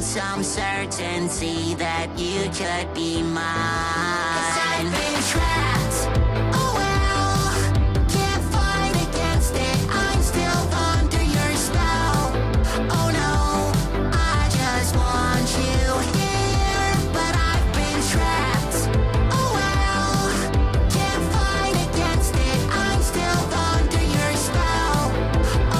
some certainty that you could be mine. 'Cause I've been trapped. Oh well, can't fight against it. I'm still under your spell. Oh no, I just want you here, but I've been trapped. Oh well, can't fight against it. I'm still under your spell.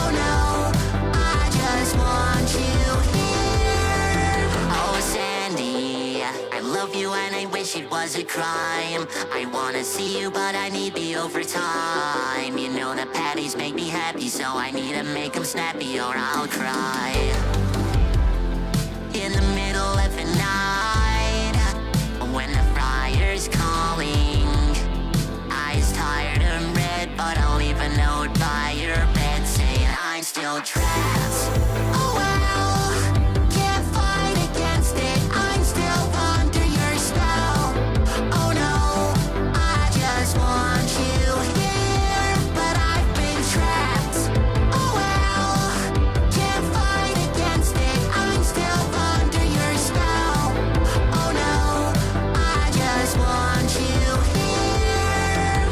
Oh no, I just want you here. Oh Sandy, I love you and I wish it was a crime. I wanna see you but I need the overtime. You know the patties make me happy, so I need to make them snappy or I'll cry. In the middle of the night, when the fire's calling, eyes tired and red, but I'll leave a note by your bed saying I'm still trapped. Oh well, can't fight against it. I'm still under your spell. Oh no, I just want you here, but I've been trapped. Oh well, can't fight against it. I'm still under your spell. Oh no, I just want you here.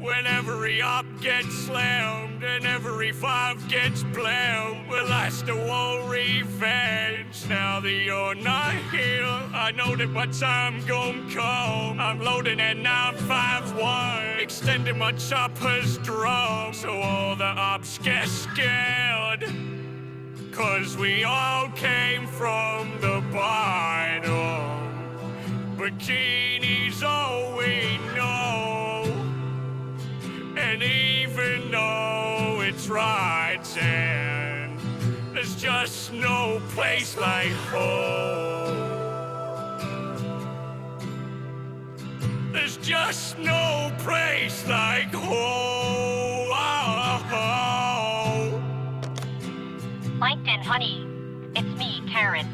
When every op gets slammed and every five gets blamed, well, I still want revenge. Now that you're not here, I know that my time gon' come. I'm loading at 951, extending my chopper's drum, so all the ops get scared. 'Cause we all came from the bottom. Bikini's all we know. And even though it's right and there's just no place like home, there's just no place like home. Plankton, honey, it's me, Karen.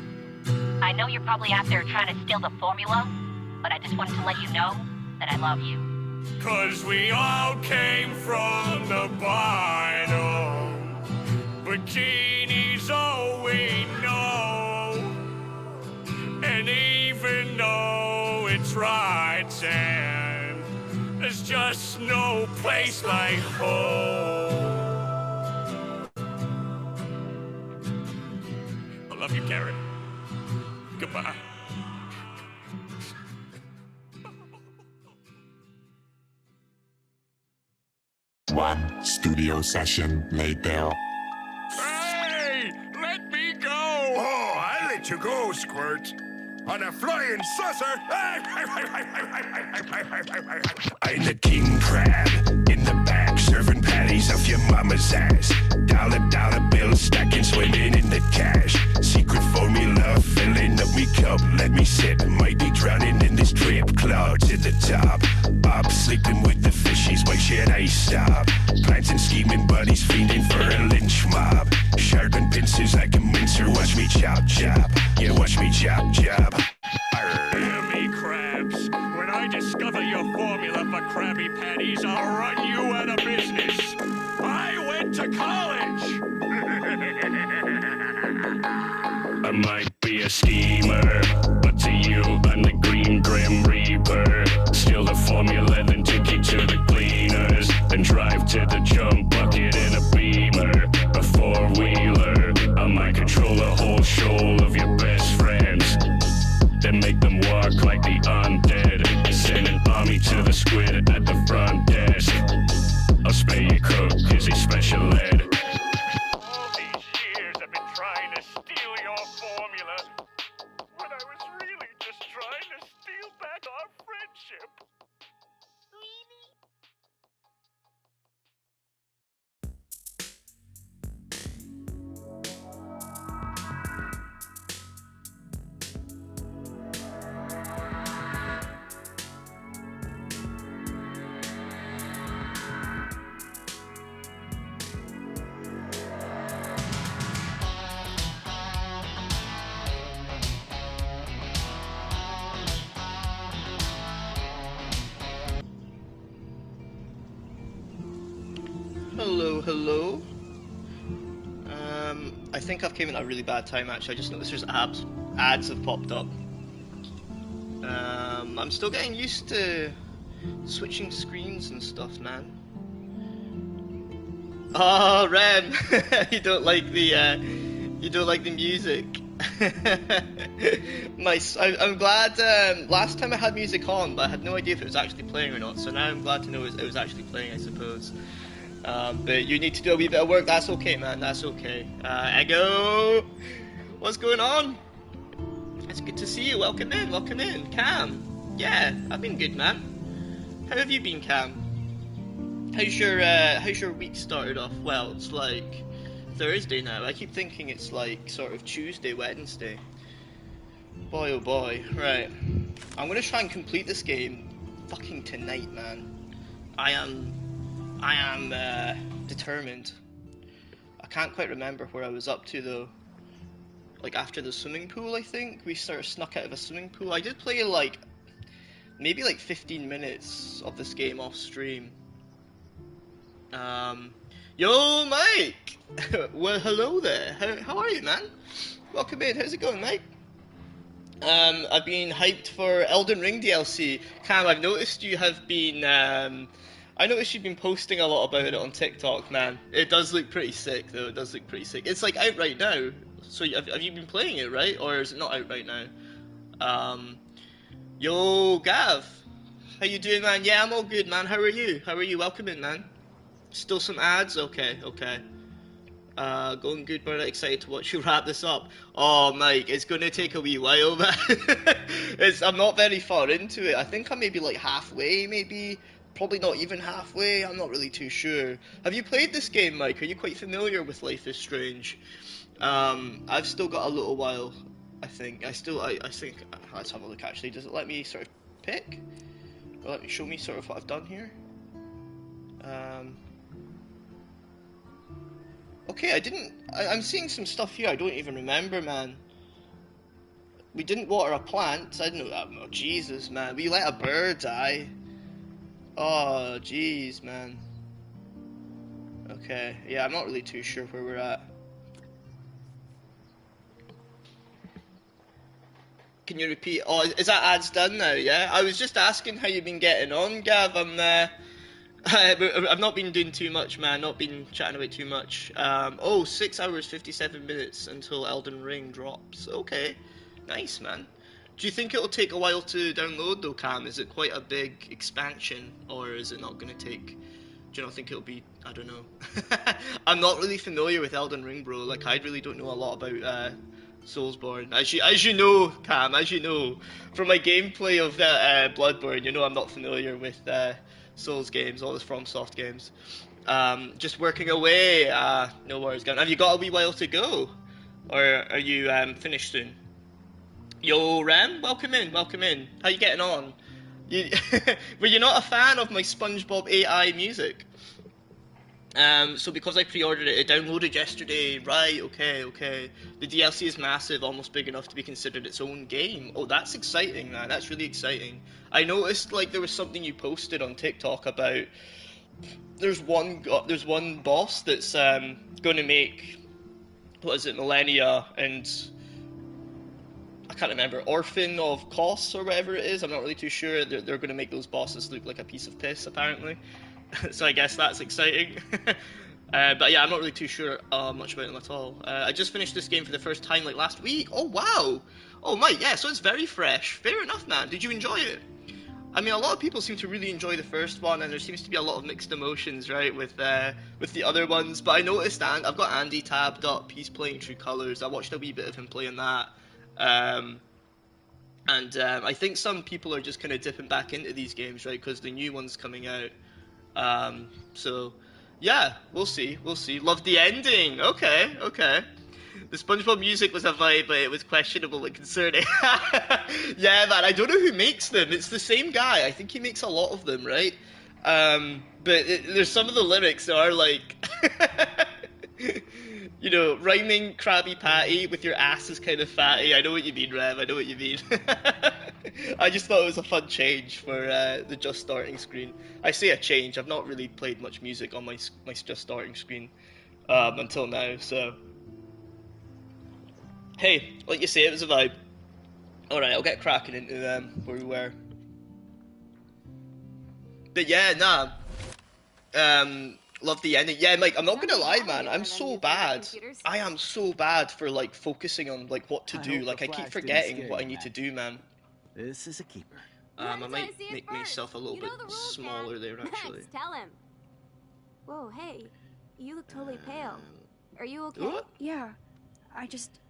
I know you're probably out there trying to steal the formula, but I just wanted to let you know that I love you. 'Cause we all came from the bottom. Bikini's all we know. And even though it's right and there's just no place like home. I love you, Karen. Goodbye. One studio session later. Hey! Let me go! Oh, I'll let you go, Squirt. On a flying saucer. I'm the king crab in the back, serving patties off your mama's ass. Dollar bills stacking, swimming in the cash. Secret formula filling up me cup. Let me sip. Might be drowning in this drip. Clouds at the top. Up sleeping with the fishies. Why should I stop? Plans and scheming buddies fiending for a lynch mob. Sharpen pincers like a mincer. Watch me chop chop. Yeah, watch me chop chop. Hear me, crabs. When I discover your formula for Krabby Patties, I'll run you out of business. I went to college. I might be a schemer, but to you, I'm the green grim reaper. Steal the formula, then take you to the cleaners, then drive to the jump bucket in a Beamer, a four-wheeler. I might control the whole shoal of your best friends, then make them walk like the undead. Send an army to the squid at the front desk. I'll spare your cook, cause he's special ed. All these years I've been trying to steal your formula, when I was really just trying to steal back our friendship. Hello, hello. I think I've came in at a really bad time actually. I just noticed there's ads have popped up. I'm still getting used to switching screens and stuff, man. Oh, Rem, you don't like the music. Nice. I'm glad. Last time I had music on, but I had no idea if it was actually playing or not. So now I'm glad to know it was actually playing, I suppose. But you need to do a wee bit of work. That's okay, man. That's okay. Ego, what's going on? It's good to see you. Welcome in. Welcome in. Cam. Yeah, I've been good, man. How have you been, Cam? How's your week started off? Well, it's like Thursday now. I keep thinking it's like sort of Tuesday, Wednesday. Boy, oh boy. Right. I'm gonna try and complete this game fucking tonight, man. I am determined. I can't quite remember where I was up to though. Like after the swimming pool, I think we sort of snuck out of a swimming pool. I did play like maybe like 15 minutes of this game off stream. Yo, Mike! Well, hello there. How are you, man? Welcome in. How's it going, Mike? I've been hyped for Elden Ring DLC. Cam, I've noticed you have been, I noticed you've been posting a lot about it on TikTok, man. It does look pretty sick, though. It does look pretty sick. It's like out right now. So have you been playing it, right? Or is it not out right now? Yo, Gav. How you doing, man? Yeah, I'm all good, man. How are you? How are you? Welcome in, man. Still some ads? Okay, okay. Going good, but excited to watch you wrap this up. Oh, Mike, it's going to take a wee while, man. I'm not very far into it. I think I'm maybe like halfway, maybe. Probably not even halfway. I'm not really too sure. Have you played this game, Mike? Are you quite familiar with Life is Strange? I've still got a little while, I think. I think, let's have a look actually. Does it let me sort of pick? Or let me show me sort of what I've done here? Okay, I'm seeing some stuff here I don't even remember, man. We didn't water a plant. I didn't know that. Oh, Jesus, man. We let a bird die. Oh, jeez, man. Okay, yeah, I'm not really too sure where we're at. Can you repeat? Oh, is that ads done now, yeah? I was just asking how you've been getting on, Gav. I've not been doing too much, man. Not been chatting about too much. 6 hours, 57 minutes until Elden Ring drops. Okay, nice, man. Do you think it'll take a while to download, though, Cam? Is it quite a big expansion, or is it not going to take... Do you not think it'll be... I don't know. I'm not really familiar with Elden Ring, bro. Like, I really don't know a lot about Soulsborne. As you know, Cam, as you know, from my gameplay of Bloodborne, you know I'm not familiar with Souls games, all the FromSoft games. Just working away. No worries, Gavin. Have you got a wee while to go? Or are you finished soon? Yo, Rem, welcome in, welcome in. How you getting on? Were you not a fan of my SpongeBob AI music? So because I pre-ordered it, it downloaded yesterday. Right, okay. The DLC is massive, almost big enough to be considered its own game. Oh, that's exciting, man. That's really exciting. I noticed, like, there was something you posted on TikTok about... There's one boss that's going to make... What is it, Millennia and... I can't remember, Orphan of Kos or whatever it is. I'm not really too sure. They're going to make those bosses look like a piece of piss, apparently. So I guess that's exciting. But yeah, I'm not really too sure much about them at all. I just finished this game for the first time like last week. Oh, wow. Oh, Mike, yeah, so it's very fresh. Fair enough, man. Did you enjoy it? I mean, a lot of people seem to really enjoy the first one, and there seems to be a lot of mixed emotions, right, with the other ones. But I noticed, and I've got Andy tabbed up. He's playing True Colors. I watched a wee bit of him playing that. I think some people are just kind of dipping back into these games, right, because the new one's coming out. So, yeah, we'll see. Loved the ending. Okay. The SpongeBob music was a vibe, but it was questionable and concerning. Yeah, man, I don't know who makes them. It's the same guy. I think he makes a lot of them, right? There's some of the lyrics that are like... You know, rhyming Krabby Patty with your ass is kind of fatty. I know what you mean, Rev. I know what you mean. I just thought it was a fun change for the just starting screen. I say a change. I've not really played much music on my just starting screen until now. So, hey, like you say, it was a vibe. All right, I'll get cracking into where we were. But yeah, nah. Love the ending. Yeah, Mike, I'm not gonna lie, man. I'm so bad. I am so bad for like focusing on like what to do. Like I keep forgetting what I need to do, man. This is a keeper. I might make myself a little bit smaller there, actually. Tell him. Whoa, hey. You look totally pale. Are you okay? What? Yeah. I just...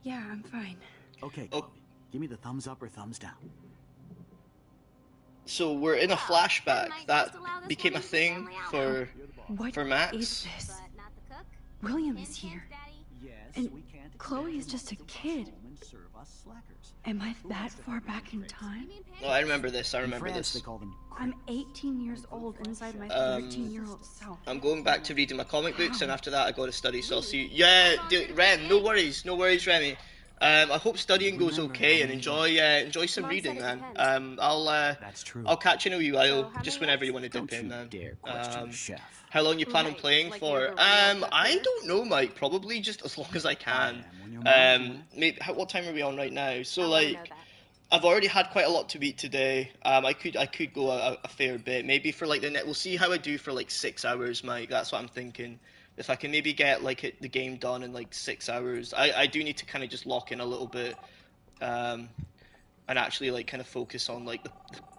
Yeah, I'm fine. Okay, Oh. Chloe. Give me the thumbs up or thumbs down. So we're in a flashback that became a thing for What Max. is this? But not the cook? William is here. Yes, And we can't Chloe is expect just a Mom to kid. come home and serve us slackers. Am I that far back in time? Oh, I remember this. I In remember France, this. they call them I'm 18 years old inside my 13-year-old self. I'm going back to reading my comic books, and after that, I go to study. So I'll see you. Yeah, Ren, no worries, Remy. I hope studying goes okay, and enjoy some Mom reading, said it man. That's true. I'll catch you in a wee while, So how just many whenever eggs? you want to Don't dip in, you man. dare question the chef. How long you plan on Right, playing like for? you're the real I cook don't know, Mike. Probably just as long as I can. I am when your mom's away. Maybe what time are we on right now? So I wanna know like, that. I've already had quite a lot to eat today. I could go a fair bit. Maybe for like the net. We'll see how I do for like 6 hours, Mike. That's what I'm thinking. If I can maybe get like the game done in like 6 hours, I do need to kind of just lock in a little bit, and actually like kind of focus on like the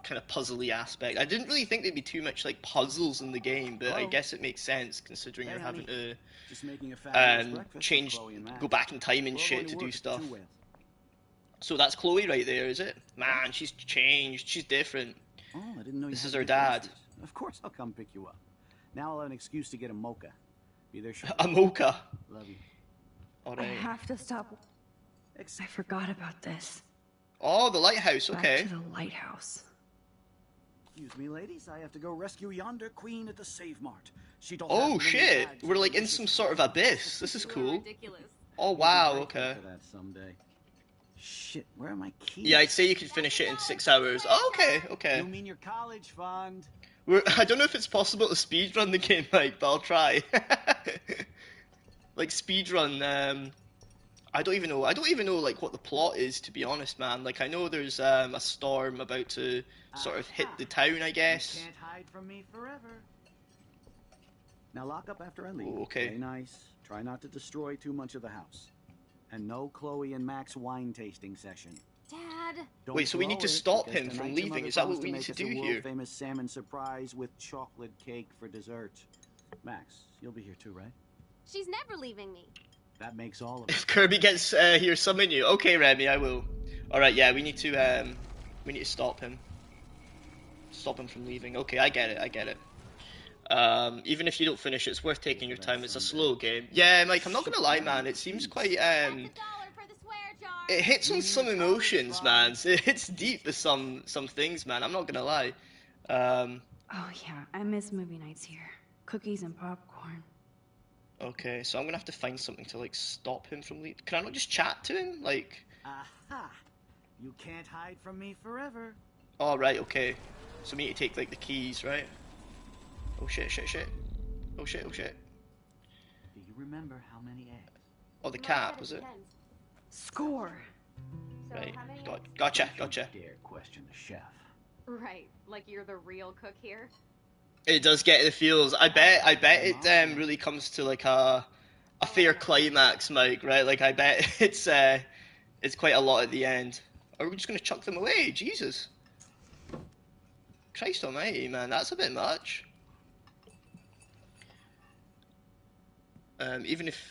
kind of puzzly aspect. I didn't really think there'd be too much like puzzles in the game, but I Hello? guess it makes sense considering Hey, you're having honey. to Just making a fabulous breakfast for change, Chloe and Max. go back in time and We're shit going to do work at stuff. Two Whales. So that's Chloe right there, is it? Man, she's changed. She's different. Oh, I didn't know you This had is her big dad. sisters. Of course I'll come pick you up. Now I'll have an excuse to get a mocha. Be there shortly. A mocha. Love you. I Alright. have to stop. I forgot about this. Oh, the lighthouse, Back okay. to the lighthouse. Excuse me, ladies. I have to go rescue yonder queen at the Save Mart. She don't Oh have many shit, bags we're of like in delicious some sort of abyss. This is cool. Ridiculous. Oh You'll be wow, grateful okay. for that someday. Shit, where are my keys? Yeah, I'd say you could finish it in 6 hours. Oh, okay. You mean your college fund? I don't know if it's possible to speedrun the game, Mike, but I'll try. Like speedrun, I don't even know like what the plot is, to be honest, man. Like I know there's a storm about to sort of hit the town, I guess. You can't hide from me forever. Now lock up after I leave. Oh, okay. Play nice. Try not to destroy too much of the house. And no Chloe and Max wine tasting session. Dad. Don't Wait, so we need blow to it, stop because him from tonight your leaving. mother Is that what promised we to need make to us do a here? world-famous salmon surprise with chocolate cake for dessert. Max, you'll be here too, right? She's never leaving me. That makes all of us. If Kirby gets here, summon you. Okay, Remy, I will. All right, yeah, we need to stop him. Stop him from leaving. Okay, I get it. Even if you don't finish it, it's worth taking your time. It's a slow game. Yeah, Mike, I'm not gonna lie, man. It seems quite $1 for the swear jar. it hits on some emotions, man. It hits deep with some things, man. I'm not gonna lie. Oh yeah, I miss movie nights here. Cookies and popcorn. Okay, so I'm gonna have to find something to like stop him from leaving. Can I not just chat to him? Like, Aha! You can't hide from me forever. oh right, okay. So we need to take like the keys, right? Oh shit. Oh shit. Do you remember how many eggs? Oh, the cat, was it? Score. Right. Gotcha. Dare question the chef. Right, like you're the real cook here? It does get the feels. I bet it really comes to like a fair climax, Mike. Right? Like I bet it's quite a lot at the end. Or are we just gonna chuck them away? Jesus. Christ Almighty, man, that's a bit much. Even if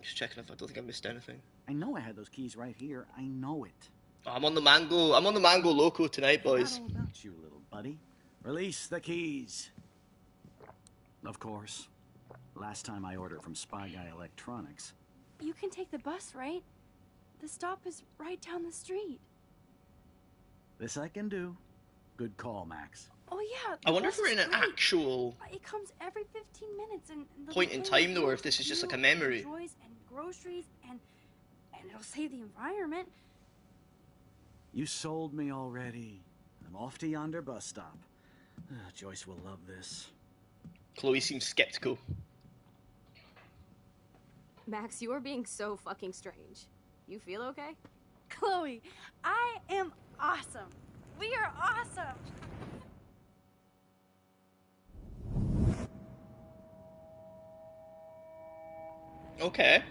just checking if I don't think I missed anything. I know I had those keys right here. I know it. Oh, I'm on the mango loco tonight, boys. Not all about you, little buddy. Release the keys. Of course. Last time I ordered from Spy Guy Electronics. You can take the bus, right? The stop is right down the street. This I can do. Good call, Max. Oh yeah. I wonder if bus we're in is an great. actual It comes every 15 minutes and the point in little time though, or if this is just like a memory. Toys and groceries and it'll save the environment. You sold me already. I'm off to yonder bus stop. Joyce will love this. Chloe seems skeptical. Max, you are being so fucking strange. You feel okay? Chloe, I am awesome. We are awesome. Okay.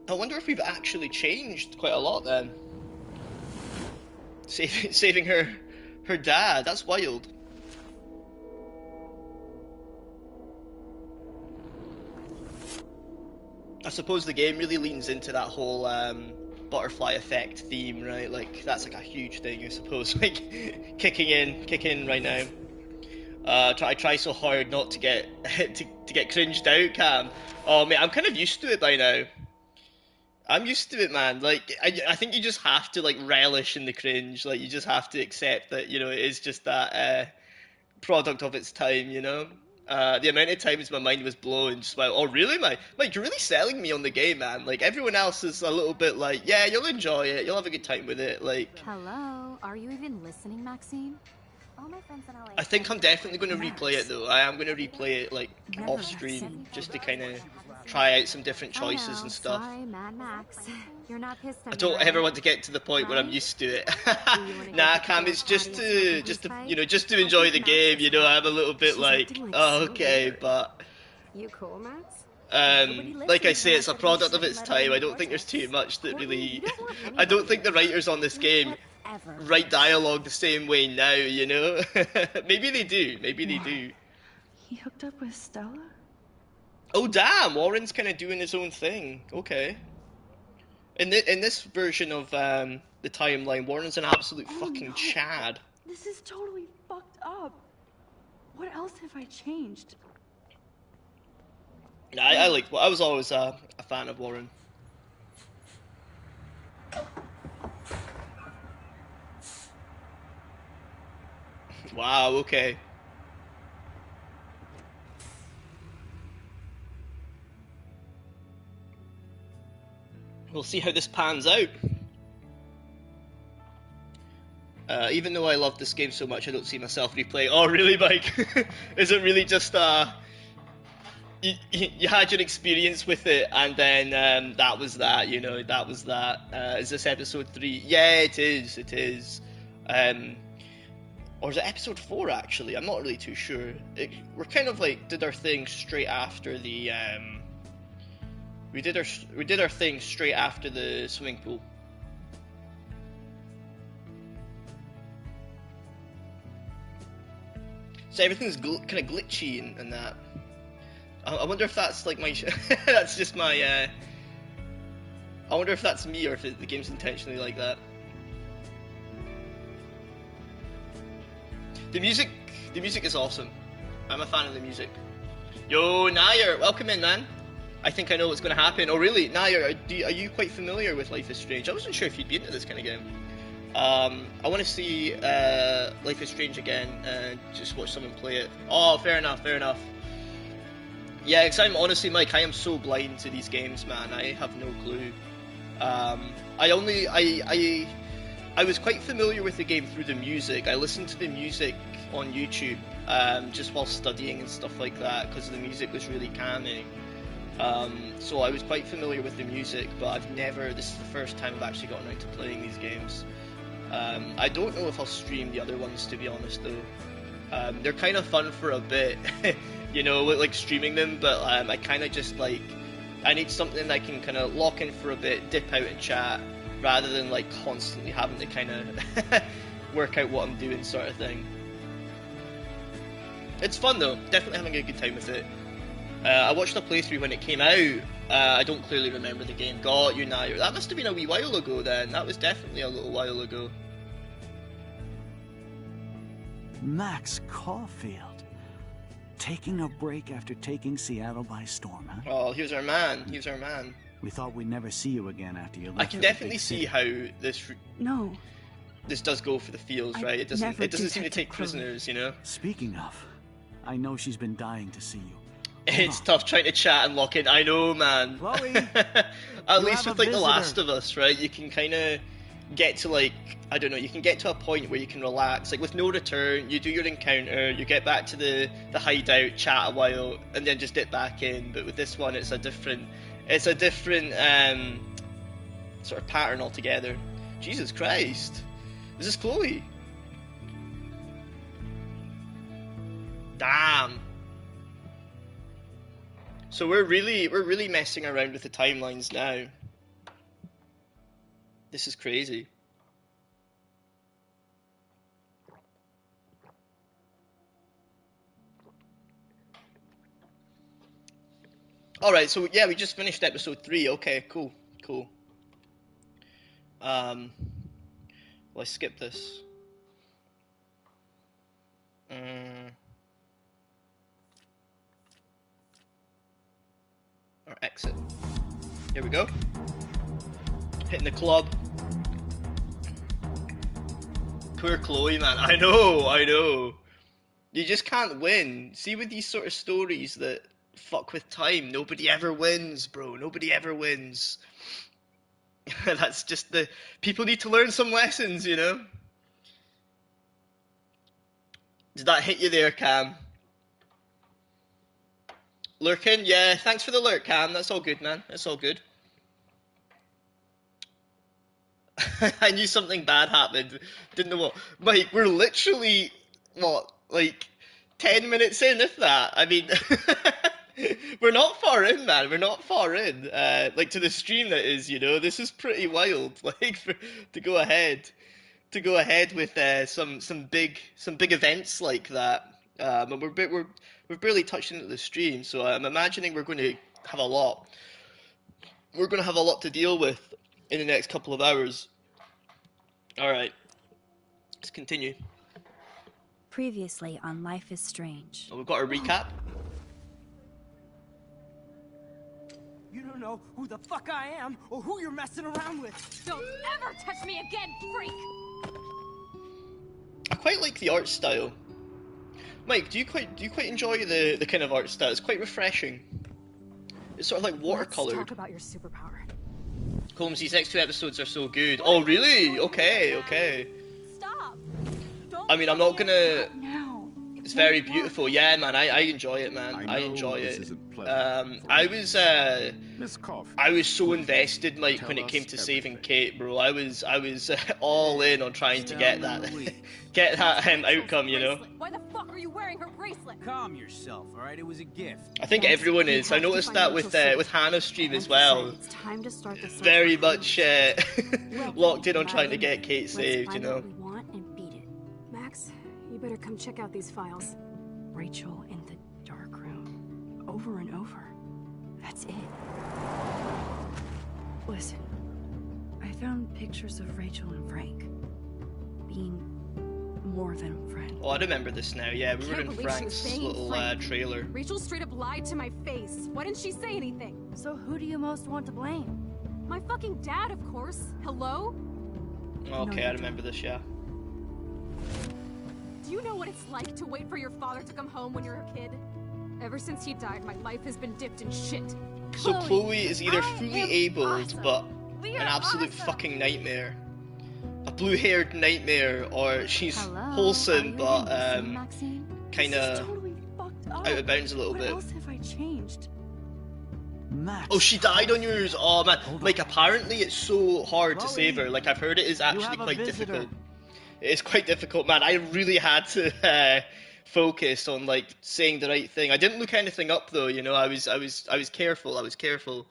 I wonder if we've actually changed quite a lot then. Saving her dad, that's wild. I suppose the game really leans into that whole butterfly effect theme, right? Like that's like a huge thing, I suppose. Like kicking in right now. I try so hard not to get to get cringed out, Cam. Oh mate, I'm kind of used to it by now. I'm used to it, man. Like I think you just have to like relish in the cringe. Like you just have to accept that, you know, it is just that product of its time, you know. The amount of times my mind was blown, just like, oh really, Mike, you're really selling me on the game, man. Like everyone else is a little bit like, yeah, you'll enjoy it, you'll have a good time with it. Like, Hello, are you even listening, Maxine? All my friends in LA. I think I'm definitely going to replay it though. I am going to replay it like off stream just to kind of try out some different choices and stuff. Sorry, Mad Max. You're not pissed at I me, don't right? ever want to get to the point where I'm used to it. Nah, Cam, it's just to you know, just to enjoy the game. You know, I'm a little bit like, oh, okay, but You cool, Max? like I say, it's a product of its time. I don't think there's too much that really. I don't think the writers on this game write dialogue the same way now. You know, maybe they do. Maybe they do. He hooked up with Stella? Oh damn, Warren's kind of doing his own thing. Okay. In this version of the timeline, Warren's an absolute fucking Chad. This is totally fucked up. What else have I changed? I like. I was always a fan of Warren. Wow. Okay. We'll see how this pans out. Even though I love this game so much, I don't see myself replay. Oh, really, Mike? Is it really just you had your experience with it, and then that was that? You know, that was that. Is this episode 3? Yeah, it is. It is. Or is it episode 4? Actually, I'm not really too sure. We're kind of like did our thing straight after the. We did our thing straight after the swimming pool. So everything's kind of glitchy and that. I wonder if that's like my. That's just my. I wonder if that's me or if the game's intentionally like that. The music is awesome. I'm a fan of the music. Yo, Nair, welcome in, man. I think I know what's going to happen. Oh, really? Nair, are you quite familiar with Life is Strange? I wasn't sure if you'd be into this kind of game. I want to see Life is Strange again and just watch someone play it. Oh, fair enough, fair enough. Yeah, because I'm honestly, Mike, I am so blind to these games, man. I have no clue. I was quite familiar with the game through the music. I listened to the music on YouTube just while studying and stuff like that because the music was really calming. So I was quite familiar with the music, but this is the first time I've actually gotten around to playing these games. I don't know if I'll stream the other ones, to be honest, though. They're kind of fun for a bit, you know, like streaming them, but I kind of just like, I need something I can kind of lock in for a bit, dip out and chat, rather than like constantly having to kind of work out what I'm doing sort of thing. It's fun though, definitely having a good time with it. I watched a playthrough when it came out. I don't clearly remember the game. Got you, Nair. That must have been a wee while ago then. That was definitely a little while ago. Max Caulfield. Taking a break after taking Seattle by storm, huh? Oh, he was our man. He was our man. We thought we'd never see you again after you left. I can for the definitely big see city. how No. this does go for the feels, right? It never doesn't seem to detected take Chloe. prisoners, you know. Speaking of, I know she's been dying to see you. It's tough trying to chat and lock in. I know, man. Chloe, At least have with a like The Last visitor. of Us, right? You can kind of get to like, I don't know, you can get to a point where you can relax. Like with No Return, you do your encounter, you get back to the hideout, chat a while, and then just dip back in. But with this one, it's a different sort of pattern altogether. Jesus Christ, is this Chloe? Damn. So we're really messing around with the timelines now. This is crazy. Alright, so yeah, we just finished episode 3. Okay, cool. Well, I skipped this. Or exit. Here we go. Hitting the club. Poor Chloe, man. I know. You just can't win. See, with these sort of stories that fuck with time, nobody ever wins, bro. Nobody ever wins. That's just the... People need to learn some lessons, you know? Did that hit you there, Cam? Lurking? Yeah, thanks for the lurk, Cam. That's all good, man. That's all good. I knew something bad happened. Didn't know what. Mike, we're literally, what, like 10 minutes in, if that. I mean, we're not far in, man. We're not far in. Like to the stream that is, you know. This is pretty wild. Like to go ahead with some big events like that. And we've barely touched into the stream, so I'm imagining we're going to have a lot. We're going to have a lot to deal with in the next couple of hours. Alright, let's continue. Previously on Life is Strange. Oh, we've got a recap. You don't know who the fuck I am or who you're messing around with. Don't ever touch me again, freak! I quite like the art style. Mike, do you quite enjoy the kind of art style? It's quite refreshing. It's sort of like watercolored. Let's talk about your superpower. Holmes, these next 2 episodes are so good. Oh, really? Okay. Stop! Don't I mean, I'm not gonna... Now. It's very beautiful. Yeah, man, I enjoy it, man. I enjoy it. I was so invested, Mike, when it came to saving Kate, bro. I was all in on trying to get that outcome, you know. Why the fuck are you wearing her bracelet? Calm yourself, alright? It was a gift. I think everyone is. I noticed that with Hannah's stream as well. It's time to start the search Very for much locked in on trying to get Kate saved, you know. What we want and beat it. Max, you better come check out these files. Rachel in the dark room. Over and over. That's it. Listen, I found pictures of Rachel and Frank being more than a friend. Oh, I remember this now. Yeah, we were in Can't believe she was Frank's saying little Frank. trailer. Rachel straight up lied to my face. Why didn't she say anything? So who do you most want to blame? My fucking dad, of course. Hello? Okay, I remember this. Yeah. Do you know what it's like to wait for your father to come home when you're a kid? Ever since he died, my life has been dipped in shit. So Chloe is either I fully am abled, awesome. but We an are absolute awesome. fucking nightmare. A blue-haired nightmare, or she's Hello? wholesome, but Maxine? kind This is of totally fucked up. out of bounds a little What bit. else have I changed? Max. Oh, she died on yours. Oh man, Hold on. like apparently it's so hard to Chloe, save her. Like I've heard it is actually have a quite visitor. difficult. It is quite difficult, man. I really had to focus on like saying the right thing. I didn't look anything up though. You know, I was careful. I was careful.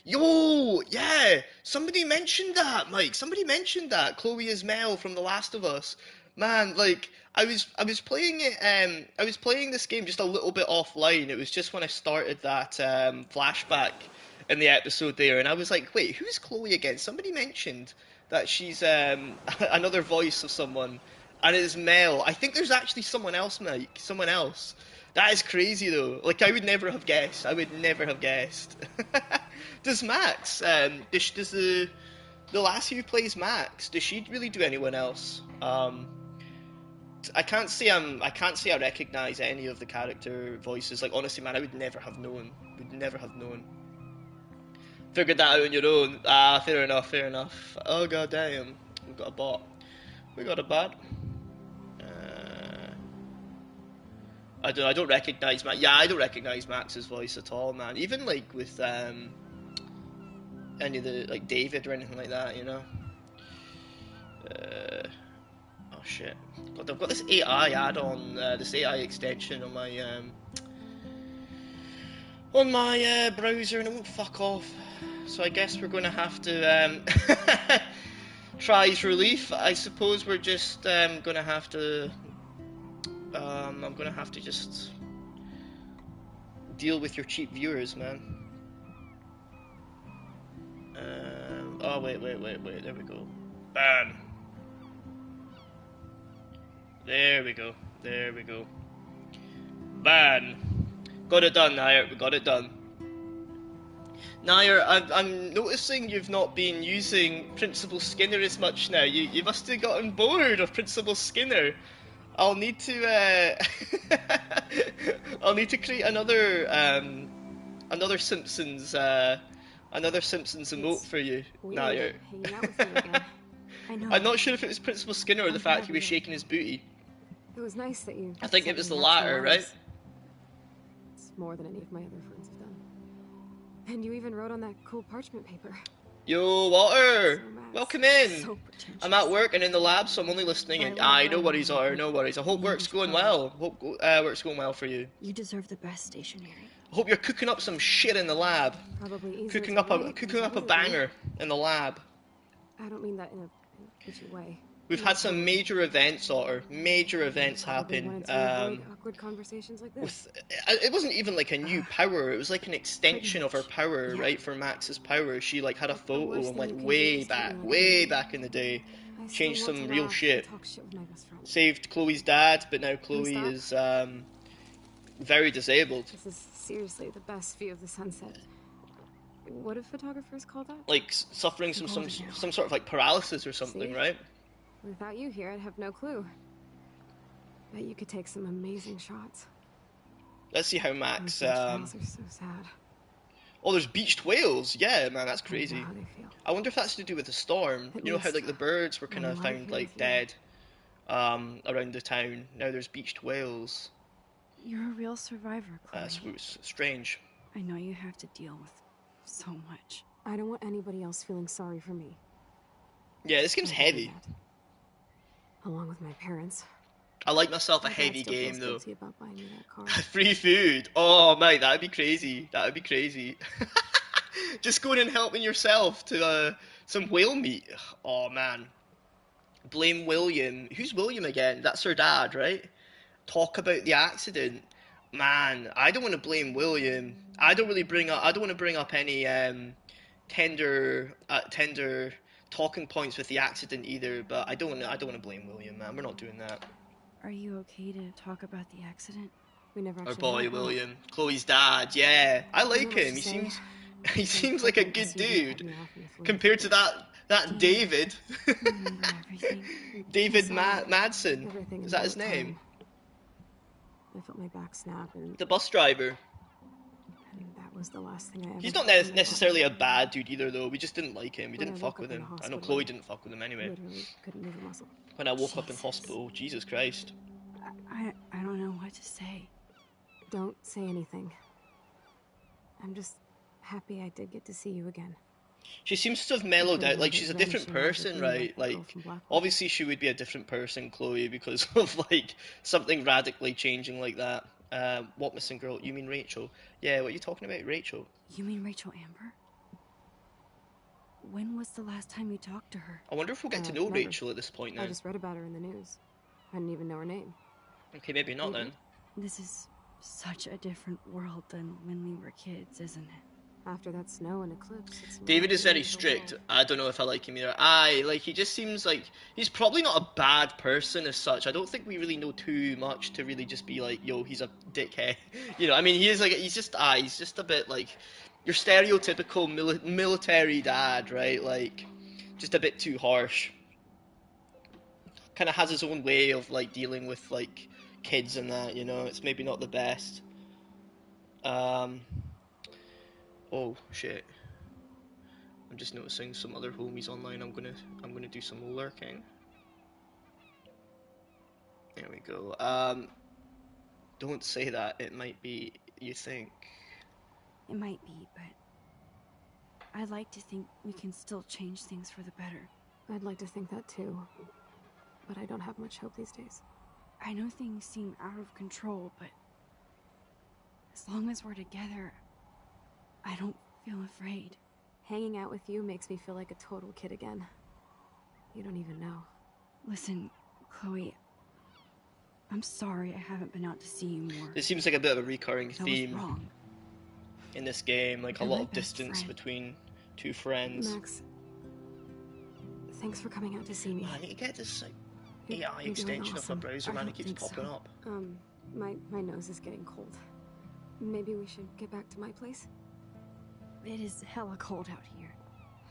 Yo, yeah. Somebody mentioned that, Mike. Somebody mentioned that. Chloe is Mel from The Last of Us. Man, like I was playing it. I was playing this game just a little bit offline. It was just when I started that flashback in the episode there, and I was like, wait, who's Chloe again? Somebody mentioned that she's another voice of someone. And it's Mel. I think there's actually someone else, Mike. Someone else. That is crazy, though. Like, I would never have guessed. I would never have guessed. Does Max, does the lassie who plays Max, does she really do anyone else? I can't say I recognise any of the character voices. Like, honestly, man, I would never have known. Would never have known. Figured that out on your own. Ah, fair enough, fair enough. Oh, god damn. We've got a bot. We got a bot. I don't recognise Max. Yeah, I don't recognise Max's voice at all, man. Even, like, with, any of the, like, David or anything like that, you know? Oh, shit. God, I've got this AI add-on, this AI extension on my browser, and it won't fuck off. So I guess we're going to have to try's relief. I suppose we're just going to have to. I'm going to have to just deal with your cheap viewers, man. Oh wait. There we go. Ban. There we go. Ban. Got it done, Nair. We got it done. Nair, I'm noticing you've not been using Principal Skinner as much now. You must have gotten bored of Principal Skinner. I'll need to I'll need to create another Simpsons emote for you, Nair. I'm not sure if it was Principal Skinner or the fact he was shaking his booty. It was nice that you. I think it was the latter, right? It's more than any of my other friends have done. And you even wrote on that cool parchment paper. Yo, Walter! So Welcome in! I'm at work and in the lab, so I'm only listening. And no worries, Walter, no worries. I hope work's going well. Hope work's going well for you. You deserve the best stationery. I hope you're cooking up some shit in the lab. Probably cooking up a banger in the lab. I don't mean that in a bitchy way. We've had some major events, Otter. Major events happen. Awkward conversations like this. It wasn't even like a new power. It was like an extension of her power, right? For Max's power, she like had a photo and went way back in the day. Changed some real shit. Saved Chloe's dad, but now Chloe is very disabled. This is seriously the best view of the sunset. What do photographers call that? Like suffering some sort of like paralysis or something, right? Without you here, I'd have no clue. Bet you could take some amazing shots. Let's see how Max. Whales are so sad. Oh, there's beached whales. Yeah, man, that's crazy. I wonder if that's to do with the storm. You know how like the birds were kind of found like dead around the town. Now there's beached whales. You're a real survivor, Chloe. That's strange. I know you have to deal with so much. I don't want anybody else feeling sorry for me. Yeah, this game's heavy. Along with my parents. I like myself a heavy game though. About buying me that car. Free food. Oh mate, that'd be crazy. That'd be crazy. Just going and helping yourself to some whale meat. Oh man. Blame William. Who's William again? That's her dad, right? Talk about the accident. Man, I don't want to blame William. I don't want to bring up any tender talking points with the accident either, but I don't want to blame William, man. We're not doing that. Are you okay to talk about the accident? We never actually Our boy William, Chloe's dad. Yeah, I like him. He seems like a good dude compared to that David. David Madsen. Is that his name? I felt my back snap and the bus driver. That was the last thing I ever. He's not necessarily a bad dude either, though. We just didn't like him. We didn't fuck with him. I know Chloe didn't fuck with him anyway. Literally couldn't move a muscle. When I woke up in hospital, Jesus Christ. I don't know what to say. Don't say anything. I'm just happy I did get to see you again. She seems to have mellowed out. Like, she's a different person, right? Like, obviously she would be a different person, Chloe, because of, like, something radically changing like that. What missing girl? You mean Rachel? Yeah, what are you talking about, Rachel? You mean Rachel Amber? When was the last time you talked to her? I wonder if we'll get to know Rachel at this point now. I just read about her in the news. I didn't even know her name. Okay, maybe not then. This is such a different world than when we were kids, isn't it? After that snow and eclipse, it's David is not very the strict. world. I don't know if I like him either. Aye, like he just seems like he's probably not a bad person as such. I don't think we really know too much to really just be like, yo, he's a dickhead. You know, I mean, he is like he's just a bit like your stereotypical military dad, right? Like just a bit too harsh. Kind of has his own way of like dealing with like kids and that. You know, it's maybe not the best. Oh shit. I'm just noticing some other homies online. I'm gonna do some lurking. There we go. Don't say that. It might be you think. It might be, but I'd like to think we can still change things for the better. I'd like to think that too, but I don't have much hope these days. I know things seem out of control, but as long as we're together, I don't feel afraid. Hanging out with you makes me feel like a total kid again. You don't even know. Listen, Chloe, I'm sorry I haven't been out to see you more. It seems like a bit of a recurring I was theme wrong. in this game, like a You're lot my of best distance friend. between two friends. Max, thanks for coming out to see me. I need to get this like, You're AI doing extension of my awesome. browser, I man. It don't keeps think popping so. up. My nose is getting cold. Maybe we should get back to my place? It is hella cold out here.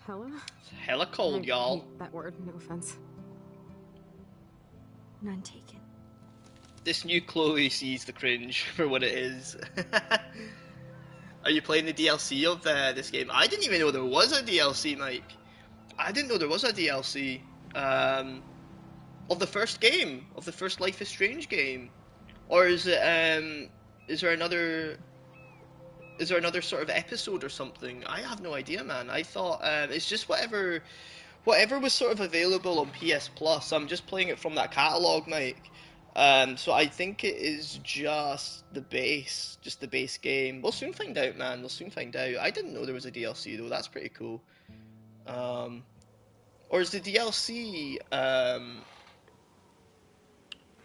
Hella? It's hella cold, I y'all. hate that word, no offense. None taken. This new Chloe sees the cringe for what it is. Are you playing the DLC of this game? I didn't even know there was a DLC, Mike. I didn't know there was a DLC of the first game, of the first Life is Strange game, or is it? Is there another? Is there another sort of episode or something? I have no idea, man. I thought it's just whatever was sort of available on PS Plus. I'm just playing it from that catalog, Mike. So I think it is just the base game. We'll soon find out, man. We'll soon find out. I didn't know there was a DLC though. That's pretty cool. Or is the DLC?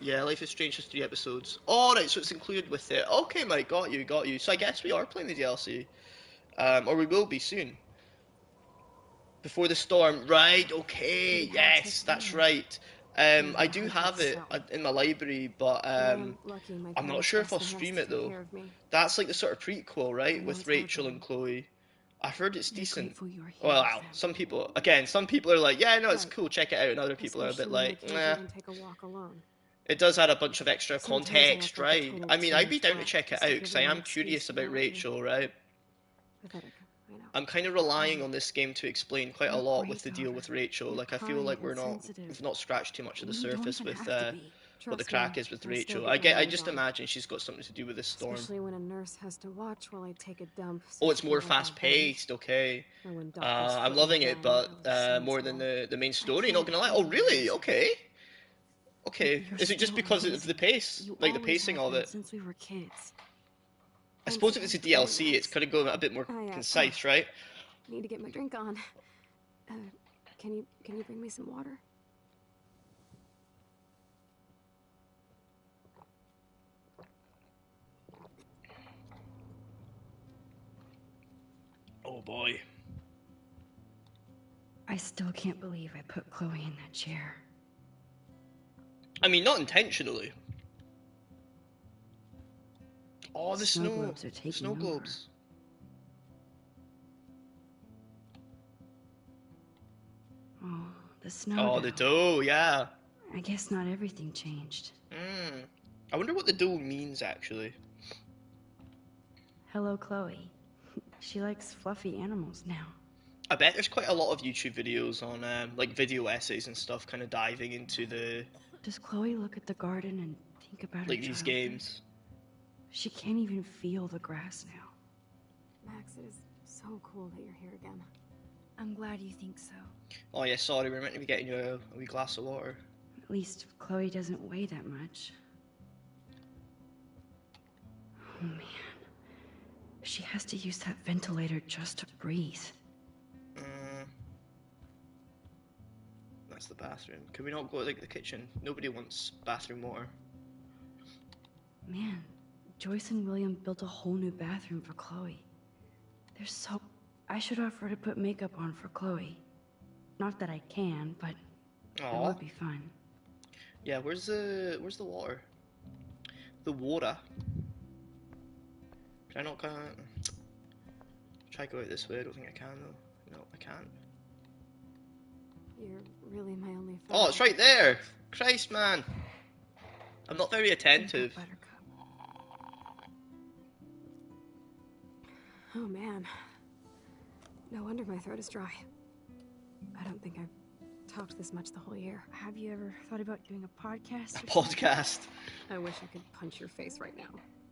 Yeah, Life is Strange has 3 episodes. Oh, right, so it's included with it. Okay, Mike, got you. So I guess we are playing the DLC. Or we will be soon. Before the Storm. Right, okay, yes, that's right. I do have it in my library, but I'm not sure if I'll stream it though. That's like the sort of prequel, right, with Rachel and Chloe. I've heard it's decent. Well, some people are like, yeah, no, it's cool, check it out, and other people are a bit like, nah. Take a walk alone. It does add a bunch of extra Sometimes I context, act like a right? total I mean, I'd be teenage down to brat, check it just out, to because give I them am an curious excuse to about yell at me. Rachel, right? Pathetic, I know. I'm kind of relying on this game to explain quite a You're lot great, with the deal daughter. with Rachel. You're Like, I feel kind like and sensitive. we've not scratched too much of the You don't surface even with have to be. what the Trust crack me, is with I'll still Rachel. get my I revenge just on. imagine she's got something to do with this storm. Especially when a nurse has to watch while I take a dump. so Oh, it's she more can let out fast paced, okay. Or when doctors I'm put me loving it, down, but I was more than sensible. the main story, not can't gonna lie. blame Oh, you, really? Rachel. Okay. Okay. You're Is it just still because of amazing. the pace? You Like the always pacing have of been it? since we were kids. I suppose if it's a DLC, it's kind of going a bit more I, concise, right? Need to get my drink on. Can you bring me some water? Oh boy. I still can't believe I put Chloe in that chair. I mean, not intentionally. Oh, the Snow snow. globes are The taking snow over. globes. Oh, the snow Oh, dough. the dough, yeah. I guess not everything changed. I wonder what the dough means, actually. Hello, Chloe. She likes fluffy animals now. I bet there's quite a lot of YouTube videos on, like, video essays and stuff, kind of diving into the, Does Chloe look at the garden and think about her like, these childhood? games. She can't even feel the grass now. Max, it is so cool that you're here again. I'm glad you think so. Oh, yeah, sorry, we're meant to be getting you a wee glass of water. At least Chloe doesn't weigh that much. Oh man. She has to use that ventilator just to breathe. That's the bathroom. Can we not go to, like, the kitchen? Nobody wants bathroom water. Man, Joyce and William built a whole new bathroom for Chloe. They're so I should offer to put makeup on for Chloe. Not that I can, but it Aw. would be fun. Yeah, where's the water? The water. Can I not try to go out this way? I don't think I can though. No, I can't. You're really my only friend. Oh, it's right there! Christ, man! I'm not very attentive. Oh man. No wonder my throat is dry. I don't think I've talked this much the whole year. Have you ever thought about doing a podcast? A podcast? I wish I could punch your face right now.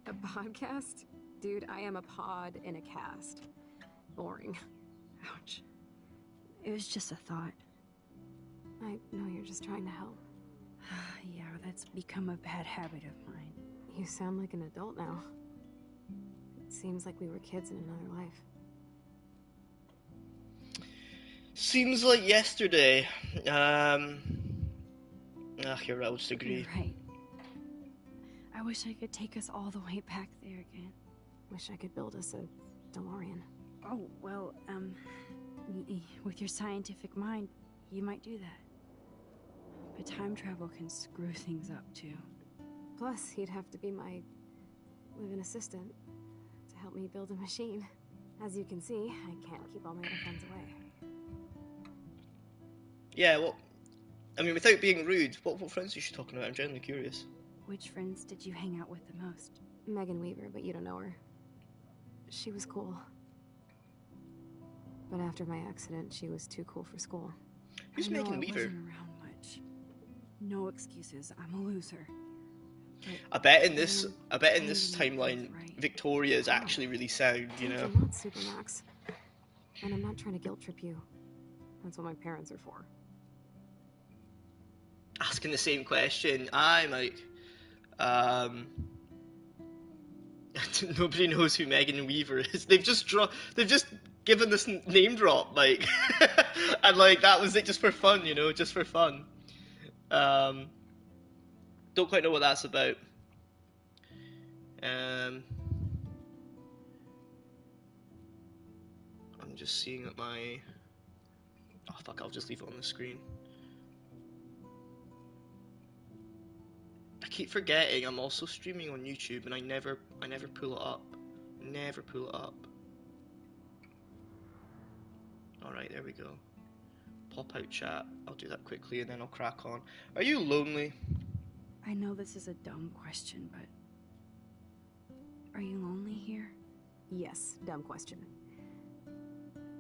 A podcast? Dude, I am a pod in a cast. Boring. Ouch. It was just a thought. I know you're just trying to help. Yeah, that's become a bad habit of mine. You sound like an adult now. It seems like we were kids in another life. Seems like yesterday. You're right, I'll just agree. You're right. I wish I could take us all the way back there again. Wish I could build us a DeLorean. Oh, well, with your scientific mind, you might do that. But time travel can screw things up, too. Plus, he'd have to be my live-in assistant to help me build a machine. As you can see, I can't keep all my other friends away. Yeah, well, I mean, without being rude, what friends are you talking about? I'm genuinely curious. Which friends did you hang out with the most? Megan Weaver, but you don't know her. She was cool. But after my accident, she was too cool for school. Who's Megan Weaver? I wasn't around much. No excuses. I'm a loser. I bet in this timeline, Victoria is actually really sound, you know. I'm not Supermax, and I'm not trying to guilt trip you. That's what my parents are for. Asking the same question. Aye, Mike. Nobody knows who Megan Weaver is. They've just given this name drop, Mike. And like that was it, just for fun, you know, just for fun. Don't quite know what that's about. I'm just seeing at my. Oh fuck! I'll just leave it on the screen. I keep forgetting I'm also streaming on YouTube, and I never pull it up. Never pull it up. All right, there we go. Pop out chat. I'll do that quickly, and then I'll crack on. Are you lonely? I know this is a dumb question, but are you lonely here? Yes, dumb question.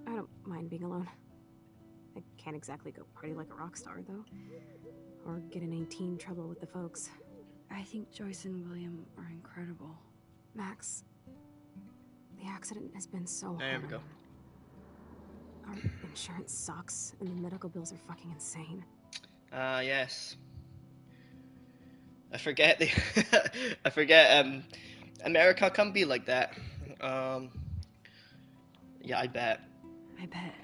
I don't mind being alone. I can't exactly go party like a rock star, though. Or get in any teen trouble with the folks. I think Joyce and William are incredible. Max, the accident has been so hard. There we go. Our insurance sucks, and the medical bills are fucking insane. Yes. I forget I forget, America can be like that. Yeah, I bet. I bet.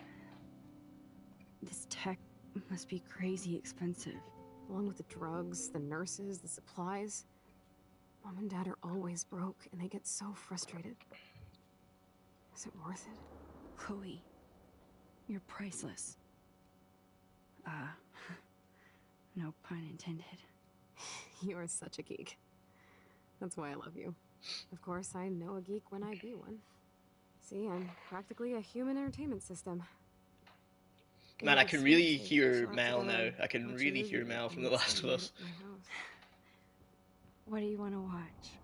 This tech must be crazy expensive. Along with the drugs, the nurses, the supplies. Mom and Dad are always broke, and they get so frustrated. Is it worth it? Chloe, you're priceless. No pun intended. You are such a geek. That's why I love you. Of course, I know a geek when I be one. See, I'm practically a human entertainment system. Man, I can really hear Mel now. I can really hear Mel from The Last of Us. What do you want to watch?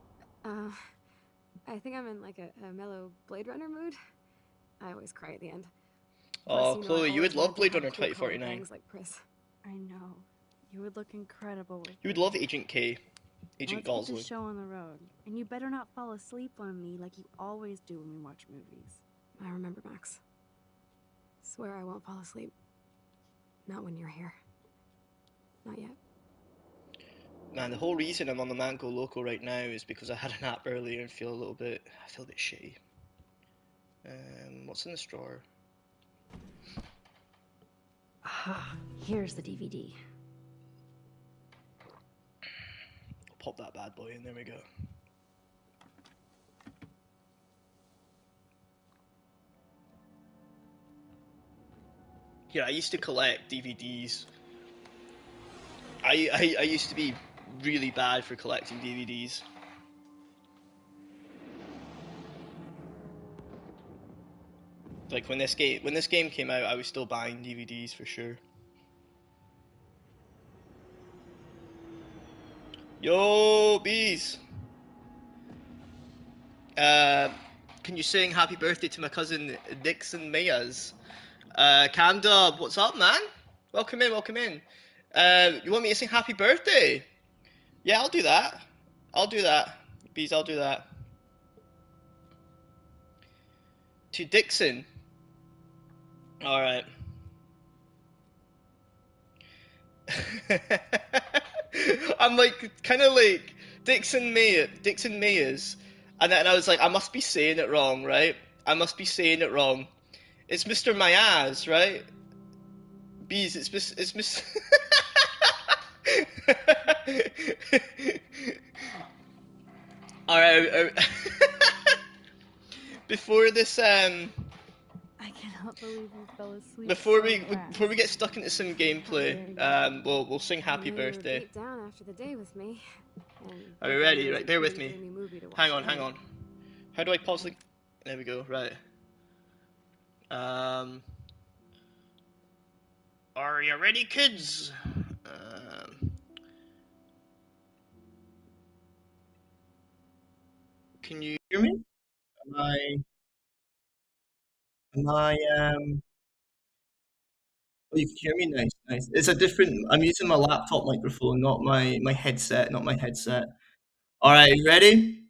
I think I'm in like a mellow Blade Runner mood. I always cry at the end. Oh, Plus, Chloe, you would love Blade Runner cool 2049. bangs like Pris. I know. You would look incredible with You would love Agent K. Agent Let's get Gosling. the show on the road. And you better not fall asleep on me like you always do when we watch movies. I remember, Max. Swear I won't fall asleep. Not when you're here. Not yet. Man, the whole reason I'm on the Mango Loco right now is because I had a nap earlier and I feel a bit shitty. What's in this drawer? Ah, here's the DVD. I'll pop that bad boy in, there we go. Yeah, I used to collect DVDs. I used to be really bad for collecting DVDs. Like when this game came out, I was still buying DVDs for sure. Yo, bees. Can you sing "Happy Birthday" to my cousin Dixon Mayas? Cam Dub, what's up, man? Welcome in, welcome in. You want me to sing "Happy Birthday"? Yeah, I'll do that. I'll do that. Bees, I'll do that. To Dixon. Alright. I'm like, kind of like Dixon Mayers. And then I was like, I must be saying it wrong, right? I must be saying it wrong. It's Mr. Mayaz, right? Bees, it's Miss. Alright, before this, I cannot believe you fell asleep before so fast. we get stuck into some gameplay, we'll sing "Happy I know you were Birthday." beat down after the day with me. Are we ready? Right, bear with me. Hang on. How do I pause the? There we go. Right. Are you ready, kids? Can you hear me? Am I? Am I? Oh, you can hear me. Nice, nice. It's a different. I'm using my laptop microphone, not my headset. Not my headset. All right, you ready?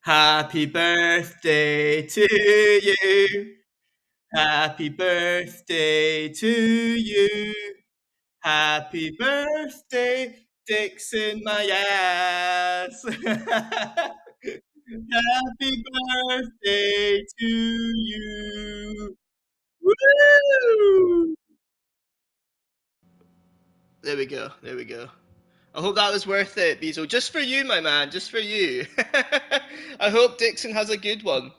Happy birthday to you. Happy birthday to you. Happy birthday, Dixon, my ass. Happy birthday to you. Woo! There we go. There we go. I hope that was worth it, Bezo. Just for you, my man. Just for you. I hope Dixon has a good one.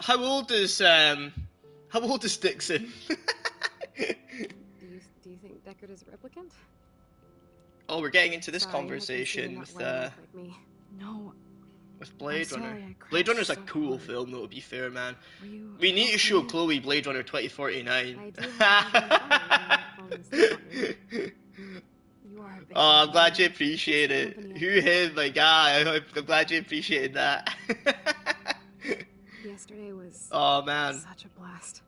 How old is Dixon? Do you think Deckard is a replicant? Oh, we're getting into this Sorry, I can see conversation you're with not wearing like me. No, Blade I'm Runner. sorry I crashed Blade Runner's a so cool hard. film, though, to be fair, man. Were you We need to show okay? Chloe Blade Runner 2049. I do have falling asleep on you. You are a big Oh, I'm glad you man. appreciate Keeps it. company up Who there. him, my guy? I'm glad you appreciated that. Yesterday was Oh, man. such a blast.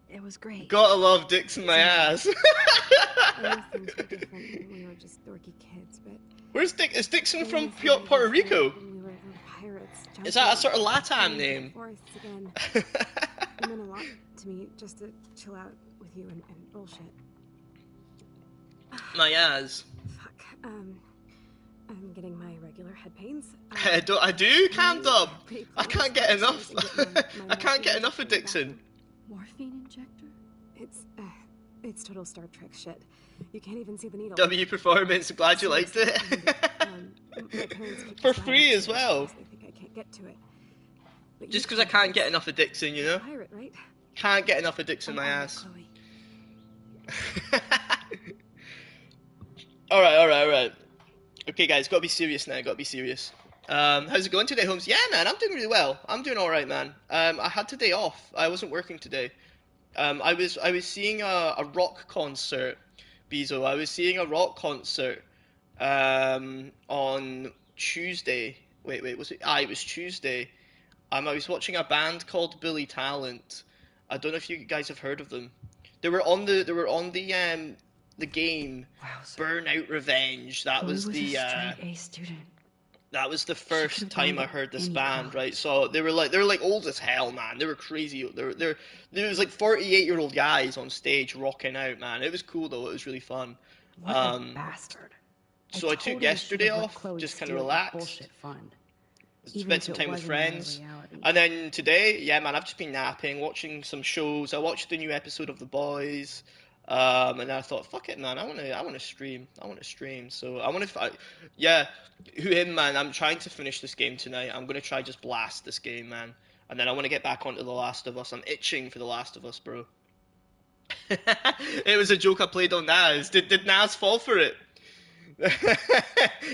It was great. Gotta love Dixon, my ass. I know things were different when we were just dorky kids, but Where's Dick? Is Dixon from everything made Puerto me feel Rico? like when we were little pirates. Is that a jumping sort of and Latam running through the name? forests again. It meant a lot to me just to chill out with you and bullshit. My ass. Fuck. I'm getting my regular head pains. I do, can't dub. pretty I close, can't get but enough. as soon as I get my I can't get morphine enough of injector Dixon. Morphine injector? It's total Star Trek shit. You can't even see the needle. W performance. Glad you liked it. My parents keep For this free lab as well. upstairs because they think I can't get to it. But Just you because I can't get enough of Dixon, you know? Pirate, right? Can't get enough of Dixon, my I'm on it, ass. Chloe. Alright. Okay, guys, gotta be serious now, gotta be serious. How's it going today, Holmes? Yeah, man, I'm doing really well. I'm doing alright, man. I had today off. I wasn't working today. I was seeing a rock concert, Bezo. I was seeing a rock concert on Tuesday. Wait, was it? It was Tuesday. I was watching a band called Billy Talent. I don't know if you guys have heard of them. They were on the game Burnout Revenge. That Chloe was was the a straight A student. that was the could've first time gone I to heard this any band, college. right? So they were like old as hell, man. They were crazy. There was like 48-year-old guys on stage rocking out, man. It was cool though. It was really fun. What a bastard. So I took totally yesterday should've let off, Chloe just kind of steal the relaxed, bullshit fund. spent Even some if it time with wasn't our friends, reality. and then today, yeah, man, I've just been napping, watching some shows. I watched the new episode of The Boys, and I thought, fuck it, man, I wanna stream. So yeah, who him, man. I'm trying to finish this game tonight. I'm gonna try just blast this game, man, and then I want to get back onto The Last of Us. I'm itching for The Last of Us, bro. It was a joke I played on Naz. Did Naz fall for it?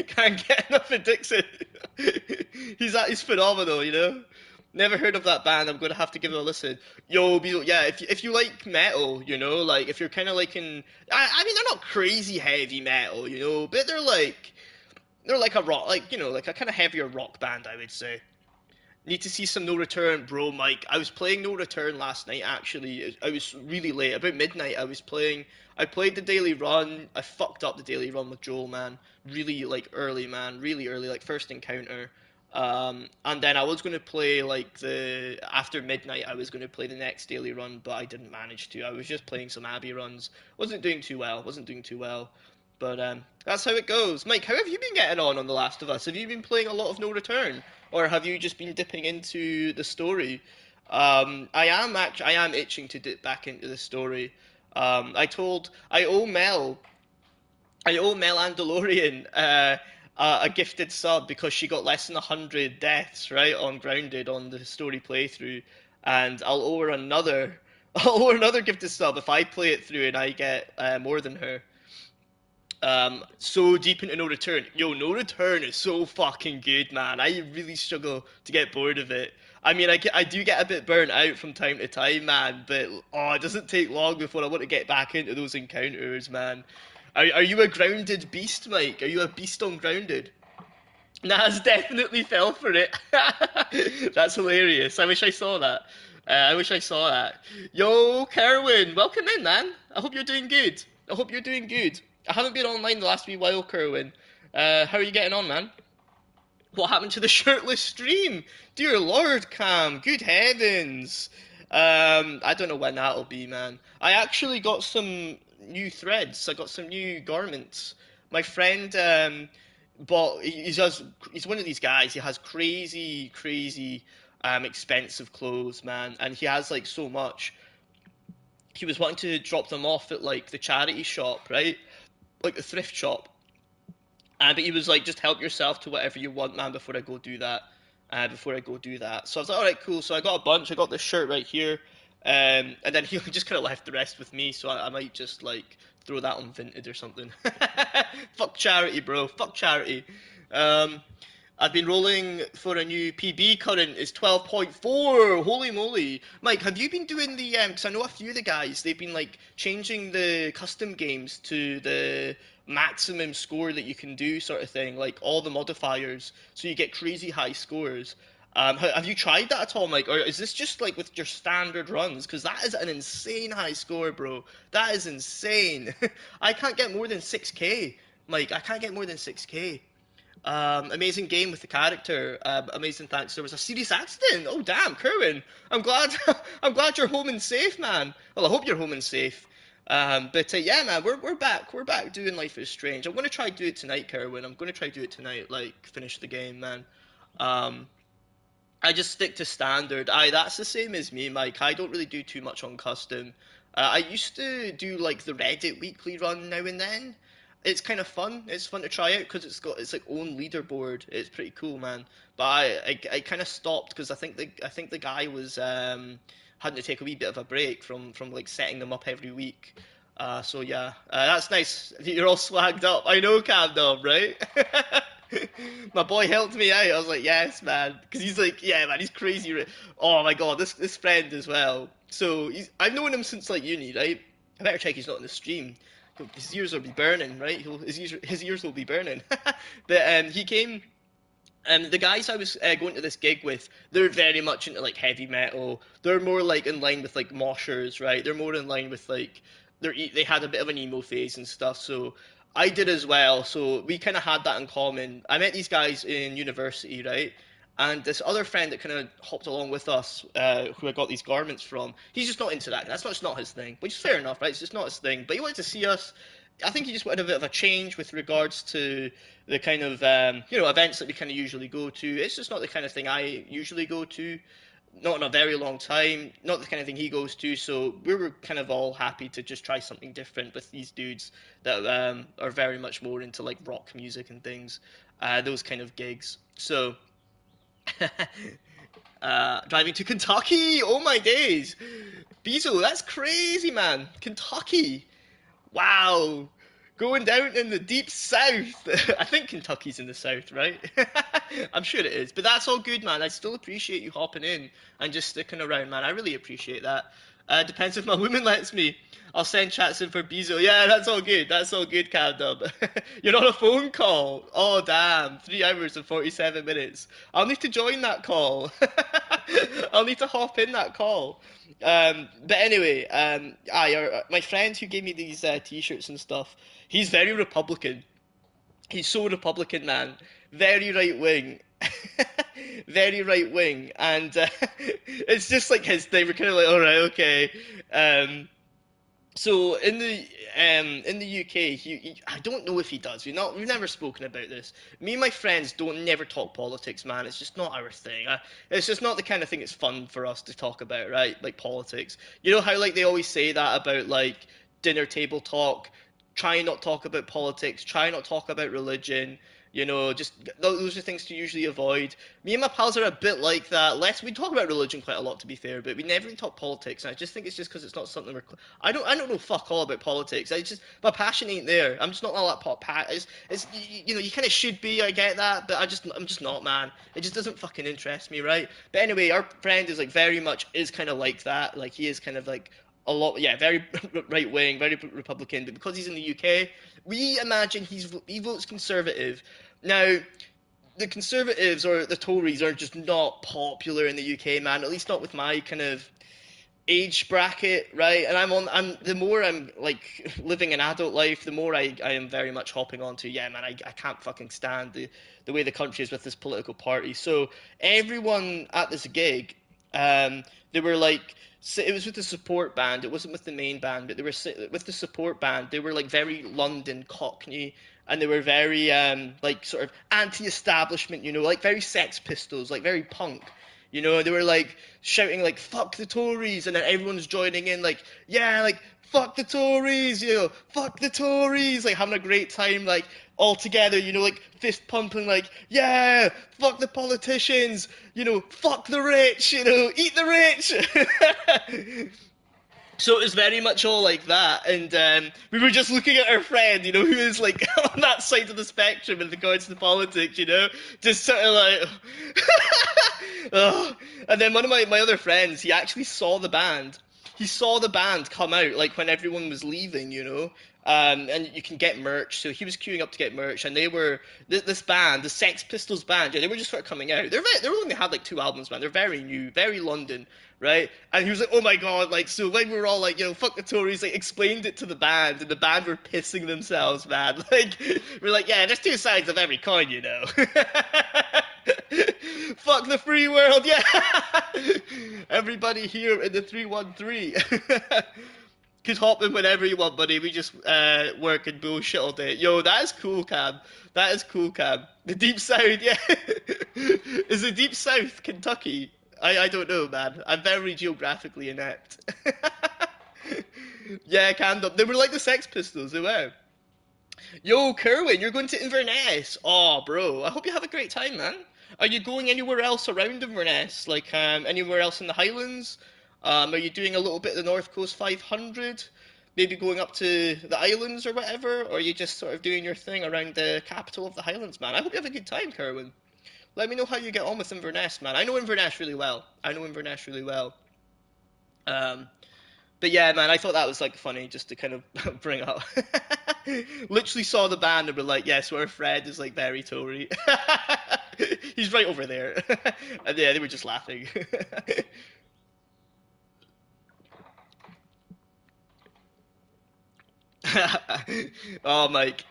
Can't get enough of Dixon. He's phenomenal, you know. Never heard of that band. I'm gonna have to give it a listen. Yo, yeah, if you like metal, you know, like if you're kind of like I mean they're not crazy heavy metal, you know, but they're like a rock, like you know, like a kind of heavier rock band, I would say. Need to see some No Return, bro, Mike. I was playing No Return last night, actually. I was really late. About midnight, I was playing. I played the daily run. I fucked up the daily run with Joel, man. Really, like, early, man. Really early, like, first encounter. And then I was going to play, like, after midnight, I was going to play the next daily run, but I didn't manage to. I was just playing some Abbey runs. Wasn't doing too well. Wasn't doing too well. But that's how it goes. Mike, how have you been getting on The Last of Us? Have you been playing a lot of No Return, or have you just been dipping into the story? I am itching to dip back into the story. I owe Mel Andalorian a gifted sub because she got less than 100 deaths right on Grounded on the story playthrough, and I'll owe her another. I'll owe her another gifted sub if I play it through and I get more than her. So deep into No Return. Yo, No Return is so fucking good, man. I really struggle to get bored of it. I mean, I do get a bit burnt out from time to time, man, but it doesn't take long before I want to get back into those encounters, man. Are you a grounded beast, Mike? Are you a beast on Grounded? Nas definitely fell for it. That's hilarious. I wish I saw that. I wish I saw that. Yo, Kerwin, welcome in, man. I hope you're doing good. I hope you're doing good. I haven't been online the last wee while, Kerwin. How are you getting on, man? What happened to the shirtless stream? Dear Lord, Cam. Good heavens. I don't know when that'll be, man. I actually got some new threads. I got some new garments. My friend bought. He's one of these guys. He has crazy, crazy, expensive clothes, man, and he has like so much. He was wanting to drop them off at like the charity shop, right? Like the thrift shop. But he was like, just help yourself to whatever you want, man, before I go do that. So I was like, all right, cool. So I got a bunch. I got this shirt right here. And then he just kind of left the rest with me. So I might just like throw that on Vinted or something. Fuck charity, bro. Fuck charity. Um, I've been rolling for a new PB current. It's 12.4. Holy moly. Mike, have you been doing the, because I know a few of the guys, they've been like changing the custom games to the maximum score that you can do sort of thing, like all the modifiers, so you get crazy high scores. Have you tried that at all, Mike? Or is this just like with your standard runs? Because that is an insane high score, bro. That is insane. I can't get more than 6k. Mike, I can't get more than 6k. Amazing game with the character. Amazing thanks. There was a serious accident. Oh damn, Kerwin. I'm glad. I'm glad you're home and safe, man. Well, I hope you're home and safe. But yeah, man, we're back. We're back doing Life is Strange. I'm gonna try do it tonight, Kerwin. I'm gonna try do it tonight. Like finish the game, man. Um, I just stick to standard. That's the same as me, Mike. I don't really do too much on custom. I used to do like the Reddit weekly run now and then. It's kind of fun. It's fun to try out because it's like own leaderboard. It's pretty cool, man. But I kind of stopped because I think the guy was having to take a wee bit of a break from like setting them up every week. So yeah, that's nice. You're all swagged up. I know, Camdom, right? My boy helped me out. I was like, yes, man, because he's like, yeah, man, he's crazy. Oh my god, this friend as well. So I've known him since like uni, right? I better check he's not in the stream. His ears will be burning, right? His ears will be burning. But he came. The guys I was going to this gig with, they're very much into like heavy metal. They're more like in line with like moshers, right? They're more in line with like they had a bit of an emo phase and stuff. So I did as well. So we kind of had that in common. I met these guys in university, right? And this other friend that kind of hopped along with us, who I got these garments from, he's just not into that. That's not his thing, which is fair enough, right? It's just not his thing. But he wanted to see us. I think he just wanted a bit of a change with regards to the kind of events that we kind of usually go to. It's just not the kind of thing I usually go to, not in a very long time, not the kind of thing he goes to. So we were kind of all happy to just try something different with these dudes that are very much more into like rock music and things, those kind of gigs. So driving to Kentucky, oh my days. Bezo, that's crazy, man. Kentucky. Wow. Going down in the deep south. I think Kentucky's in the south, right? I'm sure it is. But that's all good, man. I still appreciate you hopping in and just sticking around, man. I really appreciate that. Depends if my woman lets me. I'll send chats in for Bezo. Yeah, that's all good. That's all good, Cabdub. You're on a phone call. Oh, damn. 3 hours and 47 minutes. I'll need to join that call. I'll need to hop in that call. But anyway, my friend who gave me these t-shirts and stuff, he's very Republican. He's so Republican, man. Very right wing. Very right wing. And it's just like his thing. We're kind of like, all right, okay. So in the UK, I don't know if he does. We've never spoken about this. Me and my friends don't never talk politics, man. It's just not our thing. It's just not the kind of thing it's fun for us to talk about, right? Like politics. You know how like they always say that about like dinner table talk. Try not talk about politics. Try not talk about religion. You know, just those are things to usually avoid. Me and my pals are a bit like that. We talk about religion quite a lot, to be fair, but we never really talk politics. And I just think it's just because it's not something we're. I don't know fuck all about politics. I just my passion ain't there. I'm just not all that It's you know you kind of should be. I get that, but I'm just not, man. It just doesn't fucking interest me, right? But anyway, our friend is like very much is kind of like that. Like he is kind of like a lot, yeah, very right wing, very Republican. But because he's in the UK, we imagine he votes Conservative. Now, the Conservatives or the Tories are just not popular in the UK, man. At least not with my kind of age bracket, right? And I'm the more I'm like living an adult life, the more I am very much hopping onto, yeah, man, I can't fucking stand the way the country is with this political party. So everyone at this gig, they were like, it was with the support band. It wasn't with the main band, but they were with the support band. They were like very London Cockney, and they were very like sort of anti-establishment, you know, like very Sex Pistols, like very punk. You know, they were like shouting like "fuck the Tories," and then everyone's joining in like, yeah, like "fuck the Tories," you know, "fuck the Tories," like having a great time, like all together, you know, like fist pumping, like, yeah, fuck the politicians, you know, fuck the rich, you know, eat the rich. So it was very much all like that, and we were just looking at our friend, you know, who is like on that side of the spectrum in regards to politics, you know, just sort of like, oh. And then one of my other friends, he actually saw the band. He saw the band come out, like when everyone was leaving, you know, and you can get merch. So he was queuing up to get merch, and they were this band, the Sex Pistols band. Yeah, they were just sort of coming out. They only had like 2 albums, man. They're very new, very London, right? And he was like, "Oh my god!" Like, so when we were all like, you know, "fuck the Tories," like explained it to the band, and the band were pissing themselves, man. Like, we're like, "Yeah, there's 2 sides of every coin, you know." Fuck the free world, yeah. Everybody here in the 313. Could hop in whenever you want, buddy. We just work and bullshit all day. Yo, that is cool, Cam. That is cool, Cam. The Deep South, yeah. Is the Deep South Kentucky? I don't know, man. I'm very geographically inept. Yeah, Cam. They were like the Sex Pistols. They were. Yo, Kerwin, you're going to Inverness. Oh, bro. I hope you have a great time, man. Are you going anywhere else around Inverness? Like, anywhere else in the Highlands? Are you doing a little bit of the North Coast 500? Maybe going up to the islands or whatever? Or are you just sort of doing your thing around the capital of the Highlands, man? I hope you have a good time, Kerwin. Let me know how you get on with Inverness, man. I know Inverness really well. But yeah, man, I thought that was like funny just to kind of bring up. Literally saw the band and were like, yes, our Fred is like very Tory. He's right over there. And yeah, they were just laughing. Oh, Mike.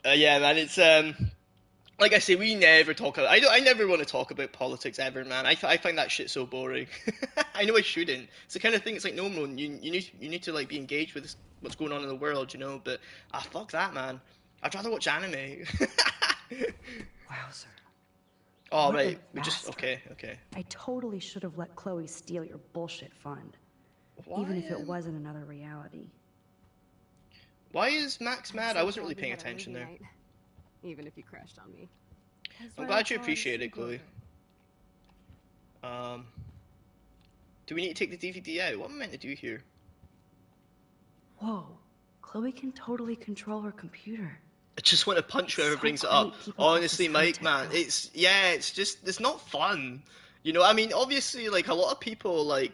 Yeah, man, it's like I say, we never talk about. I never want to talk about politics ever, man. I find that shit so boring. I know I shouldn't. It's the kind of thing. It's like no, you need to like be engaged with what's going on in the world, you know. But fuck that, man. I'd rather watch anime. Wowzer. Oh What a right, we just bastard. okay. I totally should have let Chloe steal your bullshit fund. Even if it wasn't another reality. Why is Max mad? I wasn't really glad we paying had our attention movie there. night, even if you crashed on me. I'm glad you appreciate it, Chloe. Do we need to take the DVD out? What am I meant to do here? Whoa, Chloe can totally control her computer. I just want to punch whoever So brings it great up. keeping up with Honestly, this Mike, content, man, though. it's not fun. You know, I mean, obviously, like, a lot of people, like,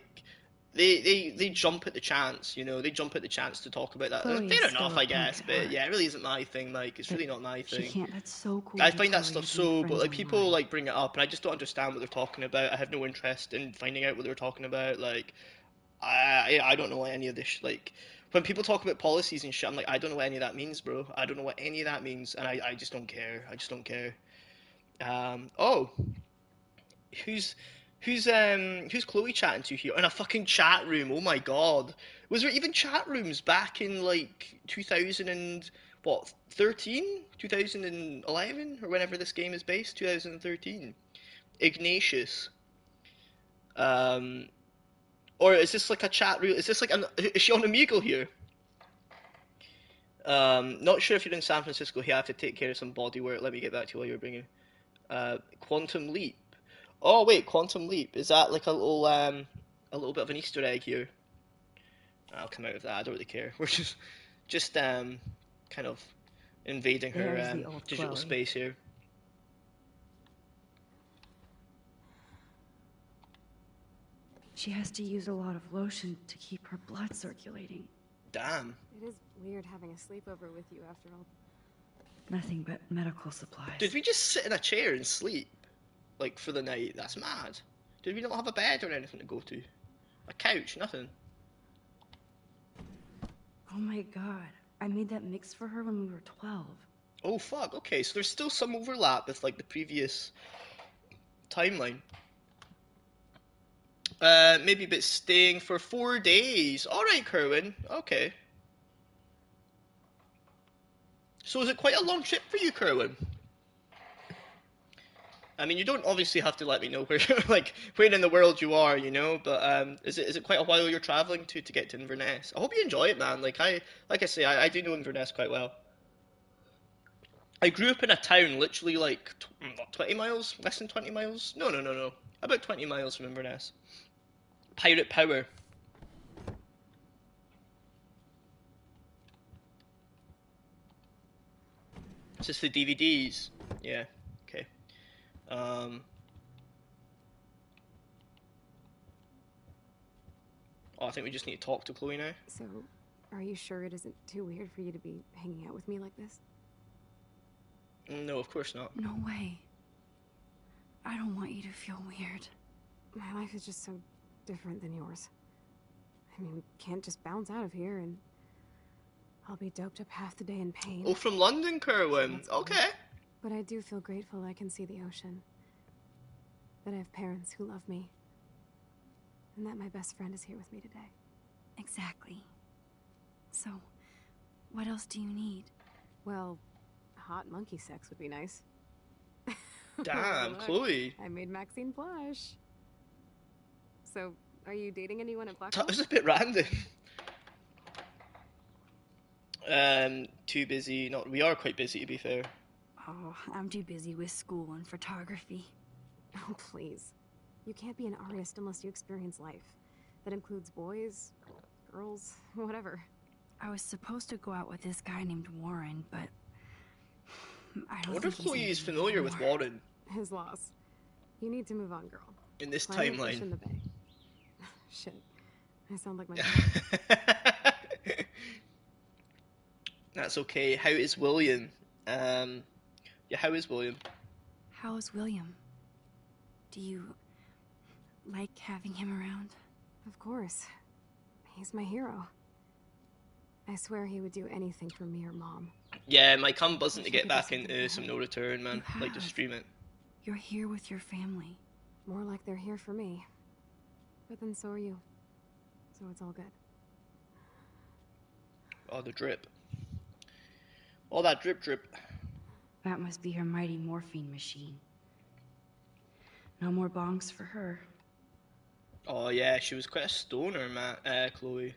they jump at the chance, you know, they jump at the chance to talk about that. Chloe Fair is still enough, a I punk guess, at but heart. yeah, it really isn't my thing, Mike. It's But really not my She thing. can't. That's so cool. I for find that Chloe stuff to make so, but friends like people online. like bring it up, and I just don't understand what they're talking about. I have no interest in finding out what they're talking about. Like, I don't know what any of this like. When people talk about policies and shit, I'm like, I don't know what any of that means, bro. I don't know what any of that means, and I just don't care. I just don't care. Oh, who's who's Chloe chatting to here in a fucking chat room? Oh my god, was there even chat rooms back in like 2000 and what 13, 2011 or whenever this game is based? 2013. Ignatius. Um, or is this like a chat room? Is this like is she on Omegle here? Not sure if you're in San Francisco. Here, I have to take care of some body work. Let me get back to you while you're bringing. Quantum Leap. Oh wait, Quantum Leap. Is that like a little bit of an Easter egg here? I'll come out of that. I don't really care. We're just kind of invading her There's the old digital Chloe. space here. She has to use a lot of lotion to keep her blood circulating. Damn. It is weird having a sleepover with you after all. Nothing but medical supplies. Did we just sit in a chair and sleep, like for the night? That's mad. Did we not have a bed or anything to go to? A couch? Nothing. Oh my god. I made that mix for her when we were 12. Oh fuck. Okay, so there's still some overlap with like the previous timeline. Maybe a bit staying for 4 days. All right, Kerwin. Okay. So is it quite a long trip for you, Kerwin? I mean, you don't obviously have to let me know where, like, where in the world you are, you know. But is it quite a while you're traveling to get to Inverness? I hope you enjoy it, man. Like I say, I do know Inverness quite well. I grew up in a town literally like 20 miles, less than 20 miles. No, about 20 miles from Inverness. Pirate Power. Is this the DVDs? Yeah. Okay. Oh, I think we just need to talk to Chloe now. So, are you sure it isn't too weird for you to be hanging out with me like this? No, of course not. No way. I don't want you to feel weird. My life is just so different than yours. I mean, we can't just bounce out of here and I'll be doped up half the day in pain. Oh, from London, Kerwin. Okay. But I do feel grateful I can see the ocean. That I have parents who love me. And that my best friend is here with me today. Exactly. So, what else do you need? Well, hot monkey sex would be nice. Damn, Look, Chloe. I made Maxine blush. So, are you dating anyone at Black That was a bit random. Too busy. Not. We are quite busy, to be fair. Oh, I'm too busy with school and photography. Oh, please. You can't be an artist unless you experience life. That includes boys, girls, whatever. I was supposed to go out with this guy named Warren, but I wonder if Chloe is familiar with Warren. His loss. You need to move on, girl. In this Find your fish timeline. in the bay. Shit. I sound like my That's okay. How is William? Yeah, how is William? How is William? Do you like having him around? Of course. He's my hero. I swear he would do anything for me or Mom. Yeah, Mike, I'm buzzing to get back into some No Return, man. Like to stream it. You're here with your family. More like they're here for me. But then so are you. So it's all good. Oh, the drip. All that drip. That must be her mighty morphine machine. No more bongs for her. Oh yeah, she was quite a stoner, Chloe.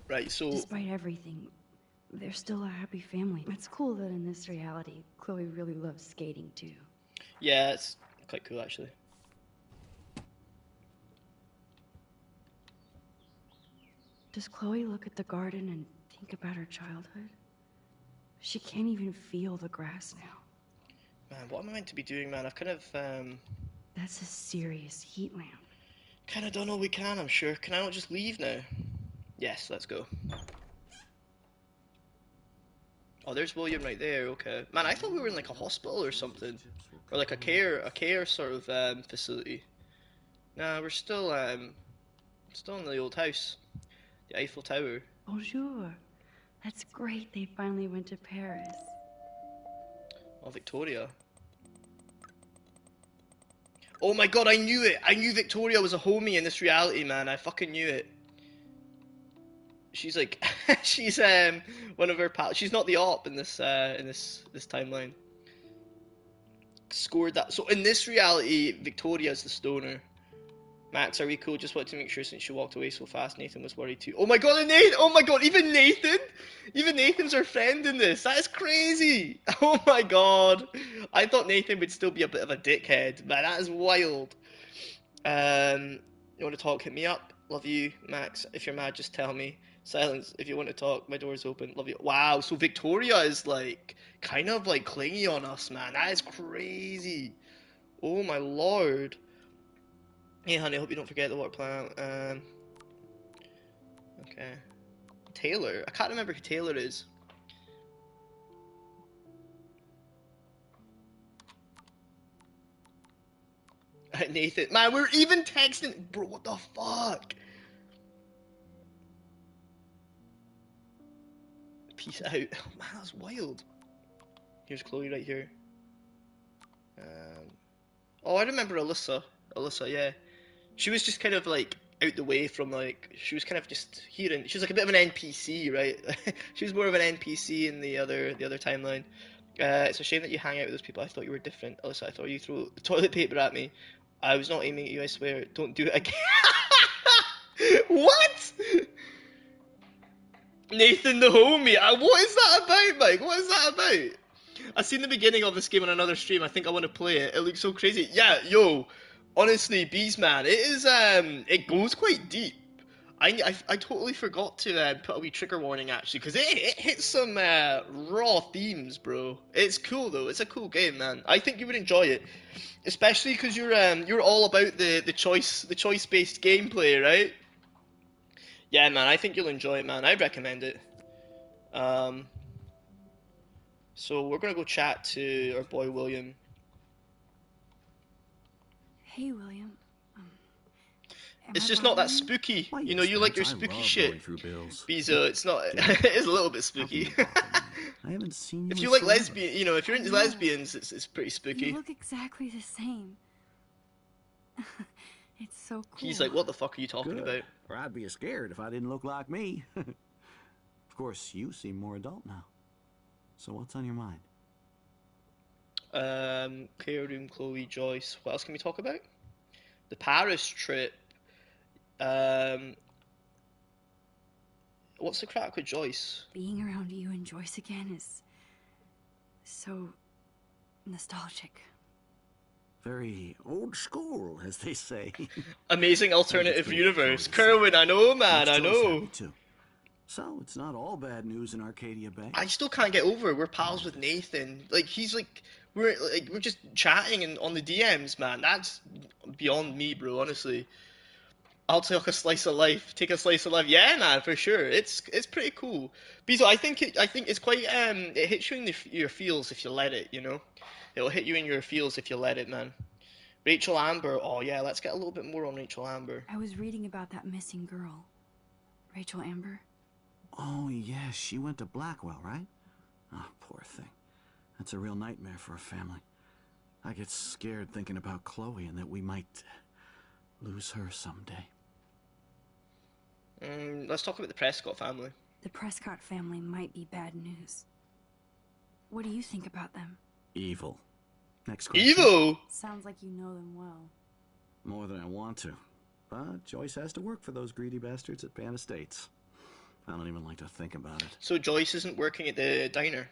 Right, so... Despite everything, they're still a happy family. It's cool that in this reality, Chloe really loves skating too. Yeah, it's quite cool actually. Does Chloe look at the garden and think about her childhood? She can't even feel the grass now. Man, what am I meant to be doing, man? I've kind of, That's a serious heat lamp. kind of done all we can, I'm sure. Can I not just leave now? Yes, let's go. Oh, there's William right there, okay. Man, I thought we were in like a hospital or something. Or like a care sort of facility. Nah, we're still in the old house. The Eiffel Tower. Bonjour. That's great they finally went to Paris. Oh, Victoria. Oh my god, I knew it! I knew Victoria was a homie in this reality, man. I fucking knew it. She's like, she's one of her pals. She's not the op in this timeline. Scored that. So in this reality, Victoria's the stoner. Max, are we cool? Just wanted to make sure since she walked away so fast, Nathan was worried too. Oh my god, and Nathan! Oh my god, even Nathan! Even Nathan's our friend in this. That is crazy! Oh my god. I thought Nathan would still be a bit of a dickhead, man. That is wild. You want to talk? Hit me up. Love you, Max. If you're mad, just tell me. Silence. If you want to talk, my door's open. Love you. Wow, so Victoria is like kind of like clingy on us, man. That is crazy. Oh my lord. Hey honey, I hope you don't forget the water plant. Okay. Taylor. I can't remember who Taylor is. Nathan. Man, we're even texting. Bro, what the fuck? Peace out. Oh, man, that's wild. Here's Chloe right here. Oh, I remember Alyssa. Alyssa, yeah. She was just kind of like out the way from like, she was kind of just hearing. She was like a bit of an NPC, right? She was more of an NPC in the other timeline. It's a shame that you hang out with those people. I thought you were different. Alyssa, I thought you threw toilet paper at me. I was not aiming at you, I swear. Don't do it again. What? Nathan the homie. What is that about, Mike? What is that about? I've seen the beginning of this game on another stream. I think I want to play it. It looks so crazy. Yeah, yo. Honestly, Beastman, it is, it goes quite deep. I totally forgot to put a wee trigger warning, actually, because it hits some raw themes, bro. It's cool, though. It's a cool game, man. I think you would enjoy it. Especially because you're all about the choice-based gameplay, right? Yeah, man, I think you'll enjoy it, man. I'd recommend it. So we're gonna go chat to our boy William. Hey, William. It's just not that spooky. You know, you like your spooky shit. Bezo, it's not. It is a little bit spooky. I haven't seen you. If you like lesbian, you know, if you're into lesbians, it's pretty spooky. You look exactly the same. It's so cool. He's like, what the fuck are you talking about? Or I'd be scared if I didn't look like me. Of course, you seem more adult now. So what's on your mind? Clear room, Chloe, Joyce. What else can we talk about? The Paris trip. What's the crack with Joyce? Being around you and Joyce again is so nostalgic. Very old school, as they say. Amazing alternative universe. Kerwin, I know, man, I know. So, it's not all bad news in Arcadia Bay. I still can't get over it. We're pals with Nathan. Like, he's like, we're just chatting and on the DMs, man. That's beyond me, bro, honestly. I'll take a slice of life. Take a slice of life. Yeah, man, for sure. It's pretty cool. Bezo, I think it's quite it hits you in your feels if you let it, you know? It'll hit you in your feels if you let it, man. Rachel Amber. Oh yeah, let's get a little bit more on Rachel Amber. I was reading about that missing girl. Rachel Amber. Oh yeah, she went to Blackwell, right? Oh, poor thing. That's a real nightmare for a family. I get scared thinking about Chloe and that we might lose her someday. Let's talk about the Prescott family. The Prescott family might be bad news. What do you think about them? Evil. Next question. Evil? Sounds like you know them well. More than I want to. But Joyce has to work for those greedy bastards at Pan Estates. I don't even like to think about it. So Joyce isn't working at the diner?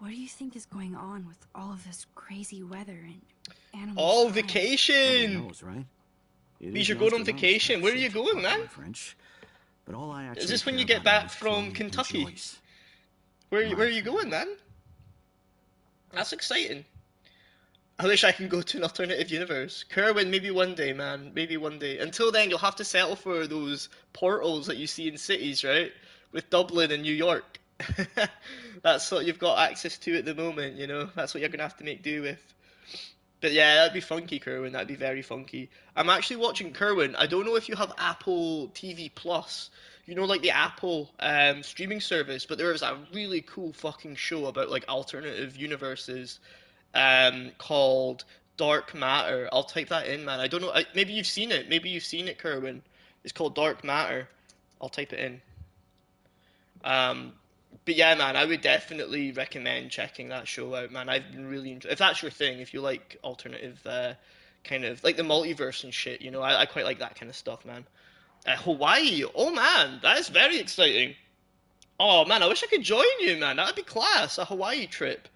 What do you think is going on with all of this crazy weather and animals? Oh, crying? vacation! Nobody knows, right? It Means is you're going on Nostradamus vacation. that Where are you shaped going, popular man? French. But all I actually Is this when care you get about now back is from Chloe Kentucky? and Joyce. Where My are you family. going, man? That's exciting. I wish I could go to an alternative universe. Kerwin, maybe one day, man. Maybe one day. Until then, you'll have to settle for those portals that you see in cities, right? With Dublin and New York. That's what you've got access to at the moment, you know? That's what you're going to have to make do with. But yeah, that'd be funky, Kerwin. That'd be very funky. I'm actually watching Kerwin. I don't know if you have Apple TV Plus. You know, like the Apple streaming service. But there was a really cool fucking show about like alternative universes called Dark Matter. I'll type that in, man. I don't know. Maybe you've seen it. Maybe you've seen it, Kerwin. It's called Dark Matter. I'll type it in. But yeah, man, I would definitely recommend checking that show out, man. I've been really if that's your thing, if you like alternative kind of like the multiverse and shit, you know, I quite like that kind of stuff, man. Hawaii, oh man, that is very exciting. Oh man, I wish I could join you, man. That'd be class. A Hawaii trip.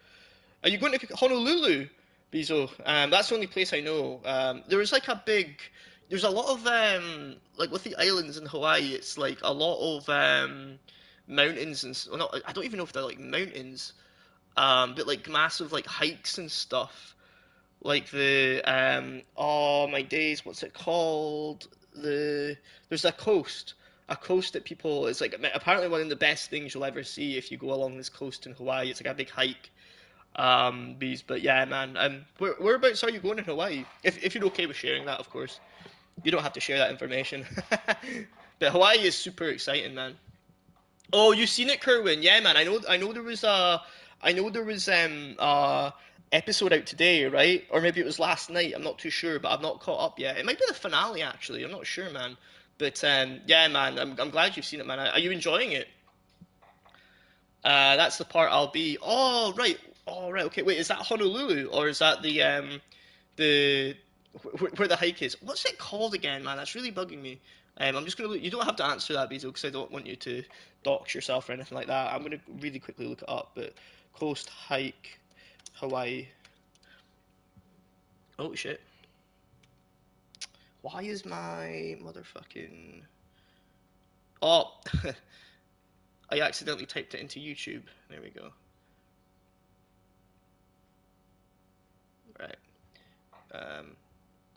Are you going to Honolulu, Bizo? That's the only place I know. There was like a big. There's a lot of like with the islands in Hawaii. It's like a lot of mountains and well, not. I don't even know if they're like mountains. But like massive like hikes and stuff. Like the oh my days, what's it called? There's a coast that people. It's like apparently one of the best things you'll ever see if you go along this coast in Hawaii. It's like a big hike. Bees, but yeah, man. Whereabouts are you going in Hawaii? If you're okay with sharing that, of course. You don't have to share that information. But Hawaii is super exciting, man. Oh, you've seen it, Kerwin? Yeah, man. I know there was episode out today, right? Or maybe it was last night. I'm not too sure, but I've not caught up yet. It might be the finale, actually. I'm not sure, man. But yeah, man. I'm glad you've seen it, man. Are you enjoying it? That's the part I'll be. Oh right. Oh right. Okay. Wait. Is that Honolulu or is that the where the hike is? What's it called again, man? That's really bugging me. I'm just gonna look. You don't have to answer that, Bezo, because I don't want you to dox yourself or anything like that. I'm gonna really quickly look it up. But coast hike, Hawaii. Oh shit. Why is my motherfucking? Oh. I accidentally typed it into YouTube. There we go. Right.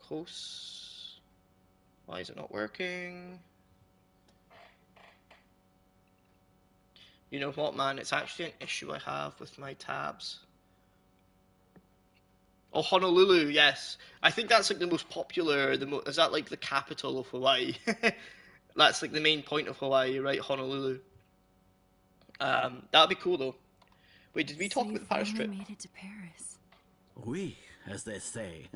Close. Why is it not working? You know what, man? It's actually an issue I have with my tabs. Oh, Honolulu, yes. I think that's like the most popular. Is that like the capital of Hawaii? That's like the main point of Hawaii, right? Honolulu. That'd be cool though. Wait, did we talk about the Paris trip? Made it to Paris. Oui, as they say.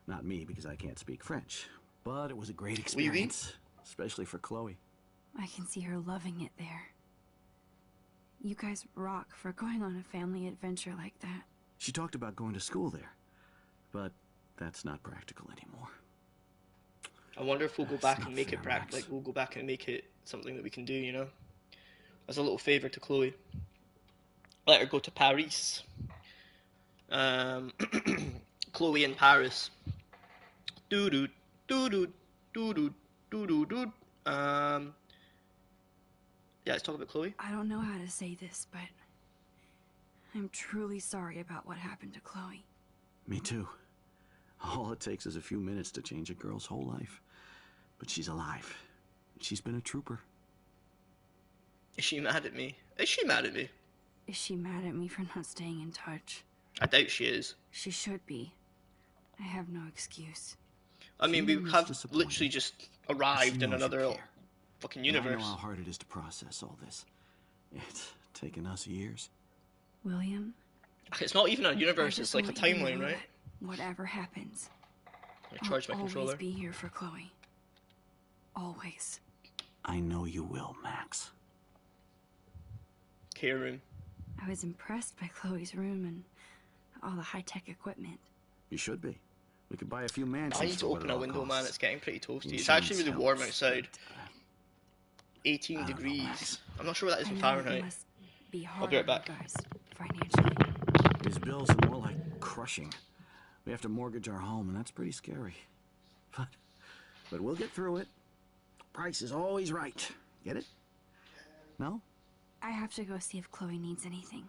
Not me, because I can't speak French. But it was a great experience, especially for Chloe. I can see her loving it there. You guys rock for going on a family adventure like that. She talked about going to school there, but that's not practical anymore. I wonder if we'll go back and make it practical. Like we'll go back and make it something that we can do, you know? As a little favour to Chloe. Let her go to Paris. Chloe in Paris. Doo-doo, doo-doo, doo-doo, doo-doo, doo. Yeah, let's talk about Chloe. I don't know how to say this, but I'm truly sorry about what happened to Chloe. Me too. All it takes is a few minutes to change a girl's whole life. But she's alive. She's been a trooper. Is she mad at me? Is she mad at me? Is she mad at me for not staying in touch? I doubt she is. She should be. I have no excuse. I mean, we have literally just arrived in another fucking universe. I know how hard it is to process all this. It's taken us years. William? It's not even a universe, it's like a timeline, right? Whatever happens, I charge my controller. I'll always be here for Chloe. Always. I know you will, Max. Care room. I was impressed by Chloe's room and all the high-tech equipment. You should be. We could buy a few mansions. I need to open a window, man. It's getting pretty toasty. It's actually really warm outside. 18 degrees. I'm not sure what that is in Fahrenheit. Be I'll be right back. Guys, financially. These bills are more like crushing. We have to mortgage our home, and that's pretty scary. But we'll get through it. Price is always right. Get it? No? I have to go see if Chloe needs anything.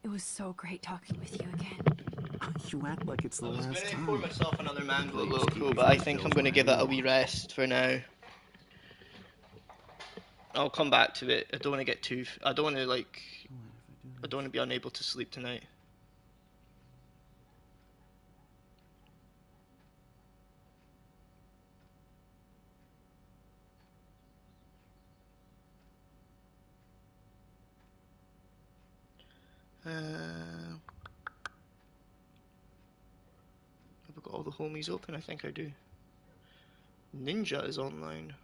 It was so great talking with you again. You act like it's the I was last gonna time. pour myself another mango Please, loco, keep me but from I the think I'm pills gonna when I give it a leave. wee rest for now. I'll come back to it. I don't want to get too. I don't want to like. I don't want to be unable to sleep tonight. Have I got all the homies open? I think I do. Ninja is online.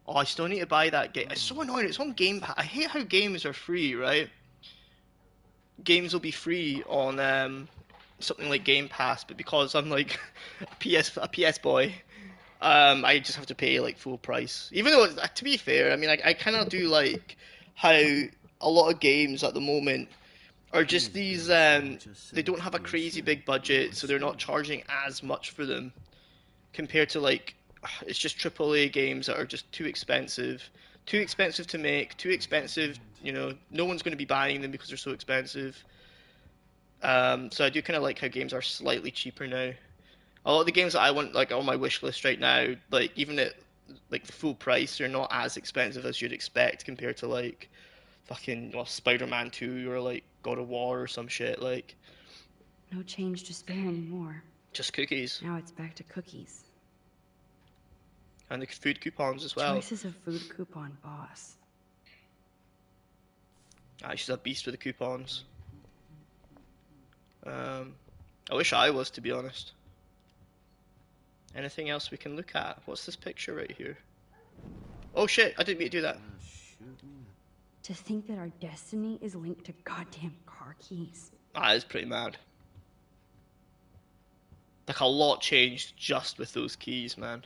Oh, I still need to buy that game. It's so annoying. It's on Game Pass. I hate how games are free, right? Games will be free on something like Game Pass, but because I'm like a PS boy, I just have to pay like full price. Even though, to be fair, I mean, I kind of do like how a lot of games at the moment are just these. They don't have a crazy big budget, so they're not charging as much for them compared to like it's just AAA games that are just too expensive to make, too expensive. You know, no one's going to be buying them because they're so expensive. So I do kind of like how games are slightly cheaper now. A lot of the games that I want like on my wish list right now, like even at like the full price, they're not as expensive as you'd expect compared to like fucking Spider-Man 2 or like God of War or some shit. Like No change to spare anymore. just cookies Now it's back to cookies. and the food coupons as well. Choices of food coupon boss. Ah, she's a beast with the coupons. I wish I was, to be honest. Anything else we can look at? What's this picture right here? Oh shit, I didn't mean to do that. To think that our destiny is linked to goddamn car keys. Ah, it's pretty mad. Like a lot changed just with those keys, man.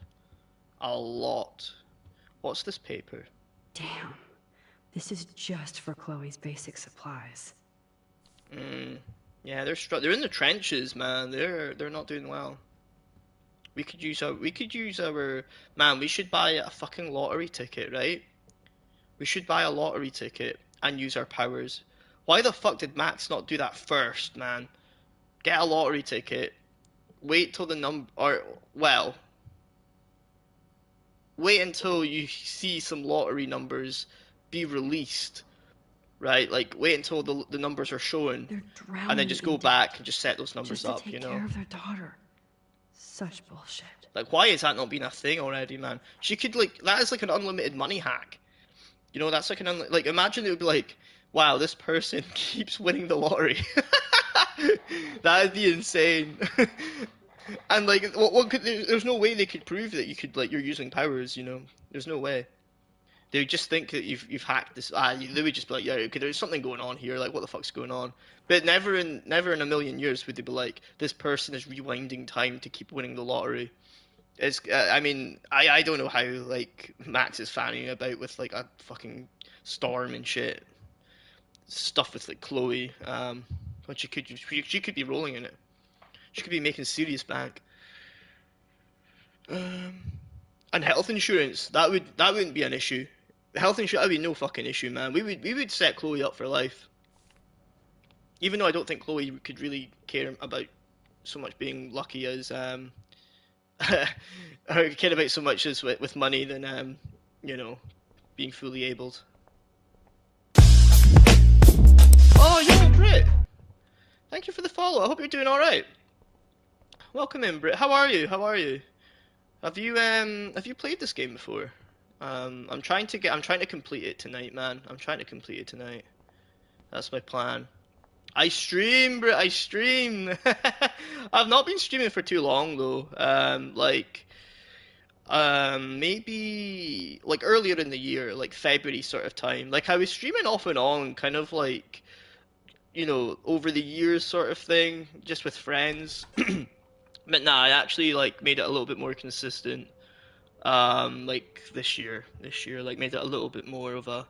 A lot. What's this paper? Damn. This is just for Chloe's basic supplies. Yeah, they're in the trenches, man. They're not doing well. We could use our man. We should buy a fucking lottery ticket, right? We should buy a lottery ticket and use our powers. Why the fuck did Max not do that first, man? Get a lottery ticket. Wait till the wait until you see some lottery numbers be released, right? Like wait until the numbers are shown, and then just go back and just set those numbers just to up. take You know. care of their daughter. Such bullshit. Like, why has that not been a thing already, man? She could, like, that is like an unlimited money hack. You know, that's like like, imagine it would be like, wow, this person keeps winning the lottery. That'd be insane. And, like, what could, there's no way they could prove that you could, like, you're using powers, you know? There's no way. They would just think that you've hacked this. They would just be like, yeah, okay, there's something going on here. Like, what the fuck's going on? But never in a million years would they be like, this person is rewinding time to keep winning the lottery. It's, I mean, I don't know how like Max is fanning about with like a fucking storm and shit, stuff with like Chloe. But she could be rolling in it. She could be making serious bank. And health insurance, that wouldn't be an issue. Health insurance, that would be no fucking issue, man. We would set Chloe up for life. Even though I don't think Chloe could really care about so much being lucky as or care about so much as with money than you know, being fully abled. Oh, yo, Brit! Thank you for the follow. I hope you're doing all right. Welcome in, Brit. How are you? Have you played this game before? I'm trying to complete it tonight, man. I'm trying to complete it tonight. That's my plan. I stream, bro. I stream. I've not been streaming for too long though. Maybe like earlier in the year, like February sort of time. Like I was streaming off and on, kind of like, you know, over the years sort of thing, just with friends. But nah, I actually like made it a little bit more consistent. like this year, like made it a little bit more of a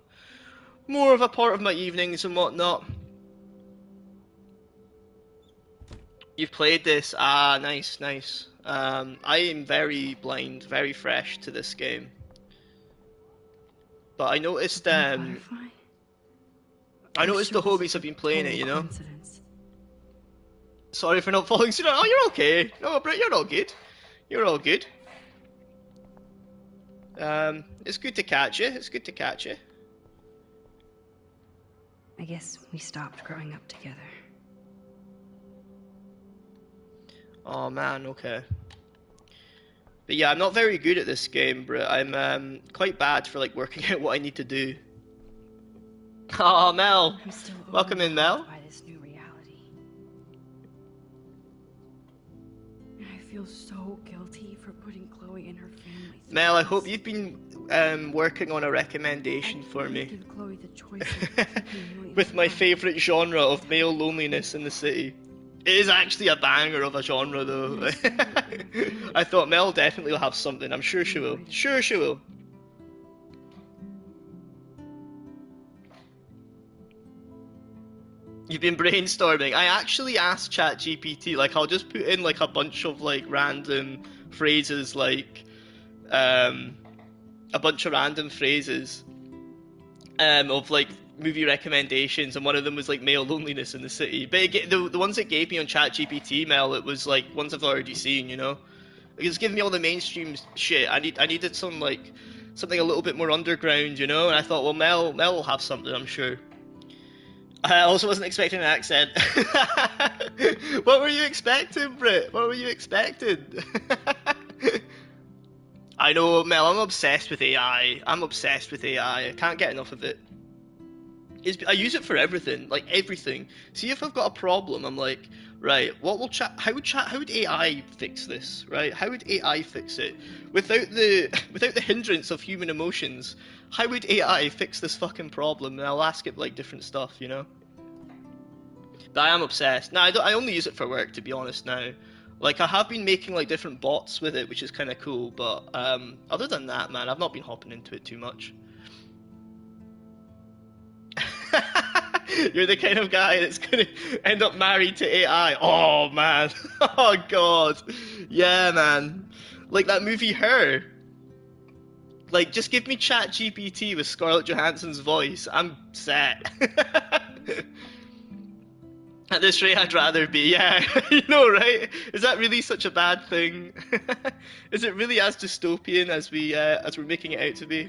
part of my evenings and whatnot. You've played this? Ah, nice, nice. I am very blind, very fresh to this game. But I noticed, I noticed the homies have been playing it, you know? Sorry for not following suit. Oh, you're okay. No, Britt, you're all good. You're all good. It's good to catch you. It's good to catch you. I guess we stopped growing up together. Oh man, okay. But yeah, I'm not very good at this game, Britt. I'm quite bad for like working out what I need to do. Oh, Mel. Welcome in, Mel. By this new reality. I feel so guilty for putting Chloe and her family through Mel, I this. hope you've been working on a recommendation for me. Give Chloe the choice of keeping With my favourite genre of male loneliness in the city. It is actually a banger of a genre, though. I thought Mel definitely will have something. I'm sure she will. Sure she will. You've been brainstorming. I actually asked ChatGPT, like, I'll just put in, like, a bunch of, like, random phrases, like, a bunch of random phrases, of, like, movie recommendations, and one of them was, like, male loneliness in the city. But the ones it gave me on ChatGPT, Mel, it was, like, ones I've already seen, you know? It was giving me all the mainstream shit. I needed some, like, something a little bit more underground, you know? And I thought, well, Mel will have something, I'm sure. I also wasn't expecting an accent. What were you expecting, Britt? What were you expecting? I know, Mel, I'm obsessed with AI. I'm obsessed with AI. I can't get enough of it. I use it for everything, like everything. See, if I've got a problem, I'm like, right, what will how would AI fix this, right? How would AI fix it without the hindrance of human emotions? How would AI fix this fucking problem? And I'll ask it like different stuff, you know. But I am obsessed. Now I only use it for work, to be honest. Now, like I have been making like different bots with it, which is kind of cool. But other than that, man, I've not been hopping into it too much. You're the kind of guy that's gonna end up married to AI. Oh man. Oh god. Yeah, man. Like that movie Her. Like, just give me ChatGPT with Scarlett Johansson's voice. I'm set. At this rate, I'd rather be. Yeah, you know, right? Is that really such a bad thing? Is it really as dystopian as we're making it out to be?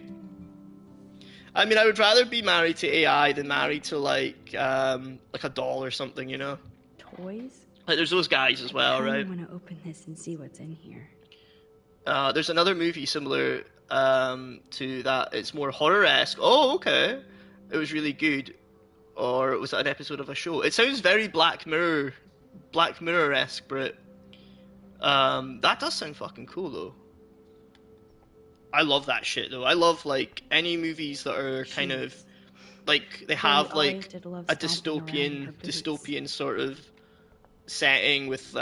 I mean, I would rather be married to AI than married to like a doll or something, you know? Toys? Like, there's those guys as well, right? I want to open this and see what's in here. There's another movie similar to that. It's more horror-esque. Oh, okay. It was really good. Or was it an episode of a show? It sounds very Black Mirror-esque, Brit. That does sound fucking cool, though. I love that shit, though. I love, like, any movies that are kind of, like, they have, like, a dystopian sort of setting with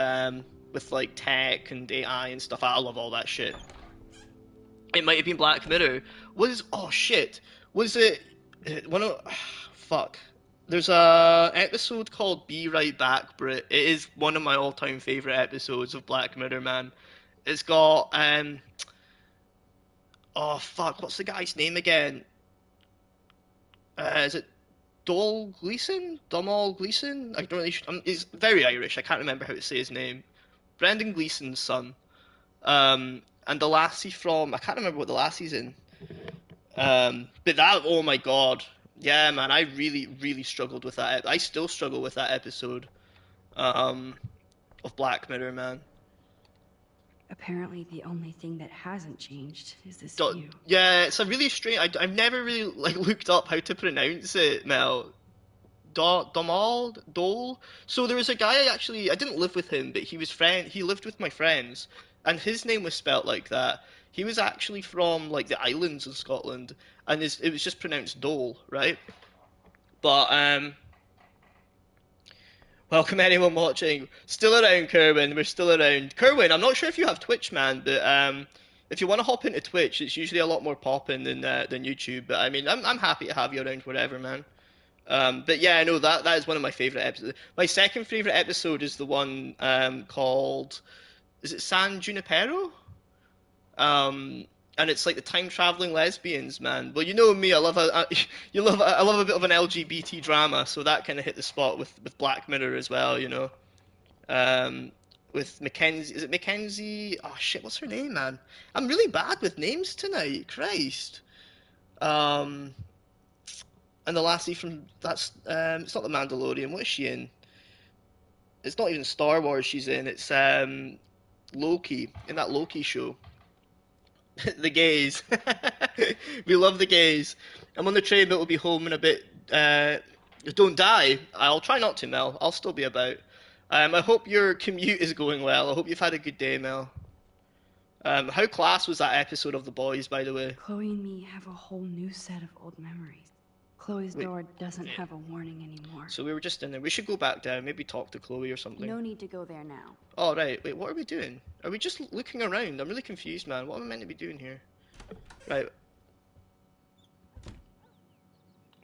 like, tech and AI and stuff. I love all that shit. It might have been Black Mirror. Oh, shit. Was it one of... Fuck. There's a episode called Be Right Back, Brit. It is one of my all-time favourite episodes of Black Mirror, man. It's got, oh, fuck, what's the guy's name again? Is it Domhnall Gleeson? Domhnall Gleeson? I don't really... He's very Irish. I can't remember how to say his name. Brendan Gleeson's son. And the lassie from... I can't remember what the lassie's in. But that... Oh, my God. Yeah, man, I really, really struggled with that. I still struggle with that episode of Black Mirror, man. Apparently, the only thing that hasn't changed is this view. Yeah, it's a really strange... I've never really like looked up how to pronounce it, Mel. Domhnall? Dole? So there was a guy, actually... I didn't live with him, but he lived with my friends, and his name was spelt like that. He was actually from, like, the islands of Scotland, and it was just pronounced Dole, right? But, welcome anyone watching. Still around, Kerwin. We're still around. Kerwin, I'm not sure if you have Twitch, man, but If you want to hop into Twitch, it's usually a lot more popping than YouTube. But I mean, I'm happy to have you around wherever, man. But yeah, I know that is one of my favorite episodes. My second favorite episode is the one called, is it San Junipero? And it's like the time traveling lesbians, man. Well, you know me, I love I love a bit of an LGBT drama, so that kind of hit the spot with Black Mirror as well, you know. Um, with Mackenzie, is it Mackenzie? Oh shit, what's her name, man? I'm really bad with names tonight. Christ. Um, and the lassie from that's it's not the Mandalorian. What is she in? It's not even Star Wars. She's in. It's Loki, in that Loki show. The gays. We love the gays. I'm on the train, but we'll be home in a bit. Don't die. I'll try not to, Mel. I'll still be about. I hope your commute is going well. I hope you've had a good day, Mel. How class was that episode of The Boys, by the way? Chloe and me have a whole new set of old memories. Chloe's Wait. door doesn't have a warning anymore. So we were just in there. We should go back down. Maybe talk to Chloe or something. No need to go there now. Oh, right. Wait, what are we doing? Are we just looking around? I'm really confused, man. What am I meant to be doing here? Right.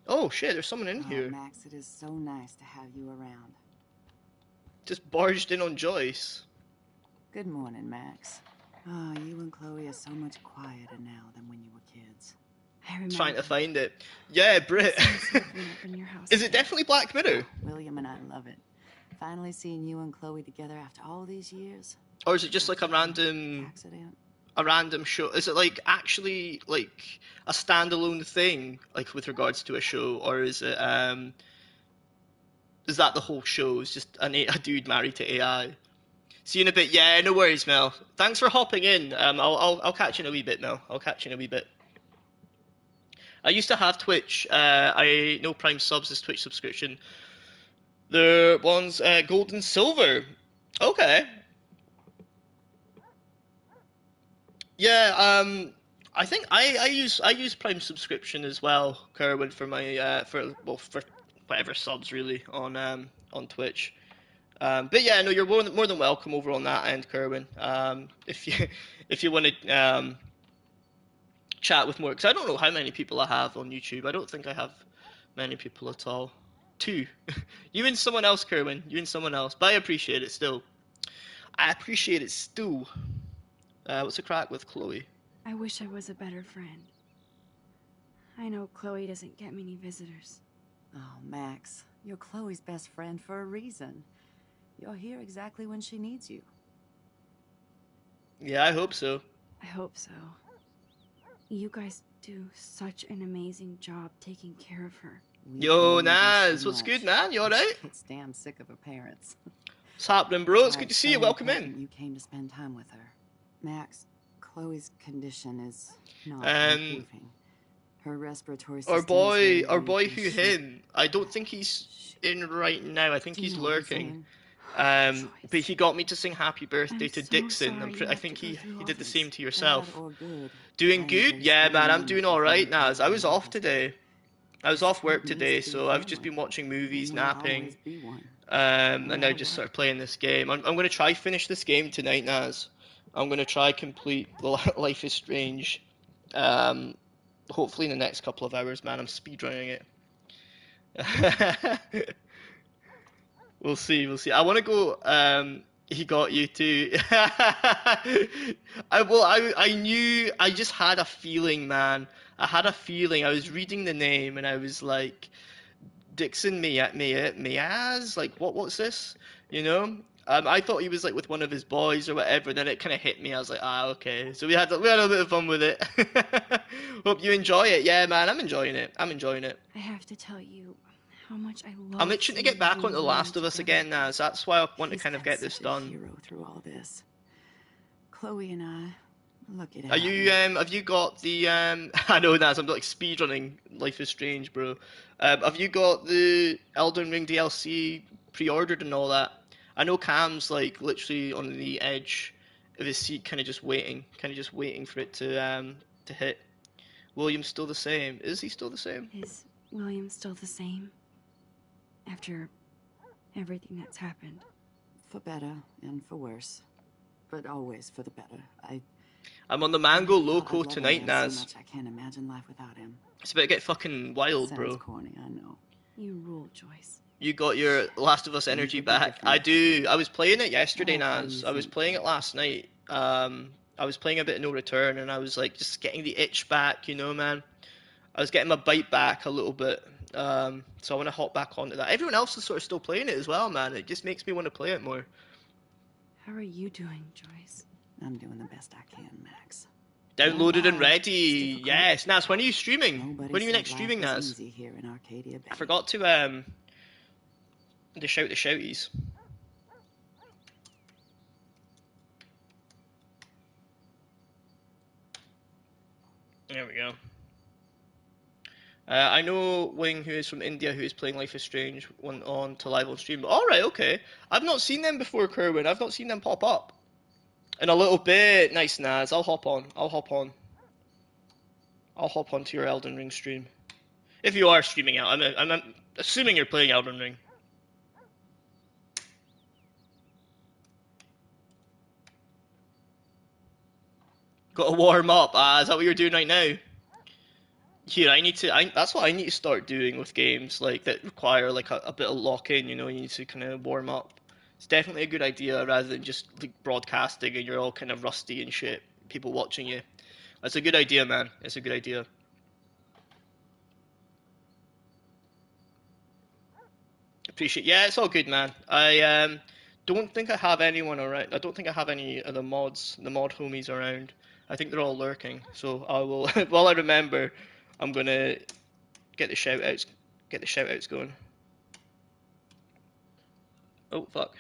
Oh, shit, there's someone in here. Max, it is so nice to have you around. Just barged in on Joyce. Good morning, Max. Oh, you and Chloe are so much quieter now than when you were kids. I remember. Trying to find it. Yeah, Brit. In your house Is it definitely Black Mirror? William and I love it. Finally seeing you and Chloe together after all these years. Or is it just like a random... Accident. A random show? Is it like actually like a standalone thing, like with regards to a show, or is it is that the whole show? It's just a dude married to AI. See you in a bit. Yeah, no worries, Mel. Thanks for hopping in. I'll catch you in a wee bit, Mel. I'll catch you in a wee bit. I used to have Twitch. I know Prime Subs is Twitch subscription. The one's gold and silver. Okay. Yeah, I think I use Prime subscription as well, Kerwin, for my for whatever subs really on Twitch. But yeah, no, you're more than welcome over on that end, Kerwin. If you want to chat with more, because I don't know how many people I have on YouTube. I don't think I have many people at all. 2. You and someone else, Kerwin. You and someone else. But I appreciate it still. What's the crack with Chloe? I wish I was a better friend. I know Chloe doesn't get many visitors. Oh, Max, you're Chloe's best friend for a reason. You're here exactly when she needs you. Yeah, I hope so. I hope so. You guys do such an amazing job taking care of her. Yo, Naz, what's good, man? You alright? It's damn sick of her parents. What's happening, bro? It's good to see you. Welcome in. You came to spend time with her. Max, Chloe's condition is not improving. Her respiratory system our boy is who him. I don't think he's in right now. I think he's lurking. But he got me to sing Happy Birthday to Dixon. I think he did the same to yourself. Doing good? Yeah, man, I'm doing alright, Naz. I was off today. I was off work today, so I've just been watching movies, napping, and now just sort of playing this game. I'm going to try finish this game tonight, Naz. I'm going to try complete Life is Strange. Hopefully in the next couple of hours, man. I'm speedrunning it. We'll see. I want to go. He got you too. I knew. I just had a feeling, man. I had a feeling. I was reading the name and I was like, Dixon Mayaz. Like, what's this? You know. I thought he was like with one of his boys or whatever. Then it kind of hit me. I was like, okay. So we had a bit of fun with it. Hope you enjoy it. Yeah, man, I'm enjoying it. I have to tell you how much I love. I'm itching to get back onto The Last of Us again, Naz. That's why I want to kind of get this done. Hero through all this. Chloe and I, look at it. Are you have you got the I know, Naz, I'm like speedrunning Life is Strange, bro. Have you got the Elden Ring DLC pre-ordered and all that? I know Cam's like literally on the edge of his seat, kind of just waiting for it to hit. William's still the same. Is he still the same? Is William still the same? After everything that's happened? For better and for worse. But always for the better. I'm on the Mango I'd Loco love tonight, him so Naz. much I can't imagine life without him. It's about to get fucking wild, Sounds bro. corny, I know. You rule, Joyce. You got your Last of Us energy would be back. different I if I do. I was playing it yesterday, Oh, Naz. I was easy. playing it last night. I was playing a bit of No Return, and I was like just getting the itch back, you know, man. I was getting my bite back a little bit. So I want to hop back onto that. Everyone else is sort of still playing it as well, man. It just makes me want to play it more. How are you doing, Joyce? I'm doing the best I can, Max. Downloaded and It's ready. difficult. Yes, Naz. When are you streaming? Nobody When are you said next life streaming, was Naz? easy here in Arcadia Bay. I forgot to shout the shouties. There we go. I know Wing, who is from India, who is playing Life is Strange, went on to live on stream. Alright, okay. I've not seen them before, Kerwin. I've not seen them pop up. In a little bit. Nice, Naz. I'll hop on. I'll hop on to your Elden Ring stream. If you are streaming out. I'm assuming you're playing Elden Ring. Got to warm up. Is that what you're doing right now? Here, that's what I need to start doing with games like that require like a bit of lock-in, you know. You need to kind of warm up. It's definitely a good idea rather than just like broadcasting and you're all kind of rusty and shit. People watching you. That's a good idea, man. It's a good idea. Appreciate. Yeah, it's all good, man. I don't think I have anyone around. I don't think I have any of the mod homies around. I think they're all lurking. So I will, while I remember, I'm gonna get the shout outs going. Oh fuck.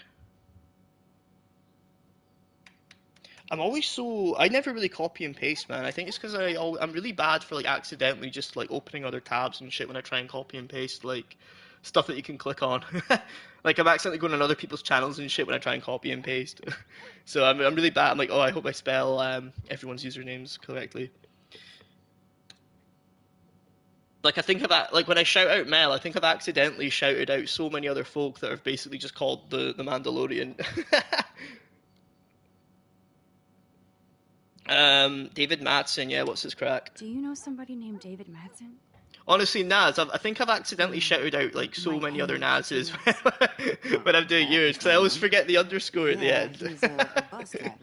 I never really copy and paste, man. I think it's because I'm really bad for like accidentally just like opening other tabs and shit when I try and copy and paste like stuff that you can click on. Like I'm accidentally going on other people's channels and shit when I try and copy and paste. So I'm really bad. I'm like, oh, I hope I spell everyone's usernames correctly. Like I think about like when I shout out Mel, I think I've accidentally shouted out so many other folk that are basically just called the Mandalorian. David Madsen, yeah, what's his crack? Do you know somebody named David Madsen? Honestly, Naz, I think I've accidentally shouted out like so many other Nazes when I'm doing yours, because I always forget the underscore at the end. He's a bus driver.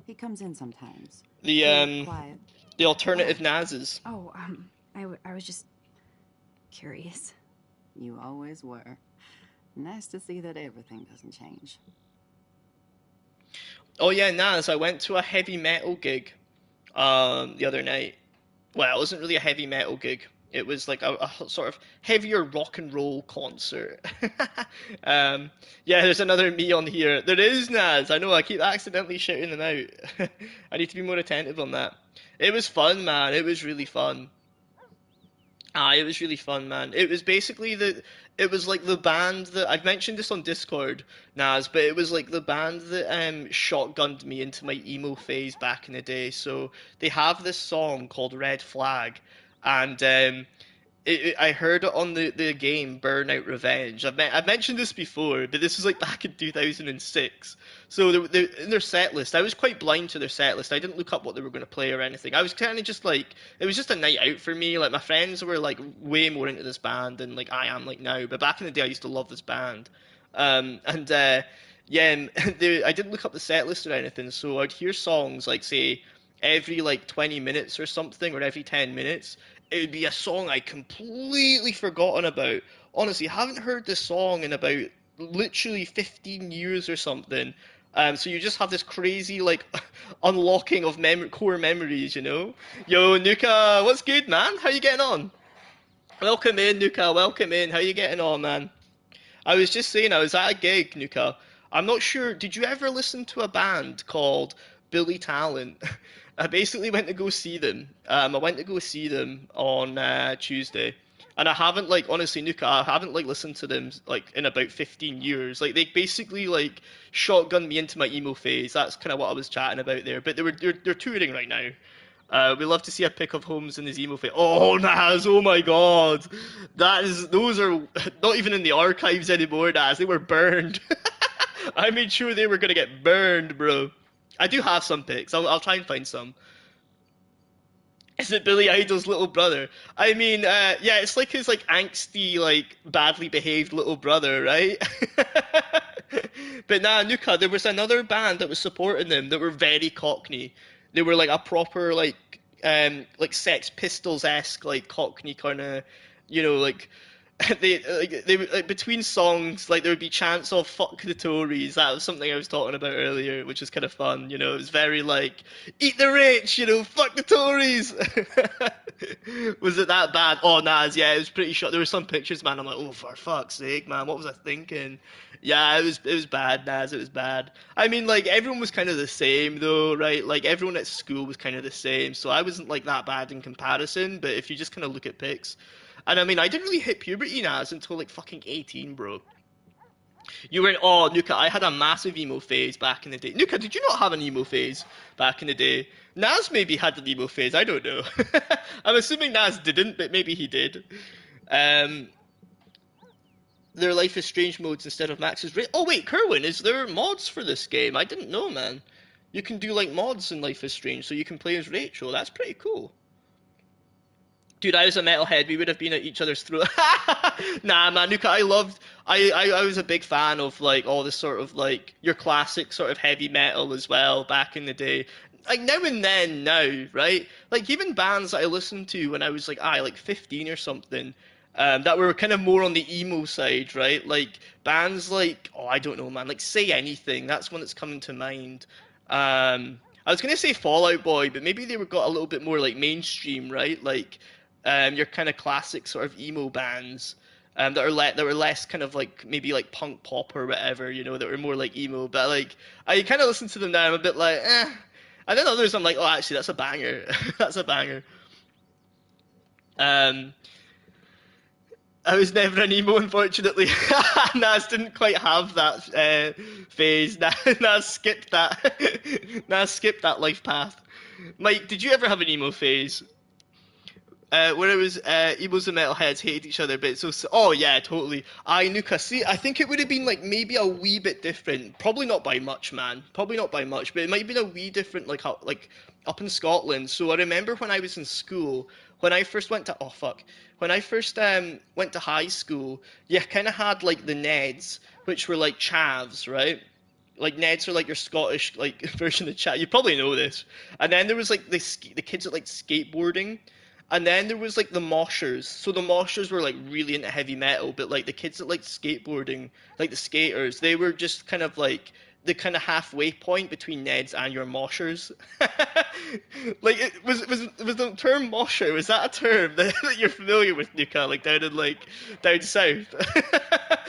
He comes in sometimes. The alternative Nazes. Oh, I was just curious. You always were. Nice to see that everything doesn't change. Oh yeah, Naz, I went to a heavy metal gig the other night. Well, it wasn't really a heavy metal gig. It was like a sort of heavier rock and roll concert. Yeah, there's another me on here. There is, Naz. I know, I keep accidentally shouting them out. I need to be more attentive on that. It was fun, man. It was really fun. It was really fun, man. It was basically it was like the band that, I've mentioned this on Discord, Naz, but it was like the band that shotgunned me into my emo phase back in the day. So they have this song called Red Flag, and I heard it on the game Burnout Revenge. I've mentioned this before, but this was like back in 2006. So in their set list, I was quite blind to their set list. I didn't look up what they were going to play or anything. I was kind of just like, it was just a night out for me. Like my friends were like way more into this band than like I am like now. But back in the day, I used to love this band. Yeah, I didn't look up the set list or anything. So I'd hear songs like say every like 20 minutes or something, or every 10 minutes. It would be a song I completely forgotten about. Honestly, I haven't heard this song in about literally 15 years or something. So you just have this crazy like unlocking of core memories, you know? Yo, Nuka, what's good, man? How you getting on? Welcome in, Nuka. Welcome in. How you getting on, man? I was just saying, I was at a gig, Nuka. I'm not sure. Did you ever listen to a band called Billy Talent? I basically went to go see them. I went to go see them on Tuesday, and I haven't like honestly, Nuka, I haven't like listened to them like in about 15 years. Like they basically like shotgunned me into my emo phase. That's kind of what I was chatting about there. But they're touring right now. We love to see a pic of Holmes in his emo phase. Oh, Naz! Oh my God, those are not even in the archives anymore, Naz. They were burned. I made sure they were gonna get burned, bro. I do have some pics. I'll try and find some. Is it Billy Idol's little brother? I mean, yeah, it's like his like angsty, like badly behaved little brother, right? But nah, Nuka, there was another band that was supporting them that were very Cockney. They were like a proper like Sex Pistols esque like Cockney kind of, like they like between songs like there would be chants of "fuck the Tories." That was something I was talking about earlier, which is kind of fun. It was very like "eat the rich," "fuck the Tories." Was it that bad? Oh, Naz, yeah, it was pretty short. There were some pictures, man. I'm like, oh, for fuck's sake, man, what was I thinking? Yeah, it was bad, Naz. It was bad. I mean, like everyone was kind of the same though, right? Like everyone at school was kind of the same, so I wasn't like that bad in comparison. But if you just kind of look at pics. And I mean, I didn't really hit puberty, Naz, until like fucking 18, bro. You were in, oh, Nuka, I had a massive emo phase back in the day. Nuka, did you not have an emo phase back in the day? Naz maybe had an emo phase, I don't know. I'm assuming Naz didn't, but maybe he did. Their Life is Strange modes instead of Max's rate. Oh wait, Kerwin, is there mods for this game? I didn't know, man. You can do like mods in Life is Strange, so you can play as Rachel. That's pretty cool. Dude, I was a metalhead. We would have been at each other's throat. Nah, man, Nuka, I was a big fan of like all this sort of like your classic sort of heavy metal as well back in the day. Like now and then, now, right? Like even bands that I listened to when I was like 15 or something, that were kind of more on the emo side, right? Like bands like, oh, I don't know, man, like Say Anything. That's one that's coming to mind. I was gonna say Fall Out Boy, but maybe they were got a little bit more like mainstream, right? Like your kind of classic sort of emo bands that were less kind of like maybe like punk pop or whatever, that were more like emo. But like I kind of listen to them now, I'm a bit like, eh. And then others, I'm like, oh, actually, that's a banger. That's a banger. I was never an emo, unfortunately. Naz didn't quite have that phase. Naz skipped that. Naz skipped that life path. Mike, did you ever have an emo phase? Where it was emos and metalheads hated each other, but oh yeah, totally. Nuka, see, I think it would have been like maybe a wee bit different. Probably not by much, man. Probably not by much, but it might have been a wee different, like up in Scotland. So I remember when I was in school, when I first went to when I first went to high school, you kind of had like the Neds, which were like chavs, right? Like Neds are like your Scottish like version of chat. You probably know this. And then there was like the kids that like skateboarding. And then there was like the moshers. So the moshers were like really into heavy metal, but like the kids that liked skateboarding, like the skaters, they were just kind of like the kind of halfway point between Neds and your moshers. Like it was the term mosher, was that a term that you're familiar with, Nuka, like down south?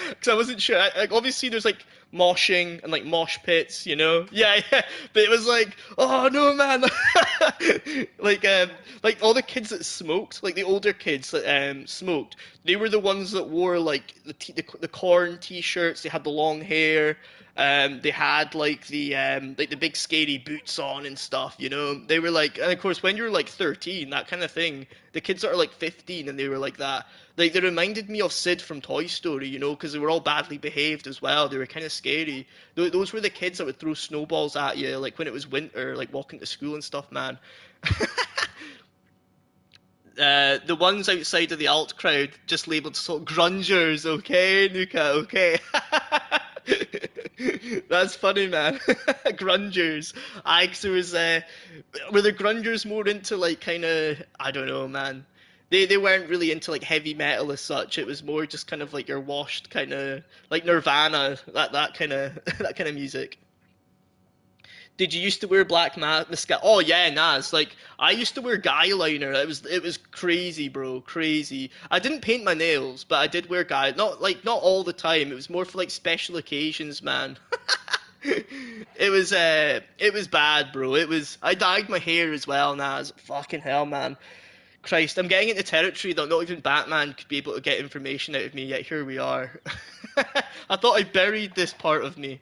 Because I wasn't sure. Like obviously there's like moshing and like mosh pits, Yeah, yeah. But it was like, oh no, man. Like all the kids that smoked, like the older kids that smoked, they were the ones that wore like the corn t-shirts. They had the long hair. They had like the big scary boots on and stuff. They were like, and of course when you're like 13, that kind of thing. The kids that are like 15 and they were like that. Like they reminded me of Sid from Toy Story, because they were all badly behaved as well. They were kind of scary. Those were the kids that would throw snowballs at you, like when it was winter, like walking to school and stuff, man. The ones outside of the alt crowd just labelled sort of grungers, okay, Nuka, okay. That's funny, man. Grungers. Cause there was, were the grungers more into like kind of, I don't know, man. They weren't really into like heavy metal as such. It was more just kind of like your washed kind of like Nirvana, that kind of that kind of music. Did you used to wear black mascara? Oh yeah, Naz. Like I used to wear guy liner. It was crazy, bro, crazy. I didn't paint my nails, but I did wear guy. Not all the time. It was more for like special occasions, man. It was bad, bro. I dyed my hair as well, Naz. Fucking hell, man. Christ, I'm getting into territory that not even Batman could be able to get information out of me, yet here we are. I thought I buried this part of me.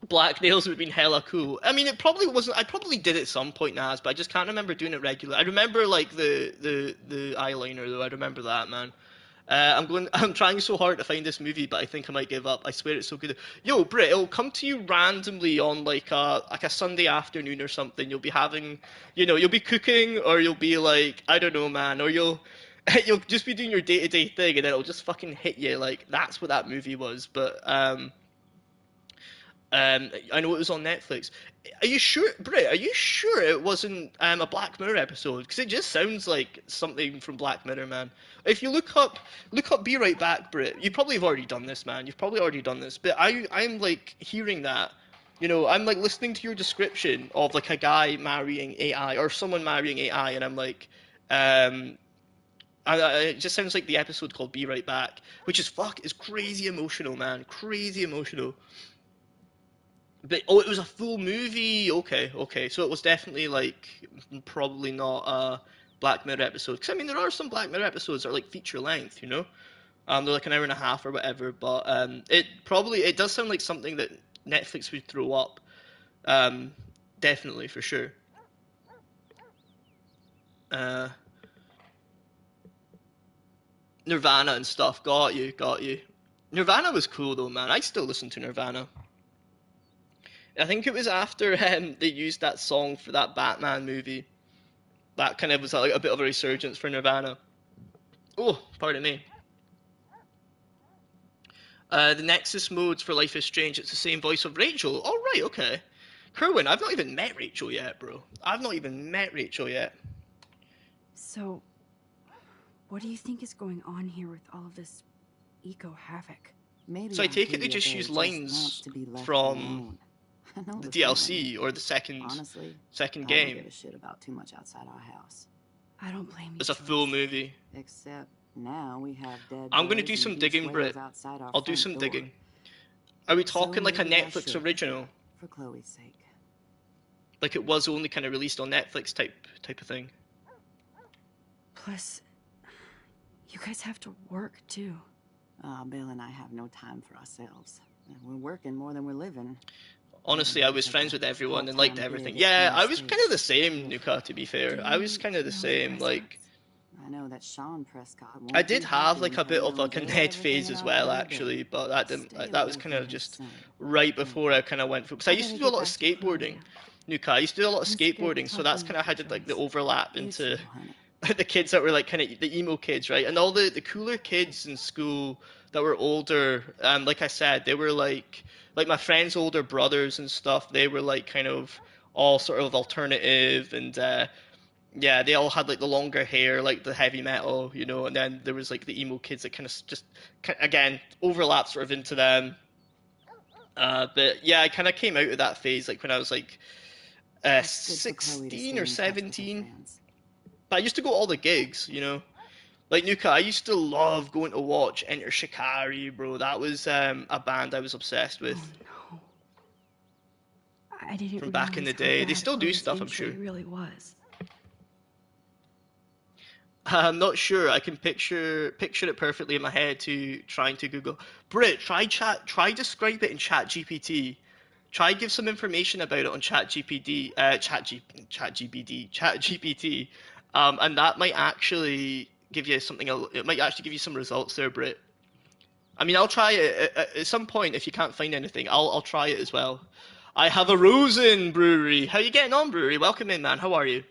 Black nails would have been hella cool. I mean, it probably wasn't. I probably did it at some point, Naz, but I just can't remember doing it regularly. I remember like the eyeliner though. I remember that, man. I'm trying so hard to find this movie, but I think I might give up. I swear it's so good. Yo, Brit, it'll come to you randomly on like a Sunday afternoon or something. You'll be having, you'll be cooking, or you'll be like, I don't know, man, or you'll just be doing your day-to-day thing, and then it'll just fucking hit you. Like that's what that movie was. But I know it was on Netflix. Are you sure, Brit? Are you sure it wasn't a Black Mirror episode? Because it just sounds like something from Black Mirror, man. If you look up "Be Right Back," Brit. You probably have already done this, man. You've probably already done this. But I'm like hearing that. I'm like listening to your description of like a guy marrying AI or someone marrying AI, and I'm like, it just sounds like the episode called "Be Right Back," which is crazy emotional, man. Crazy emotional. But it was a full movie. Okay. So it was definitely like probably not a Black Mirror episode. Because I mean, there are some Black Mirror episodes that are like feature length, they're like an hour and a half or whatever. But it does sound like something that Netflix would throw up. Definitely for sure. Nirvana and stuff. Got you. Nirvana was cool though, man. I still listen to Nirvana. I think it was after they used that song for that Batman movie. That kind of was like a bit of a resurgence for Nirvana. Oh, pardon me. The Nexus modes for Life is Strange, it's the same voice of Rachel. Oh, right, okay. Kerwin, I've not even met Rachel yet, bro. I've not even met Rachel yet. So, what do you think is going on here with all of this eco-havoc? Maybe So I take it they just use lines from the DLC or the second game. I don't give a shit about too much outside our house. I don't blame you. It's a full movie. Except now we have dead. I'm gonna do some digging, Brit. I'll do some digging. Are we talking like a Netflix original? For Chloe's sake. Like it was only kind of released on Netflix type of thing. Plus, you guys have to work too. Bill and I have no time for ourselves. We're working more than we're living. Honestly, I was friends with everyone and liked everything. Yeah, I was kind of the same, Nuka, to be fair. I was kind of the same, like... I know that Sean Prescott... I did have like a bit of like a Ned phase as well, actually, but that was kind of just right before I kind of went for... Because I used to do a lot of skateboarding, Nuka. I used to do a lot of skateboarding, so that's kind of had like the overlap into the kids that were like kind of the emo kids, right? And all the cooler kids in school that were older, like I said, they were like my friends' older brothers and stuff. They were like kind of all sort of alternative, and yeah, they all had like the longer hair, like the heavy metal, and then there was like the emo kids that kind of just again overlap sort of into them. But yeah, I kind of came out of that phase like when I was like 16 or 17. But I used to go to all the gigs, Like Nuka, I used to love going to watch Enter Shikari, bro. That was a band I was obsessed with. Oh, no. I didn't from back in the day. They still do stuff, I'm sure. It really was. I'm not sure. I can picture it perfectly in my head trying to Google. Brit, try describe it in Chat GPT. Try give some information about it on Chat GPT. And that might actually give you something. It might actually give you some results there, Brit. I mean, I'll try it at some point. If you can't find anything, I'll try it as well. I have a Rosen Brewery. How you getting on, Brewery? Welcome in, man. How are you?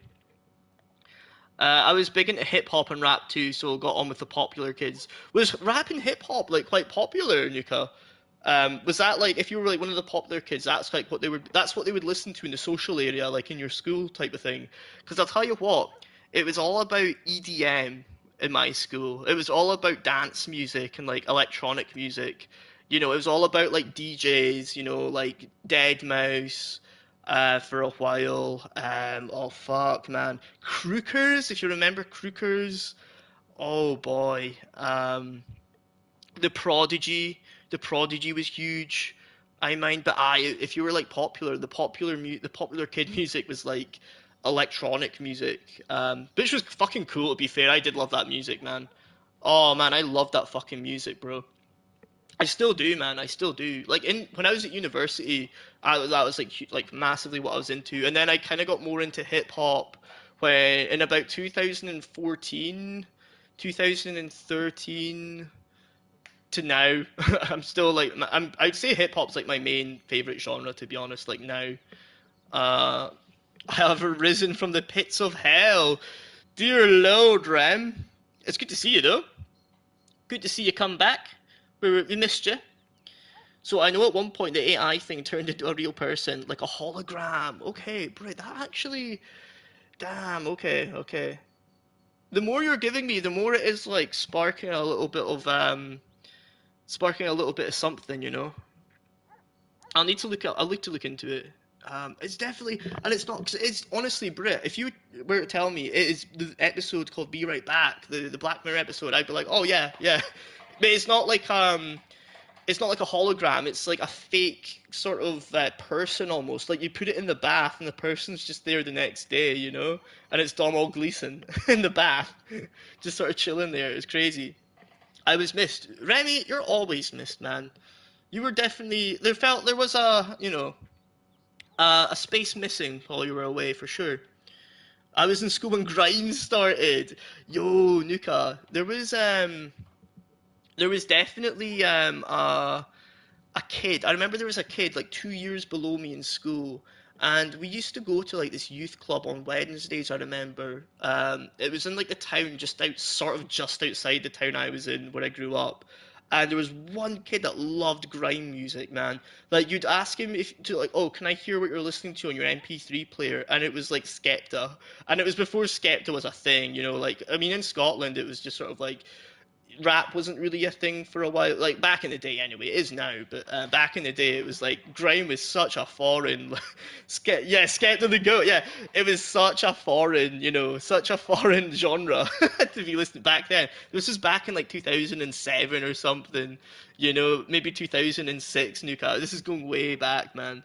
I was big into hip hop and rap too, so got on with the popular kids. Was rap and hip hop like quite popular, Nuka? Was that like if you were like one of the popular kids? That's like what they would. That's what they would listen to in the social area, like in your school type of thing. Because I'll tell you what, it was all about EDM in my school. It was all about dance music and like electronic music. It was all about like DJs. Like Deadmau5. For a while. Oh fuck, man. Crookers, if you remember Crookers. Oh boy. The Prodigy was huge. I mind, but if you were like popular, the popular kid music was like electronic music, which was fucking cool. To be fair, I did love that music, man. Oh man, I love that fucking music, bro. I still do, man. I still do. Like when I was at university, that was like massively what I was into, and then I kind of got more into hip hop when in about 2014, 2013 to now. I'm still like, I'd say hip hop's like my main favorite genre, to be honest. Like now, I have arisen from the pits of hell. Dear Lord, Rem. It's good to see you, though. Good to see you come back. We missed you. So I know at one point the AI thing turned into a real person, like a hologram. Okay, bro, that actually... Damn, okay, okay. The more you're giving me, the more it is like sparking a little bit of something, you know. I'll need to look at. I'll need to look into it. It's definitely, and it's not. It's honestly, Brit. If you were to tell me it is the episode called "Be Right Back," the Black Mirror episode, I'd be like, oh yeah, yeah. But it's not like a hologram. It's like a fake sort of person almost. Like you put it in the bath, and the person's just there the next day, you know. And it's Domhnall Gleeson in the bath, just sort of chilling there. It's crazy. I was missed. Remy, you're always missed, man. You were definitely there was a space missing while you were away for sure. I was in school when Grimes started. Yo, Nuka, there was definitely a kid. I remember there was a kid like 2 years below me in school, and we used to go to like this youth club on Wednesdays. I remember it was in like the town just outside the town I was in where I grew up. And there was one kid that loved grime music, man. Like you'd ask him if to like, oh, can I hear what you're listening to on your MP3 player? And it was like Skepta, and it was before Skepta was a thing, you know. Like I mean, in Scotland, it was just sort of like rap wasn't really a thing for a while. Like back in the day, anyway, it is now. But back in the day, it was like grime was such a foreign, Skepta the Goat. Yeah, it was such a foreign, such a foreign genre to be listening back then. This was back in like 2007 or something. Maybe 2006. Nuka. This is going way back, man.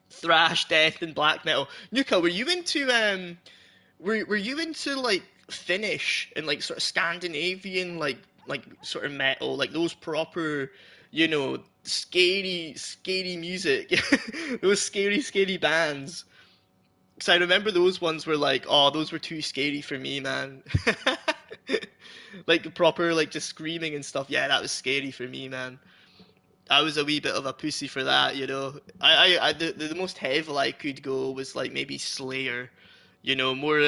Thrash, death, and black metal. Nuka, were you into were you into like Finnish and like sort of Scandinavian like sort of metal, like those proper, scary music, those scary bands? Because I remember those ones were like, oh, those were too scary for me, man. Like proper like just screaming and stuff. Yeah, that was scary for me, man. I was a wee bit of a pussy for that, you know. The most heavy I could go was like maybe Slayer, more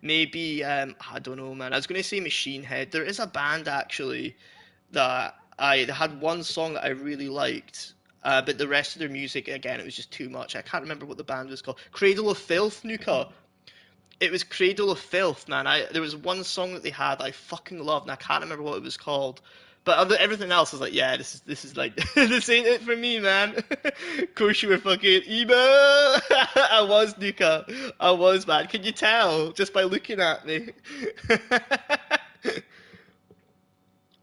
maybe I don't know, man. I was gonna say Machine Head. There is a band actually that they had one song that I really liked, but the rest of their music again it was just too much. I can't remember what the band was called. Cradle of Filth, Nuka. It was Cradle of Filth, man. There was one song that they had that I fucking loved, and I can't remember what it was called. But everything else was like, yeah, this is like this ain't it for me, man. Of course you were fucking emo. I was, Nuka. I was, man. Can you tell just by looking at me?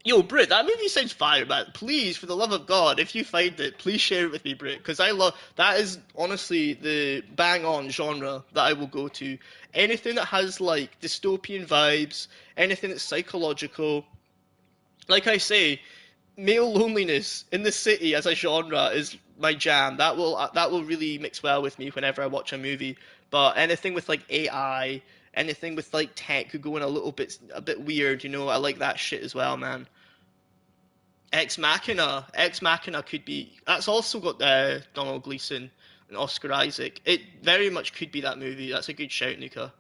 Yo, Brit, that movie sounds fire, man. Please, for the love of God, if you find it, please share it with me, Brit, because I love that. Is honestly the bang-on genre that I will go to. Anything that has like dystopian vibes, anything that's psychological. Like I say, male loneliness in the city as a genre is my jam. That will really mix well with me whenever I watch a movie. But anything with like AI, anything with like tech going a bit weird, I like that shit as well, man. Ex Machina could be. That's also got Donald Gleeson and Oscar Isaac. It very much could be that movie. That's a good shout, Nika.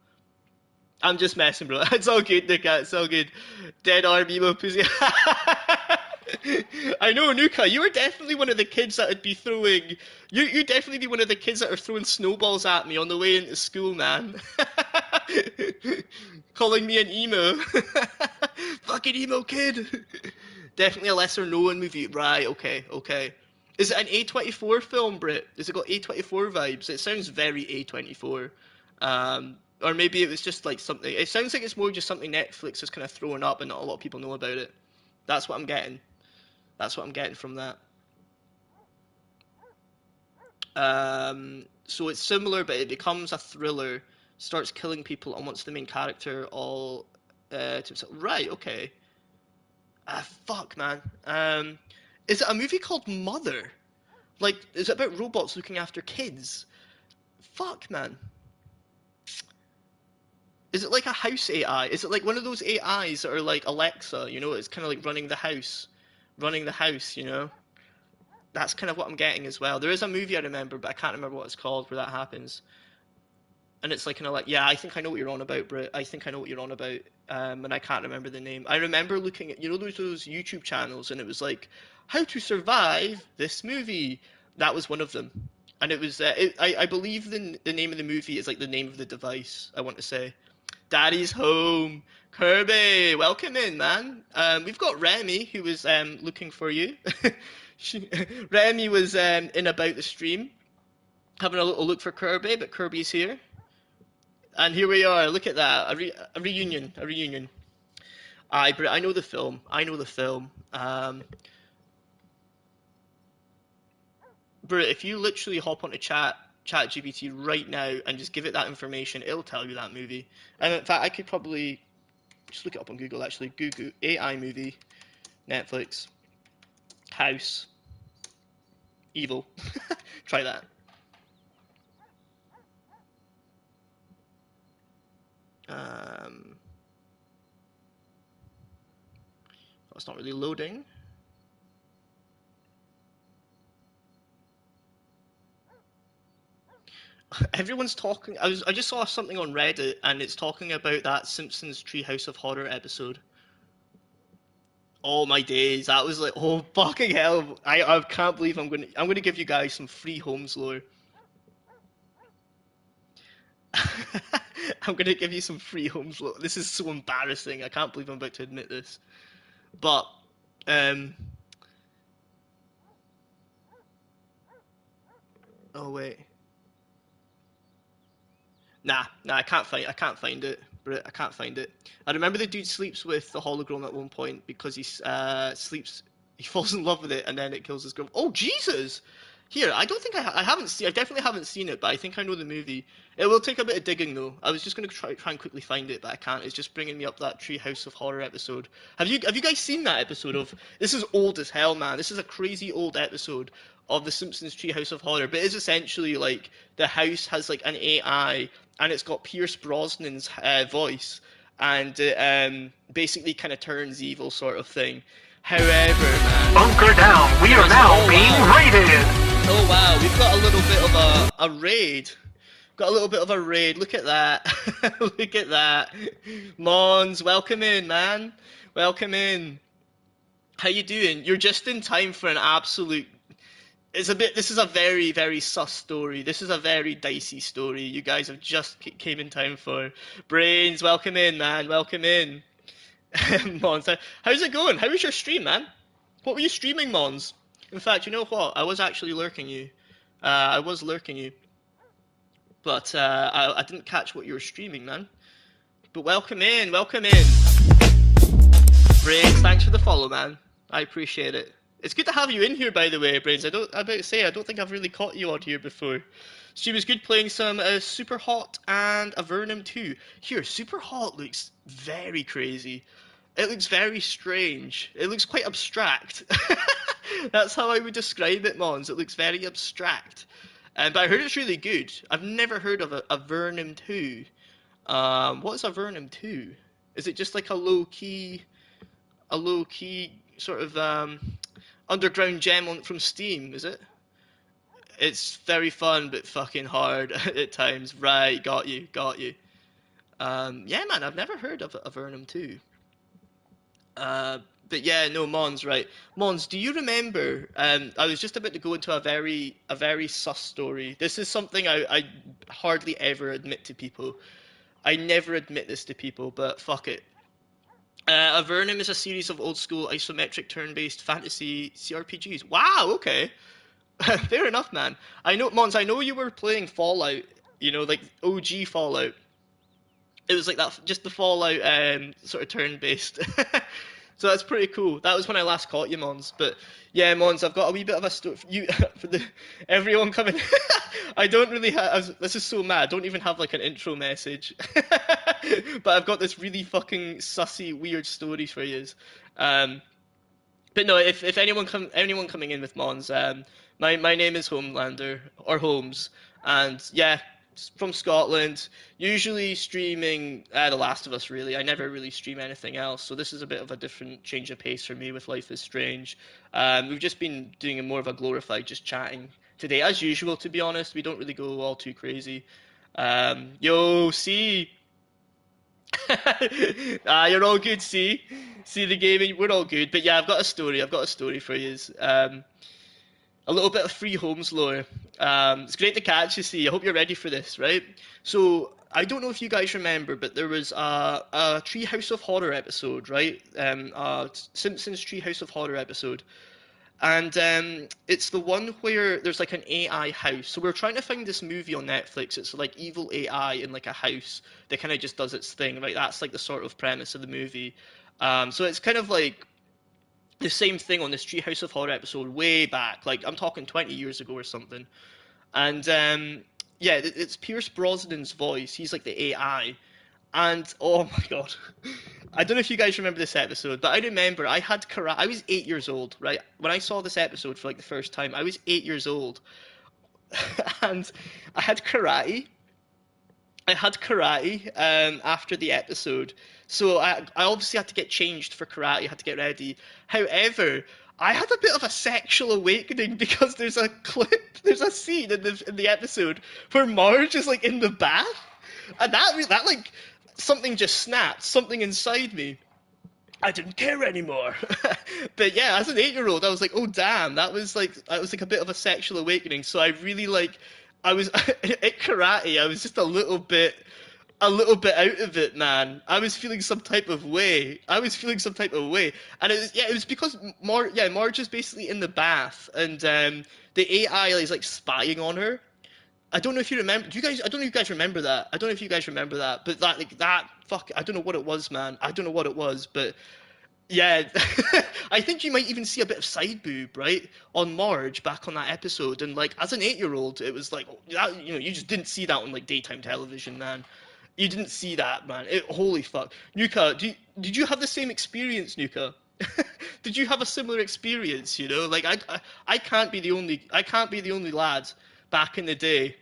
I'm just messing, bro. It's all good, Nuka. It's all good. Dead arm emo pussy. I know, Nuka. You were definitely one of the kids that would be throwing. You definitely be one of the kids that are throwing snowballs at me on the way into school, man. Calling me an emo. Fucking emo kid. Definitely a lesser known movie. Right, okay, okay. Is it an A24 film, Brit? Has it got A24 vibes? It sounds very A24. Or maybe it was just like something. It sounds like it's more just something Netflix has kind of thrown up and not a lot of people know about it. That's what I'm getting. That's what I'm getting from that. So it's similar, but it becomes a thriller, starts killing people, and wants the main character all to himself. Right, okay. Fuck, man. Is it a movie called Mother? Like, is it about robots looking after kids? Fuck, man. Is it like a house AI? Is it like one of those AIs that are like Alexa? You know, it's kind of like running the house. You know, that's kind of what I'm getting as well. There is a movie I remember, but I can't remember what it's called where that happens. And it's like kind of like, yeah, I think I know what you're on about, Brit. I think I know what you're on about. And I can't remember the name. I remember looking at, you know, those YouTube channels, and it was like, how to survive this movie. That was one of them. And it was, I believe the name of the movie is like the name of the device, I want to say. Daddy's home. Kirby, welcome in, man. We've got Remy, who was looking for you. Remy was in about the stream, having a little look for Kirby, but Kirby's here. And here we are. Look at that. A reunion. A reunion. I know the film. I know the film. Bro, if you literally hop onto ChatGPT right now and just give it that information, it'll tell you that movie. And in fact, I could probably just look it up on Google. Actually, Google AI movie, Netflix, House, Evil. Try that. It's not really loading. Everyone's talking. I just saw something on Reddit, and it's talking about that Simpsons Treehouse of Horror episode. Oh my days, that was like, oh fucking hell! I can't believe I'm gonna give you guys some free Holmes lore. I'm gonna give you some free Holmes lore. This is so embarrassing. I can't believe I'm about to admit this, but oh wait. Nah, I can't find it. Brit, I can't find it. I remember the dude sleeps with the hologram at one point because he falls in love with it and then it kills his girl. Oh Jesus! Here, I don't think I haven't seen. I definitely haven't seen it, but I think I know the movie. It will take a bit of digging though. I was just gonna try and quickly find it, but I can't. It's just bringing me up that Treehouse of Horror episode. Have you guys seen that episode of? This is old as hell, man. This is a crazy old episode of The Simpsons Treehouse of Horror, but it's essentially like the house has like an AI and it's got Pierce Brosnan's voice, and it basically kind of turns evil sort of thing. However, man, bunker down. We are now being raided. Oh wow, we've got a little bit of a raid. Got a little bit of a raid. Look at that. Look at that. Mons, welcome in, man. Welcome in. How you doing? You're just in time for an absolute. This is a very, very sus story. This is a very dicey story. You guys have just came in time for. Brains, welcome in, man. Welcome in. Mons, how's it going? How was your stream, man? What were you streaming, Mons? In fact, you know what? I was actually lurking you. I was lurking you. But I didn't catch what you were streaming, man. But welcome in, welcome in. Brains, thanks for the follow, man. I appreciate it. It's good to have you in here, by the way, Brains. I don't think I've really caught you on here before. Stream was good playing some Super Hot and Avernum 2. Here, Super Hot looks very crazy. It looks very strange. It looks quite abstract. That's how I would describe it, Mons. It looks very abstract. But I heard it's really good. I've never heard of a Avernum 2. What is Avernum 2? Is it just like a low-key sort of underground gem from Steam, is it? It's very fun, but fucking hard at times. Right, got you. Yeah, man, I've never heard of Avernum 2. But yeah, no, Mons, right. Mons, do you remember, I was just about to go into a very sus story. This is something I hardly ever admit to people. I never admit this to people, but fuck it. Avernum is a series of old-school isometric turn-based fantasy CRPGs. Wow, okay. Fair enough, man. I know, Mons, I know you were playing Fallout, you know, like OG Fallout. It was like that, just the Fallout sort of turn-based. So that's pretty cool. That was when I last caught you, Mons. But yeah, Mons, I've got a wee bit of a story. For everyone coming. I don't really have. This is so mad. I don't even have like an intro message. But I've got this really fucking sussy, weird story for you. But no, if anyone coming in with Mons, my name is Homelander or Holmes, and yeah, from Scotland, usually streaming The Last of Us, really. I never really stream anything else, so this is a bit of a different change of pace for me with Life is Strange. We've just been doing more of a glorified just chatting today, as usual, to be honest. We don't really go all too crazy. Yo, see? You're all good, see? See the gaming? We're all good. But yeah, I've got a story for you. A little bit of free Holmes lore. It's great to catch you, see. I hope you're ready for this, right? So, I don't know if you guys remember, but there was a Treehouse of Horror episode, right? Simpsons Treehouse of Horror episode. And it's the one where there's like an AI house. So we're trying to find this movie on Netflix. It's like evil AI in like a house that kind of just does its thing, right? That's like the sort of premise of the movie. So it's kind of like the same thing on this Treehouse of Horror episode way back. Like I'm talking 20 years ago or something. And yeah, it's Pierce Brosnan's voice. He's like the AI. And oh my god, I don't know if you guys remember this episode, but I remember I had karate. I was 8 years old, right? When I saw this episode for like the first time, I was 8 years old, and I had karate. After the episode, so I obviously had to get changed for karate. I had to get ready. However, I had a bit of a sexual awakening because there's a scene in the episode where Marge is like in the bath, and that like something just snapped, something inside me. I didn't care anymore. But yeah, as an 8-year-old, I was like, oh damn, that was like a bit of a sexual awakening. So I really I was at karate. I was just a little bit out of it, man. I was feeling some type of way. And it was because Marge is basically in the bath, and the AI is like spying on her. I don't know if you remember. I don't know if you guys remember that. But I don't know what it was, man. I don't know what it was, but yeah, I think you might even see a bit of side boob, right, on Marge back on that episode. And like, as an 8-year-old, it was like, you just didn't see that on like daytime television, man. You didn't see that, man. Holy fuck, Nuka. Did you have the same experience, Nuka? Did you have a similar experience? You know, like I can't be the only lad back in the day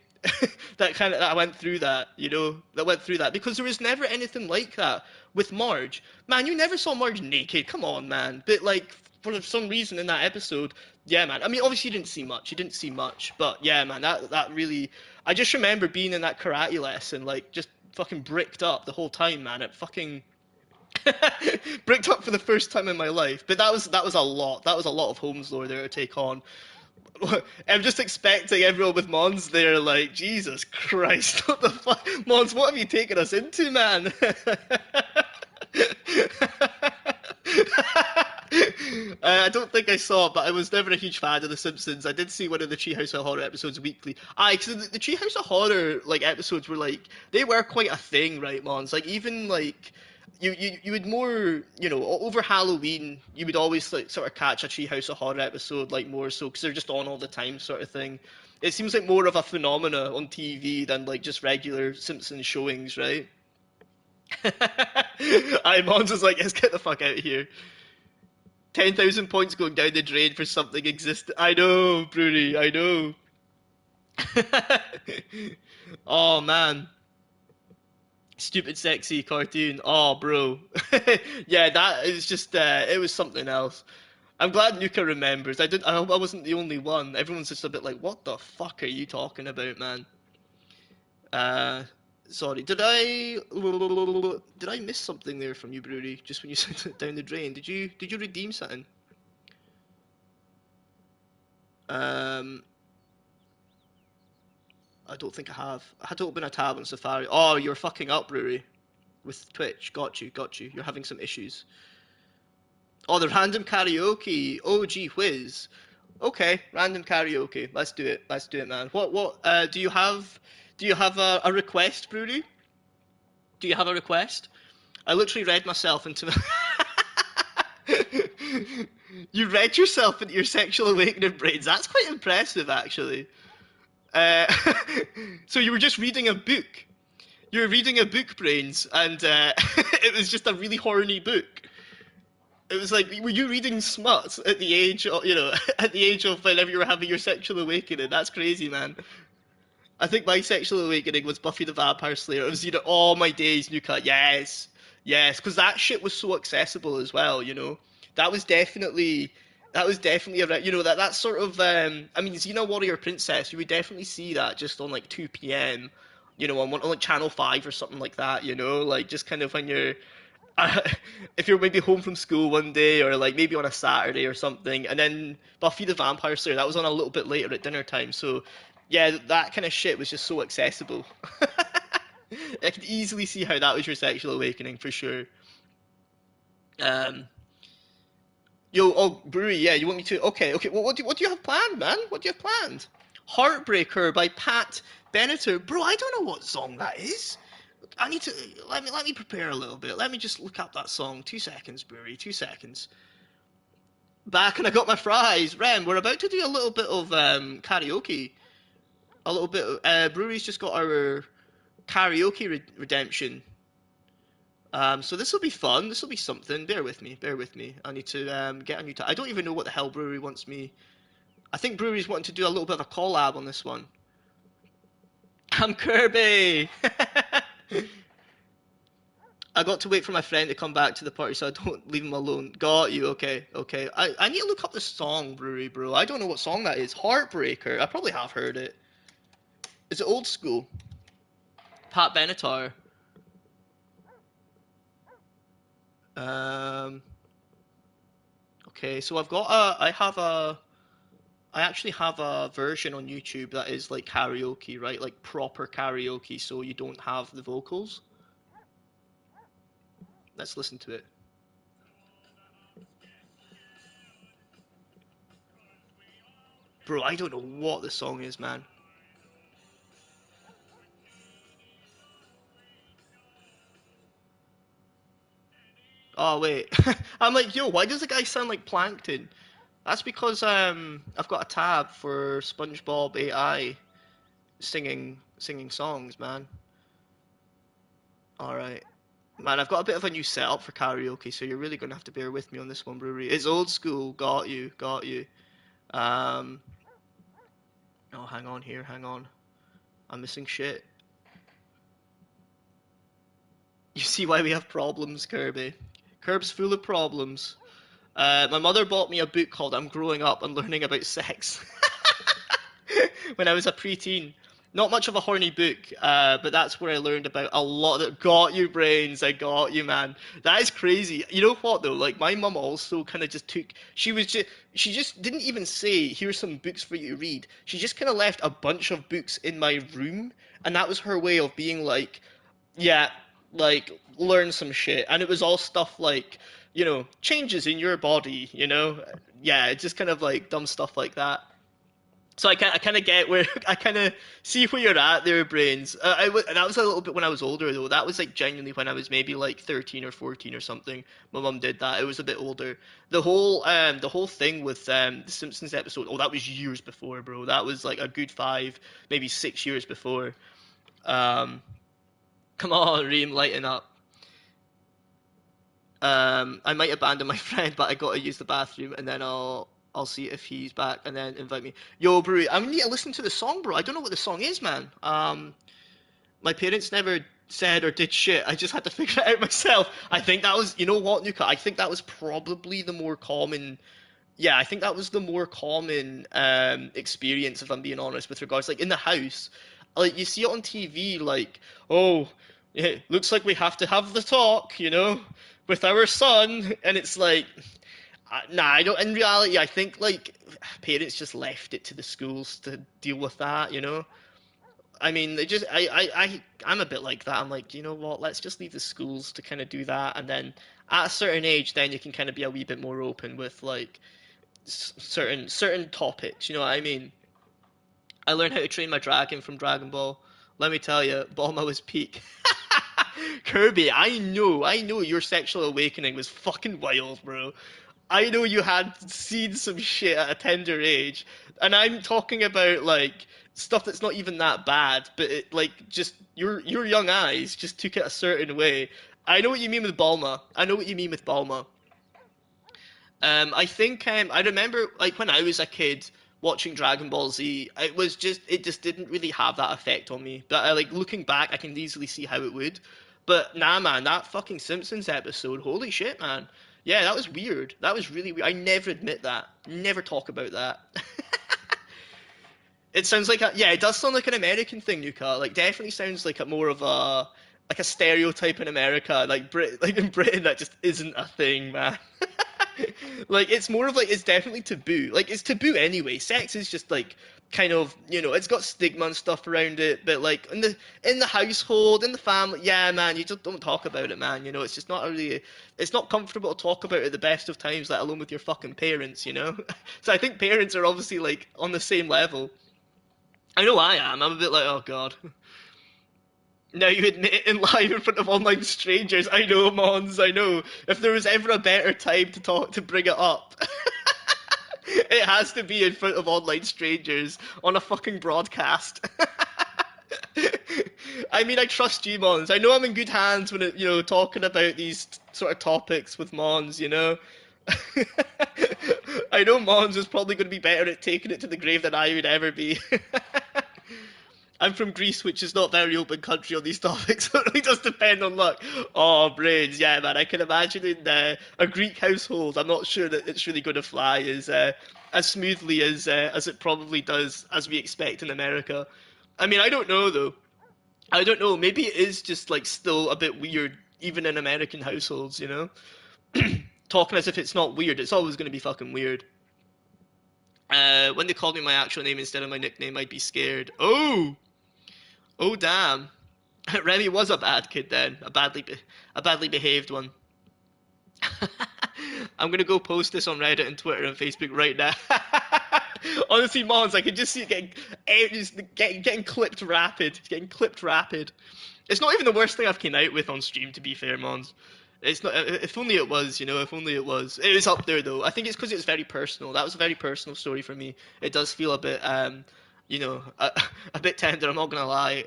that went through that, because there was never anything like that with Marge. Man, you never saw Marge naked. Come on, man. But like for some reason in that episode, yeah, man. I mean, obviously you didn't see much, but yeah, man, that really. I just remember being in that karate lesson, like just fucking bricked up the whole time, man. It fucking. Bricked up for the first time in my life, but that was a lot. That was a lot of Holmes lore there to take on. I'm just expecting everyone with Mons there, like, Jesus Christ, what the fuck? Mons, what have you taken us into, man? I don't think I saw it, but I was never a huge fan of The Simpsons. I did see one of the Treehouse of Horror episodes weekly. Because the Treehouse of Horror, like, episodes were, like, they were quite a thing, right, Mons? Like, even, like, you would more, over Halloween, you would always like sort of catch a Treehouse of Horror episode, like more so because they're just on all the time, sort of thing. It seems like more of a phenomena on TV than like just regular Simpsons showings, right? Mons is like, let's get the fuck out of here. 10,000 points going down the drain for something existing. I know, Bruni, I know. Oh man. Stupid sexy cartoon. Oh, bro. Yeah, that is just, it was something else. I'm glad Nuka remembers. I hope I wasn't the only one. Everyone's just a bit like, what the fuck are you talking about, man? Sorry. Did I miss something there from you, Brewery? Just when you said down the drain. Did you redeem something? I don't think I have. I had to open a tab on Safari. Oh, you're fucking up, Brewery. With Twitch. Got you. You're having some issues. Oh, the random karaoke. Oh, gee whiz. Okay, random karaoke. Let's do it, man. What, do you have a request, Brewery? Do you have a request? I literally read myself into... You read yourself into your sexual awakening brains. That's quite impressive, actually. So you were just reading a book. You were reading a book, Brains, and it was just a really horny book. It was like, were you reading smut at the age of, at the age of whenever you were having your sexual awakening? That's crazy, man. I think my sexual awakening was Buffy the Vampire Slayer. It was, you know, all my days, Nuka. Yes, yes, because that shit was so accessible as well. You know, that was definitely a you know that sort of I mean, Xena Warrior Princess. You would definitely see that just on like 2 p.m. You know, on like Channel 5 or something like that. You know, like just kind of when you're if you're maybe home from school one day or like maybe on a Saturday or something, and then Buffy the Vampire Slayer that was on a little bit later at dinner time. So yeah, that kind of shit was just so accessible. I could easily see how that was your sexual awakening for sure. Um, Brewery, yeah, you want me to? Okay, okay. Well, what do you have planned, man? What do you have planned? Heartbreaker by Pat Benatar. Bro, I don't know what song that is. I need to let me prepare a little bit. Let me just look up that song. 2 seconds, Brewery. 2 seconds. Back and I got my fries. Rem, we're about to do a little bit of karaoke. A little bit. Brewery's just got our karaoke redemption. So this will be fun. This will be something. Bear with me. Bear with me. I need to get a new. I don't even know what the hell Brewery wants me. I think Brewery's wanting to do a little bit of a collab on this one. I'm Kirby. I got to wait for my friend to come back to the party so I don't leave him alone. Got you. Okay, okay. I need to look up the song, Brewery, bro. I don't know what song that is. Heartbreaker. I probably have heard it. Is it old school? Pat Benatar. Okay, so I actually have a version on YouTube that is like karaoke, right? Like proper karaoke, so you don't have the vocals. Let's listen to it. Bro, I don't know what the song is, man. Oh, wait. I'm like, yo, why does the guy sound like Plankton? That's because I've got a tab for SpongeBob AI singing songs, man. Alright. Man, I've got a bit of a new setup for karaoke, so you're really gonna have to bear with me on this one, Brewery. It's old school, got you, got you. Oh, hang on here, hang on. I'm missing shit. You see why we have problems, Kirby. Kirb's full of problems. My mother bought me a book called I'm Growing Up and Learning About Sex when I was a preteen. Not much of a horny book, but that's where I learned about a lot that got you brains. I got you, man. That is crazy. You know what though? Like my mum also kind of just took. She just didn't even say here's some books for you to read. She just kind of left a bunch of books in my room, and that was her way of being like, yeah, like learn some shit. And it was all stuff like, you know, changes in your body. You know, yeah, it's just kind of like dumb stuff like that. So I kind of get where I kind of see where you're at there, brains. That was a little bit when I was older though. That was like genuinely when I was maybe like 13 or 14 or something. My mum did that. It was a bit older. The whole thing with the Simpsons episode. Oh, that was years before, bro. That was like a good 5, maybe 6 years before. Come on, Reem, lighten up. I might abandon my friend, but I gotta use the bathroom, and then I'll see if he's back, and then invite me. Yo, bro, I need to listen to the song, bro. I don't know what the song is, man. My parents never said or did shit. I just had to figure it out myself. I think that was, you know what, Nuka? I think that was probably the more common. Yeah, I think that was the more common experience, if I'm being honest, with regards, like in the house, like you see it on TV, like, oh, it looks like we have to have the talk, you know, with our son, and it's like, nah, I don't. In reality, I think like parents just left it to the schools to deal with that, you know. I mean, they just, I'm a bit like that. I'm like, you know what? Let's just leave the schools to kind of do that, and then at a certain age, then you can kind of be a wee bit more open with like certain topics. You know what I mean? I learned how to train my dragon from Dragon Ball. Let me tell you, Bulma was peak. Kirby, I know your sexual awakening was fucking wild, bro. I know you had seen some shit at a tender age, and I'm talking about like stuff that's not even that bad, but it, like just your young eyes just took it a certain way. I know what you mean with Bulma. I know what you mean with Bulma. I think I remember like when I was a kid, watching Dragon Ball Z. It just didn't really have that effect on me. But like looking back, I can easily see how it would. But nah, man, that fucking Simpsons episode, holy shit, man. Yeah, that was weird. That was really weird. I never admit that. Never talk about that. It sounds like yeah, it does sound like an American thing, Nuka. Like definitely sounds like a more of a like a stereotype in America. Like in Britain, that just isn't a thing, man. Like it's more of like it's definitely taboo. Like it's taboo anyway. Sex is just like kind of it's got stigma and stuff around it. But like in the household, in the family, yeah, man, you just don't talk about it, man. It's just not really. It's not comfortable to talk about it at the best of times, let alone with your fucking parents. So I think parents are obviously like on the same level. I know I am. I'm a bit like, oh god. Now you admit it in live in front of online strangers. I know, Mons, I know. If there was ever a better time to bring it up, it has to be in front of online strangers on a fucking broadcast. I mean, I trust you, Mons. I know I'm in good hands when talking about these sort of topics with Mons. I know Mons is probably going to be better at taking it to the grave than I would ever be. I'm from Greece, which is not very open country on these topics, so it really does depend on luck. Oh, brains, yeah, man. I can imagine in a Greek household, I'm not sure that it's really going to fly as smoothly as it probably does, as we expect in America. I mean, I don't know, though. I don't know. Maybe it is just, like, still a bit weird, even in American households, Talking as if it's not weird. It's always going to be fucking weird. When they called me my actual name instead of my nickname, I'd be scared. Oh, damn. Remy was a bad kid then. A badly behaved one. I'm going to go post this on Reddit and Twitter and Facebook right now. Honestly, Mons, I can just see it getting clipped rapid. It's getting clipped rapid. It's not even the worst thing I've came out with on stream, to be fair, Mons. It's not. If only it was, if only it was. It is up there, though. I think it's because it's very personal. That was a very personal story for me. It does feel a bit, a bit tender, I'm not going to lie.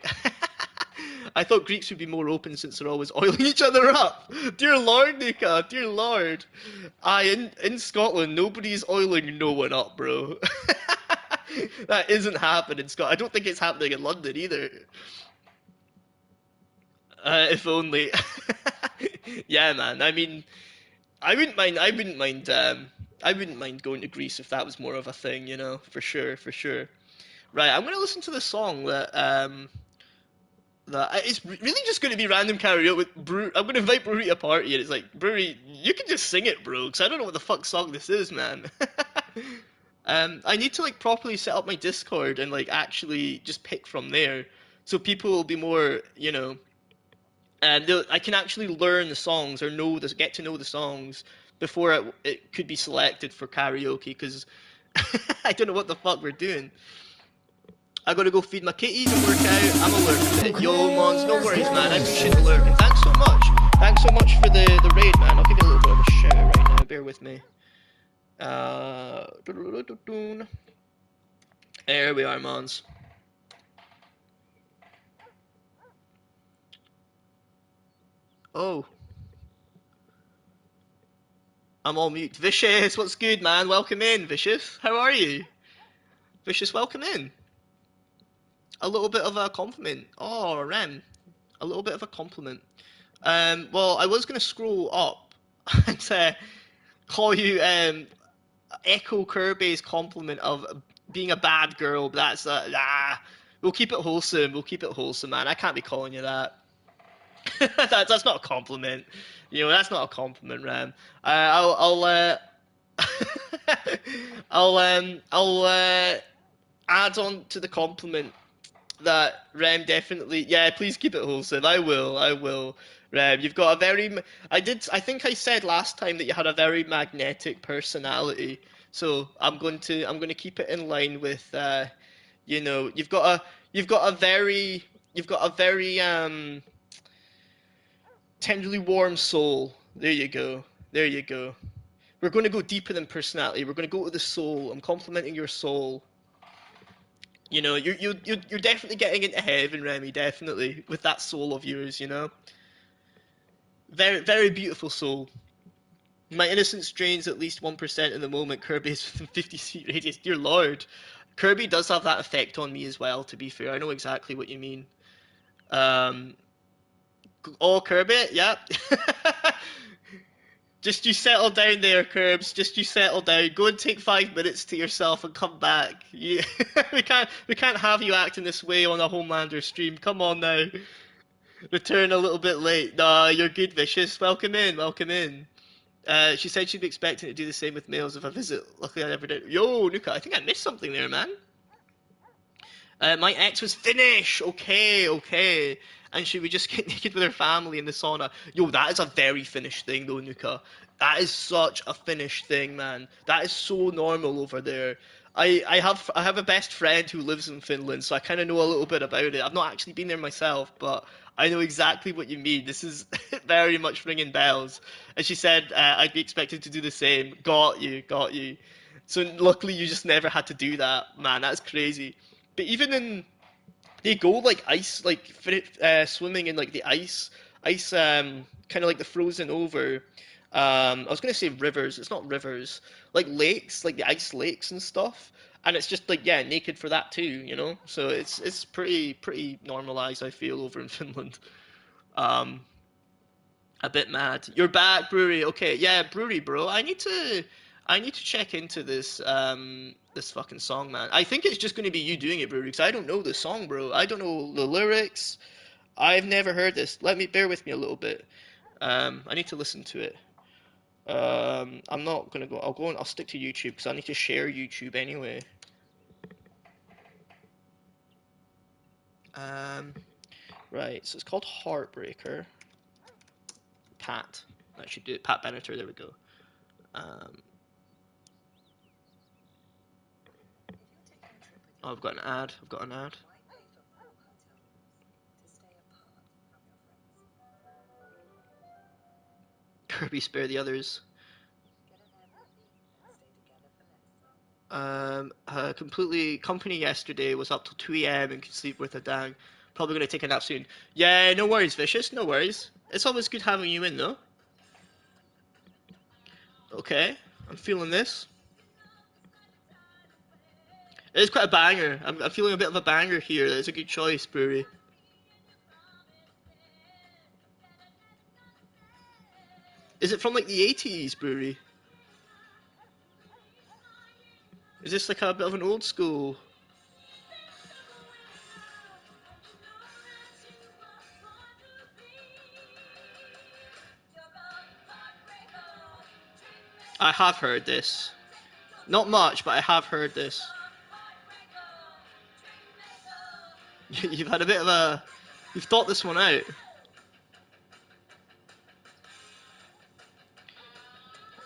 I thought Greeks would be more open since they're always oiling each other up. Dear Lord, Nika, dear Lord. In Scotland, nobody's oiling no one up, bro. That isn't happening in Scotland. I don't think it's happening in London either. If only. Yeah, man. I mean, I wouldn't mind going to Greece if that was more of a thing, for sure. Right, I'm gonna listen to the song that it's really just going to be random karaoke with Brew. I'm going to invite Brewery to a party, and it's like, Brewery, you can just sing it, bro, because I don't know what the fuck song this is, man. I need to, like, properly set up my Discord and, like, actually just pick from there, so people will be more, and I can actually learn the songs or get to know the songs before it could be selected for karaoke, because I don't know what the fuck we're doing. I gotta go feed my kitties and work out. I'm a lurk. Yo, Mons, no worries, man. I appreciate the lurk. And thanks so much. Thanks so much for the raid, man. I'll give you a little bit of a shout right now. Bear with me. There we are, Mons. Oh. I'm all mute. Vicious, what's good, man? Welcome in, Vicious. How are you? Vicious, welcome in. A little bit of a compliment. Oh, Rem. A little bit of a compliment. Well, I was going to scroll up and call you echo Kirby's compliment of being a bad girl, but that's we'll keep it wholesome. We'll keep it wholesome, man. I can't be calling you that. That's not a compliment. That's not a compliment, Rem. I'll add on to the compliment that Rem definitely. Yeah, please keep it wholesome. I will. Rem, you've got a very. I think I said last time that you had a very magnetic personality. So I'm going to keep it in line with. You've got a very tenderly warm soul. There you go. We're going to go deeper than personality. We're going to go to the soul. I'm complimenting your soul. You're definitely getting into heaven, Remy. Definitely with that soul of yours. Very, very beautiful soul. My innocence drains at least 1% in the moment Kirby is within 50 feet radius. Dear Lord. Kirby does have that effect on me as well, to be fair. I know exactly what you mean. Oh, Kirby? Yep. Just you settle down there, Curbs. Just you settle down. Go and take 5 minutes to yourself and come back. You, we can't have you acting this way on a Homelander stream. Come on now. Return a little bit late. Nah, you're good, Vicious. Welcome in, welcome in. She said she'd be expecting to do the same with males if I visit. Luckily I never did. Yo, Nuka, I think I missed something there, man. My ex was Finnish. Okay. And she would just get naked with her family in the sauna. Yo, that is a very Finnish thing, though, Nuka. That is such a Finnish thing, man. That is so normal over there. I have a best friend who lives in Finland, so I kind of know a little bit about it. I've not actually been there myself, but I know exactly what you mean. This is very much ringing bells. And she said I'd be expected to do the same. Got you. So luckily you just never had to do that, man. That's crazy. But even in they go like ice, like swimming in like the ice, kind of like the frozen over. I was gonna say rivers. It's not rivers, like lakes, like the ice lakes and stuff. And it's just like naked for that too, you know. So it's pretty normalized. I feel over in Finland. Um, a bit mad. You're back, brewery. Okay, yeah, brewery, bro. I need to check into this fucking song, man. I think it's just going to be you doing it, brewery, because I don't know the song, bro. I don't know the lyrics. I've never heard this. Bear with me a little bit. I need to listen to it. I'm not gonna go. I'll stick to YouTube because I need to share YouTube anyway. Right. So it's called Heartbreaker. Pat. That should do it. Pat Benatar. There we go. Oh, I've got an ad. Kirby, spare the others. Company yesterday was up till 2 a.m. and could sleep with a dang. Probably gonna take a nap soon. Yeah, no worries, Vicious, no worries. It's always good having you in, though. Okay, I'm feeling this. It is quite a banger. I'm feeling a bit of a banger here. It's a good choice, Brewery. Is it from like the 80s, Brewery? Is this like a bit of an old school? I have heard this. Not much, but I have heard this. You've had a bit of a... You've thought this one out.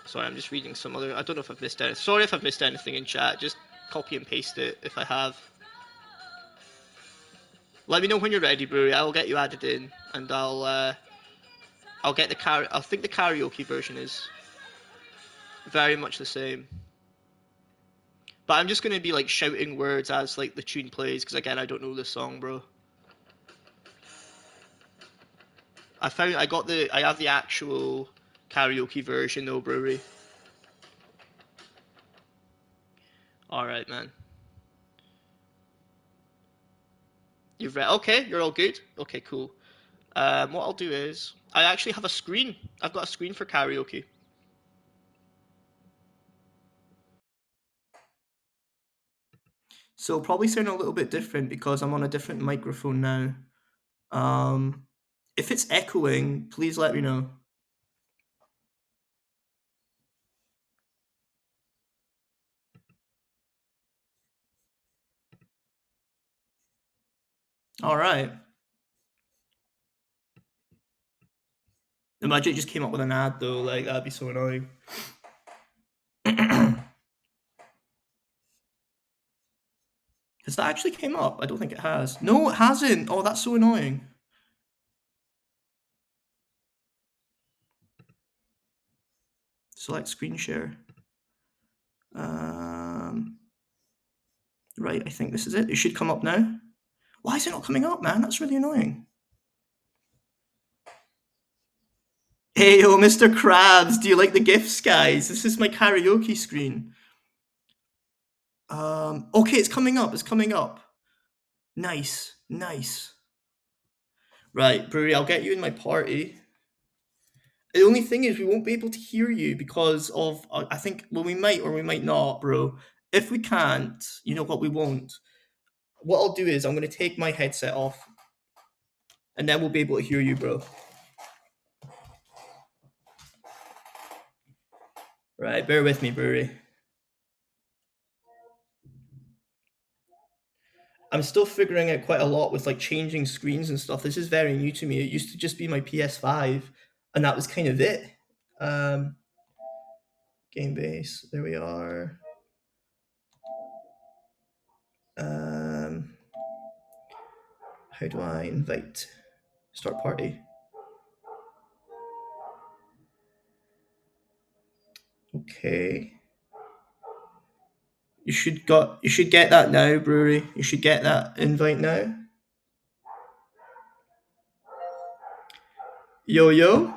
Sorry, I'm just reading some other... I don't know if I've missed anything. Sorry if I've missed anything in chat. Just copy and paste it if I have. Let me know when you're ready, Brewery. I'll get you added in, and I'll get the I think the karaoke version is very much the same. But I'm just gonna be like shouting words as like the tune plays, because again I don't know the song, bro. I have the actual karaoke version though, Brewery. Alright, man. You've read. Okay, you're all good. Okay, cool. What I'll do is I actually have a screen. I've got a screen for karaoke. So probably sound a little bit different because I'm on a different microphone now. If it's echoing, please let me know. All right. Imagine it just came up with an ad though, like that'd be so annoying. Has that actually came up? I don't think it has. No, it hasn't. Oh, that's so annoying. Select screen share. Right, I think this is it. It should come up now. Why is it not coming up, man? That's really annoying. Hey, yo, Mr. Krabs, do you like the gifts, guys? This is my karaoke screen. Okay, it's coming up. It's coming up. Nice, nice. Right, Brewery, I'll get you in my party. The only thing is we won't be able to hear you because of, I think, well, we might or we might not, bro. If we can't, you know what, we won't. What I'll do is I'm going to take my headset off and then we'll be able to hear you, bro. Right, bear with me, Brewery. I'm still figuring out quite a lot with like changing screens and stuff. This is very new to me. It used to just be my PS5 and that was kind of it. Game base, there we are. How do I invite? Start party. Okay. You should get that now, Brewery. You should get that invite now. Yo yo. Alright,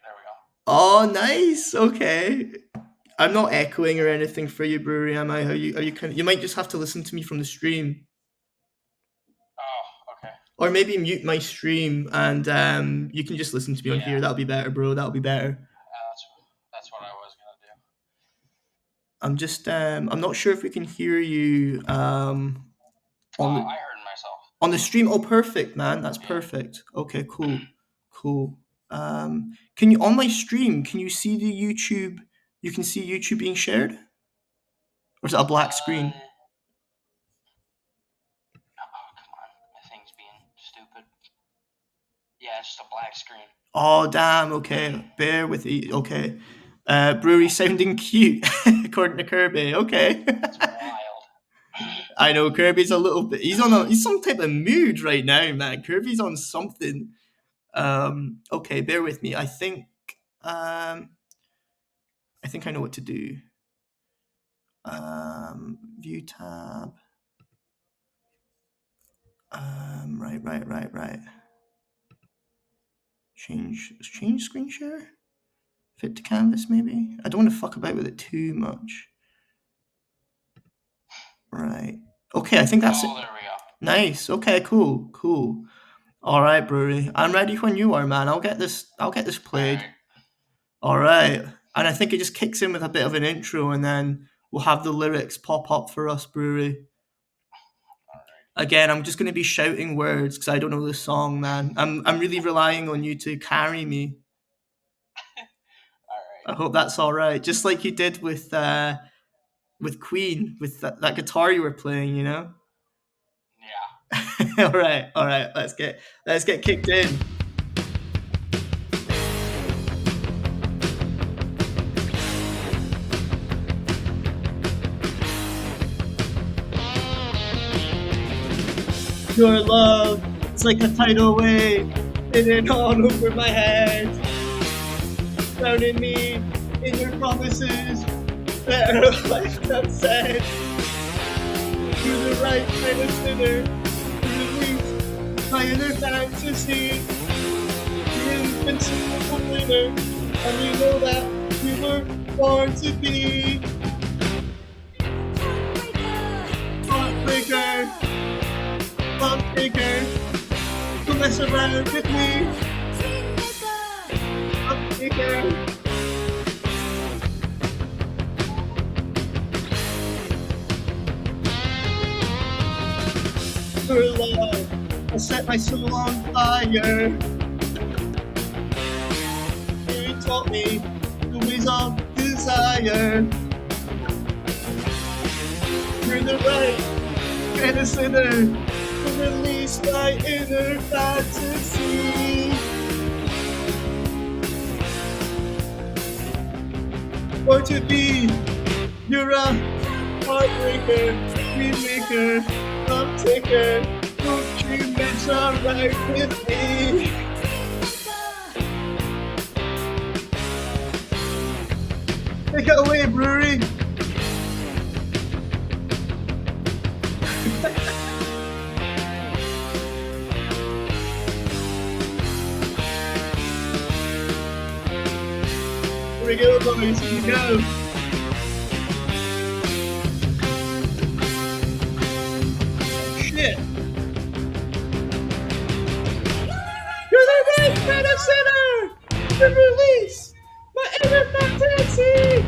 there we go. Oh, nice. Okay. I'm not echoing or anything for you, Brewery, am I? Are you kind of, you might just have to listen to me from the stream. Oh, okay. Or maybe mute my stream and you can just listen to me on here. That'll be better, bro. That'll be better. That's what I was gonna do. I'm just I'm not sure if we can hear you on the, I heard myself. On the stream. Oh, perfect, man. That's perfect. Okay, cool. Cool. Can you, on my stream, can you see the YouTube? You can see YouTube being shared? Or is it a black screen? Oh, come on. The thing's being stupid. Yeah, it's just a black screen. Oh, damn. Okay. Bear with it. Okay. Brewery sounding cute, according to Kirby. Okay. That's wild. I know Kirby's a little bit. He's some type of mood right now, man. Kirby's on something. Okay, bear with me. I think I know what to do. View tab. Right. Change screen share. Fit to canvas, maybe. I don't want to fuck about with it too much. Right. Okay, I think that's it. There we go. Nice. Okay, cool. All right, Brewery. I'm ready when you are, man. I'll get this played. All right. And I think it just kicks in with a bit of an intro and then we'll have the lyrics pop up for us, Brewery. Again, I'm just going to be shouting words because I don't know the song, man. I'm really relying on you to carry me. I hope that's all right. Just like you did with Queen, with that guitar you were playing, you know? Yeah. all right. Let's get kicked in. Your love, it's like a tidal wave, hitting all over my head. Drowning me in your promises, better life than said. You're the right kind of sinner, to release my inner fantasy. You're an invincible winner, and you know that you were born to be. Heartbreaker. Heartbreaker, don't mess around with me. Heartbreaker. Your love, I set my soul on fire. You taught me the ways of desire. You're the right kind of sinner. Release my inner fantasy. Born to be, you're a heartbreaker, dreammaker, love taker. Don't you mess around with me. Take it away, Brewery. we go, boys. Here we go. Shit. You're the right kind of sinner. The release. My inner fantasy.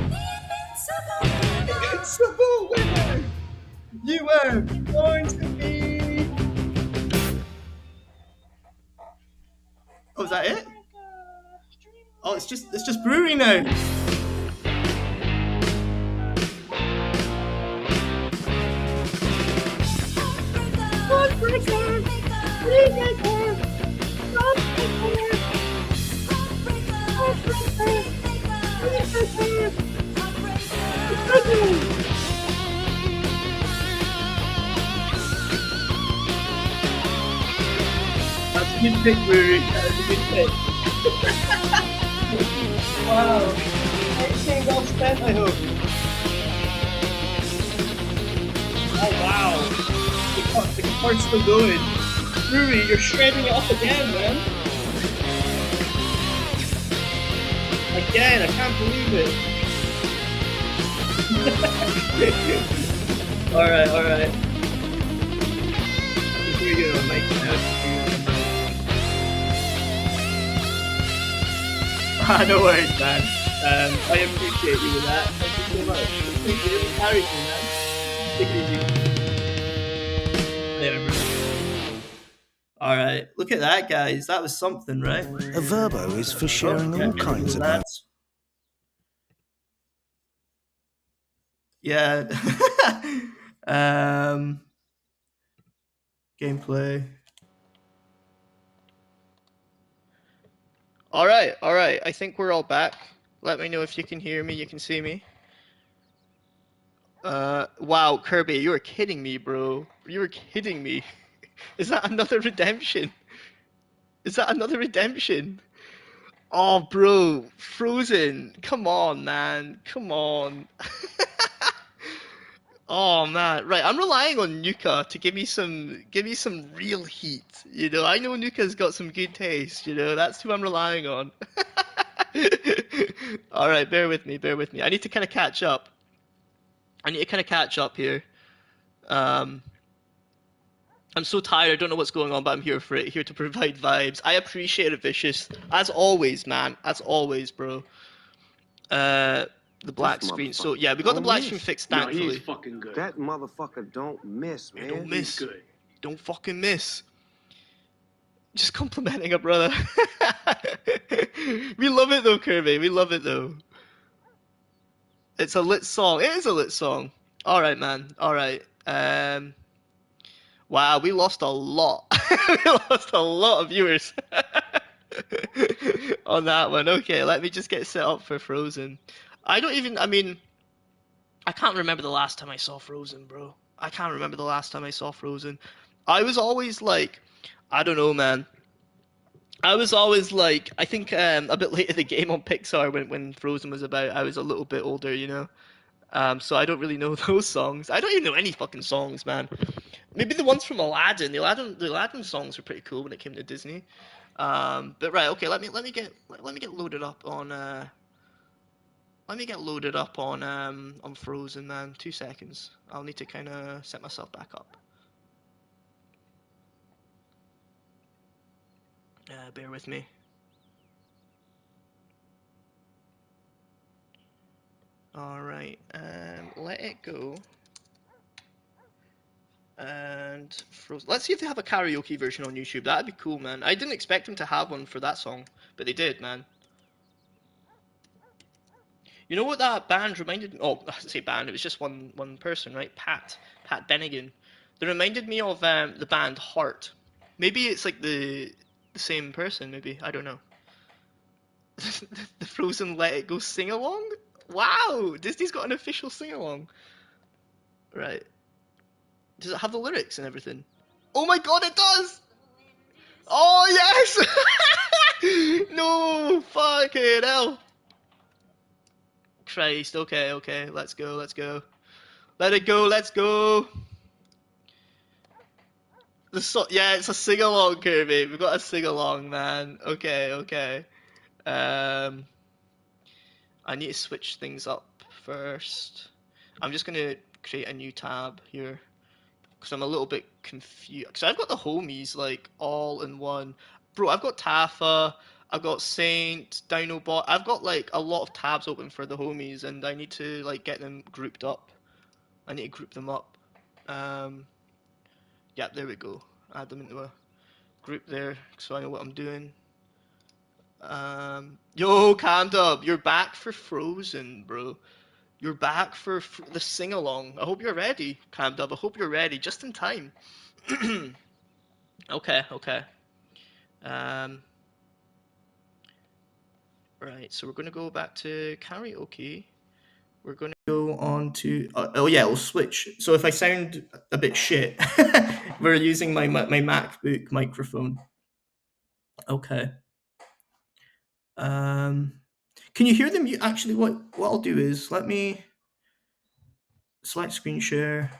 Invincible winner. You were born to be. Oh, is that it? Oh, it's just brewery now. That's a good pick, brewery. That's a good pick. Wow. Everything well spent, I hope. Oh, wow. The cart's still going. Brewery, you're shredding it up again, man. Again, I can't believe it. Alright. Here you go, Mike. No worries, man. I appreciate you with that. Thank you so much. Thank you. Carry me, man. Take it easy. There, bro. Alright, look at that, guys. That was something, right? A verbo is for sharing all kinds of lads. Yeah. Gameplay. Alright. I think we're all back. Let me know if you can hear me, you can see me. Wow, Kirby, you were kidding me, bro. You were kidding me. Is that another redemption? Oh, bro, Frozen. Come on, man. Come on. Oh man, right. I'm relying on Nuka to give me some real heat. You know, I know Nuka's got some good taste. You know, that's who I'm relying on. All right, bear with me. I need to kind of catch up. Here. I'm so tired. I don't know what's going on, but I'm here for it. Here to provide vibes. I appreciate it, Vicious. As always, man. As always, bro. The black screen. So yeah, we got the black screen fixed, thankfully. No, he's fucking good. That motherfucker don't miss, man. Don't miss. He's good. Don't fucking miss. Just complimenting a brother. We love it though, Kirby. We love it though. It's a lit song. It is a lit song. All right, man. All right. Wow, we lost a lot. We lost a lot of viewers on that one. Okay, let me just get set up for Frozen. I can't remember the last time I saw Frozen, bro. I can't remember the last time I saw Frozen. I was always like, I don't know, man. I was always like, I think a bit late in the game on Pixar when Frozen was about. I was a little bit older, you know. So I don't really know those songs. I don't even know any fucking songs, man. Maybe the ones from Aladdin. The Aladdin songs were pretty cool when it came to Disney. But right, okay. Let me get loaded up on. Let me get loaded up on Frozen, man. 2 seconds. I'll need to kind of set myself back up. Bear with me. Alright, let it go. And Frozen. Let's see if they have a karaoke version on YouTube. That'd be cool, man. I didn't expect them to have one for that song, but they did, man. You know what that band reminded me? Oh, I say band. It was just one person, right? Pat Bennigan. They reminded me of the band Heart. Maybe it's like the same person. Maybe, I don't know. The Frozen Let It Go sing along. Wow, Disney's got an official sing along. Right. Does it have the lyrics and everything? Oh my god, it does! Oh yes! No, fucking hell. Christ, okay, let's go. Let it go, let's go. Yeah, it's a sing-along, Kirby. We've got a sing-along, man. Okay. I need to switch things up first. I'm just gonna create a new tab here because I'm a little bit confused. Because I've got the homies like all in one. Bro, I've got Tafa, I've got Saint, Dinobot. I've got like a lot of tabs open for the homies, and I need to like get them grouped up. I need to group them up. Yeah, there we go. Add them into a group there so I know what I'm doing. Yo, Candub, you're back for Frozen, bro. You're back for the sing-along. I hope you're ready, Candub. I hope you're ready, just in time. Okay. Right, so we're going to go back to karaoke. We're going to go on to... oh yeah, we'll switch. So if I sound a bit shit, we're using my MacBook microphone. Okay. Can you hear them? Actually, what I'll do is, let me select screen share.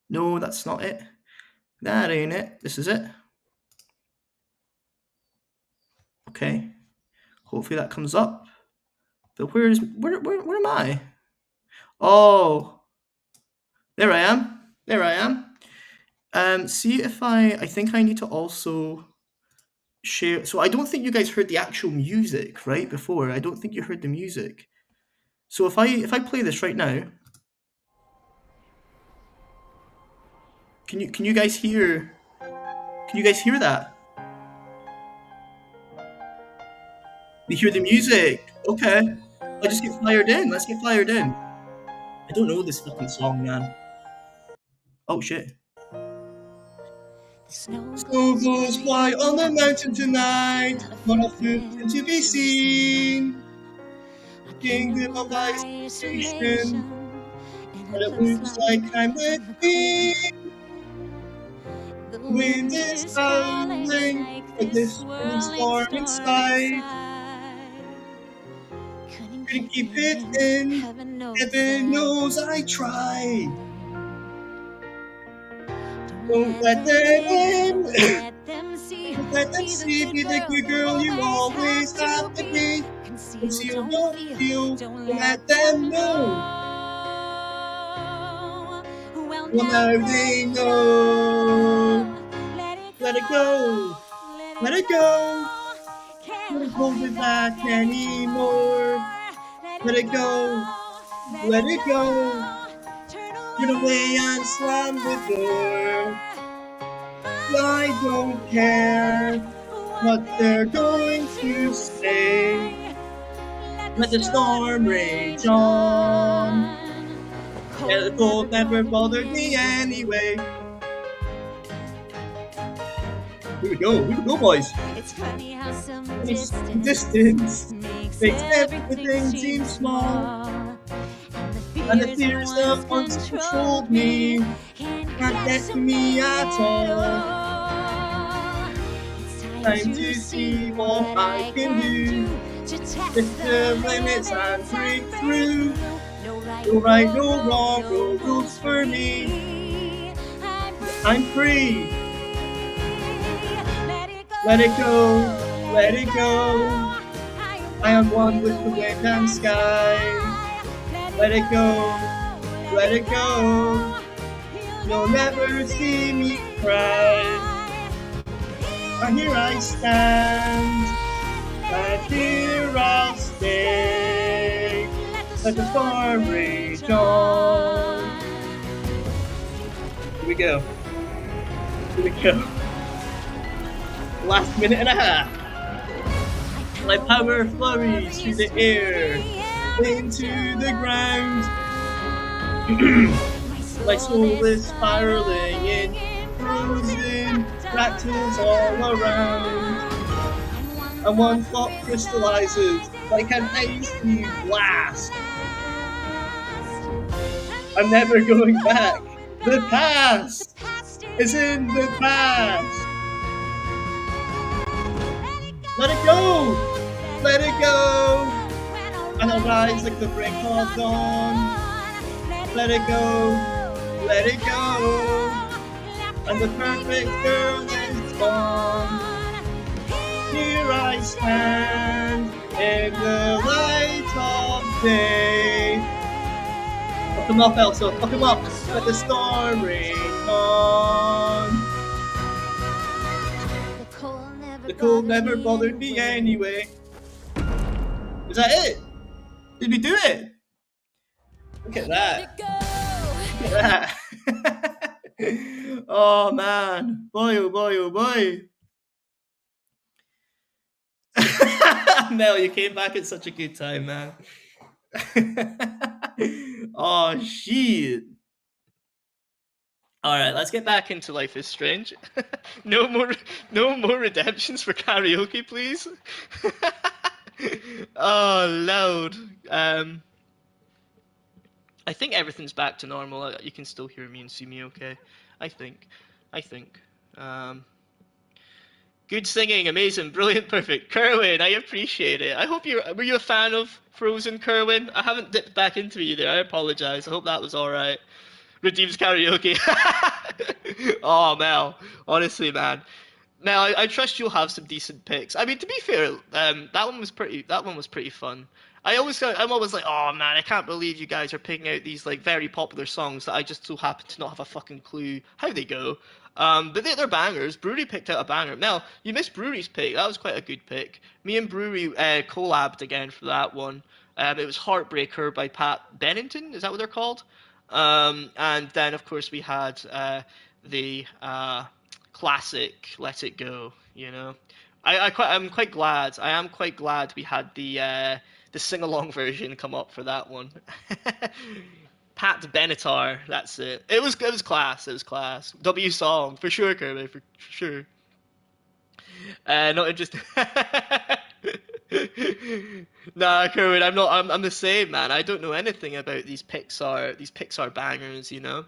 No, that's not it. That ain't it. This is it. Okay. Hopefully that comes up. But where am I? Oh, there I am. See if I think I need to also share. So I don't think you guys heard the actual music right before. I don't think you heard the music. So if I play this right now, can you guys hear? Can you guys hear that? You hear the music? Okay. I just get fired in. Let's get fired in. I don't know this fucking song, man. Oh shit. Snow goes white on the mountain tonight, not a fountain to be seen. Kingdom of isolation, and it looks like I'm the queen. The wind is howling, but this storm inside. Couldn't keep it in, heaven knows I tried. Don't let them in. Don't let them see. Be the good girl you always have to be. Conceal, don't feel. Don't let them know. Well, now they know. Let it go. Let it go. Don't hold it back anymore. Let it go. Let it go. Turn away and slam the door. I don't care what they're going to say. Let the storm rage on. Yeah, the cold never bothered me anyway. Here we go, boys. It's funny how some distance makes everything seem small. And the fears that once controlled me can't get to me at all. Time to see what I can do to test the limits and break through. No right, no wrong, no rules for me. I'm free. Let it go, let it go. I am one with the wind and sky. Let it go, let it go. You'll never see me cry. And here I stand, and here I'll stay. Let the storm rage on. Here we go. Here we go. Last minute and a half. My power flurries through the air, into the ground. My soul is spiraling in, frozen fractals all around. And one thought crystallizes like an icy blast. I'm never going back. The past is in the past. Let it go! Let it go! And I'll rise like the break of dawn. Let it go! Let it go! And the perfect girl is gone. Here I stand, in the light of day. Fuck him up, Elsa. Fuck him up. Let the storm rage on. The cold never bothered me anyway. Is that it? Did we do it? Look at that. Look at that. Oh man. Boy, oh boy, oh boy. Mel, you came back at such a good time, man. Oh shit. Alright, let's get back into Life is Strange. no more redemptions for karaoke, please. Oh Lord. I think everything's back to normal. You can still hear me and see me okay. I think. Good singing, amazing, brilliant, perfect. Kerwin, I appreciate it. I hope were you a fan of Frozen, Kerwin? I haven't dipped back into you there. I apologize. I hope that was alright. Redeems karaoke. Oh, Mel. Honestly, man. Mel, I trust you'll have some decent picks. I mean, to be fair, that one was pretty fun. I'm always like, oh man, I can't believe you guys are picking out these like very popular songs that I just so happen to not have a fucking clue how they go. But they're bangers. Brewery picked out a banger. Now, you missed Brewery's pick. That was quite a good pick. Me and Brewery collabed again for that one. It was Heartbreaker by Pat Bennington. Is that what they're called? And then, of course, we had the classic Let It Go, you know. I'm quite glad. I am quite glad we had the sing-along version come up for that one. Pat Benatar, that's it. It was class. It was class. W song for sure, Kirby, for sure. Not interested. Nah, Kerwin, I'm not. I'm the same, man. I don't know anything about these Pixar bangers, you know.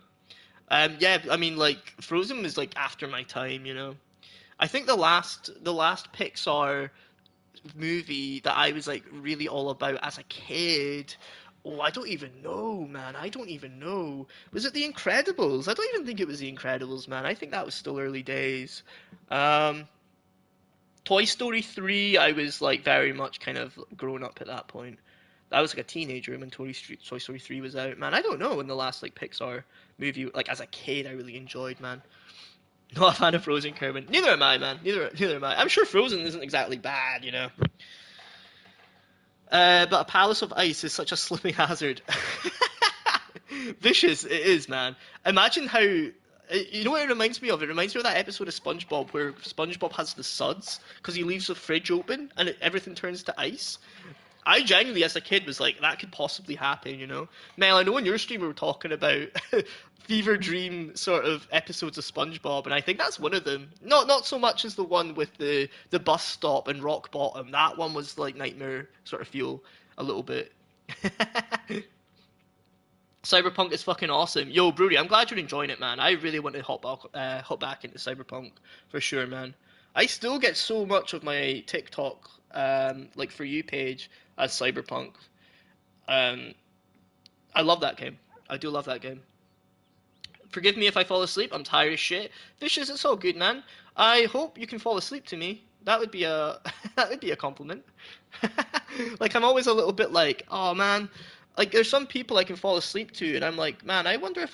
Yeah, I mean, like Frozen was like after my time, you know. I think the last Pixar movie that I was like really all about as a kid. Oh, I don't even know, man. I don't even know. Was it The Incredibles? I don't even think it was The Incredibles, man. I think that was still early days. Toy Story 3, I was like very much kind of grown up at that point. I was like a teenager when Toy Story 3 was out. Man, I don't know when the last like Pixar movie like as a kid I really enjoyed, man. Not a fan of Frozen, Kerwin. Neither am I, man. Neither am I. I'm sure Frozen isn't exactly bad, you know. But a palace of ice is such a slipping hazard. Vicious, it is, man. Imagine how. You know what it reminds me of? It reminds me of that episode of SpongeBob where SpongeBob has the suds because he leaves the fridge open and everything turns to ice. I genuinely, as a kid, was like, that could possibly happen, you know? Mel, I know in your stream we were talking about fever dream sort of episodes of SpongeBob, and I think that's one of them. Not so much as the one with the bus stop and rock bottom. That one was like nightmare sort of feel a little bit. Cyberpunk is fucking awesome. Yo, Brody, I'm glad you're enjoying it, man. I really want to hop back into Cyberpunk for sure, man. I still get so much of my TikTok, like For You page as Cyberpunk. I love that game. I do love that game. Forgive me if I fall asleep. I'm tired as shit. Vicious, it's all good, man. I hope you can fall asleep to me. That would be a that would be a compliment. Like I'm always a little bit like, oh man, like there's some people I can fall asleep to, and I'm like, man, I wonder if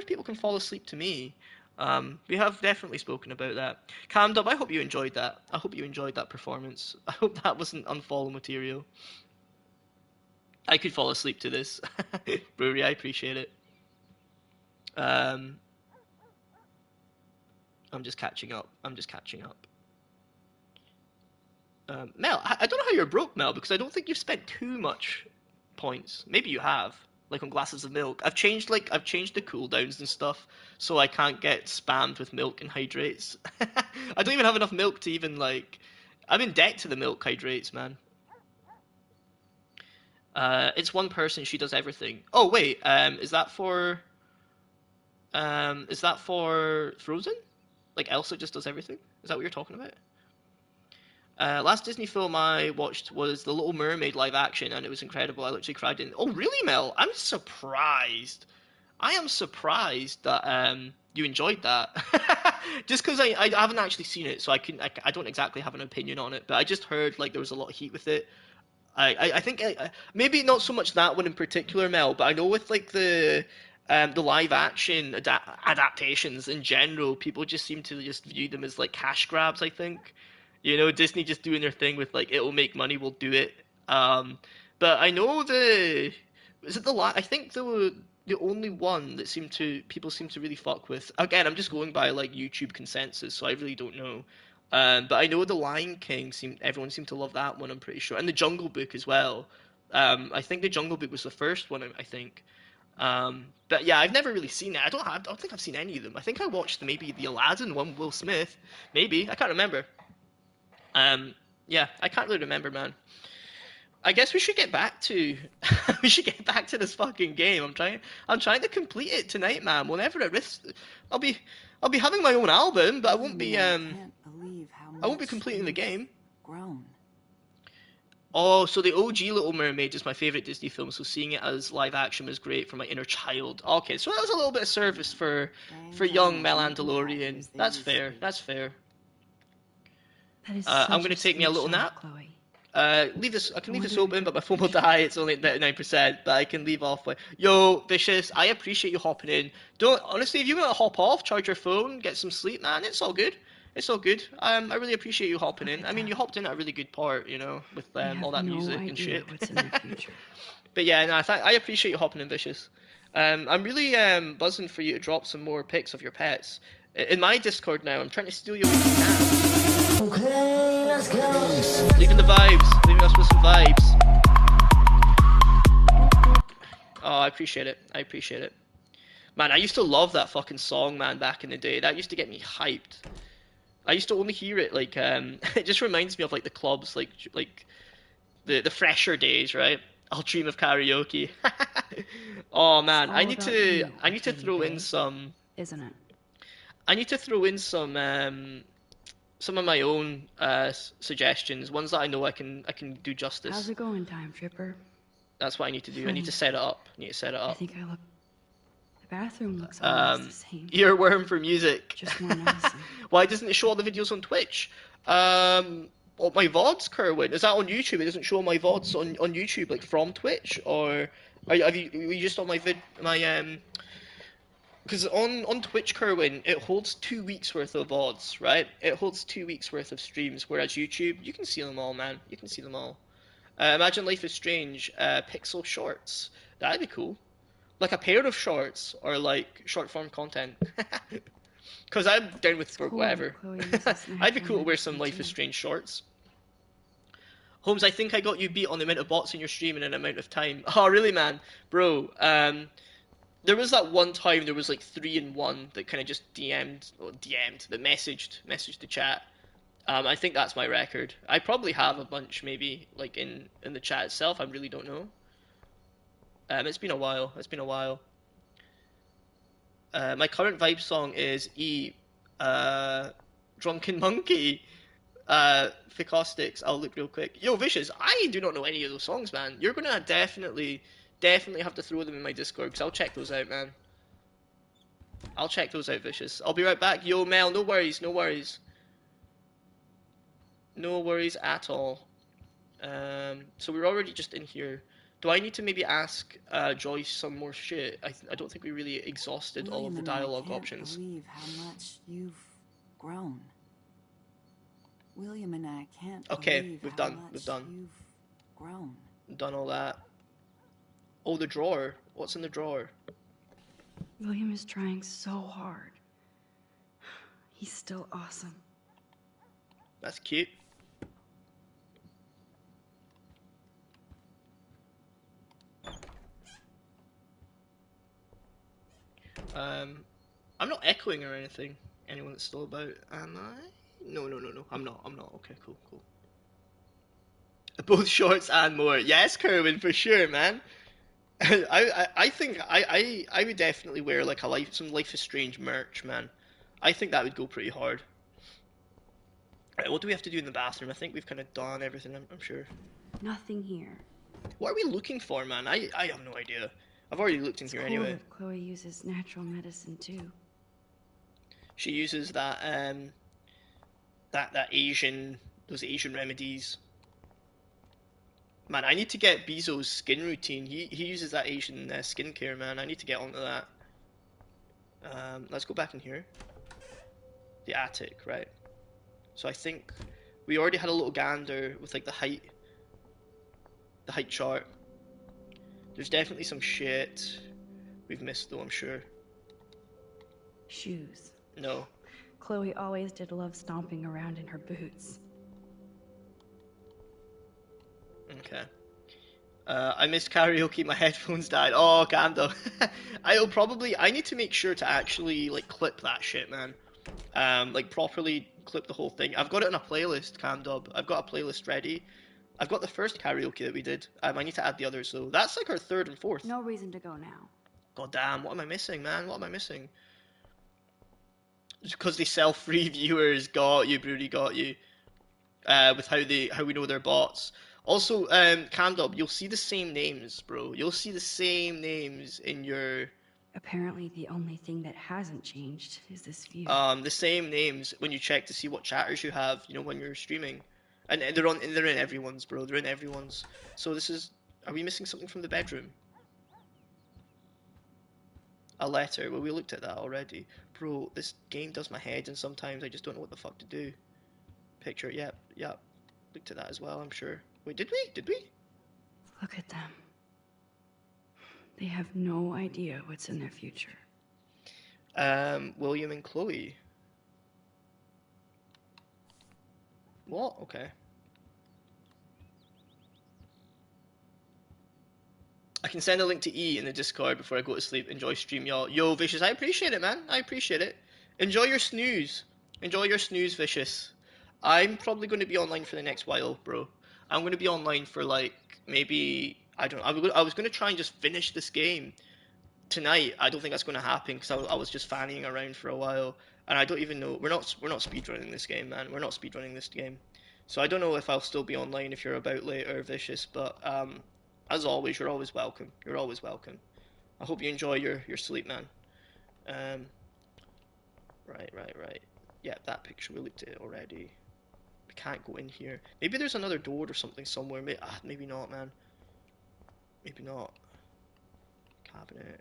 people can fall asleep to me. We have definitely spoken about that. Calmed up. I hope you enjoyed that. I hope you enjoyed that performance. I hope that wasn't unfollow material. I could fall asleep to this. Brewery, I appreciate it. I'm just catching up. Mel, I don't know how you're broke, Mel, because I don't think you've spent too much points. Maybe you have, like on glasses of milk. I've changed the cooldowns and stuff, so I can't get spammed with milk and hydrates. I don't even have enough milk to even like. I'm in debt to the milk hydrates, man. It's one person. She does everything. Oh wait, is that for Frozen? Like Elsa just does everything? Is that what you're talking about? Last Disney film I watched was The Little Mermaid live action, and it was incredible. I literally cried in. Oh, really, Mel? I'm surprised. I am surprised that you enjoyed that. Just because I haven't actually seen it, so I don't exactly have an opinion on it. But I just heard like there was a lot of heat with it. I think maybe not so much that one in particular, Mel, but I know with like the live action adaptations in general, people just seem to just view them as like cash grabs. I think, you know, Disney just doing their thing with like it'll make money, we'll do it. But I know I think the only one that people seem to really fuck with. Again, I'm just going by like YouTube consensus, so I really don't know. But I know the Lion King everyone seemed to love that one. I'm pretty sure, and the Jungle Book as well. I think the Jungle Book was the first one. I think. But yeah, I've never really seen it. I don't think I've seen any of them. I think I watched maybe the Aladdin one, Will Smith. Maybe I can't remember. Yeah, I can't really remember, man. I guess we should get back to we should get back to this fucking game. I'm trying to complete it tonight, man. Whenever it risks, I'll be having my own album, but I won't be I can't believe how I won't be much completing the you've game. grown. Oh, so the OG Little Mermaid is my favorite Disney film, so seeing it as live action was great for my inner child. Okay, so that was a little bit of service for young Melandalorian. That's fair. That's fair. That is I'm such gonna a take me a sweet little shot, nap. Chloe. Leave this. I can leave this open, but my phone will die. It's only at 99%, but I can leave off. Yo, Vicious, I appreciate you hopping in. Don't honestly, if you want to hop off, charge your phone, get some sleep, man. It's all good. It's all good. I really appreciate you hopping in. I mean, you hopped in at a really good part, you know, with all that music and shit. What's in the future. But yeah, no, I appreciate you hopping in, Vicious. I'm really buzzing for you to drop some more pics of your pets. In my Discord now, I'm trying to steal your cat. Okay, let's go. Leaving the vibes. Leaving us with some vibes. Oh, I appreciate it. I appreciate it. Man, I used to love that fucking song, man, back in the day. That used to get me hyped. I used to only hear it, like, it just reminds me of, like, the clubs, like the fresher days, right? I'll dream of karaoke. Oh, man, I need to throw in some... Isn't it? I need to throw in some of my own suggestions, ones that I know I can do justice. How's it going, Time Tripper? That's what I need to do. I need to set it up. I think I look. The bathroom looks almost the same. Earworm for music. Just more menacing. Why doesn't it show all the videos on Twitch? Oh, my VODs, Kerwin. Is that on YouTube? It doesn't show my VODs on YouTube, like from Twitch, or were you just on my Because on Twitch, Kerwin, it holds 2 weeks worth of VODs, right? It holds 2 weeks worth of streams, whereas YouTube, you can see them all, man. You can see them all. Imagine Life is Strange, pixel shorts. That'd be cool. Like a pair of shorts, or like short form content. Because I'm down with whatever. I'd be cool to wear some Life is Strange shorts. Holmes, I think I got you beat on the amount of bots in your stream in an amount of time. Oh, really, man? Bro, there was that one time there was like 3 in 1 that kind of just that messaged the chat. I think that's my record. I probably have a bunch, maybe, like in the chat itself. I really don't know. It's been a while. It's been a while. My current vibe song is Drunken Monkey. Ficaustics. I'll look real quick. Yo, Vicious, I do not know any of those songs, man. You're gonna definitely have to throw them in my Discord, because I'll check those out, man. I'll check those out, Vicious. I'll be right back. Yo, Mel, no worries, no worries. No worries at all. So we're already just in here. Do I need to maybe ask Joyce some more shit? I don't think we really exhausted all of the dialogue options. Believe how much you've grown. William and I can't believe we've how done. much We've done. You've grown. We've done all that. Oh, the drawer. What's in the drawer? William is trying so hard. He's still awesome. That's cute. I'm not echoing or anything. Anyone that's still about, am I? No. I'm not. Okay, cool. Both shorts and more. Yes, Kerwin, for sure, man. I think I would definitely wear like some Life is Strange merch, man. I think that would go pretty hard. Right, what do we have to do in the bathroom? I think we've kind of done everything, I'm sure. Nothing here. What are we looking for, man? I have no idea. I've already looked in here anyway. Chloe uses natural medicine too. She uses that those Asian remedies. Man, I need to get Bezo's skin routine. He uses that Asian skincare, man. I need to get onto that. Let's go back in here. The attic, right. So I think we already had a little gander with like the height chart. There's definitely some shit we've missed though, I'm sure. Shoes. No. Chloe always did love stomping around in her boots. Okay. I missed karaoke, my headphones died. Oh, Gando. I need to make sure to actually, like, clip that shit, man. Like, properly clip the whole thing. I've got it in a playlist, Camdub. I've got a playlist ready. I've got the first karaoke that we did. I need to add the others, though. That's, like, our third and fourth. No reason to go now. God damn, what am I missing, man? What am I missing? Just because they sell free viewers. Got you, Broody, got you. With how we know they're bots. Also, Camdub, you'll see the same names, bro. You'll see the same names in your... Apparently the only thing that hasn't changed is this view. The same names when you check to see what chatters you have, you know, when you're streaming. And they're in everyone's, bro. They're in everyone's. So this is... Are we missing something from the bedroom? A letter. Well, we looked at that already. Bro, this game does my head, and sometimes I just don't know what the fuck to do. Picture, yep. Looked at that as well, I'm sure. Wait, did we? Look at them. They have no idea what's in their future. William and Chloe. What? Okay. I can send a link to E in the Discord before I go to sleep. Enjoy stream, y'all. Yo, Vicious, I appreciate it, man. I appreciate it. Enjoy your snooze. Enjoy your snooze, Vicious. I'm probably going to be online for the next while, bro. I'm going to be online for, like, maybe... I don't know. I was going to try and just finish this game tonight. I don't think that's going to happen because I was just fannying around for a while. And I don't even know... We're not speedrunning this game, man. We're not speedrunning this game. So I don't know if I'll still be online if you're about later, Vicious. But, as always, you're always welcome. You're always welcome. I hope you enjoy your sleep, man. Right. Yeah, that picture, we looked at it already. We can't go in here. Maybe there's another door or something somewhere. Maybe not, man. Maybe not. Cabinet.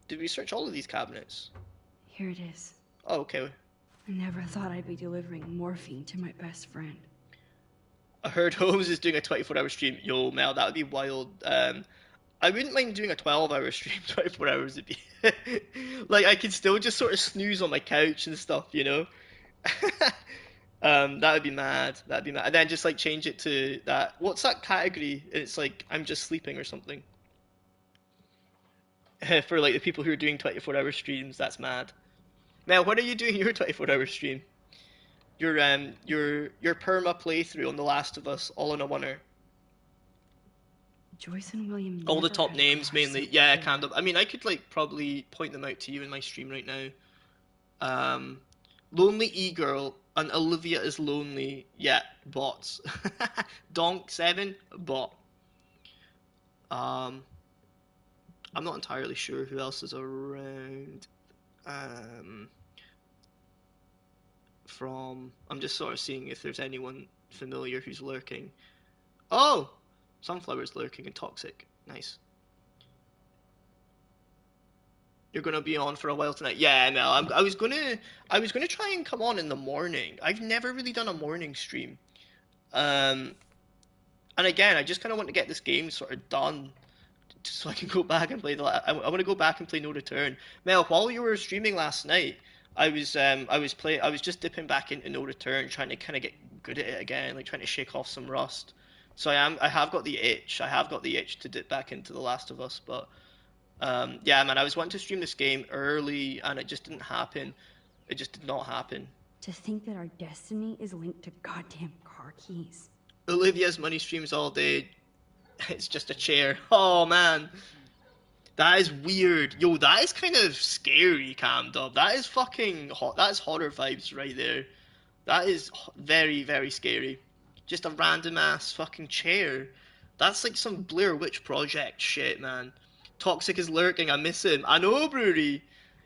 Did we search all of these cabinets? Here it is. Oh, okay. I never thought I'd be delivering morphine to my best friend. I heard Holmes is doing a 24-hour stream. Yo, Mel, that would be wild. I wouldn't mind doing a 12-hour stream. 24 hours would be... like, I could still just sort of snooze on my couch and stuff, you know? That would be mad. That'd be mad. And then just, like, change it to that... What's that category? It's like, I'm just sleeping or something. For, like, the people who are doing 24-hour streams, that's mad. Mel, what are you doing your 24-hour stream? Your perma playthrough on The Last of Us, all in a oneer. Joyce and William. All the top names mainly. Yeah, kind of. I mean, I could like probably point them out to you in my stream right now. Lonely E-Girl and Olivia is lonely. Yeah, bots. Donk7, bot. I'm not entirely sure who else is around. I'm just sort of seeing if there's anyone familiar who's lurking. Oh! Sunflower's lurking and Toxic. Nice. You're gonna be on for a while tonight. Yeah, no, I was gonna try and come on in the morning. I've never really done a morning stream. And again, I just kind of want to get this game sort of done, so I can go back and play I want to go back and play No Return. Mel, while you were streaming last night, I was just dipping back into No Return, trying to kind of get good at it again, like trying to shake off some rust. So I have got the itch. I have got the itch to dip back into The Last of Us, but yeah, man, I was wanting to stream this game early, and it just didn't happen. It just did not happen. To think that our destiny is linked to goddamn car keys. Olivia's money streams all day. It's just a chair. Oh man, that is weird. Yo, that is kind of scary, Camdub. That is fucking hot. That is horror vibes right there. That is very, very scary. Just a random ass fucking chair. That's like some Blair Witch Project shit, man. Toxic is lurking, I miss him. I know, Brewery.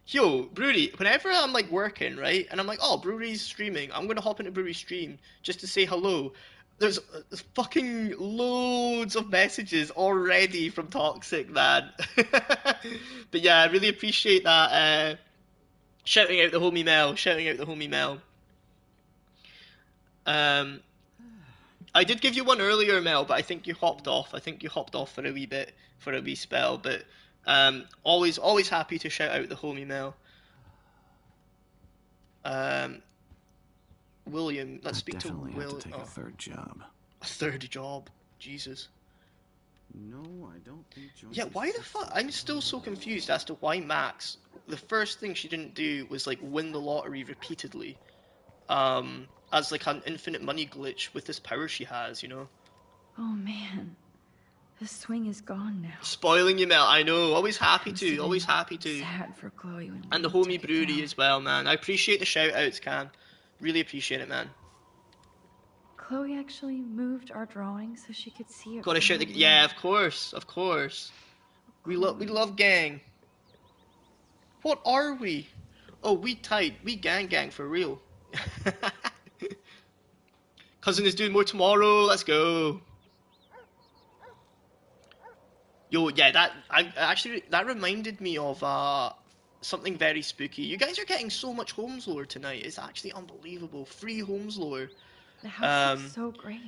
Yo, Brewery, whenever I'm like working, right, and I'm like, oh, Brewery's streaming, I'm gonna hop into Brewery's stream just to say hello. there's fucking loads of messages already from Toxic, man. But yeah, I really appreciate that. Shouting out the homie Mel. Shouting out the homie Mel. I did give you one earlier, Mel, but I think you hopped off. I think you hopped off for a wee bit, for a wee spell. But always happy to shout out the homie Mel. William, let's speak to definitely Will. have to take a third job. A third job, Jesus. No, I don't think Joyce. Yeah, why the fuck? I'm still so confused as to why Max, the first thing she didn't do was like win the lottery repeatedly, as like an infinite money glitch with this power she has, you know. Oh man, the swing is gone now. Spoiling you, Mel. I know. Always happy to. Always happy to. Sad for Chloe when And the homie brewery as well, man. I appreciate the shout outs, Cam. Really appreciate it, man. Chloe actually moved our drawing so she could see it. Gotta shout the. Yeah, of course, of course. We love gang. What are we? Oh, we tight. We gang for real. Cousin is doing more tomorrow. Let's go. Yo, yeah, that reminded me of something very spooky. You guys are getting so much Holmes lore tonight. It's actually unbelievable. Free Holmes lore. The house looks so great.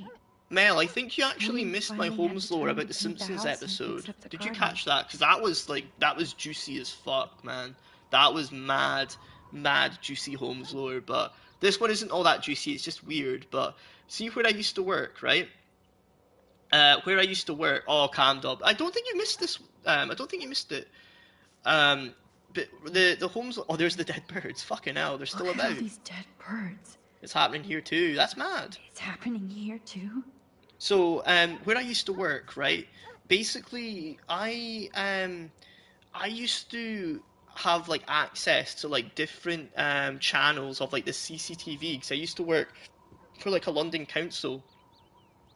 Mel, I think you actually We missed my finally had Holmes the lore time about the to paint the Simpsons house and episode. fix up the Did you garden. catch that? Because that was juicy as fuck, man. That was mad juicy Holmes lore. But this one isn't all that juicy. It's just weird. But see where I used to work, right? Where I used to work. Oh, Camdub. I don't think you missed this. I don't think you missed it. But the Holmes. Oh, there's the dead birds. Fucking hell, they're still Look at all about. these dead birds. It's happening here too. That's mad. It's happening here too. So, where I used to work, right? Basically, I used to have like access to like different channels of like the CCTV because I used to work for like a London council.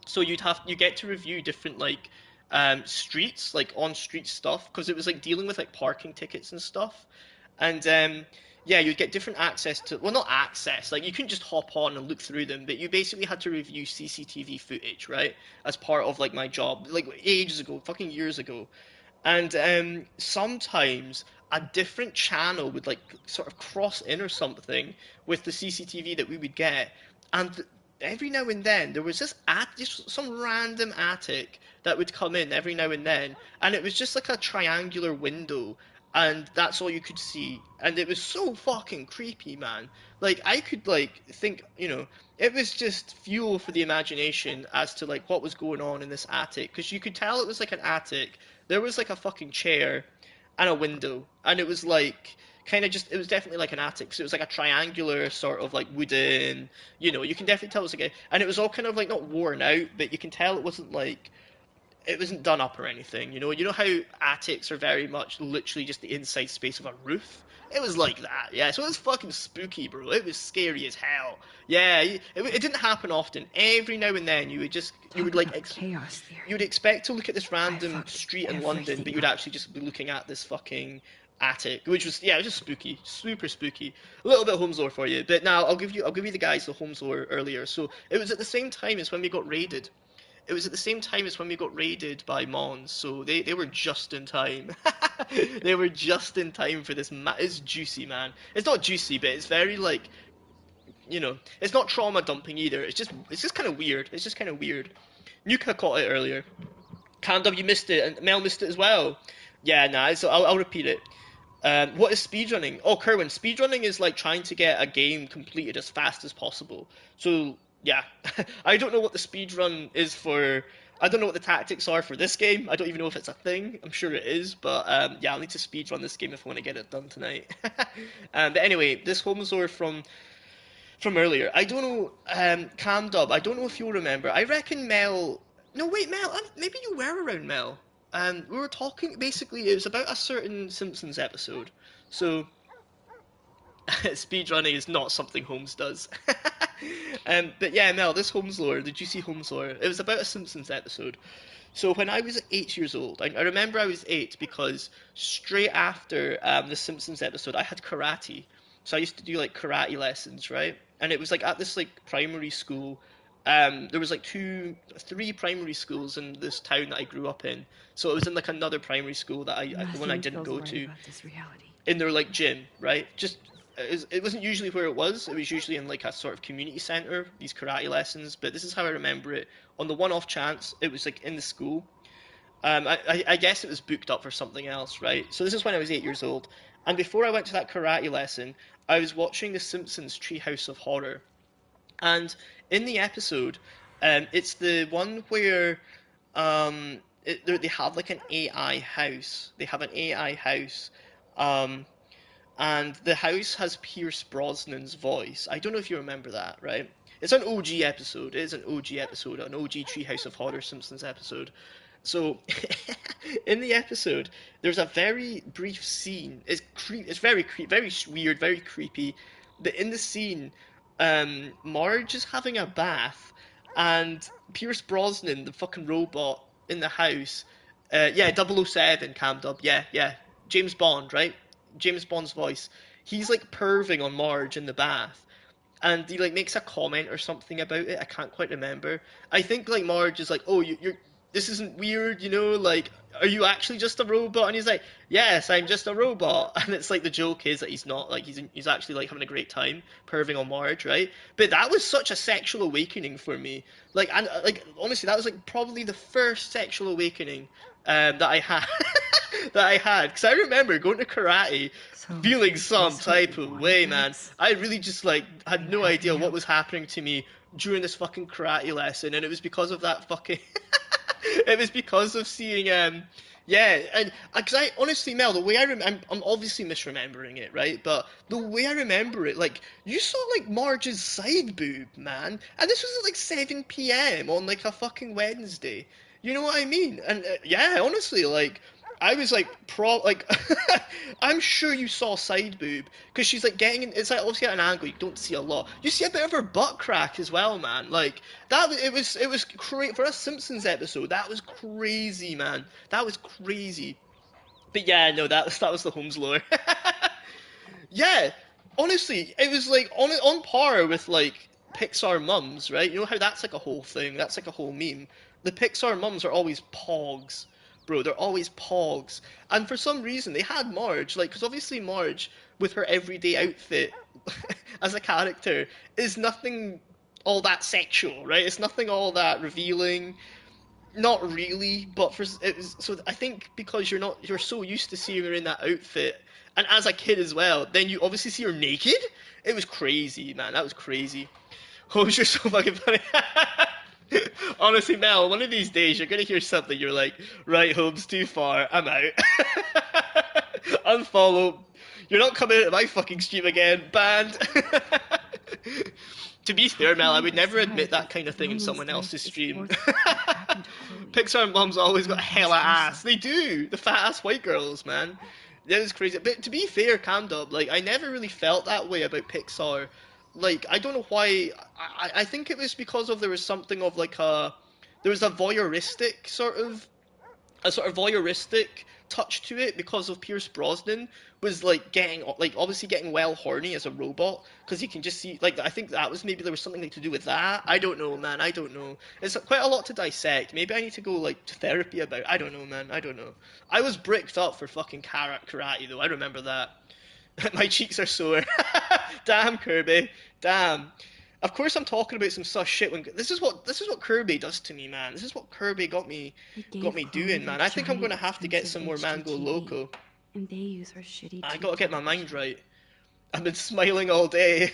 So you get to review different like streets, like on street stuff, because it was like dealing with like parking tickets and stuff. And yeah, you'd get different access to, well, not access, like you couldn't just hop on and look through them, but you basically had to review CCTV footage, right, as part of like my job, like ages ago, fucking years ago. And sometimes a different channel would like sort of cross in or something with the CCTV that we would get, and every now and then there was just some random attic that would come in every now and then, and it was just like a triangular window, and that's all you could see, and it was so fucking creepy, man. Like I could like think, you know, it was just fuel for the imagination as to like what was going on in this attic, because you could tell it was like an attic. There was like a fucking chair and a window, and it was like kind of just, it was definitely like an attic, so it was like a triangular sort of like wooden, you know, you can definitely tell it was like and it was all kind of like not worn out, but you can tell it wasn't like, it wasn't done up or anything, you know how attics are very much literally just the inside space of a roof. It was like that, yeah. So it was fucking spooky, bro. It was scary as hell. Yeah, it didn't happen often. Every now and then you would like chaos theory. You would expect to look at this random street in London, but you would actually just be looking at this fucking attic, which was, yeah, it was just spooky, super spooky. A little bit of Holmes lore for you, but now I'll give you the guys the Holmes lore earlier. So it was at the same time as when we got raided. It was at the same time as when we got raided by Mons, so they were just in time. They were just in time for this. It's juicy, man. It's not juicy, but it's very like, you know, it's not trauma dumping either. It's just kind of weird. It's just kind of weird. Nuka caught it earlier. Camdub, you missed it, and Mel missed it as well. Yeah, nah. So I'll repeat it. What is speedrunning? Oh, Kerwin, speedrunning is like trying to get a game completed as fast as possible. So yeah, I don't know what the speedrun is for. I don't know what the tactics are for this game. I don't even know if it's a thing. I'm sure it is, but yeah, I'll need to speedrun this game if I want to get it done tonight. But anyway, this Holmes lore from earlier. I don't know, Camdub, I don't know if you'll remember. I reckon Mel... No, wait, Mel, maybe you were around Mel. We were talking, basically, it was about a certain Simpsons episode. So, speedrunning is not something Holmes does. But yeah, Mel, this Holmes lore, the juicy Holmes lore, it was about a Simpsons episode. So when I was 8 years old, I remember I was 8 because straight after the Simpsons episode, I had karate. So I used to do like karate lessons, right? And it was like at this like primary school, there was like three primary schools in this town that I grew up in. So it was in like another primary school that the one I didn't go to. About this reality. In their like gym, right? Just it wasn't usually where it was. It was usually in like a sort of community center, these karate lessons. But this is how I remember it. On the one-off chance, it was like in the school. I guess it was booked up for something else, right? So this is when I was 8 years old, and before I went to that karate lesson, I was watching The Simpsons Treehouse of Horror, and in the episode, it's the one where they have like an AI house. They have an AI house, um, and the house has Pierce Brosnan's voice. I don't know if you remember that, right? It's an OG episode. It is an OG episode, an OG Treehouse of Horror Simpsons episode. So, in the episode, there's a very brief scene. It's very very weird, very creepy. In the scene, Marge is having a bath, and Pierce Brosnan, the fucking robot in the house, yeah, 007, Cam Dub, yeah, James Bond, right? James Bond's voice. He's like perving on Marge in the bath, and he like makes a comment or something about it. I can't quite remember. I think like Marge is like, "Oh, you're this isn't weird, you know? Like, are you actually just a robot?" And he's like, "Yes, I'm just a robot." And it's like the joke is that he's not, like he's actually like having a great time perving on Marge, right? But that was such a sexual awakening for me. Like, and like honestly, that was like probably the first sexual awakening that I had. That I had, because I remember going to karate, feeling some type of way, man. I really just like had no idea what was happening to me during this fucking karate lesson, and it was because of that fucking. It was because of seeing yeah, and because I honestly, Mel, the way I'm obviously misremembering it, right? But the way I remember it, like you saw like Marge's side boob, man, and this was at like 7 p.m. on like a fucking Wednesday. You know what I mean? And yeah, honestly, like I was like I'm sure you saw side boob because she's like getting in, it's like obviously at an angle you don't see a lot. You see a bit of her butt crack as well, man. Like that it was crazy for a Simpsons episode. That was crazy, man. That was crazy. But yeah, no, that was the Holmes lore. Yeah, honestly, it was like on par with like Pixar mums, right? You know how that's like a whole thing. That's like a whole meme. The Pixar mums are always pogs, bro. They're always pogs. And for some reason, they had Marge, like, because obviously Marge, with her everyday outfit as a character, is nothing all that sexual, right? It's nothing all that revealing. Not really, but so I think because you're so used to seeing her in that outfit, and as a kid as well, then you obviously see her naked. It was crazy, man. That was crazy. Holmes, you're so fucking funny. Honestly, Mel, one of these days you're gonna hear something. You're like, right, Holmes, too far. I'm out. Unfollow. You're not coming into my fucking stream again. Banned. To be fair, Mel, I would never admit that kind of thing in someone else's stream. Pixar mums always got hella ass. They do. The fat ass white girls, man. That is crazy. But to be fair, Camdub, like I never really felt that way about Pixar. Like I don't know why. I think it was because of there was something of like there was a voyeuristic sort of voyeuristic touch to it because of Pierce Brosnan was like obviously getting well horny as a robot because you can just see like I think that was maybe there was something like to do with that. I don't know, man. I don't know. It's quite a lot to dissect. Maybe I need to go like to therapy about. I don't know, man. I don't know. I was bricked up for fucking karate though. I remember that. My cheeks are sore. Damn, Kirby. Damn. Of course I'm talking about some sus shit when this is what Kirby does to me, man. This is what Kirby got me doing, man. I think I'm gonna have to get some more Mango Loco. And they use our shitty I gotta get my mind right. I've been smiling all day.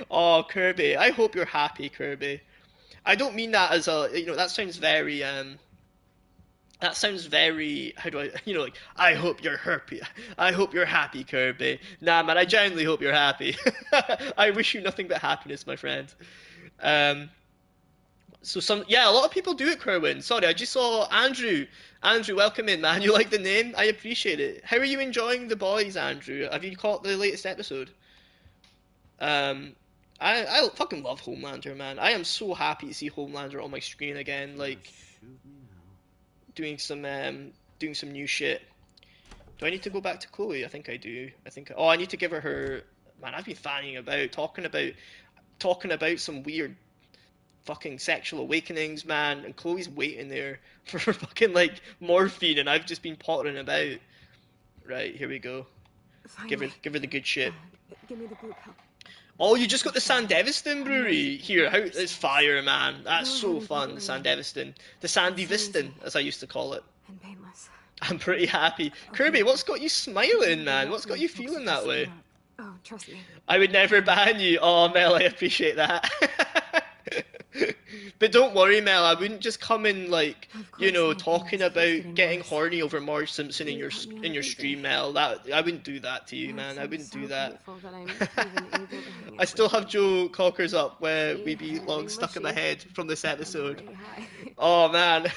Oh, Kirby. I hope you're happy, Kirby. I don't mean that as a that sounds very how do I like I hope you're happy. I hope you're happy, Kirby. Nah, man, I genuinely hope you're happy. I wish you nothing but happiness, my friend. So a lot of people do it, Kerwin. Sorry, I just saw Andrew. Andrew, welcome in, man. You like the name? I appreciate it. How are you enjoying The Boys, Andrew? Have you caught the latest episode? I fucking love Homelander, man. I am so happy to see Homelander on my screen again, like doing some new shit. Do I need to go back to Chloe? I think I do. I need to give her. Man, I've been fanning about talking about some weird fucking sexual awakenings, man, and Chloe's waiting there for fucking like morphine, and I've just been pottering about. Right, here we go. Finally. Give her the good shit. Give me the blue pill. Oh, you just got the Sandevistan brewery here. How it's fire, man. That's so fun. The Sandevistan, the Sandy Vistan, as I used to call it. And painless. I'm pretty happy. Kirby, what's got you smiling, man? What's got you feeling that way? Oh, trust me. I would never ban you. Oh, Mel, I appreciate that. But don't worry, Mel. I wouldn't just come in like, you know, talking about getting horny over Marge Simpson in your stream, Mel. That I wouldn't do that to you, man. I wouldn't do that. I still have Joe Cockers up where we be long stuck in my head from this episode. Oh man.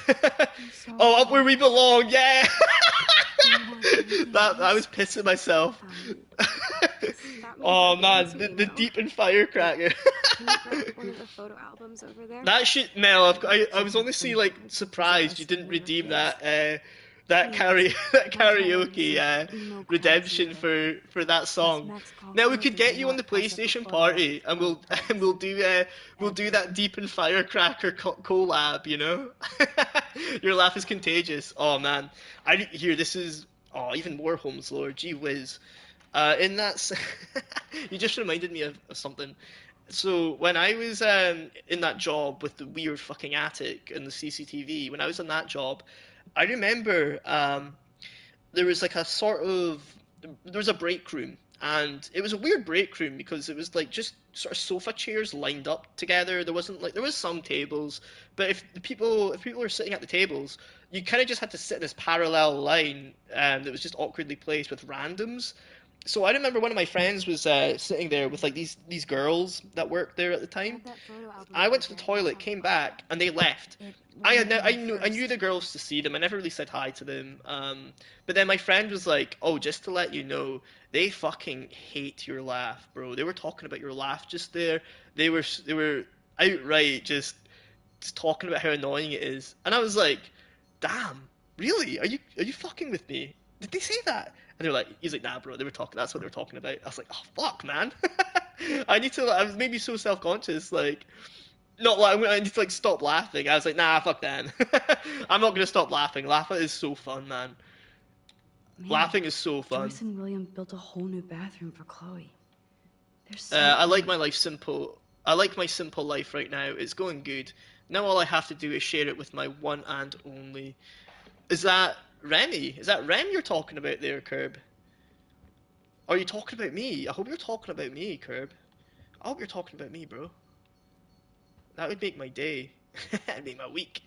Oh, up where we belong, yeah. That I was pissing myself. Oh man, the deep and firecracker. One of the photo albums over there. That shit, Mel. I was honestly like surprised you didn't redeem that karaoke redemption for that song. Now we could get you on the PlayStation party, and we'll do that deep and firecracker collab. You know, your laugh is contagious. Oh man, this is even more Holmes lore. Gee whiz. In that, you just reminded me of something. So when I was in that job with the weird fucking attic and the CCTV, when I was in that job, I remember there was like there was a break room, and it was a weird break room because it was like just sort of sofa chairs lined up together. There was some tables, but if people were sitting at the tables, you kind of just had to sit in this parallel line that was just awkwardly placed with randoms. So I remember one of my friends was sitting there with like these girls that worked there at the time. I went to the toilet, came back, and they left. I knew the girls to see them. I never really said hi to them. But then my friend was like, "Oh, just to let you know, they fucking hate your laugh, bro. They were talking about your laugh just there. They were outright just talking about how annoying it is." And I was like, "Damn, really? Are you fucking with me? Did they say that?" And they're like, he's like, "Nah, bro, that's what they were talking about." I was like, "Oh, fuck, man." I was maybe so self-conscious, like, not like, I need to, like, stop laughing. I was like, "Nah, fuck them." I'm not gonna stop laughing. Laughing is so fun, man. Laughing is so fun. Joyce and William built a whole new bathroom for Chloe. I like my life simple. I like my simple life right now. It's going good. Now all I have to do is share it with my one and only. Is that Remy? Is that Rem you're talking about there, Curb? Are you talking about me? I hope you're talking about me, Curb. I hope you're talking about me, bro. That would make my day. It'd make my week.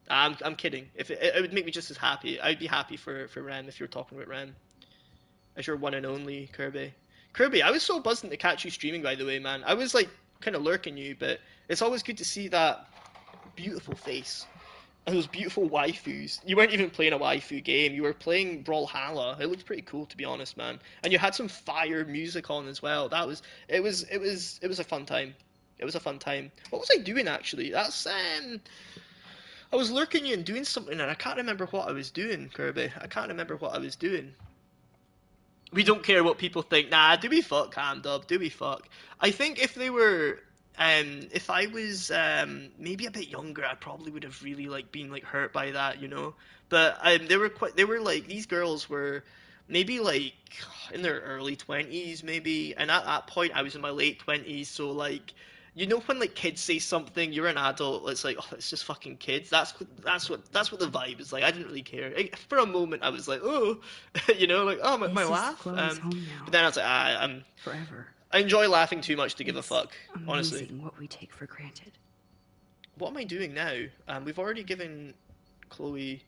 I'm kidding. If it would make me just as happy. I'd be happy for Rem if you're talking about Rem. As your one and only, Kirby. Kirby, I was so buzzing to catch you streaming, by the way, man. I was like kind of lurking you, but it's always good to see that beautiful face. And those beautiful waifus. You weren't even playing a waifu game. You were playing Brawlhalla. It looked pretty cool, to be honest, man. And you had some fire music on as well. It was a fun time. It was a fun time. What was I doing actually? I was lurking you and doing something, and I can't remember what I was doing, Kirby. I can't remember what I was doing. We don't care what people think. Nah, do we fuck, Hamdub? Do we fuck? I think if they were, if I was maybe a bit younger, I probably would have really like been like hurt by that, you know. But they were like, these girls were maybe like in their early 20s, maybe, and at that point I was in my late 20s, so like. You know when like kids say something, you're an adult, it's like, oh, it's just fucking kids. That's what the vibe is like. I didn't really care. For a moment, I was like, oh, you know, like, oh, my laugh. But then I was like, I'm forever. I enjoy laughing too much to give a fuck. Honestly. What we take for granted. What am I doing now? We've already given Chloe.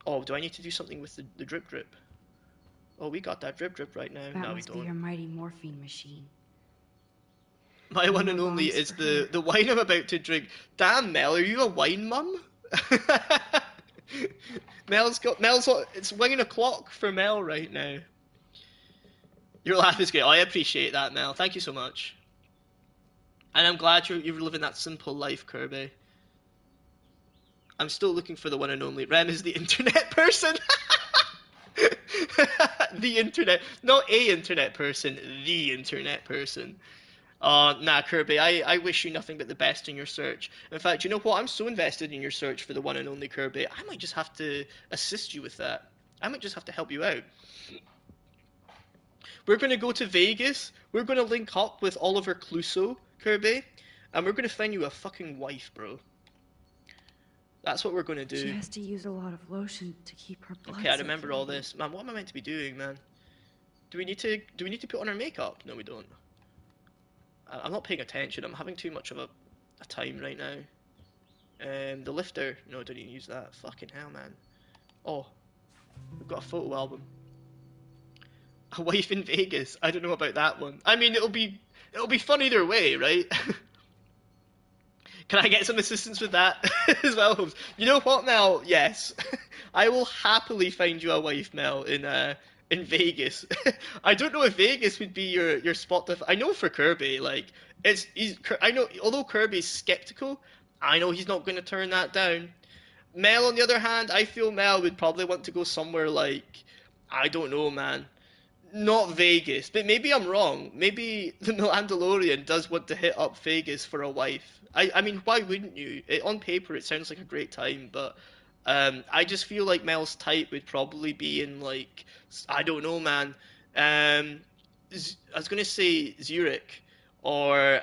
Oh, do I need to do something with the drip drip? Oh, we got that drip drip right now. That no, we must don't. be your mighty morphine machine. My one and only is the wine I'm about to drink. Damn, Mel, are you a wine mum? It's winging a clock for Mel right now. Your laugh is great. Oh, I appreciate that, Mel. Thank you so much. And I'm glad you're living that simple life, Kirby. I'm still looking for the one and only. Rem is the internet person. The internet. Not a internet person, the internet person. Nah, Kirby, I wish you nothing but the best in your search. In fact, you know what? I'm so invested in your search for the one and only Kirby, I might just have to assist you with that. I might just have to help you out. We're going to go to Vegas. We're going to link up with Oliver Clouseau, Kirby, and we're going to find you a fucking wife, bro. That's what we're going to do. She has to use a lot of lotion to keep her blood Okay, I remember all circulating. this. Man, what am I meant to be doing, man? Do we need to put on our makeup? No, we don't. I'm not paying attention. I'm having too much of a time right now. The lifter. No, I don't even use that. Fucking hell, man. Oh, we've got a photo album. A wife in Vegas. I don't know about that one. I mean, it'll be fun either way, right? Can I get some assistance with that as well, Holmes? You know what, Mel? Yes, I will happily find you a wife, Mel, in Vegas. I don't know if Vegas would be your spot to. I know for Kirby, like I know, although Kirby's skeptical, I know he's not going to turn that down. Mel, on the other hand, I feel Mel would probably want to go somewhere like, I don't know, man. Not Vegas, but maybe I'm wrong. Maybe the Mandalorian does want to hit up Vegas for a wife. I mean, why wouldn't you? On paper, it sounds like a great time, but I just feel like Mel's type would probably be in, like, I don't know, man. I was gonna say Zurich or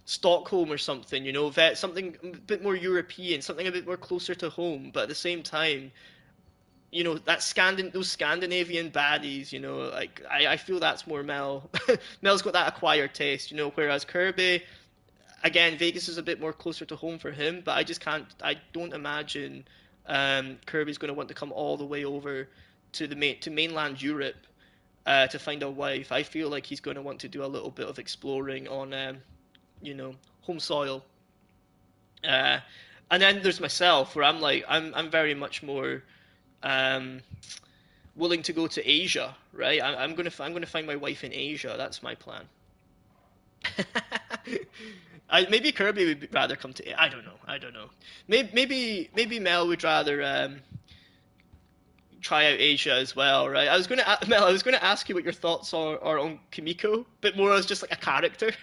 Stockholm or something. You know, something a bit more European, something a bit more closer to home, but at the same time, you know, those Scandinavian baddies, you know, like I feel that's more Mel. Mel's got that acquired taste, you know, whereas Kirby, again, Vegas is a bit more closer to home for him, but I don't imagine Kirby's going to want to come all the way over to mainland Europe to find a wife. I feel like he's going to want to do a little bit of exploring on, you know, home soil. And then there's myself, where I'm very much more willing to go to Asia, right? I'm gonna find my wife in Asia. That's my plan. Maybe Kirby would rather come to. I don't know. Maybe Mel would rather try out Asia as well, right? Mel, I was gonna ask you what your thoughts are on Kimiko, but more as just like a character.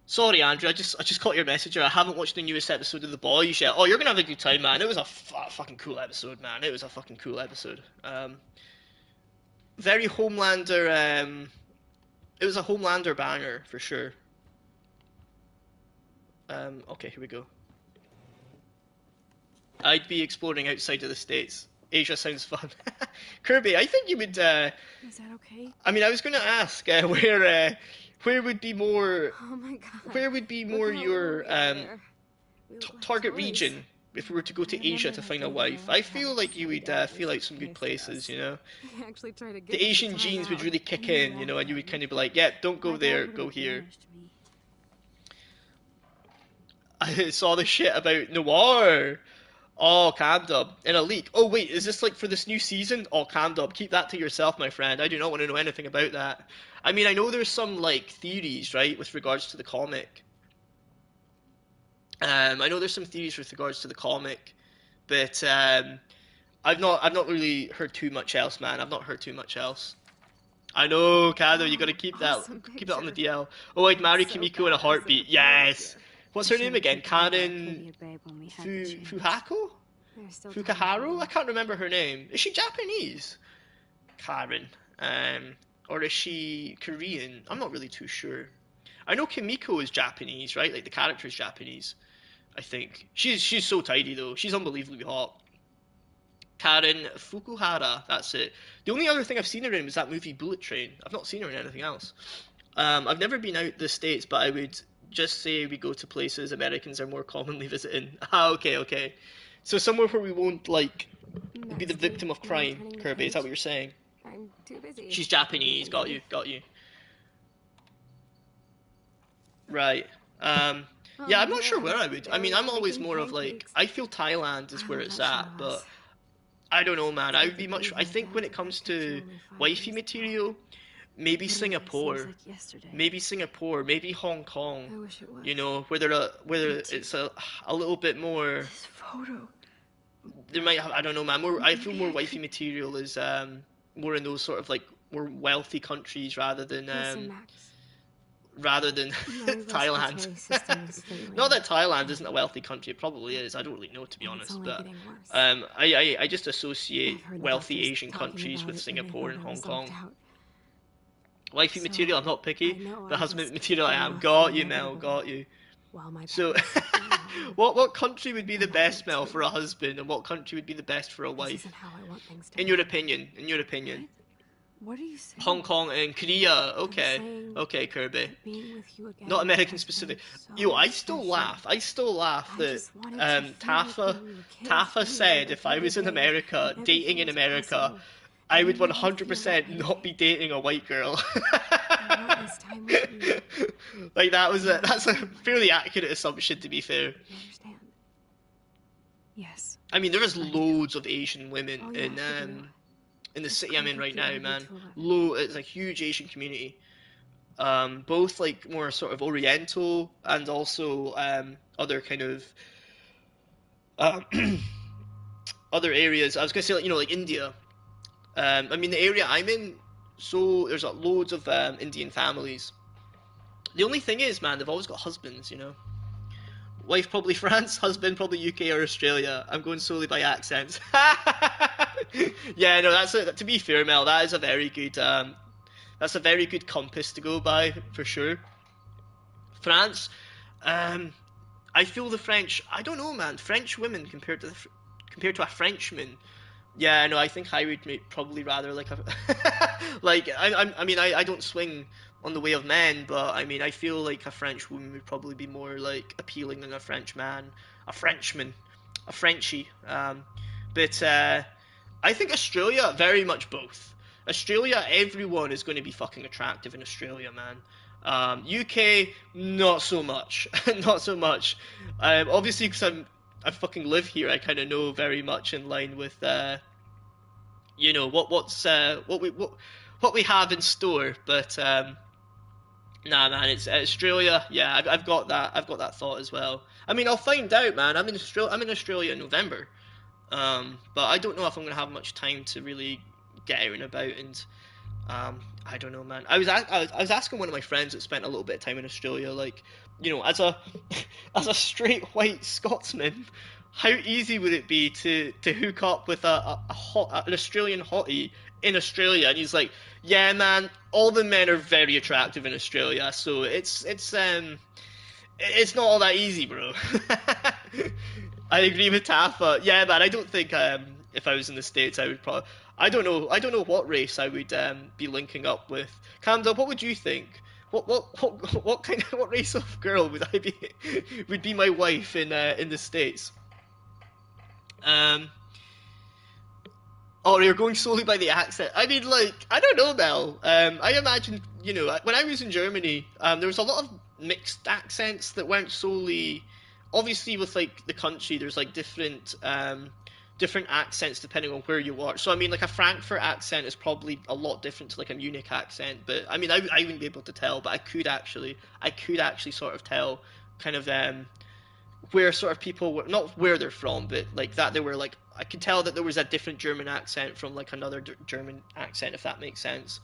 Sorry, Andrew. I just caught your message. I haven't watched the newest episode of The Boys yet. Oh, you're gonna have a good time, man. It was a fucking cool episode, man. It was a fucking cool episode. Very Homelander. It was a Homelander banger for sure. Okay, here we go. I'd be exploring outside of the States. Asia sounds fun. Kirby, I think you would. Is that okay? I mean, I was gonna ask where would be more. Oh my god. Where would be more your target region if we were to go to Asia to find a wife? I feel like you would feel out some good places, you know. Actually tried to get The Asian genes would really kick in, you know, and you would kind of be like, yeah, don't go there, go here. I saw the shit about Noir. Oh, Camdub. And a leak. Oh, wait, is this like for this new season? Oh, Camdub, keep that to yourself, my friend. I do not want to know anything about that. I mean, I know there's some, like, theories, right, with regards to the comic. I know there's some theories with regards to the comic, but I've not really heard too much else, man. I've not heard too much else. I know, Kado, you gotta keep that on the DL. Oh, I'd marry Kimiko in a heartbeat. Yes. What's her name again? Karen Fuhako? Fukaharu? I can't remember her name. Is she Japanese? Karen. Or is she Korean? I'm not really too sure. I know Kimiko is Japanese, right? Like the character is Japanese, I think. She's so tidy though. She's unbelievably hot. Karen Fukuhara, that's it. The only other thing I've seen her in was that movie Bullet Train. I've not seen her in anything else. I've never been out the States, but I would just say we go to places Americans are more commonly visiting. Ah, okay. So somewhere where we won't, like, be the victim of crime, Kirby, is that what you're saying? I'm too busy. She's Japanese, got you. Right. Yeah, I'm not sure where I would. I mean, I'm always more of like, I feel Thailand is where it's at, but I don't know, man. I would be much. I think when it comes to wifey material, maybe Singapore, maybe Hong Kong. You know, whether it's a little bit more. There might have, I don't know, man. I feel more wifey material is more in those sort of like more wealthy countries rather than Listen, Max. Thailand. respiratory system is failing. Not that Thailand isn't a wealthy country, it probably is. I don't really know, to be honest. only But getting worse. I just associate I've heard the wealthy doctors Asian talking countries about with it, Singapore and and I Hong feel Kong. self-doubt. Wifey material, I'm not picky. know, The I husband just material I feel am. Got you, inevitable. Mel. Got you. While my So, what country would be the best, Mel, for a husband, and what country would be the best for a This wife? isn't how I want things to In your opinion. In your opinion. What are you saying? Hong Kong and Korea. Okay. Okay, Kirby. Being with you again Not American specific. Yo, I still laugh. I still laugh that Tafa said if I was in America, dating in America, I would 100% not be dating a white girl. Like that's a fairly accurate assumption, to be fair. Yes. I mean, there is loads of Asian women in the city I'm in right now, man. It's a huge Asian community. Both like more sort of Oriental and also other kind of other areas. I was gonna say, like, you know, like India. I mean, the area I'm in, so there's loads of Indian families. The only thing is, man, they've always got husbands, you know. Wife probably France, husband probably UK or Australia. I'm going solely by accents. Yeah, no, to be fair, Mel, that is a very good that's a very good compass to go by, for sure. France, I feel the French, I don't know, man, French women compared to a Frenchman. Yeah, no, I think I would probably rather like a like I mean I don't swing on the way of men, but I mean I feel like a French woman would probably be more like appealing than a French man, a Frenchman, a Frenchie. But I think Australia, very much both. Australia, everyone is going to be fucking attractive in Australia, man. UK, not so much, not so much. Obviously, because I fucking live here, I kind of know very much in line with you know what we have in store. But nah, man, it's Australia. Yeah, I've got that thought as well. I mean, I'll find out, man. I'm in Australia in November, but I don't know if I'm gonna have much time to really get out and about. And I don't know, man. I was asking one of my friends that spent a little bit of time in Australia, like, you know, as a straight white Scotsman, how easy would it be to hook up with an Australian hottie in Australia? And he's like, yeah, man, all the men are very attractive in Australia, so it's not all that easy, bro. I agree with Tafa. Yeah, man, I don't think if I was in the States, I would probably. I don't know what race I would be linking up with. Camden, what would you think? What race of girl would be my wife in the States? Oh, you're going solely by the accent. I mean, like, I don't know, Mel. I imagine, you know, when I was in Germany, there was a lot of mixed accents that weren't solely. Obviously, with like the country, there's like different accents depending on where you are. So I mean, like a Frankfurt accent is probably a lot different to like a Munich accent. But I mean, I wouldn't be able to tell, but I could actually sort of tell kind of where sort of people were, not where they're from, but like that they were like, I could tell that there was a different German accent from like another German accent, if that makes sense.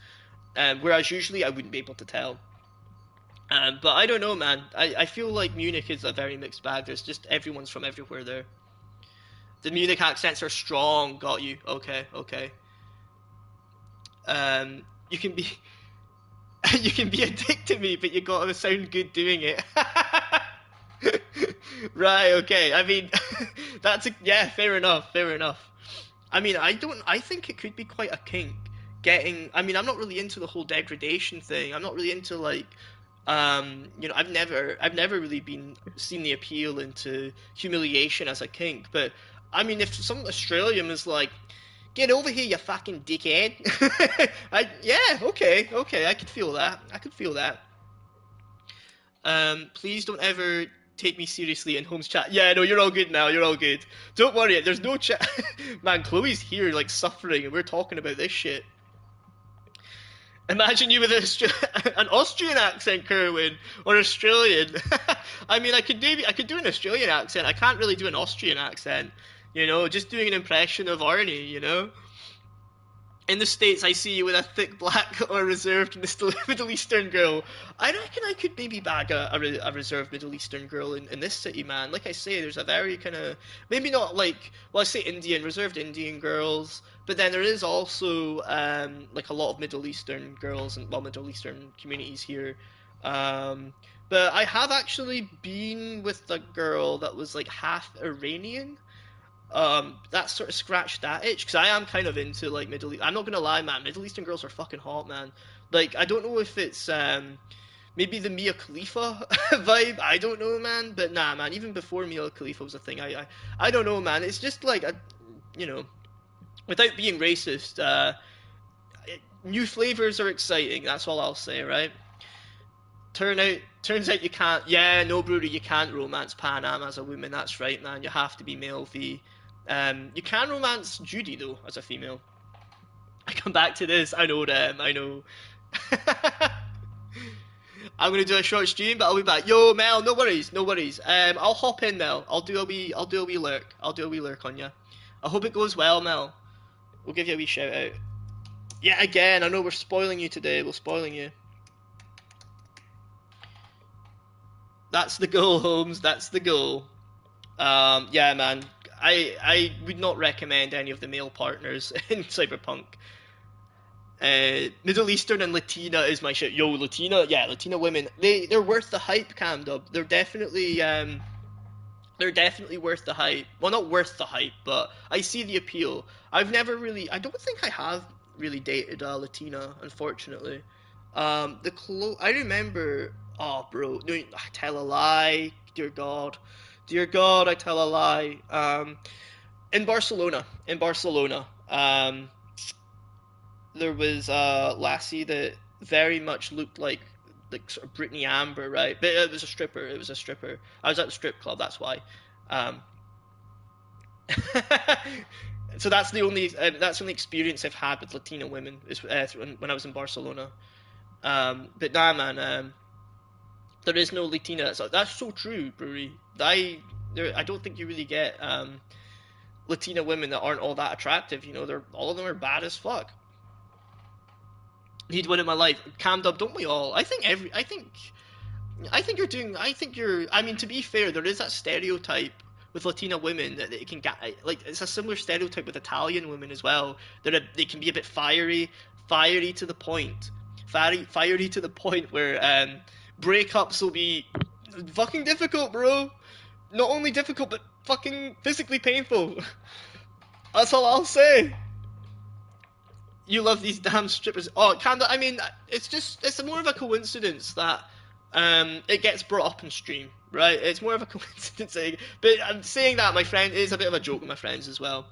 Whereas usually I wouldn't be able to tell. But I don't know, man. I feel like Munich is a very mixed bag. There's just everyone's from everywhere there. The Munich accents are strong. Got you. Okay. You can be a dick to me, but you gotta sound good doing it. Right. Okay. I mean, fair enough. I mean, I think it could be quite a kink. I mean, I'm not really into the whole degradation thing. I'm not really into like. You know, I've never really seen the appeal into humiliation as a kink, but I mean, if some Australian is like, "Get over here, you fucking dickhead," okay, I could feel that. Please don't ever take me seriously in Holmes chat. Yeah, no, you're all good now. You're all good. Don't worry. There's no chat. Man, Chloe's here like suffering, and we're talking about this shit. Imagine you with an Austrian accent, Kerwin, or Australian. I mean, I could do an Australian accent. I can't really do an Austrian accent. You know, just doing an impression of Arnie. You know. In the States, I see you with a thick black or reserved Middle Eastern girl. I reckon I could maybe bag a reserved Middle Eastern girl in this city, man. Like I say, there's a very kind of, maybe not like, well, I say reserved Indian girls, but then there is also like a lot of Middle Eastern girls and, well, Middle Eastern communities here. But I have actually been with a girl that was like half Iranian. That sort of scratched that itch, because I am kind of into like Middle East. I'm not gonna lie, man. Middle Eastern girls are fucking hot, man. Like, I don't know if it's maybe the Mia Khalifa vibe. I don't know, man. But nah, man. Even before Mia Khalifa was a thing, I don't know, man. It's just like you know, without being racist, new flavors are exciting. That's all I'll say, right? Turns out you can't. Yeah, no, Brody, you can't romance Pan Am as a woman. That's right, man. You have to be male V. You can romance Judy though as a female. I come back to this. I know them. I know. I'm gonna do a short stream, but I'll be back. Yo, Mel, no worries, no worries. I'll hop in, Mel. I'll do a wee lurk. I'll do a wee lurk on you. I hope it goes well, Mel. We'll give you a wee shout out. Yeah, again, I know we're spoiling you today. We're spoiling you. That's the goal, Holmes. That's the goal. Yeah, man. I would not recommend any of the male partners in Cyberpunk. Middle Eastern and Latina is my shit. Yo, Latina, yeah, Latina women. They're worth the hype, Camdub. They're definitely worth the hype. Well, not worth the hype, but I see the appeal. I don't think I have really dated a Latina, unfortunately. I remember. Oh, bro, no, I tell a lie. Dear God, I tell a lie. In Barcelona, there was a lassie that very much looked like sort of Brittany Amber, right? But it was a stripper. I was at the strip club, that's why. So that's the only experience I've had with Latina women is when I was in Barcelona. But nah, man. There is no Latina. That's so true, Brewery. I don't think you really get Latina women that aren't all that attractive. You know, all of them are bad as fuck. Need one in my life. Camdub, don't we all? I think you're. I mean, to be fair, there is that stereotype with Latina women that it can get. Like, it's a similar stereotype with Italian women as well. They can be a bit fiery to the point. Fiery to the point where breakups will be fucking difficult, bro. Not only difficult, but fucking physically painful. That's all I'll say. You love these damn strippers. Oh, Canada, I mean, it's more of a coincidence that it gets brought up in stream, right? It's more of a coincidence. But I'm saying that, my friend, it is a bit of a joke with my friends as well.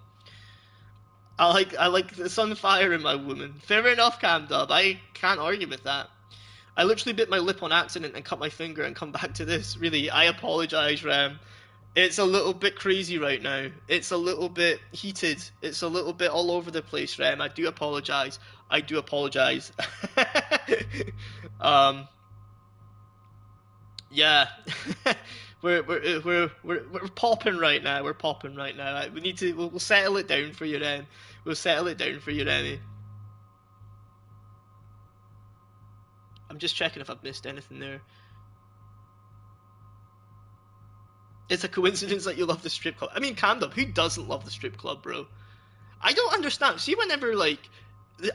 I like the sunfire in my woman. Fair enough, Camdub. I can't argue with that. I literally bit my lip on accident and cut my finger and come back to this. Really, I apologize, Ram. It's a little bit crazy right now. It's a little bit heated. It's a little bit all over the place, Ram. I do apologize. Yeah. we're popping right now. We'll settle it down for you, Ram. I'm just checking if I've missed anything there. It's a coincidence that you love the strip club. I mean, Camdub, who doesn't love the strip club, bro? I don't understand. See, whenever, like,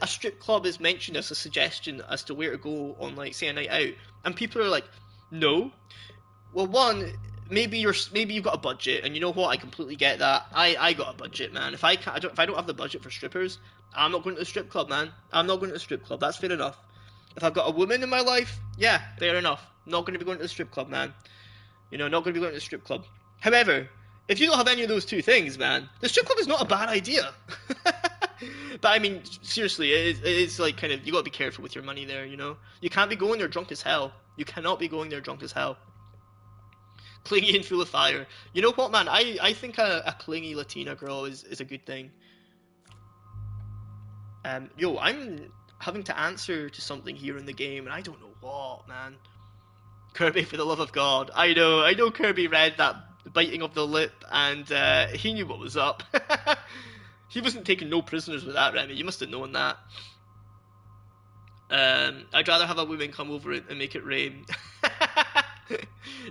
a strip club is mentioned as a suggestion as to where to go on, like, say, a night out, and people are like, no. Well, one, maybe you've got a budget, and you know what? I completely get that. I got a budget, man. If I don't have the budget for strippers, I'm not going to the strip club, man. I'm not going to the strip club. That's fair enough. If I've got a woman in my life, yeah, fair enough. Not going to be going to the strip club, man. You know, not going to be going to the strip club. However, if you don't have any of those two things, man, the strip club is not a bad idea. But I mean, seriously, it is like kind of, you got to be careful with your money there, you know? You can't be going there drunk as hell. You cannot be going there drunk as hell. Clingy and full of fire. You know what, man? I think a clingy Latina girl is a good thing. Yo, I'm having to answer to something here in the game, and I don't know what, man. Kirby, for the love of God. I know Kirby read that biting of the lip, and he knew what was up. He wasn't taking no prisoners with that, Remy. You must have known that. I'd rather have a woman come over and make it rain.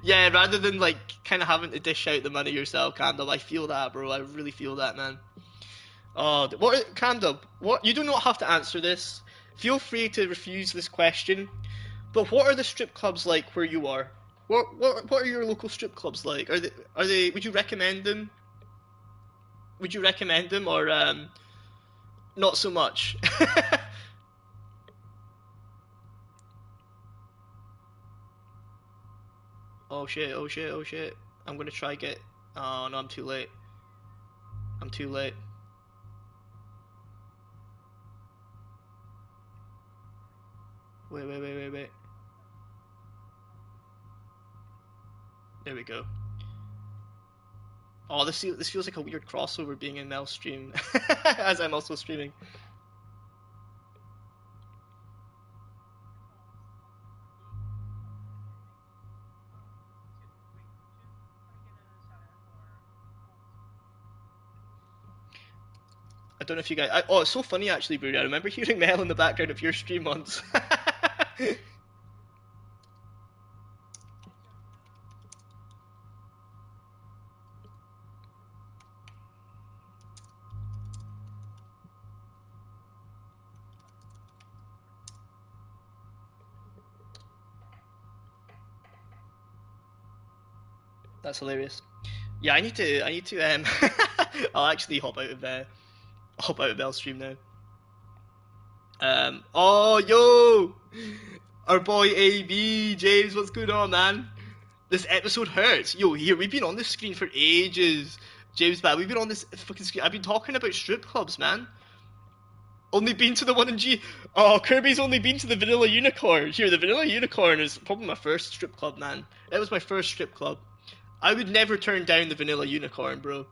Yeah, rather than like kind of having to dish out the money yourself, Candle. I feel that, bro. I really feel that, man. Oh, what, Candle? What? You do not have to answer this. Feel free to refuse this question. But what are the strip clubs like where you are? What are your local strip clubs like? Are they? Would you recommend them? Would you recommend them, or not so much? Oh shit, oh shit, oh shit. I'm gonna try get... Oh no, I'm too late. I'm too late. Wait. There we go. Oh, this feels like a weird crossover being in Mel's stream, as I'm also streaming. I don't know if you guys... oh, it's so funny actually, Brody. I remember hearing Mel in the background of your stream once. That's hilarious. Yeah, I need to I'll actually hop out of Mel's stream now. Oh yo, our boy AB James, what's going on, man? This episode hurts. Yo, here we've been on this screen for ages, James. Man, we've been on this fucking screen. I've been talking about strip clubs, man. Only been to the one in G. Oh, Kirby's only been to the Vanilla Unicorn. Here, the Vanilla Unicorn is probably my first strip club, man. It was my first strip club. I would never turn down the Vanilla Unicorn, bro.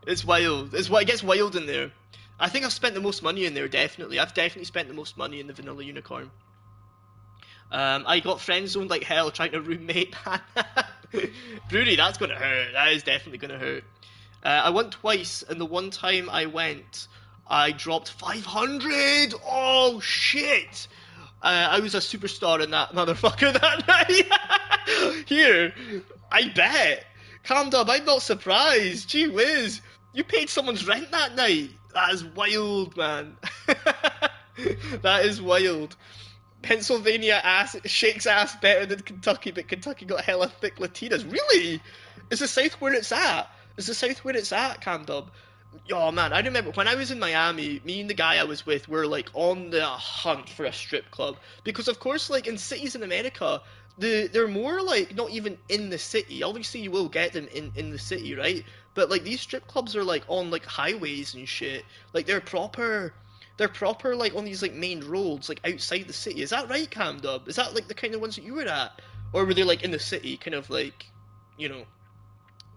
It's wild. It gets wild in there. I think I've spent the most money in there, definitely. I've definitely spent the most money in the Vanilla Unicorn. I got friend zoned like hell trying to roommate, man. Broody, that's gonna hurt. That is definitely gonna hurt. I went twice, and the one time I went, I dropped 500! Oh, shit! I was a superstar in that motherfucker that night. Here, I bet. Calm down, I'm not surprised. Gee whiz. You paid someone's rent that night. That is wild, man. That is wild. Pennsylvania shakes ass better than Kentucky, but Kentucky got hella thick Latinas. Really? Is the South where it's at? Is the South where it's at, Camdub? Oh man, I remember when I was in Miami, me and the guy I was with were like on the hunt for a strip club. Because of course, like in cities in America, they're more like not even in the city. Obviously you will get them in the city, right? But like these strip clubs are like on like highways and shit. Like they're proper like on these like main roads, like outside the city. Is that right, Camdub? Is that like the kind of ones that you were at? Or were they like in the city, kind of like, you know,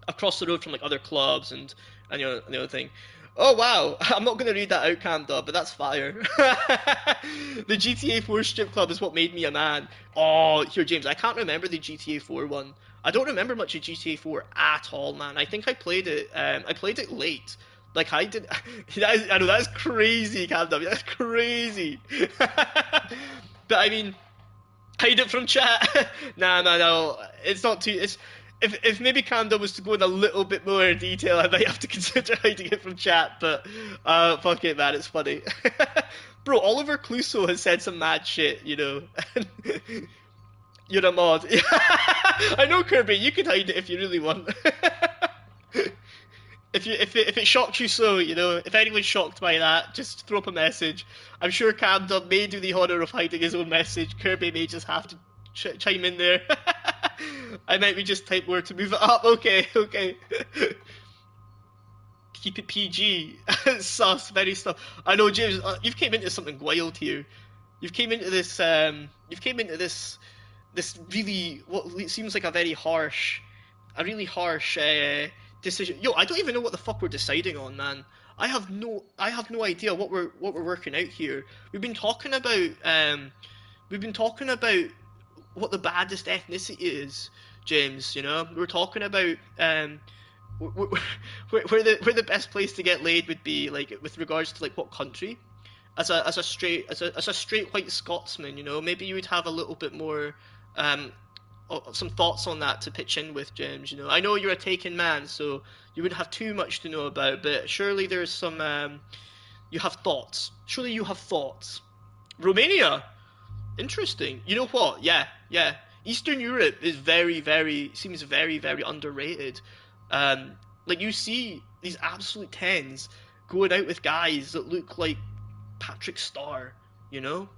across the road from like other clubs and you know, and the other thing. Oh wow, I'm not gonna read that out, Camdub, but that's fire. The GTA 4 strip club is what made me a man. Oh, here, James, I can't remember the GTA 4 one. I don't remember much of GTA 4 at all, man. I think I played it. I played it late. Like I did. I know that's crazy, Camdub. That's crazy. But I mean, hide it from chat. No. It's not too. It's if maybe Camdub was to go in a little bit more detail, I might have to consider hiding it from chat. But fuck it, man. It's funny. Bro, Oliver Cluso has said some mad shit, you know. You're a mod. I know, Kirby. You can hide it if you really want. If it shocked you so, you know, if anyone's shocked by that, just throw up a message. I'm sure Camdub may do the honour of hiding his own message. Kirby may just have to chime in there. I might be just type word to move it up. Okay. Keep it PG. Sus, very stuff. I know, James. You've came into something wild here. You've came into this. This really what seems like a really harsh decision. Yo, I don't even know what the fuck we're deciding on, man. I have no idea what we're working out here. We've been talking about what the baddest ethnicity is, James. You know, we're talking about where the best place to get laid would be, like, with regards to like what country. As a straight white Scotsman, you know, maybe you would have a little bit more some thoughts on that to pitch in with, James. You know, I know you're a taken man, so you wouldn't have too much to know about, but surely there's some you have thoughts. Surely you have thoughts. Romania, interesting. You know what? Yeah. Eastern Europe is seems very underrated. Like, you see these absolute tens going out with guys that look like Patrick Starr, you know?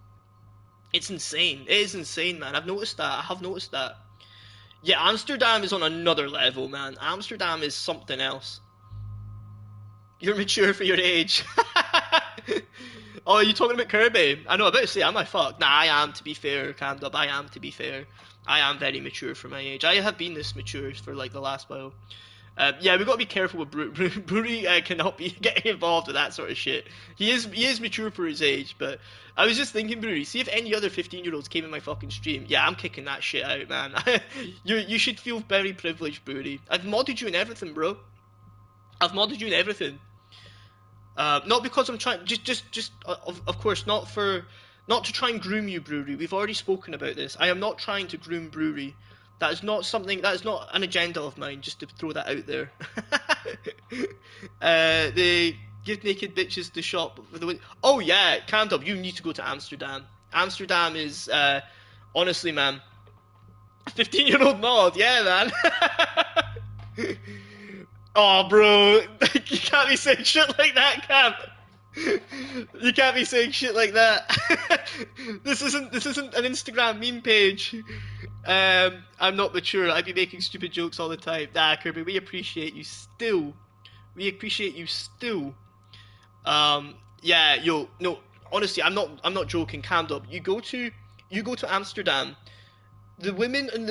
It's insane. It is insane, man. I've noticed that. I have noticed that. Yeah, Amsterdam is on another level, man. Amsterdam is something else. You're mature for your age. Oh, are you talking about Kirby? I know, I'm about to say, am I fucked? Nah, I am, to be fair, Cammed Up. I am, to be fair. I am very mature for my age. I have been this mature for, like, the last while. Yeah, we've got to be careful with Brewery. Cannot be getting involved with that sort of shit. He is mature for his age, but I was just thinking, Brewery, see if any other 15-year-olds came in my fucking stream. Yeah, I'm kicking that shit out, man. You should feel very privileged, Brewery. I've modded you in everything, bro. I've modded you in everything. Not because I'm trying, of course, not to try and groom you, Brewery. We've already spoken about this. I am not trying to groom Brewery. That is not an agenda of mine, just to throw that out there. They give naked bitches the shop with the oh yeah, Cammed Up, you need to go to Amsterdam. Amsterdam is, honestly, man, 15-year-old mod, yeah, man. Oh, bro, you can't be saying shit like that, Cam. You can't be saying shit like that. This isn't an Instagram meme page. I'm not mature. I'd be making stupid jokes all the time. Nah, Kirby, we appreciate you still. Yeah, yo, no, honestly, I'm not joking. Cammed Up. You go to Amsterdam. The women and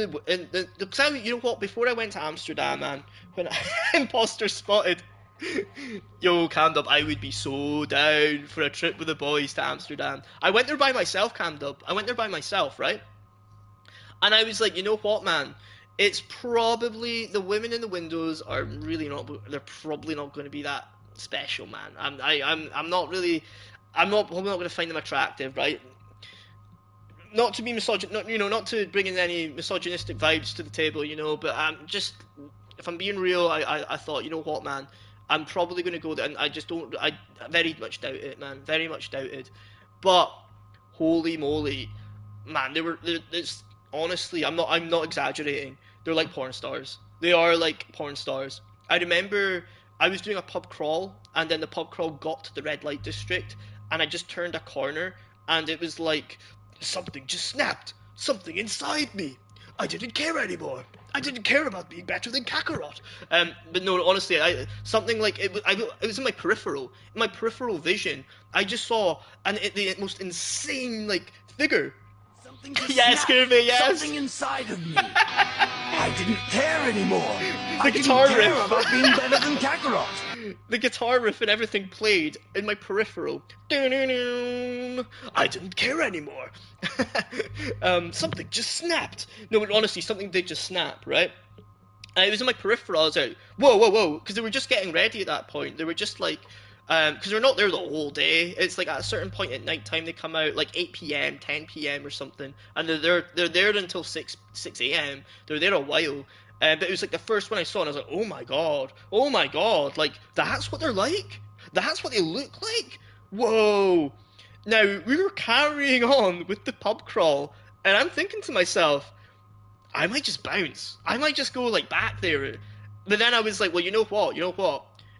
cause you know what? Before I went to Amsterdam, man, when Imposter spotted, yo, Cammed Up, I would be so down for a trip with the boys to Amsterdam. I went there by myself, Cammed Up. I went there by myself, right? And I was like, you know what, man? It's probably the women in the windows are really not. They're probably not going to be that special, man. I'm probably not going to find them attractive, right? Not to be not to bring in any misogynistic vibes to the table, you know, but just, if I'm being real, I thought, you know what, man, I'm probably going to go there, and I very much doubt it, man, very much doubt it. But holy moly, man, there's honestly, I'm not exaggerating. They're like porn stars. They are like porn stars. I remember I was doing a pub crawl, and then the pub crawl got to the red light district, and I just turned a corner, and it was like, something just snapped. Something inside me. I didn't care anymore. I didn't care about being better than Kakarot. But no, honestly, something like it was in my peripheral. In my peripheral vision, I just saw the most insane, like, figure. Something just yes, Kirby, yes. Something inside of me. I didn't care anymore. The guitar riff. Care about being better than Kakarot. The guitar riff and everything played in my peripheral. I didn't care anymore. Something just snapped. No, but honestly, something did just snap, right? And it was in my peripheral. I was like, whoa, because they were just getting ready at that point. They were just like, because they're not there the whole day. It's like at a certain point at night time they come out, like 8 p.m., 10 p.m. or something, and they're there until 6 a.m. They're there a while. But it was like the first one I saw, and I was like, oh my god, like, that's what they're like? That's what they look like? Whoa. Now, we were carrying on with the pub crawl, and I'm thinking to myself, I might just bounce. I might just go, like, back there. But then I was like, well, you know what?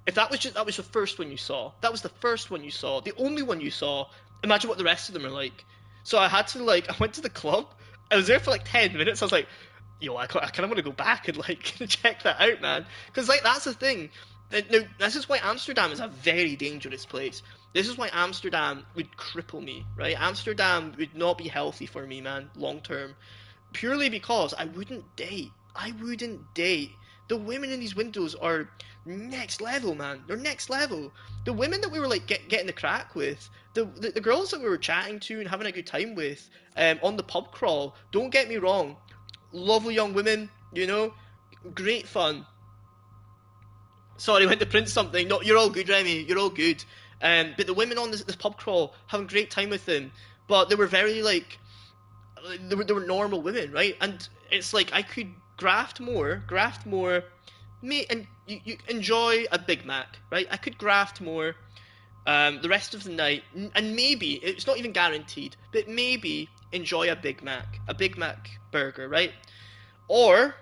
If that was the first one you saw, that was the first one you saw, the only one you saw, imagine what the rest of them are like. So I had to, like, I went to the club, I was there for like 10 minutes, I was like, yo, I kind of want to go back and, like, check that out, man. Because, like, that's the thing. Now, this is why Amsterdam is a very dangerous place. This is why Amsterdam would cripple me, right? Amsterdam would not be healthy for me, man, long term. Purely because I wouldn't date. The women in these windows are next level, man. They're next level. The women that we were, like, getting the crack with, the girls that we were chatting to and having a good time with on the pub crawl, don't get me wrong, lovely young women, you know, great fun. Sorry, I went to print something. No, you're all good, Remy. You're all good. But the women on this pub crawl, having a great time with them. But they were very, like, they were normal women, right? And it's like, I could graft more, and you enjoy a Big Mac, right? I could graft more the rest of the night, and maybe, it's not even guaranteed, but maybe enjoy a Big Mac burger, right? Or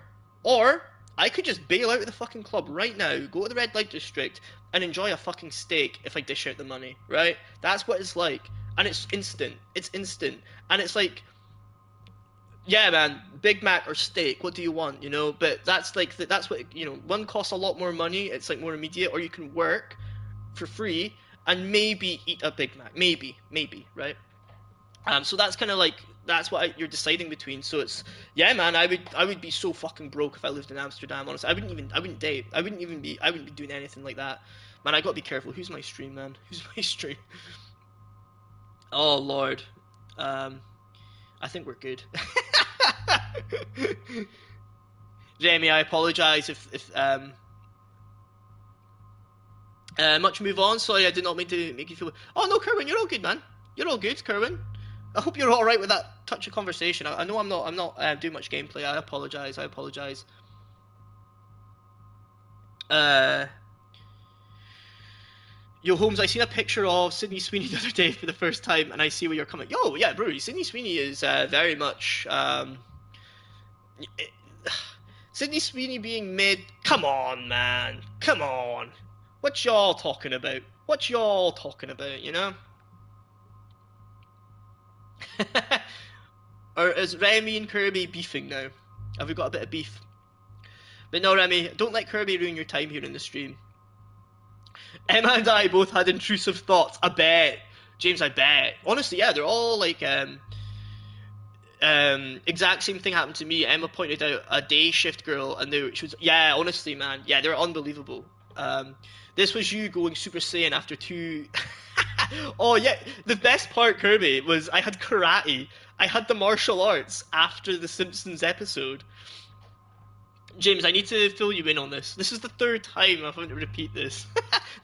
I could just bail out of the fucking club right now, go to the red light district, and enjoy a fucking steak if I dish out the money, right? That's what it's like. And it's instant. And it's like, yeah, man, Big Mac or steak, what do you want, you know? But that's like, that's what, you know, one costs a lot more money, it's like more immediate, or you can work for free and maybe eat a Big Mac. Maybe, right? So that's kind of like, that's what you're deciding between. So it's, yeah, man, I would be so fucking broke if I lived in Amsterdam, honestly. I wouldn't date. I wouldn't be doing anything like that. Man, I gotta be careful. Who's my stream, man? Who's my stream? Oh, Lord. I think we're good. Remy, I apologise if much move on. Sorry, I did not mean to make you feel. Oh no, Kerwin, you're all good, man. You're all good, Kerwin. I hope you're all right with that touchy conversation. I know I'm not doing much gameplay. I apologise. Yo, Holmes, I seen a picture of Sydney Sweeney the other day for the first time, and I see where you're coming. Yo, yeah, bro, Sydney Sweeney is very much Sydney Sweeney being made. Come on, man. Come on. What y'all talking about? You know? Or is Remy and Kirby beefing now? Have we got a bit of beef? But no, Remy, don't let Kirby ruin your time here in the stream. Emma and I both had intrusive thoughts. I bet. James, I bet. Honestly, yeah, they're all like, exact same thing happened to me. Emma pointed out a day shift girl, and she was, yeah, honestly, man, yeah, they're unbelievable. This was you going Super Saiyan after 2... Oh, yeah, the best part, Kirby, was I had karate. I had the martial arts after the Simpsons episode. James, I need to fill you in on this. This is the third time I've had to repeat this.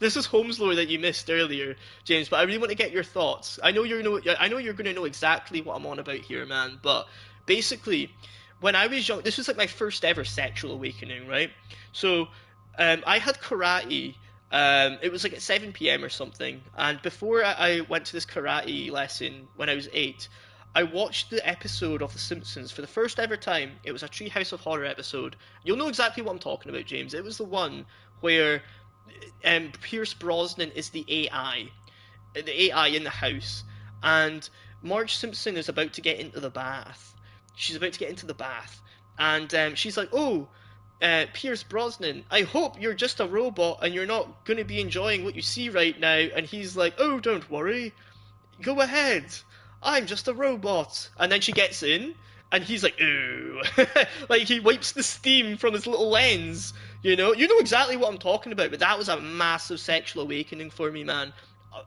This is Holmes lore that you missed earlier, James, but I really want to get your thoughts. I know you're going to know exactly what I'm on about here, man, but basically, when I was young, this was like my first ever sexual awakening, right? So, I had karate. It was like at 7 p.m. or something, and before I went to this karate lesson when I was 8, I watched the episode of The Simpsons for the first ever time. It was a Treehouse of Horror episode. You'll know exactly what I'm talking about, James. It was the one where Pierce Brosnan is the AI in the house, and Marge Simpson is about to get into the bath. She's about to get into the bath, and she's like, "Oh, Pierce Brosnan, I hope you're just a robot and you're not going to be enjoying what you see right now." And he's like, "Oh, don't worry. Go ahead. I'm just a robot." And then she gets in, and he's like, "Ooh." Like, he wipes the steam from his little lens, you know? You know exactly what I'm talking about, but that was a massive sexual awakening for me, man.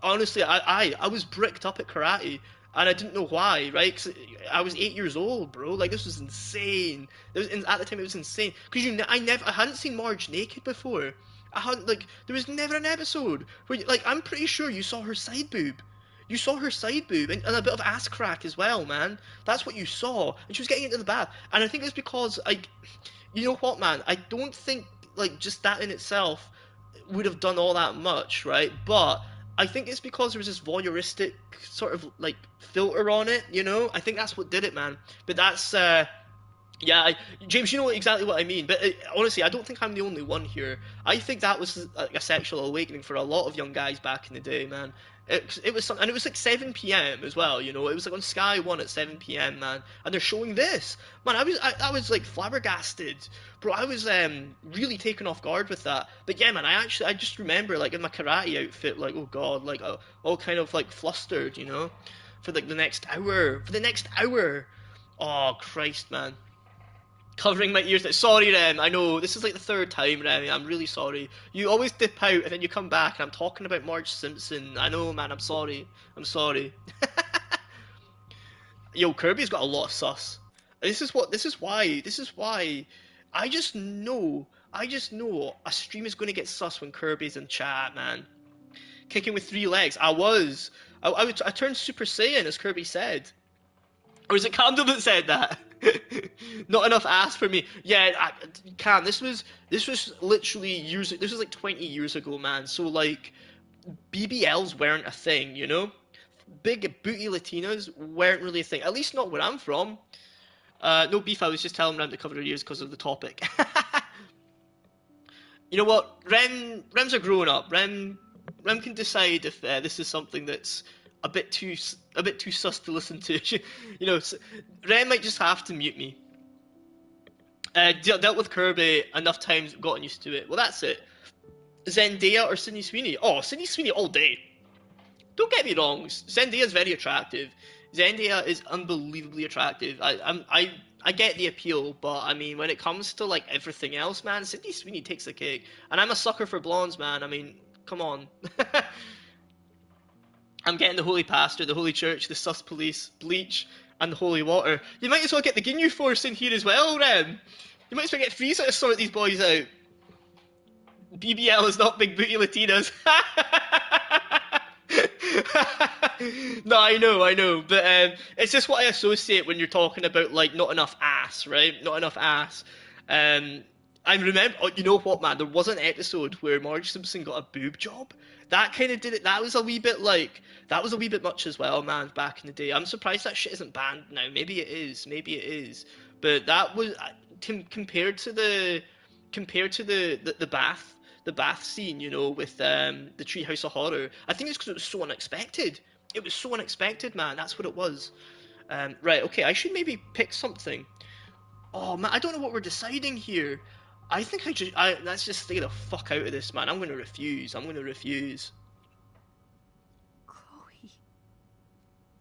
Honestly, I was bricked up at karate, and I didn't know why, right? 'Cause I was 8 years old, bro. Like, this was insane. At the time, it was insane. Because I hadn't seen Marge naked before. I hadn't, like, there was never an episode where, like, I'm pretty sure you saw her side boob. You saw her side boob and a bit of ass crack as well, man. That's what you saw. And she was getting into the bath. And I think it's because, you know what, man? I don't think, like, just that in itself would have done all that much, right? But I think it's because there was this voyeuristic sort of, like, filter on it, you know? I think that's what did it, man. But that's, yeah, James, you know exactly what I mean. But honestly, I don't think I'm the only one here. I think that was like a sexual awakening for a lot of young guys back in the day, man. It was and it was like 7 p.m. as well, you know. It was like on Sky 1 at 7 p.m, man, and they're showing this. Man, I was like flabbergasted, bro. I was really taken off guard with that. But yeah, man, I just remember, like, in my karate outfit, like, oh god, like all kind of like flustered, you know, for like the next hour. Oh Christ, man. Covering my ears. Sorry, Rem. I know this is like the third time, Rem. I'm really sorry. You always dip out and then you come back, and I'm talking about Marge Simpson. I know, man. I'm sorry. Yo, Kirby's got a lot of sus. This is why. I just know I just know a stream is going to get sus when Kirby's in chat, man. Kicking with 3 legs. I turned Super Saiyan, as Kirby said. Or is it Candle that said that? Not enough ass for me. Yeah, Cam, this was literally years. This was like 20 years ago, man. So like, BBLs weren't a thing, you know. Big booty Latinas weren't really a thing. At least not where I'm from. No beef. I was just telling Rem to cover her ears because of the topic. You know what? Rem's a grown up. Rem can decide if this is something that's a bit too sus to listen to. You know, Rem might just have to mute me. Dealt with Kirby enough times, gotten used to it. Well, that's it. Zendaya or Sydney Sweeney? Oh, Sydney Sweeney all day. Don't get me wrong. Zendaya's very attractive. Zendaya is unbelievably attractive. I get the appeal, but I mean, when it comes to like everything else, man, Sydney Sweeney takes the cake. And I'm a sucker for blondes, man. I mean, come on. I'm getting the Holy Pastor, the Holy Church, the Sus Police, Bleach, and the Holy Water. You might as well get the Ginyu Force in here as well, Rem. You might as well get Frieza to sort these boys out. BBL is not big booty Latinas. No, I know, but it's just what I associate when you're talking about like not enough ass, right? Not enough ass. I remember, you know what, man? There was an episode where Marge Simpson got a boob job. That kind of did it. That was a wee bit much as well, man. Back in the day, I'm surprised that shit isn't banned now. Maybe it is. But that was compared to the bath. The bath scene, you know, with the Treehouse of Horror. I think it's because it was so unexpected. It was so unexpected, man. That's what it was. Right, okay, I should maybe pick something. Oh, man, I don't know what we're deciding here. I think let's just stay the fuck out of this, man. I'm going to refuse. Chloe.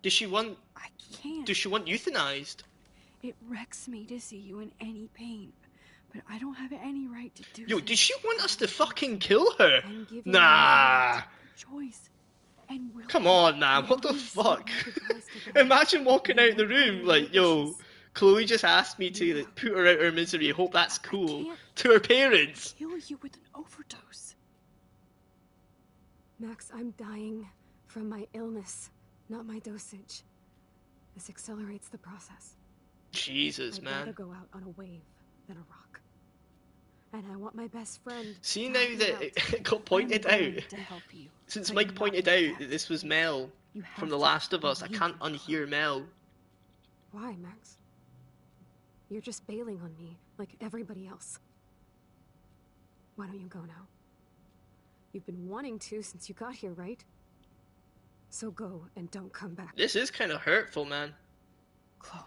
Does she want... I can't. Does she want euthanized? It wrecks me to see you in any pain. But I don't have any right to do Yo, this. did she want us to fucking kill her? Nah. Choice. And Come on, man. What the fuck? Imagine walking out the room like, yo, Chloe just asked me to like, put her out her misery. Hope that's cool. To her parents. Kill you with an overdose. Max, I'm dying from my illness, not my dosage. This accelerates the process. Jesus, man. I'd rather go out on a wave than a rock. And I want my best friend. See, now that it got pointed out, since Mike pointed out that this was Mel from The Last of Us, I can't unhear Mel. Why, Max? You're just bailing on me, like everybody else. Why don't you go now? You've been wanting to since you got here, right? So go and don't come back. This is kind of hurtful, man. Chloe,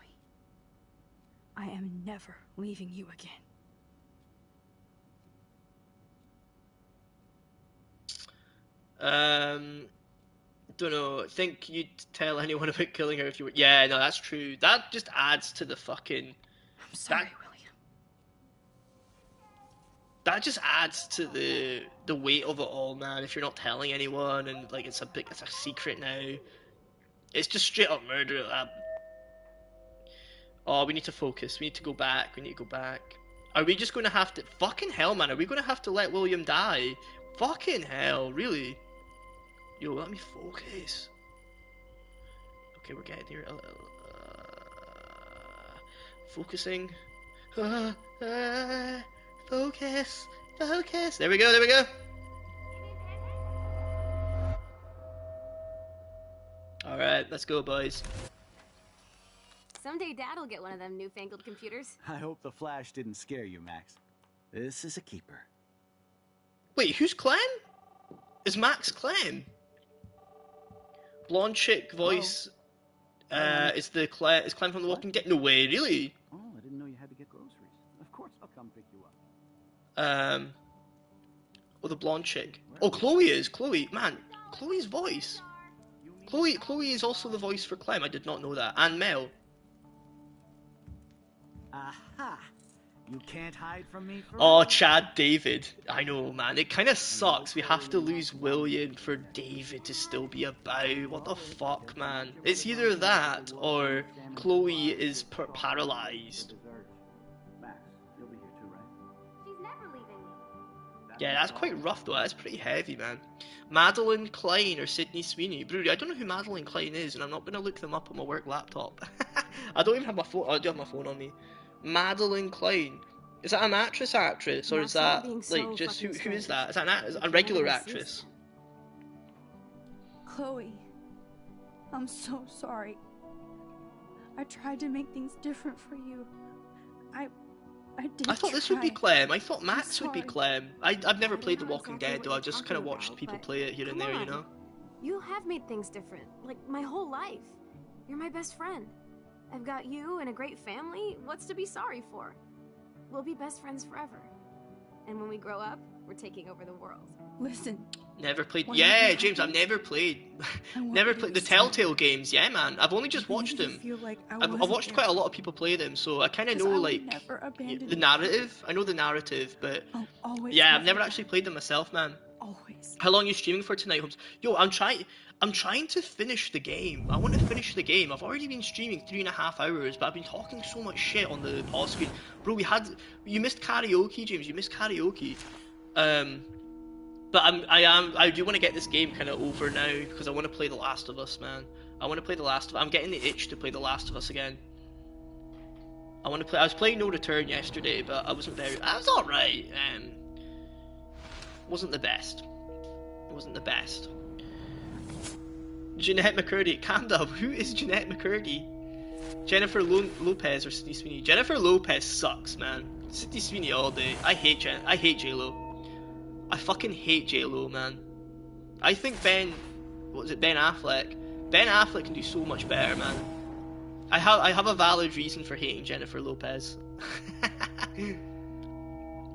I am never leaving you again. Don't know. Think you'd tell anyone about killing her if you were... Yeah, no, that's true. That just adds to the fucking... I'm sorry, William. That just adds to the weight of it all, man. If you're not telling anyone and like it's a secret now, it's just straight up murder. Oh, we need to focus. We need to go back. Are we just going to have to... Fucking hell, man. Are we going to have to let William die? Fucking hell, really? Yo, let me focus. Okay, we're getting here. Focusing. Focus. There we go. Alright, let's go, boys. Someday Dad'll get one of them newfangled computers. I hope the flash didn't scare you, Max. This is a keeper. Wait, who's Clem? Is Max Clem? Blonde chick voice. Is Clem from The Walking Dead? No way, really? Oh, I didn't know you had to get groceries. Of course I'll come pick you up. Oh, the blonde chick. Oh, Chloe is. Man, Chloe's voice. Chloe is also the voice for Clem. I did not know that. And Mel. Aha! You can't hide from me forever. Oh, Chad David. I know, man. It kind of sucks. We have to lose William for David to still be about. What the fuck, man? It's either that or Chloe is paralyzed. She's never leaving. Yeah, that's quite rough though. That's pretty heavy, man. Madeline Klein or Sydney Sweeney. Brewery, I don't know who Madeline Klein is, and I'm not going to look them up on my work laptop. I don't even have my phone. I do have my phone on me. Madeline Klein. Is that an actress, or is that like just who is that? Is that a regular actress? Chloe, I'm so sorry. I tried to make things different for you. I did. I thought this would be Clem. I thought Max would be Clem. I've never played The Walking Dead though. I've just kind of watched people play it here and there, you know. You have made things different, like my whole life. You're my best friend. I've got you and a great family. What's to be sorry for? We'll be best friends forever. And when we grow up, we're taking over the world. Listen. Never played. Yeah, James, I've never played. Never played the Telltale games. Yeah, man. I've only just watched them. I've watched quite a lot of people play them, so I kind of know like the narrative. I know the narrative, but yeah, I've never actually played them myself, man. Always. How long are you streaming for tonight, Holmes? Yo, I'm trying to finish the game. I want to finish the game. I've already been streaming 3.5 hours, but I've been talking so much shit on the pause screen. Bro, you missed karaoke, James. You missed karaoke. But I do want to get this game kind of over now because I want to play The Last of Us, man. I want to play The Last of Us. I'm getting the itch to play The Last of Us again. I was playing No Return yesterday, but I wasn't very. I was all right. Wasn't the best. It wasn't the best. Jeanette McCurdy, calm down. Who is Jeanette McCurdy? Jennifer Lopez or Sydney Sweeney? Jennifer Lopez sucks, man. Sydney Sweeney all day. I hate J-Lo. I fucking hate J-Lo, man. I think Ben Affleck? Ben Affleck can do so much better, man. I have a valid reason for hating Jennifer Lopez.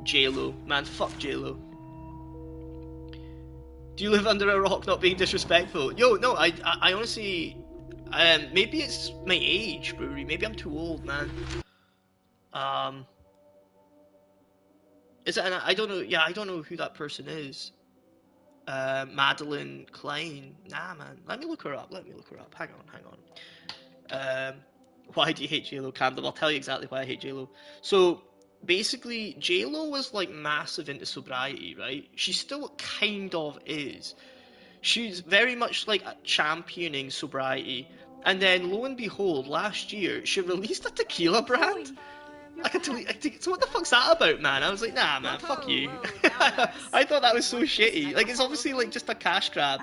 J-Lo, man, fuck J-Lo. Do you live under a rock? Not being disrespectful. Yo, no, I honestly, maybe it's my age, Brewery. Maybe I'm too old, man. Is it? I don't know. Yeah, I don't know who that person is. Madeline Klein. Nah, man. Let me look her up. Hang on. Why do you hate J-Lo, Camden? I'll tell you exactly why I hate J-Lo. So basically, J-Lo was like massive into sobriety, right? She still kind of is. She's very much like championing sobriety. And then lo and behold, last year she released a tequila brand. So what the fuck's that about, man? I was like, nah, man, fuck you. I thought that was so shitty. Like, it's obviously like just a cash grab.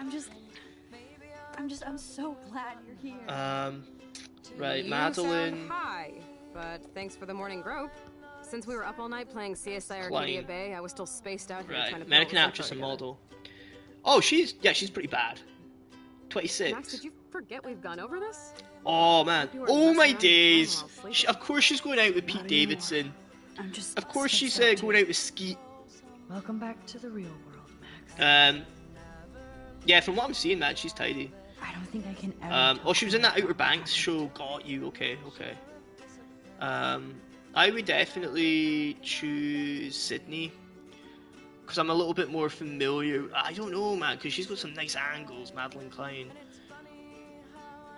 I'm so glad you're here. Right, You Madeline. sound high, but thanks for the morning grope. Since we were up all night playing CSI Arcadia Bay, I was still spaced out here trying to. American actress and model. Oh, she's pretty bad. 26. Max, did you forget we've gone over this? Oh man, oh my days. Of course she's going out with Pete Davidson. Of course she's going out with Skeet. Welcome back to the real world, Max. Yeah, from what I'm seeing, man, she's tidy. I don't think I can ever. Oh, she was in that Outer Banks show. Got you. Okay. I would definitely choose Sydney because I'm a little bit more familiar. I don't know, man, because she's got some nice angles, Madeline Klein.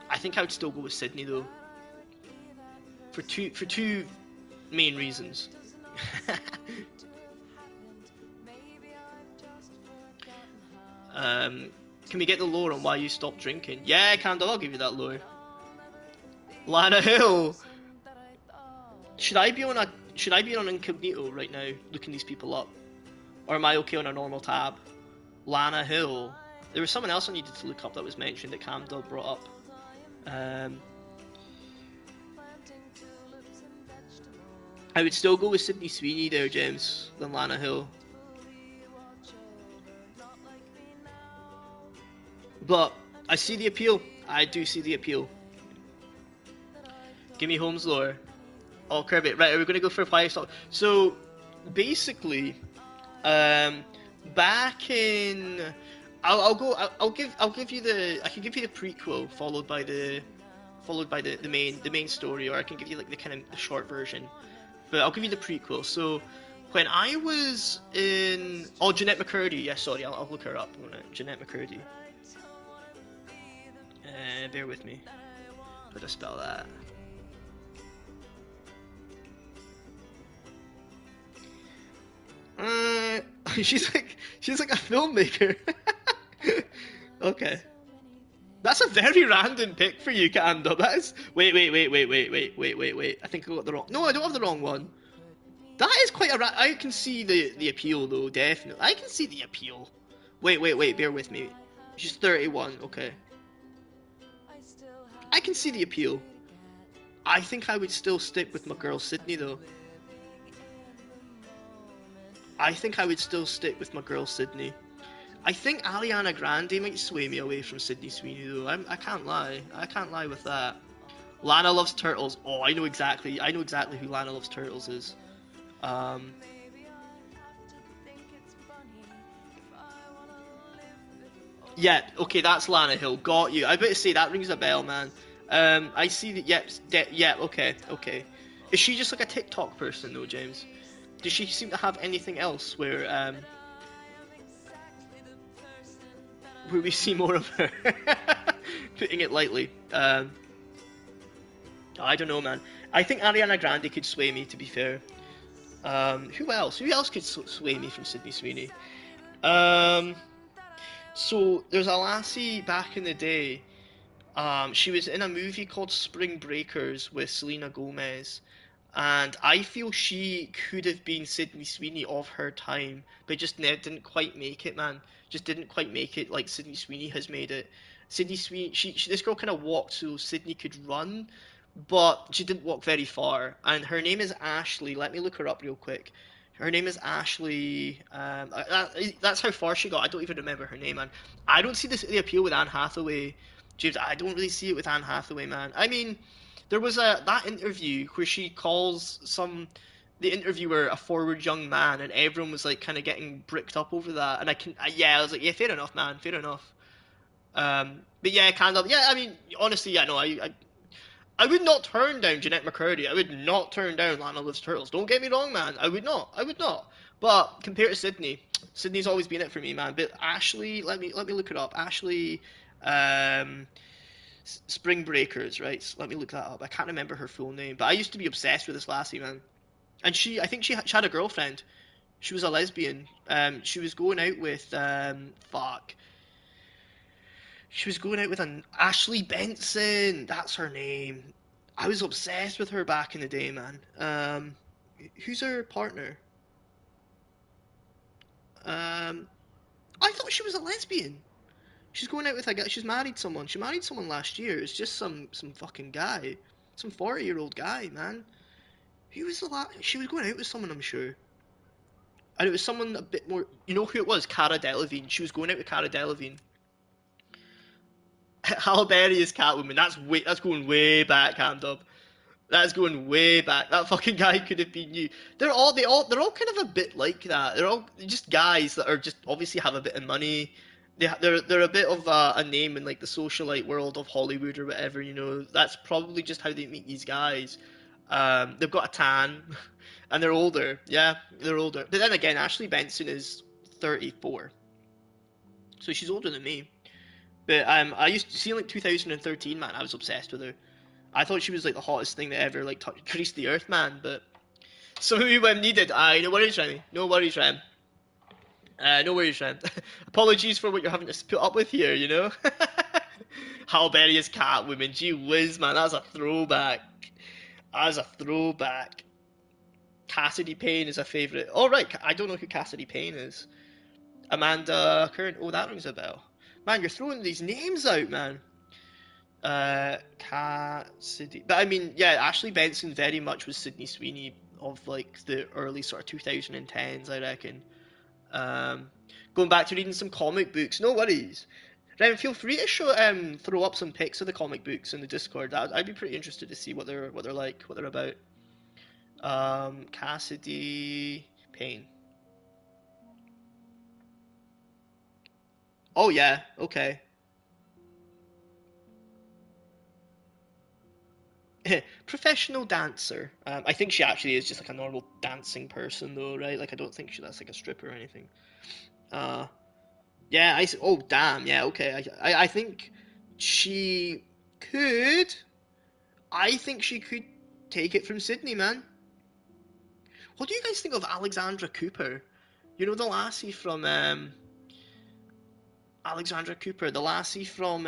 I think I would still go with Sydney though. For two main reasons. Can we get the lore on why you stopped drinking? Yeah, Candle, I'll give you that lore. Lana Hill. Should I be on incognito right now, looking these people up, or am I okay on a normal tab? Lana Hill. There was someone else I needed to look up that was mentioned that Candle brought up. I would still go with Sydney Sweeney there, James, than Lana Hill. But I see the appeal. I do see the appeal. Give me Holmes lore. Oh, Kirby. Right, are we going to go for 5 stop? So basically, back in, I can give you the prequel followed by the main story, or I can give you like the kind of the short version. But I'll give you the prequel. So when I was in Jeanette McCurdy. Yeah, sorry, I'll look her up. Jeanette McCurdy. Bear with me. How do I spell that? she's like a filmmaker. Okay. That's a very random pick for you, Candle. That is. Wait. I think I got the wrong. No, I don't have the wrong one. That is quite a. I can see the appeal though, definitely. I can see the appeal. Wait. Bear with me. She's 31. Okay. I can see the appeal. I think I would still stick with my girl Sydney though. I think I would still stick with my girl Sydney. I think Ariana Grande might sway me away from Sydney Sweeney though. I can't lie. I can't lie with that. Lana Loves Turtles. Oh, I know exactly who Lana Loves Turtles is. Yeah, okay, that's Lana Hill. Got you. I better say that rings a bell, man. I see that. Yep. Okay. Is she just like a TikTok person though, James? Does she seem to have anything else where we see more of her? Putting it lightly. I don't know, man. I think Ariana Grande could sway me, to be fair. Who else? Who else could sway me from Sydney Sweeney? So there's a lassie back in the day. She was in a movie called Spring Breakers with Selena Gomez, and I feel she could have been Sydney Sweeney of her time, but just didn't quite make it, man. Just didn't quite make it like Sydney Sweeney has made it. Sydney Sweeney, this girl kind of walked so Sydney could run, but she didn't walk very far. And her name is Ashley. Let me look her up real quick. Her name is Ashley. That's how far she got. I don't even remember her name, man. I don't see the appeal with Anne Hathaway, James. I don't really see it with Anne Hathaway, man. I mean, there was that interview where she calls the interviewer a forward young man, and everyone was like kind of getting bricked up over that. And I was like, yeah, fair enough, man, fair enough. But yeah, kind of, yeah. I mean, honestly, yeah, no, I would not turn down Jeanette McCurdy. I would not turn down Lana Loves Turtles. Don't get me wrong, man. I would not. But compared to Sydney, Sydney's always been it for me, man. But Ashley, let me look it up. Ashley, Spring Breakers, right? So let me look that up. I can't remember her full name, but I used to be obsessed with this lassie, man. And I think she had a girlfriend. She was a lesbian. She was going out with She was going out with an Ashley Benson. That's her name. I was obsessed with her back in the day, man. Who's her partner? I thought she was a lesbian. She's going out with a guy. She's married someone. She married someone last year. It's just some fucking guy, some 40-year-old guy, man. Who was she was going out with someone, I'm sure. And it was someone a bit more. You know who it was? Cara Delevingne. She was going out with Cara Delevingne. Halle Berry is Catwoman. That's going way back, Hamdub. That's going way back. That fucking guy could have been you. They're all kind of a bit like that. They're all just guys that are just obviously have a bit of money. They're a bit of a name in like the socialite world of Hollywood or whatever. You know, that's probably just how they meet these guys. They've got a tan, and they're older. Yeah, they're older. But then again, Ashley Benson is 34, so she's older than me. But I used to see like 2013, man. I was obsessed with her. I thought she was like the hottest thing that ever like creased the earth, man. But some of you when needed. No worries, Remy. No worries, Rem. No worries, Rem. Apologies for what you're having to put up with here. You know. Halle Berry is Catwoman. Gee whiz, man. That's a throwback. That's a throwback. Cassidy Payne is a favourite. Oh right, I don't know who Cassidy Payne is. Amanda Curran. Oh, that rings a bell. Man, you're throwing these names out, man. Cassidy. But I mean, yeah, Ashley Benson very much was Sydney Sweeney of like the early sort of 2010s, I reckon. Going back to reading some comic books, no worries. Rem, feel free to throw up some pics of the comic books in the Discord. I'd be pretty interested to see what they're like, what they're about. Cassidy Payne. Oh yeah, okay. Professional dancer. I think she actually is just like a normal dancing person though, right? Like I don't think that's like a stripper or anything. Yeah, oh damn, yeah, okay. I think she could. I think she could take it from Sydney, man. What do you guys think of Alexandra Cooper? You know the lassie from Alexandra Cooper, the lassie from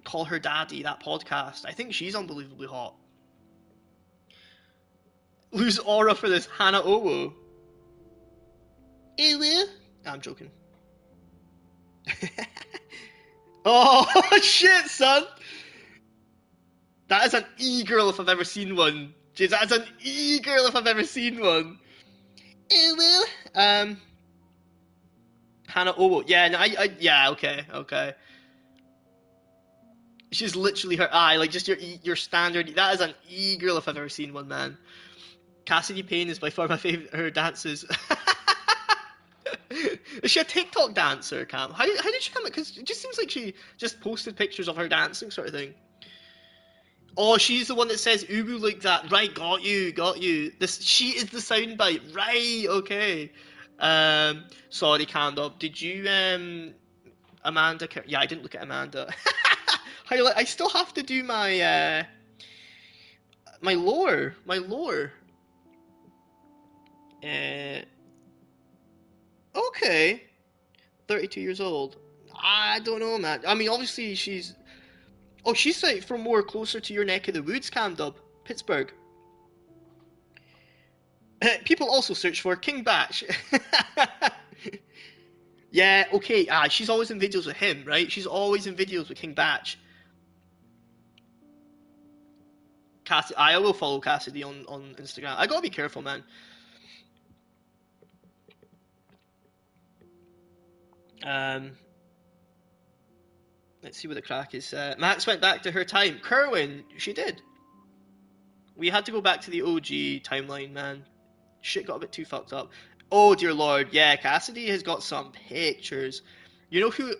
Call Her Daddy, that podcast. I think she's unbelievably hot. Lose aura for this Hannah Owo. Ew. I'm joking. Oh shit, son! That is an e-girl if I've ever seen one. Jeez, that is an e-girl if I've ever seen one. Ew. Hannah Owo. Yeah, no, yeah, okay. She's literally her eye, like just your standard. That is an e-girl if I've ever seen one, man. Cassidy Payne is by far my favorite. Her dances. Is she a TikTok dancer, Cam? How did she come? Because it just seems like she just posted pictures of her dancing, sort of thing. Oh, she's the one that says "ubu" like that. Right, got you. She is the soundbite. Right, okay. Sorry, Candop. Did you Amanda? Yeah, I didn't look at Amanda. I still have to do my my lore. Okay. 32 years old. I don't know, man. I mean, obviously she's. Oh, she's like from more closer to your neck of the woods, Camdub, Pittsburgh. People also search for King Batch. Yeah, okay. She's always in videos with him, right? She's always in videos with King Batch. I will follow Cassidy on Instagram. I gotta be careful, man. Let's see what the crack is. Max went back to her time. Kerwin, she did. We had to go back to the OG timeline, man. Shit got a bit too fucked up. Oh dear lord, yeah, Cassidy has got some pictures. You know who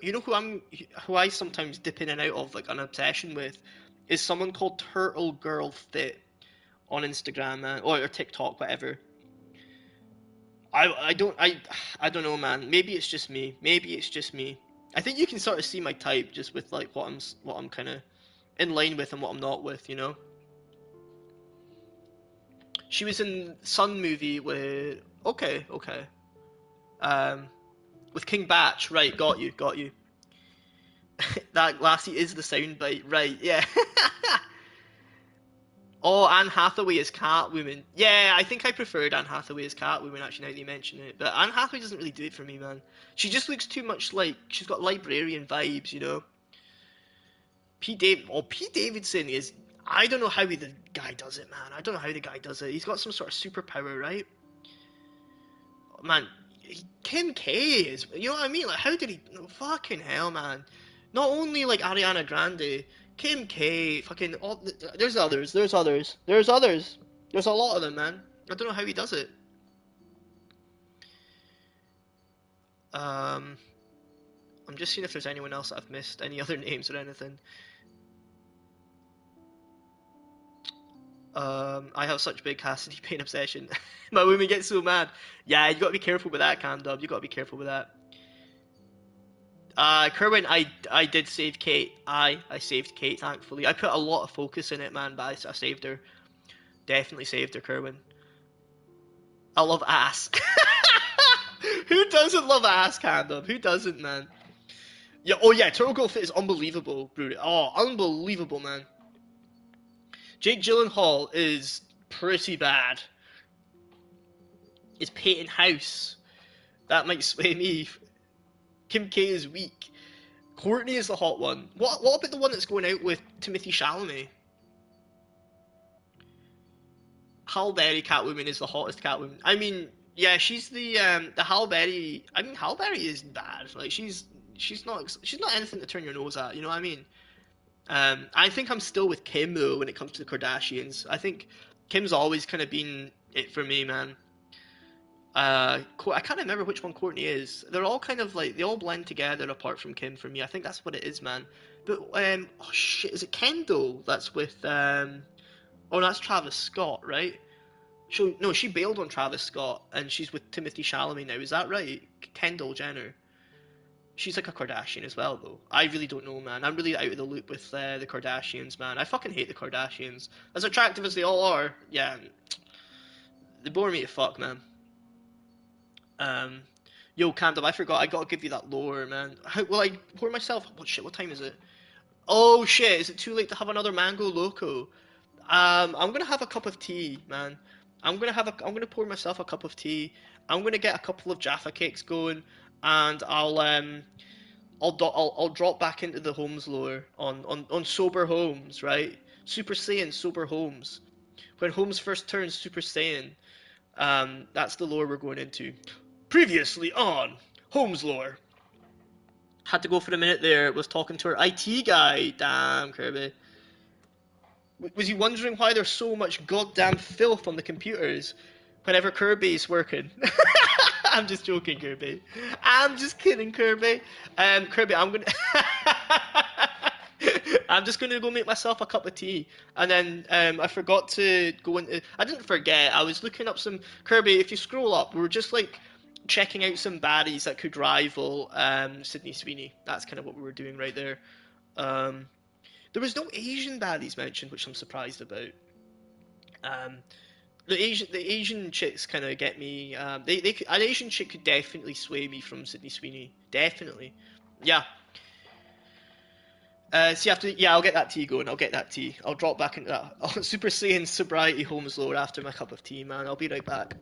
I sometimes dip in and out of like an obsession with is someone called Turtle Girl Fit on Instagram, man, or TikTok, whatever. I don't know, man. Maybe it's just me. I think you can sort of see my type just with like what I'm kind of in line with and what I'm not with, you know. She was in Sun movie with okay. With King Batch, right? Got you. That lassie is the soundbite, right? Yeah. Oh, Anne Hathaway as Catwoman. Yeah, I think I preferred Anne Hathaway as Catwoman, actually, now that you mention it. But Anne Hathaway doesn't really do it for me, man. She just looks too much like... She's got librarian vibes, you know? Pete Davidson is... I don't know how the guy does it, man. I don't know how the guy does it. He's got some sort of superpower, right? Man, Kim K is... You know what I mean? Like, how did he... Fucking hell, man. Not only, like, Ariana Grande... Kim K, fucking... There's others. There's a lot of them, man. I don't know how he does it. I'm just seeing if there's anyone else that I've missed. Any other names or anything. I have such big Cassidy Payne obsession. My women get so mad. Yeah, you gotta be careful with that, Candub. You gotta be careful with that. Kerwin, I did save Kate. I saved Kate, thankfully. I put a lot of focus in it, man, but I saved her. Definitely saved her, Kerwin. I love ass. Who doesn't love ass, Candom? Who doesn't, man? Yeah, oh yeah, Turtle Girl Fit is unbelievable, Broody. Oh, unbelievable, man. Jake Gyllenhaal is pretty bad. Is Peyton House. That might sway me. Kim K is weak. Courtney is the hot one. What about the one that's going out with Timothy Chalamet? Halle Berry Catwoman is the hottest Catwoman. I mean, yeah, she's the Halle Berry. I mean, Halle Berry is bad. Like she's not anything to turn your nose at. You know what I mean? I think I'm still with Kim though when it comes to the Kardashians. I think Kim's always kind of been it for me, man. I can't remember which one Courtney is. They're all kind of like they all blend together apart from Kim for me. I think that's what it is, man. But oh shit, is it Kendall that's with oh that's Travis Scott, right? She bailed on Travis Scott and she's with Timothy Chalamet now. Is that right? Kendall Jenner. She's like a Kardashian as well, though. I really don't know, man. I'm really out of the loop with the Kardashians, man. I fucking hate the Kardashians. As attractive as they all are, yeah, they bore me to fuck, man. Yo, Camden, I forgot. I gotta give you that lore, man. How will I pour myself? What shit? What time is it? Oh shit! Is it too late to have another mango loco? I'm gonna have a cup of tea, man. I'm gonna pour myself a cup of tea. I'm gonna get a couple of Jaffa cakes going, and I'll drop back into the Holmes lore on Sober Holmes, right? Super Saiyan Sober Holmes. When Holmes first turns Super Saiyan, that's the lore we're going into. Previously on Holmes lore. Had to go for a minute there. Was talking to our IT guy. Damn, Kirby. Was he wondering why there's so much goddamn filth on the computers whenever Kirby's working? I'm just joking, Kirby. I'm just kidding, Kirby. Kirby, I'm just gonna go make myself a cup of tea, and then I forgot to go into. I didn't forget. I was looking up some Kirby. If you scroll up, we were just like checking out some baddies that could rival Sydney Sweeney. That's kind of what we were doing right there. There was no Asian baddies mentioned, which I'm surprised about. Um, the Asian chicks kind of get me. An Asian chick could definitely sway me from Sydney Sweeney. Definitely, yeah. So you have to, yeah. I'll get that tea going. I'll get that tea. I'll drop back into that. I'll Super Saiyan sobriety Holmes lore after my cup of tea, man. I'll be right back.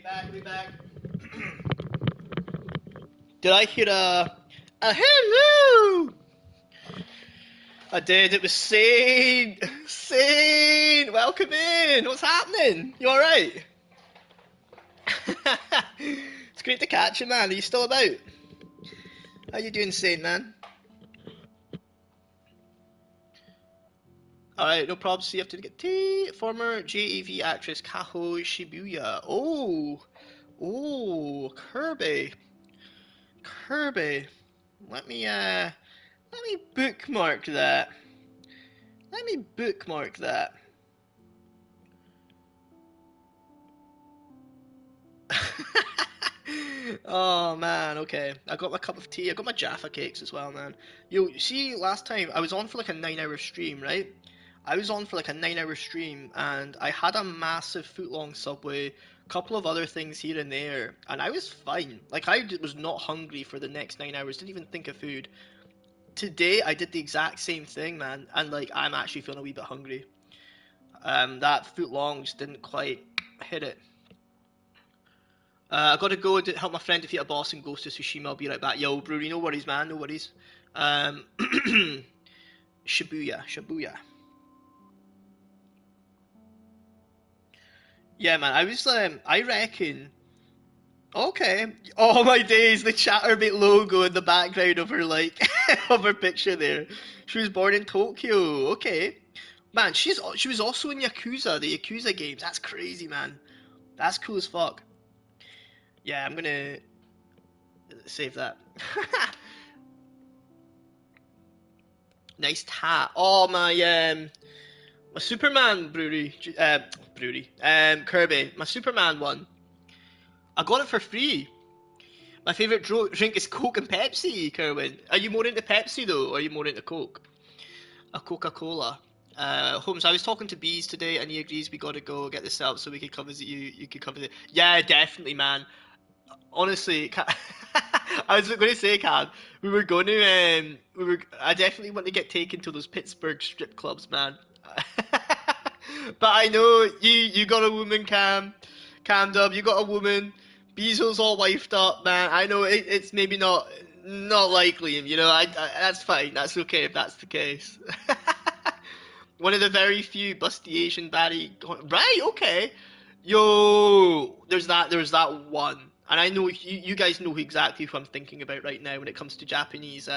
back. Did I hear a hello? I did. It was Sane. Sane, welcome in. What's happening? You all right? It's great to catch you, man. Are you still about? How you doing, Sane, man? Alright, no problem. See, you have to get tea. Former JAV actress Kaho Shibuya. Oh, Kirby. Let me bookmark that. Oh man, okay. I got my cup of tea. I got my Jaffa cakes as well, man. Yo, see, last time I was on for like a 9-hour stream, right? I was on for like a 9-hour stream, and I had a massive foot-long Subway, couple of other things here and there, and I was fine. Like was not hungry for the next 9 hours. Didn't even think of food. Today I did the exact same thing, man, and like I'm actually feeling a wee bit hungry. That foot-long just didn't quite hit it. I gotta go to help my friend defeat a boss and Ghost of Tsushima. I'll be right back. Yo, Brewery, no worries, man, no worries. Shibuya. Yeah, man, I reckon... Okay. Oh my days, the Chatterbait logo in the background of her, like, of her picture there. She was born in Tokyo, okay. Man, she was also in Yakuza, the Yakuza games. That's crazy, man. That's cool as fuck. Yeah, I'm gonna save that. Nice hat. Oh, my Superman brewery, Kirby, my Superman one. I got it for free. My favourite drink is Coke and Pepsi, Kerwin. Are you more into Pepsi, though, or are you more into Coke? A Coca-Cola. Holmes, I was talking to Bees today, and he agrees we gotta go get this out so we can come visit you. You could come visit. Yeah, definitely, man. Honestly, I was going to say, Cam, we were going to, I definitely want to get taken to those Pittsburgh strip clubs, man. But I know you got a woman, Cam Dub, you got a woman. Beasel's all wifed up, man. I know it's maybe not likely, you know. I that's fine. That's okay if that's the case. One of the very few busty Asian baddie. Right, okay. Yo, there's that one. And I know you guys know exactly who I'm thinking about right now when it comes to Japanese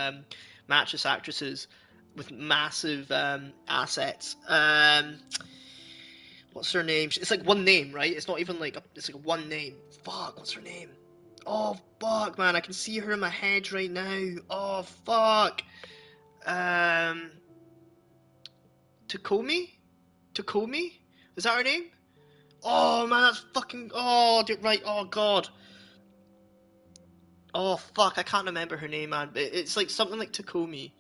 mattress actresses with massive assets. What's her name? It's like one name, right? It's not even like it's like one name. Fuck, what's her name? Oh fuck, man, I can see her in my head right now. Oh fuck. Takomi? Is that her name? Oh man, that's fucking. Oh, right. Oh god. Oh fuck, I can't remember her name, man. But it's like something like Takomi,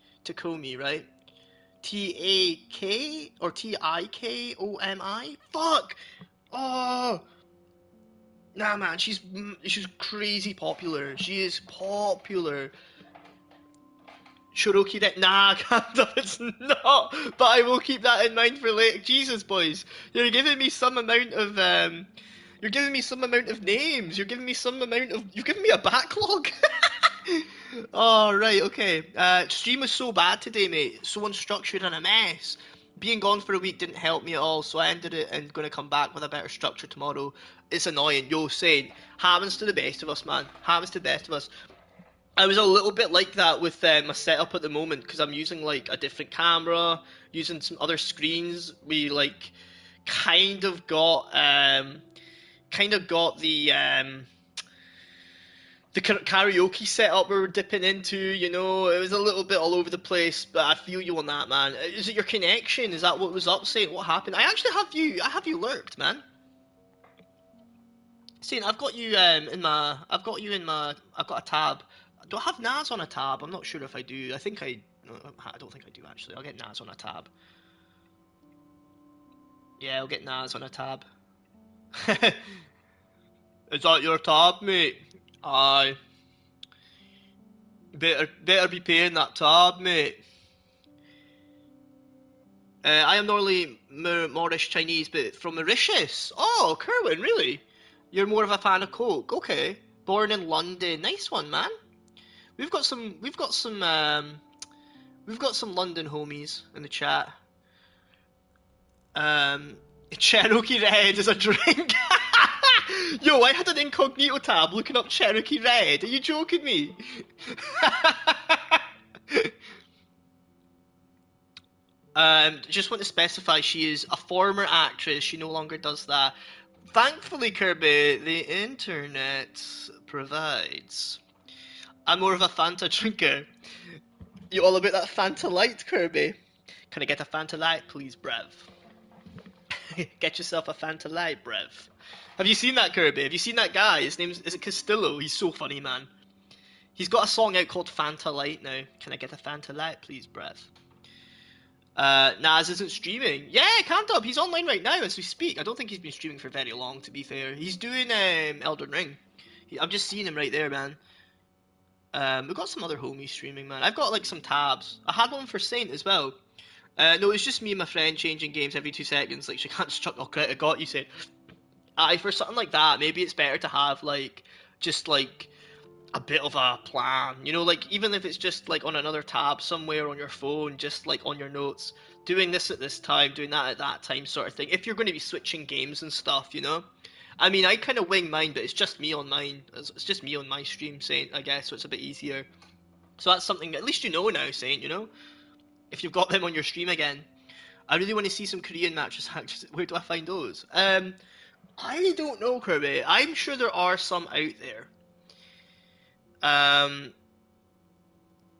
right? T-A-K or T-I-K-O-M-I. Fuck. Oh. Nah, man, she's crazy popular. She is popular. Shoroki that nah, it's not. But I will keep that in mind for later. Jesus, boys, you're giving me some amount of names. You're giving me You've given me a backlog. Oh right, okay. Stream was so bad today, mate. So unstructured and a mess. Being gone for a week didn't help me at all, so I ended it and gonna come back with a better structure tomorrow. It's annoying. Yo, saying happens to the best of us, man. Happens to the best of us. I was a little bit like that with my setup at the moment because I'm using like a different camera, using some other screens. We like kind of got the karaoke setup we were dipping into. You know, it was a little bit all over the place. But I feel you on that, man. Is it your connection? Is that what was up? Saying what happened? I actually have you. I have you lurked, man. Saying I've got you in my. I've got a tab. Do I have Naz on a tab? I'm not sure if I do. I don't think I do actually. I'll get Naz on a tab. Yeah, I'll get Naz on a tab. Is that your tab, mate? Aye. Better be paying that tab, mate. I am normally Moorish Chinese, but from Mauritius. Oh, Kerwin, really? You're more of a fan of Coke. Okay. Born in London. Nice one, man. We've got some London homies in the chat. Cherokee Red is a drink. Yo, I had an incognito tab looking up Cherokee Red. Are you joking me? Just want to specify she is a former actress. She no longer does that. Thankfully, Kirby, the internet provides. I'm more of a Fanta drinker. You all about that Fanta Light, Kirby? Can I get a Fanta Light, please, bruv? Get yourself a Fanta Light, bruv. Have you seen that, Kirby? Have you seen that guy? His name's... Is it Castillo? He's so funny, man. He's got a song out called Fanta Light now. Can I get a Fanta Light, please, bruv? Naz isn't streaming. Yeah, Cantop, he's online right now as we speak. I don't think he's been streaming for very long, to be fair. He's doing Elden Ring. I'm just seeing him right there, man. We've got some other homies streaming, man. I've got, like, some tabs. I had one for Saint as well. No, it's just me and my friend changing games every 2 seconds. Like, she can't just chuck all credit got, you said. For something like that, maybe it's better to have, like, just, like, a bit of a plan. You know, like, even if it's just, like, on another tab somewhere on your phone, just, like, on your notes. Doing this at this time, doing that at that time sort of thing. If you're going to be switching games and stuff, you know? I mean, I kind of wing mine, but it's just me on mine. It's just me on my stream, Saint, I guess, so it's a bit easier. So that's something, at least you know now, Saint, you know? If you've got them on your stream again. I really want to see some Korean matches. Where do I find those? I don't know, Kirby. I'm sure there are some out there.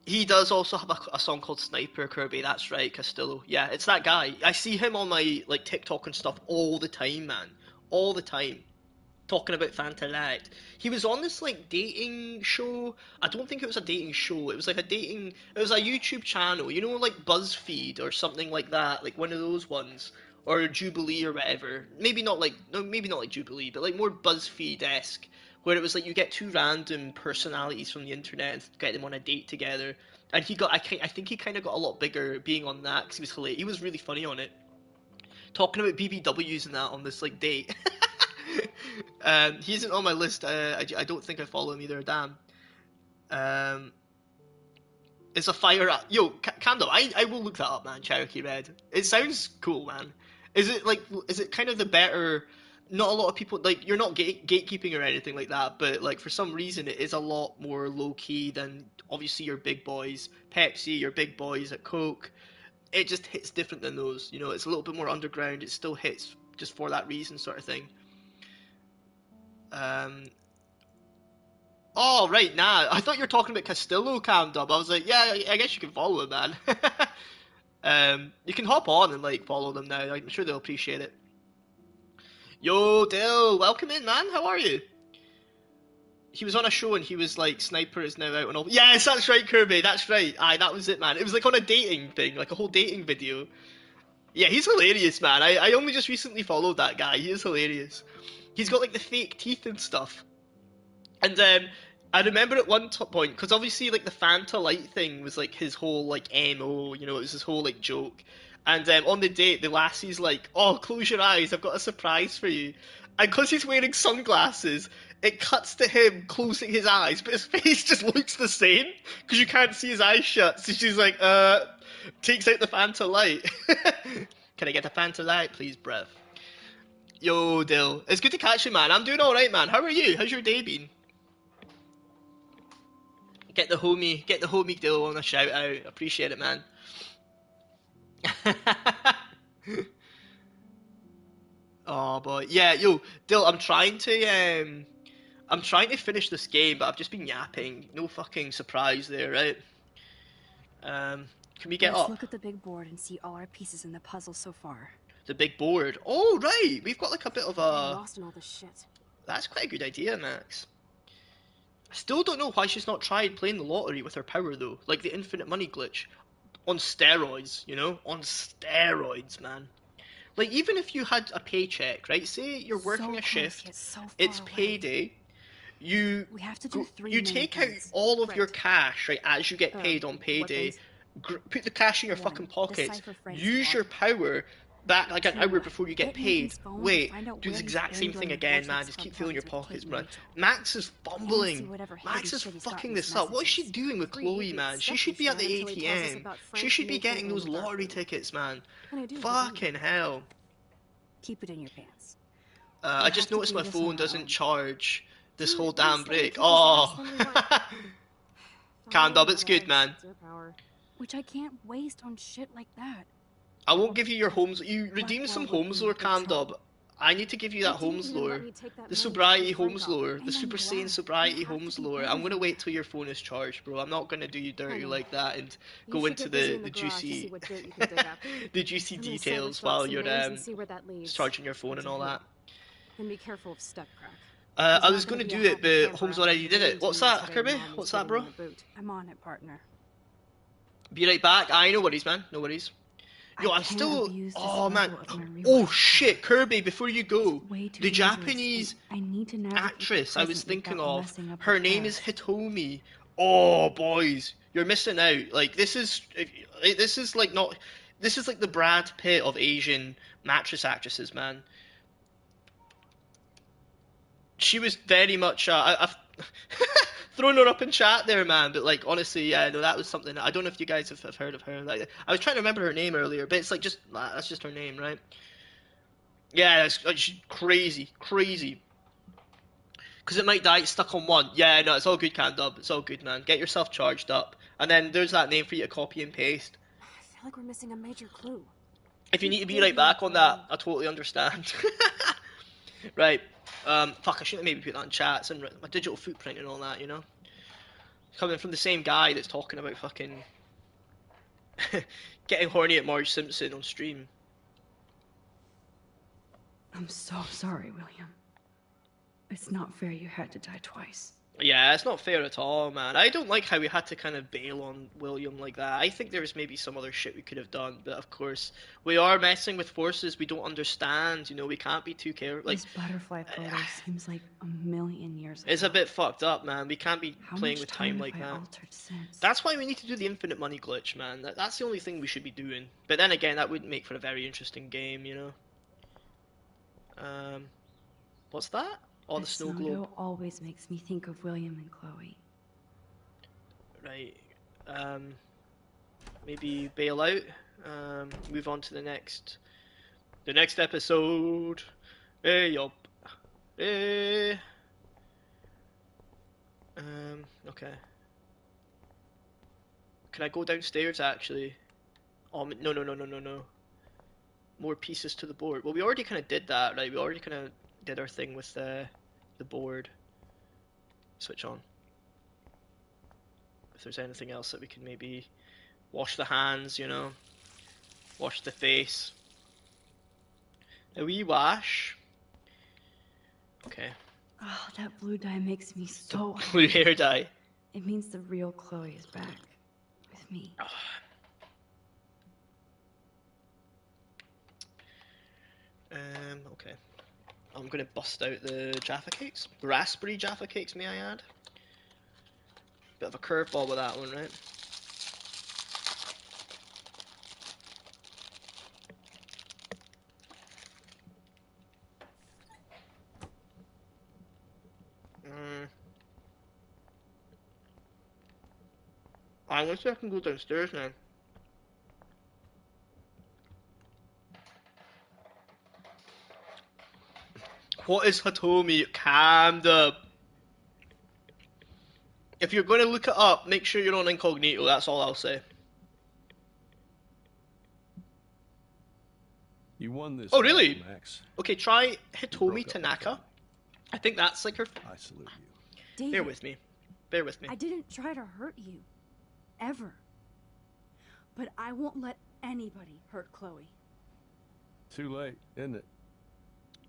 He does also have a song called Sniper, Kirby. That's right, Castillo. Yeah, it's that guy. I see him on my, like, TikTok and stuff all the time, man. All the time. Talking about Fanta Light. He was on this, like, dating show. I don't think it was a dating show. It was like it was a YouTube channel. You know, like BuzzFeed or something like that. Like one of those ones. Or Jubilee or whatever. Maybe not like Jubilee, but like more BuzzFeed-esque. Where it was like you get 2 random personalities from the internet and get them on a date together. And I think he kind of got a lot bigger being on that because he was hilarious. He was really funny on it. Talking about BBWs and that on this, like, date. He isn't on my list. I don't think I follow him either. Damn. It's a fire. Yo, Candle. I will look that up, man. Cherokee Red. It sounds cool, man. Is it kind of the better? Not a lot of people like. You're not gatekeeping or anything like that, but like for some reason it is a lot more low key than obviously your big boys, Pepsi, your big boys at Coke. It just hits different than those. You know, it's a little bit more underground. It still hits just for that reason, sort of thing. Oh, right, nah. I thought you were talking about Castillo, Cam Dub. I was like, yeah, I guess you can follow him, man. You can hop on and, like, follow them now. I'm sure they'll appreciate it. Yo, Dill, welcome in, man. How are you? He was on a show and he was like, Sniper is now out and all. Yes, that's right, Kirby. That's right. Aye, that was it, man. It was like on a dating thing, like a whole dating video. Yeah, he's hilarious, man. I only just recently followed that guy. He is hilarious. He's got like the fake teeth and stuff. And I remember at one point, because obviously like the Fanta Light thing was like his whole like MO, you know, it was his whole like joke. And on the date, the lassie's like, oh, close your eyes, I've got a surprise for you. And because he's wearing sunglasses, it cuts to him closing his eyes, but his face just looks the same, because you can't see his eyes shut. So she's like, takes out the Fanta Light. Can I get a Fanta Light, please, bruv? Yo, Dill. It's good to catch you, man. I'm doing alright, man. How are you? How's your day been? Get the homie Dill on a shout out. Appreciate it, man. Oh boy, yeah, yo, Dill, I'm trying to finish this game, but I've just been yapping. No fucking surprise there, right? Can we get Let's up? look at the big board and see all our pieces in the puzzle so far. The big board. Oh right, we've got like a bit of a. Lost in all this shit. That's quite a good idea, Max. I still don't know why she's not tried playing the lottery with her power though, like the infinite money glitch. On steroids, you know? On steroids, man. Like, even if you had a paycheck, right? Say you're working a shift, it's payday, you take out all of your cash, right, as you get paid on payday, put the cash in your fucking pocket, use your power back like an hour before you get paid. Nathan's phone to Wait, find out do where the he's exact same been thing during again, the man. Vortex Just Club keep filling your parties with pockets, Kate and man. Rachel. Max is And see fumbling. whatever Max hippie is shit he's got in fucking his this up. What is she messages. doing with Free Chloe, hippie man? She accept should be at the Shannon till he tells us ATM. about She Frank, should be Nathan, getting and those lottery McGuffey. tickets, man. And I do love Fucking hell. Keep it in your pants. I We'll just have to noticed do my this phone on our doesn't own. charge this Dude, whole we damn studied break. people's Oh. ass when we were- Canned up, it's Fine, good, man. it's your power. Which I can't waste on shit like that. I won't give you your homes. You redeemed some Blackwell would homes be lore, big Cam trouble. Dub. I need to give you that They didn't homes even let lore. me take that The money to sobriety pay Frank homes off. lore. The And Super I'm Saiyan glad. sobriety You have homes to be lore. better I'm gonna than wait till your phone is charged, bro. I'm not gonna do you dirty know. like that and You go should into get busy the, in the the garage to see juicy what dirt you can dig up. the juicy I'm gonna salvage details folks while some you're names and see where that leads. charging your phone Up and to all you. that. And be careful of step crack. I He's was not gonna be a do it, happy but camper Holmes after already did it. waiting What's till that, yesterday Kirby? Mom was What's that, giving bro? me the boot. I'm on it, partner. Be right back. I no worries, man. No worries. Yo, I I'm can't still. abuse this Oh man. level of my Oh rewind shit, Kirby! Before you go, Way too the dangerous, Japanese and I need to navigate the actress I was present thinking without of, messing up the her name is past. Hitomi. Oh boys, you're missing out. Like this is like not. This is like the Brad Pitt of Asian mattress actresses, man. She was very much. I've thrown her up in chat there, man. But like honestly, yeah, no, that was something. I don't know if you guys have heard of her. Like, I was trying to remember her name earlier, but it's like just that's just her name, right? Yeah, she's crazy, crazy. Because it might die, it's stuck on one. Yeah, no, it's all good, Candub. It's all good, man. Get yourself charged up. And then there's that name for you to copy and paste. I feel like we're missing a major clue. If you need to be right back on that, I totally understand. Right. Fuck, I should have maybe put that in chat. It's in my digital footprint and all that, you know? Coming from the same guy that's talking about fucking getting horny at Marge Simpson on stream. I'm so sorry, William. It's not fair you had to die twice. Yeah, it's not fair at all, man. I don't like how we had to kind of bail on William like that. I think there was maybe some other shit we could have done, but of course, we are messing with forces we don't understand, you know, we can't be too careful. Like, This butterfly photo seems like a million years ago. it's a bit fucked up, man. We can't be How playing much with time have like I that. altered since? That's why we need to do the infinite money glitch, man. That's the only thing we should be doing. But then again, that wouldn't make for a very interesting game, you know? What's that? Oh, the snow globe. Always makes me think of William and Chloe. Right. Maybe bail out. Move on to the next episode. Hey, yup. Hey. Okay. Can I go downstairs, actually? Oh, no. More pieces to the board. Well, we already kind of did that, right? We already kind of did our thing with the board. Switch on. If there's anything else that we can maybe wash the hands, you know, wash the face. A wee wash. Okay. Oh, that blue dye makes me so Blue hair dye. It means the real Chloe is back with me. Okay. I'm gonna bust out the Jaffa cakes. Raspberry Jaffa cakes, may I add? Bit of a curveball with that one, right? I'm gonna see if I can go downstairs now. What is Hatomi? Calm down. If you're going to look it up, make sure you're on incognito, that's all I'll say. You won this. Oh, really? Max. Okay, try Hitomi Tanaka. I think that's like her... I salute you. David, Bear with me. Bear with me. I didn't try to hurt you. Ever. But I won't let anybody hurt Chloe. Too late, isn't it?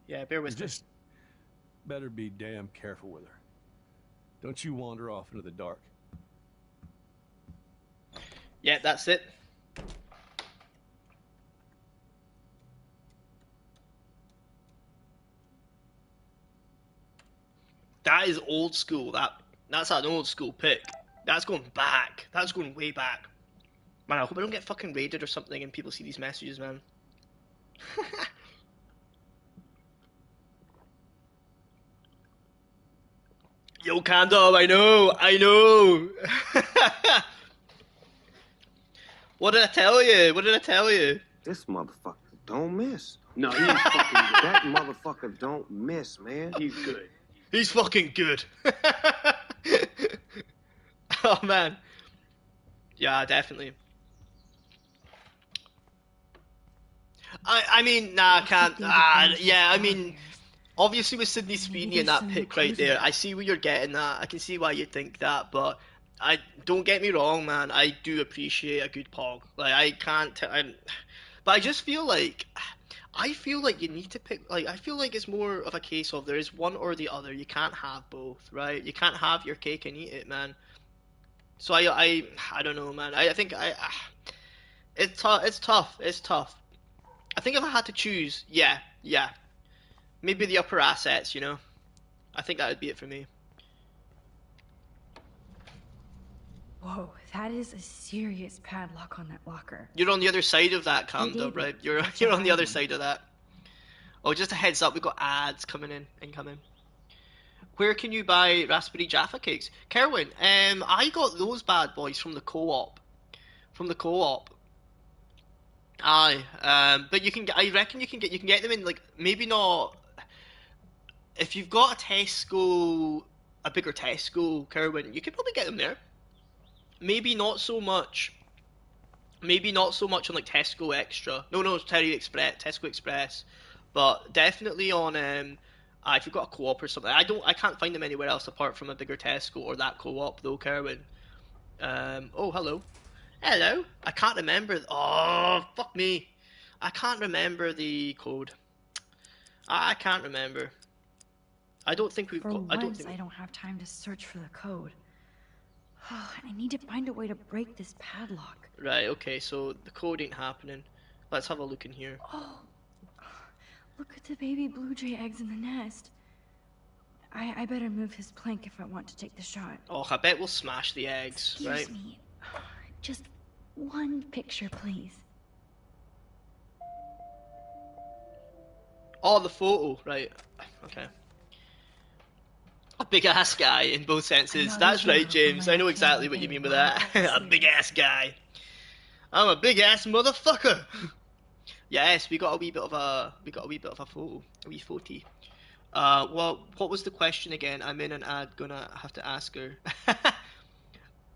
Yeah, bear with You me. just better be damn careful with her. Don't you wander off into the dark. Yeah, that's it. That is old school. That's an old school pick. That's going back. That's going way back. Man, I hope I don't get fucking raided or something and people see these messages, man. Yo, Kando, I know. What did I tell you? What did I tell you? This motherfucker don't miss. No, he ain't fucking good. That motherfucker don't miss, man. He's good. He's fucking good. Oh man. Yeah, definitely. I mean, nah, I can't. Yeah, I mean, obviously with Sydney Sweeney in that pick right there, I see where you're getting at. I can see why you think that, but I don't get me wrong, man. I do appreciate a good pog. Like I can't. But I just feel like. I feel like you need to pick. Like I feel like it's more of a case of there is one or the other. You can't have both, right? You can't have your cake and eat it, man. So I don't know, man. I think it's tough. It's tough. It's tough. I think if I had to choose, yeah, maybe the upper assets. You know, I think that would be it for me. Whoa, that is a serious padlock on that locker. You're on the other side of that, Camdo, right? You're on the other side of that. Oh, just a heads up, we've got ads coming in, incoming. Where can you buy raspberry Jaffa cakes? Kerwin, I got those bad boys from the co-op. Aye, but you can. I reckon you can get them in like maybe not. If you've got a Tesco, a bigger Tesco, Kerwin, you could probably get them there. Maybe not so much. Maybe not so much on like Tesco Extra. No, Tesco Express, but definitely on if you've got a co-op or something. I can't find them anywhere else apart from a bigger Tesco or that co-op though, Kerwin. Oh, hello. Hello. I can't remember. Oh, fuck me. I can't remember the code. I can't remember. I don't think we've got. I don't have time to search for the code. I need to find a way to break this padlock. Right, okay, so the code ain't happening. Let's have a look in here. Oh, look at the baby blue jay eggs in the nest. I better move his plank if I want to take the shot. Oh, I bet we'll smash the eggs, right? Excuse me. Just one picture, please. Oh, the photo, right. Okay. A big ass guy in both senses. That's right, James. I know exactly what you mean with that. A big ass guy. I'm a big ass motherfucker. Yes, we got a wee bit of a photo, a wee photy. Well, what was the question again? I'm in an ad, gonna have to ask her.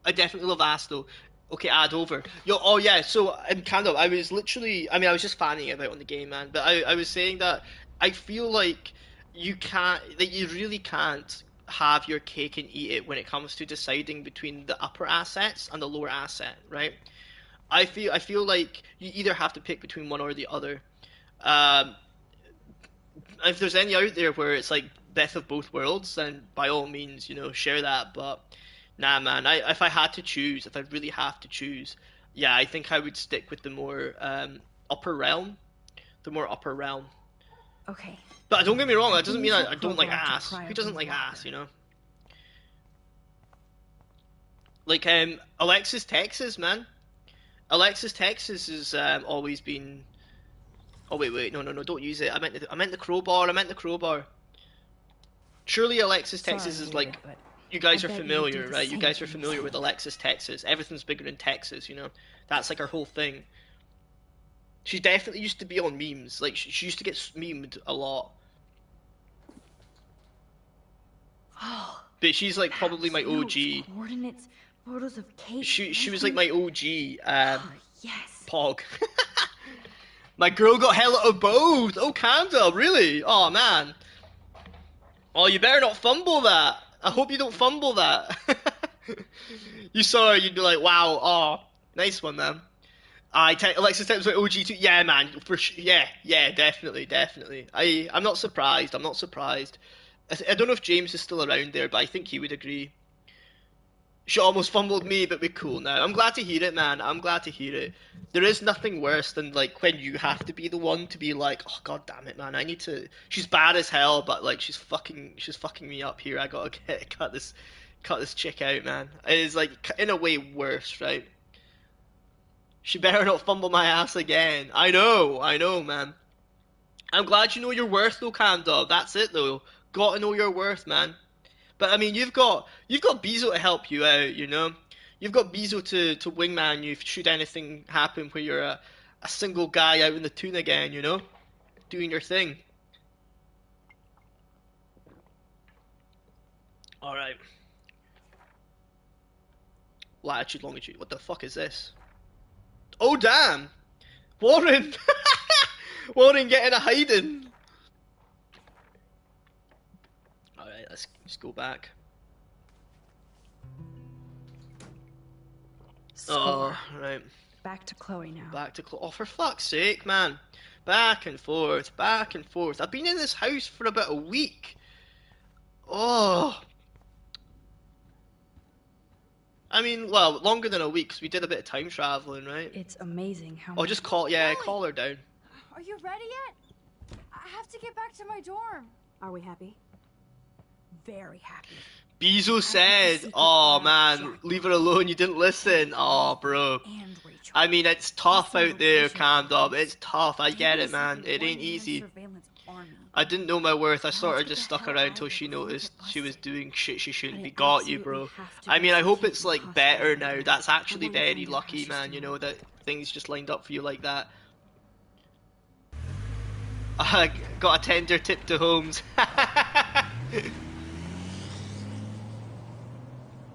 I definitely love ass though. Okay, ad over. Yo, oh yeah. So I was literally. I mean, I was just fanning about on the game, man. But I was saying that I feel like you really can't have your cake and eat it when it comes to deciding between the upper assets and the lower asset, right? I feel like you either have to pick between one or the other. If there's any out there where it's like best of both worlds, then by all means, share that. But nah, man, if I had to choose, if I really have to choose, yeah, I think I would stick with the more upper realm. Okay. But don't get me wrong, that doesn't mean I don't like ass. Who doesn't like ass, Like, Alexis, Texas, man. Alexis, Texas has always been... Oh, wait, no, don't use it. I meant the crowbar. Surely Alexis, Texas is like... You guys are familiar, right? You guys are familiar with Alexis, Texas. Everything's bigger in Texas, That's like our whole thing. She definitely used to be on memes. Like, she used to get memed a lot. Oh, but she's like probably my OG. Coordinates, photos of cake. She was like my OG. Yes. Pog. My girl got hella of both. Oh, Kanda, really? Oh man. Oh, you better not fumble that. I hope you don't fumble that. You saw her, you'd be like, wow. Oh, nice one, man. Alexis Temp's my OG too. Yeah, man. For yeah, definitely. I'm not surprised. I don't know if James is still around there, but I think he would agree. She almost fumbled me, but we're cool now. I'm glad to hear it, man. I'm glad to hear it. There is nothing worse than like when you have to be the one to be like, oh god damn it, man. I need to. She's bad as hell, but like she's fucking me up here. I gotta cut this chick out, man. It is like in a way worse, right? She better not fumble my ass again. I know, man. I'm glad you know your worth though, Candor. That's it though. Gotta know your worth, man. But I mean, you've got Bezo to help you out, you know. You've got Bezo to wingman you should anything happen where you're a single guy out in the toon again, you know, doing your thing. All right. Latitude, longitude. What the fuck is this? Oh damn, Warren. Warren getting a hiding. All right, let's go back. Score. Oh, right. Back to Chloe now. Back to Chloe. Oh, for fuck's sake, man. Back and forth, back and forth. I've been in this house for about a week. Oh. I mean, well, longer than a week, because we did a bit of time traveling, right? It's amazing how Oh, just call her down. Are you ready yet? I have to get back to my dorm. Are we happy? Very happy. Bezo said, oh man, leave her alone, you didn't listen. Oh, bro. I mean, it's tough out there, Candor. It's tough, I get it, man. It ain't easy. I didn't know my worth. I sort of just stuck around until she noticed she was doing shit she shouldn't be. Got you, bro. I mean, I hope it's like better now. That's actually very lucky, man, you know, that things just lined up for you like that. I got a tender tip to Holmes.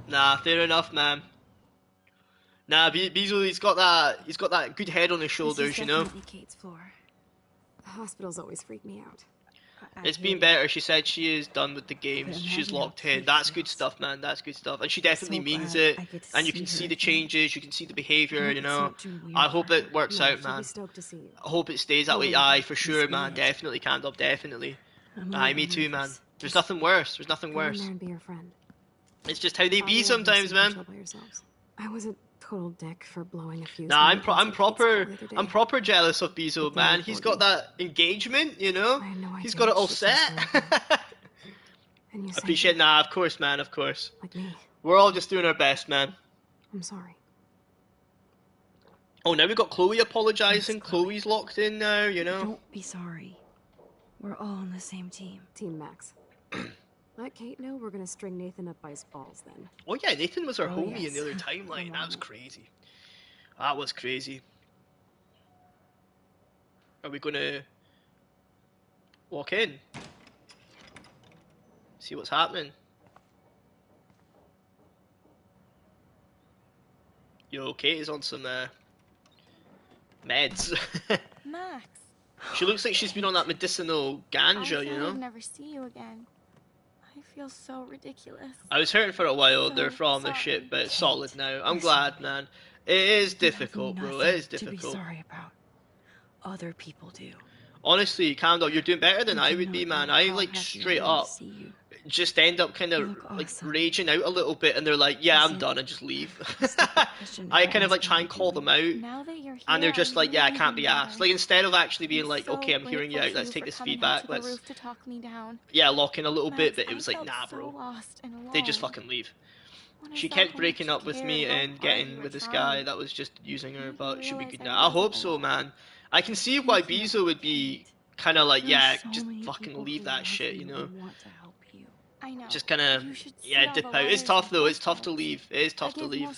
Nah, fair enough, man. Nah, Bezo, he's got that good head on his shoulders, you know. Kate's floor. The hospitals always freak me out. It's been better. She said she is done with the games. She's locked in. That's good stuff, man. That's good stuff. And she definitely means it. And you can see the changes. You can see the behavior, you know. I hope it works out, man. I hope it stays that way. Aye, for sure, man. Definitely, Candor. Definitely. Aye, me too, man. There's nothing worse. There's nothing worse. Go in there and be your friend. It's just how they be sometimes, man. I was a total dick for blowing a fuse. Nah, I'm proper jealous of Bezo, man. He's got that engagement, you know. He's got it all set. Appreciate. Nah, of course, man. Of course. Like me. We're all just doing our best, man. I'm sorry. Oh, now we got Chloe apologizing. Chloe's locked in now, you know. Don't be sorry. We're all on the same team. Team Max. Let Kate know we're gonna string Nathan up by his balls then. Oh yeah, Nathan was our homie in the other timeline. That was crazy. That was crazy. Are we gonna walk in? See what's happening? Yo, Kate is on some meds. Max. She looks like she's been on that medicinal ganja, you know? I'd never see you again. I feel so ridiculous. I was hurting for a while there from the shit, but it's solid now. I'm glad, man. It is difficult, bro. It is difficult. To be sorry about. Other people do. Honestly, Candor, you're doing better than I would be, man. I like straight up just end up kind of like raging out a little bit, and they're like, "Yeah, I'm done," and just leave. I kind of like try and call them out, and they're just like, "Yeah, I can't be asked." Like instead of actually being like, "Okay, I'm hearing you out. Let's take this feedback. Let's lock in a little bit." But it was like, "Nah, bro." They just fucking leave. She kept breaking up with me and getting with this guy that was just using her, but she'll be good now. I hope so, man. I can see why Bezo would be kind of like, yeah, just fucking leave that shit, you know? I know. Just kind of, yeah, dip out. It's tough though. It's tough to leave. It is tough to leave,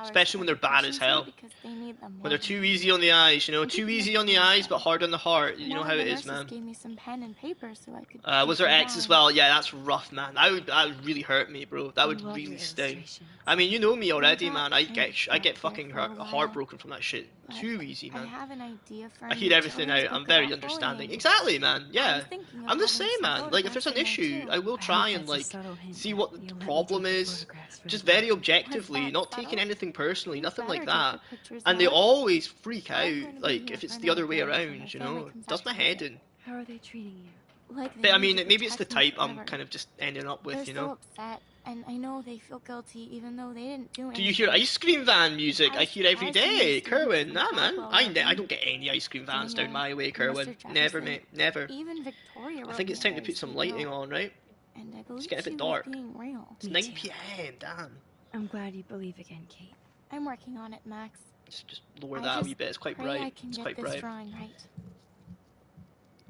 especially when they're bad as hell. When they're too easy on the eyes, you know, too easy on the eyes but hard on the heart. You know how it is, man. Gave me some pen and paper so I could. Was her ex as well? Yeah, that's rough, man. That would really hurt me, bro. That would really sting. I mean, you know me already, man. I get fucking heartbroken from that shit. Too easy, man. I have an idea for. I hear everything out. I'm very understanding. Exactly, man. Yeah, I'm the same, man. Like if there's an issue, I will try and like see what the problem is, just very objectively, not taking anything personally, nothing like that. And they always freak out, like if it's the other way around, you know. It does my head in. How are they treating you? But I mean, maybe it's the type I'm kind of just ending up with, you know. They're so upset, and I know they feel guilty even though they didn't do anything. Do you hear ice cream van music? I hear every day, Kerwin. Nah, man, I don't get any ice cream vans down my way, Kerwin. Never, mate, never. Even Victoria. I think it's time to put some lighting on, right? And I believe it's getting a bit dark. It's 9 p.m. Damn. I'm glad you believe again, Kate. I'm working on it, Max. Just lower that a wee bit. It's quite bright. It's quite bright. Drawing right.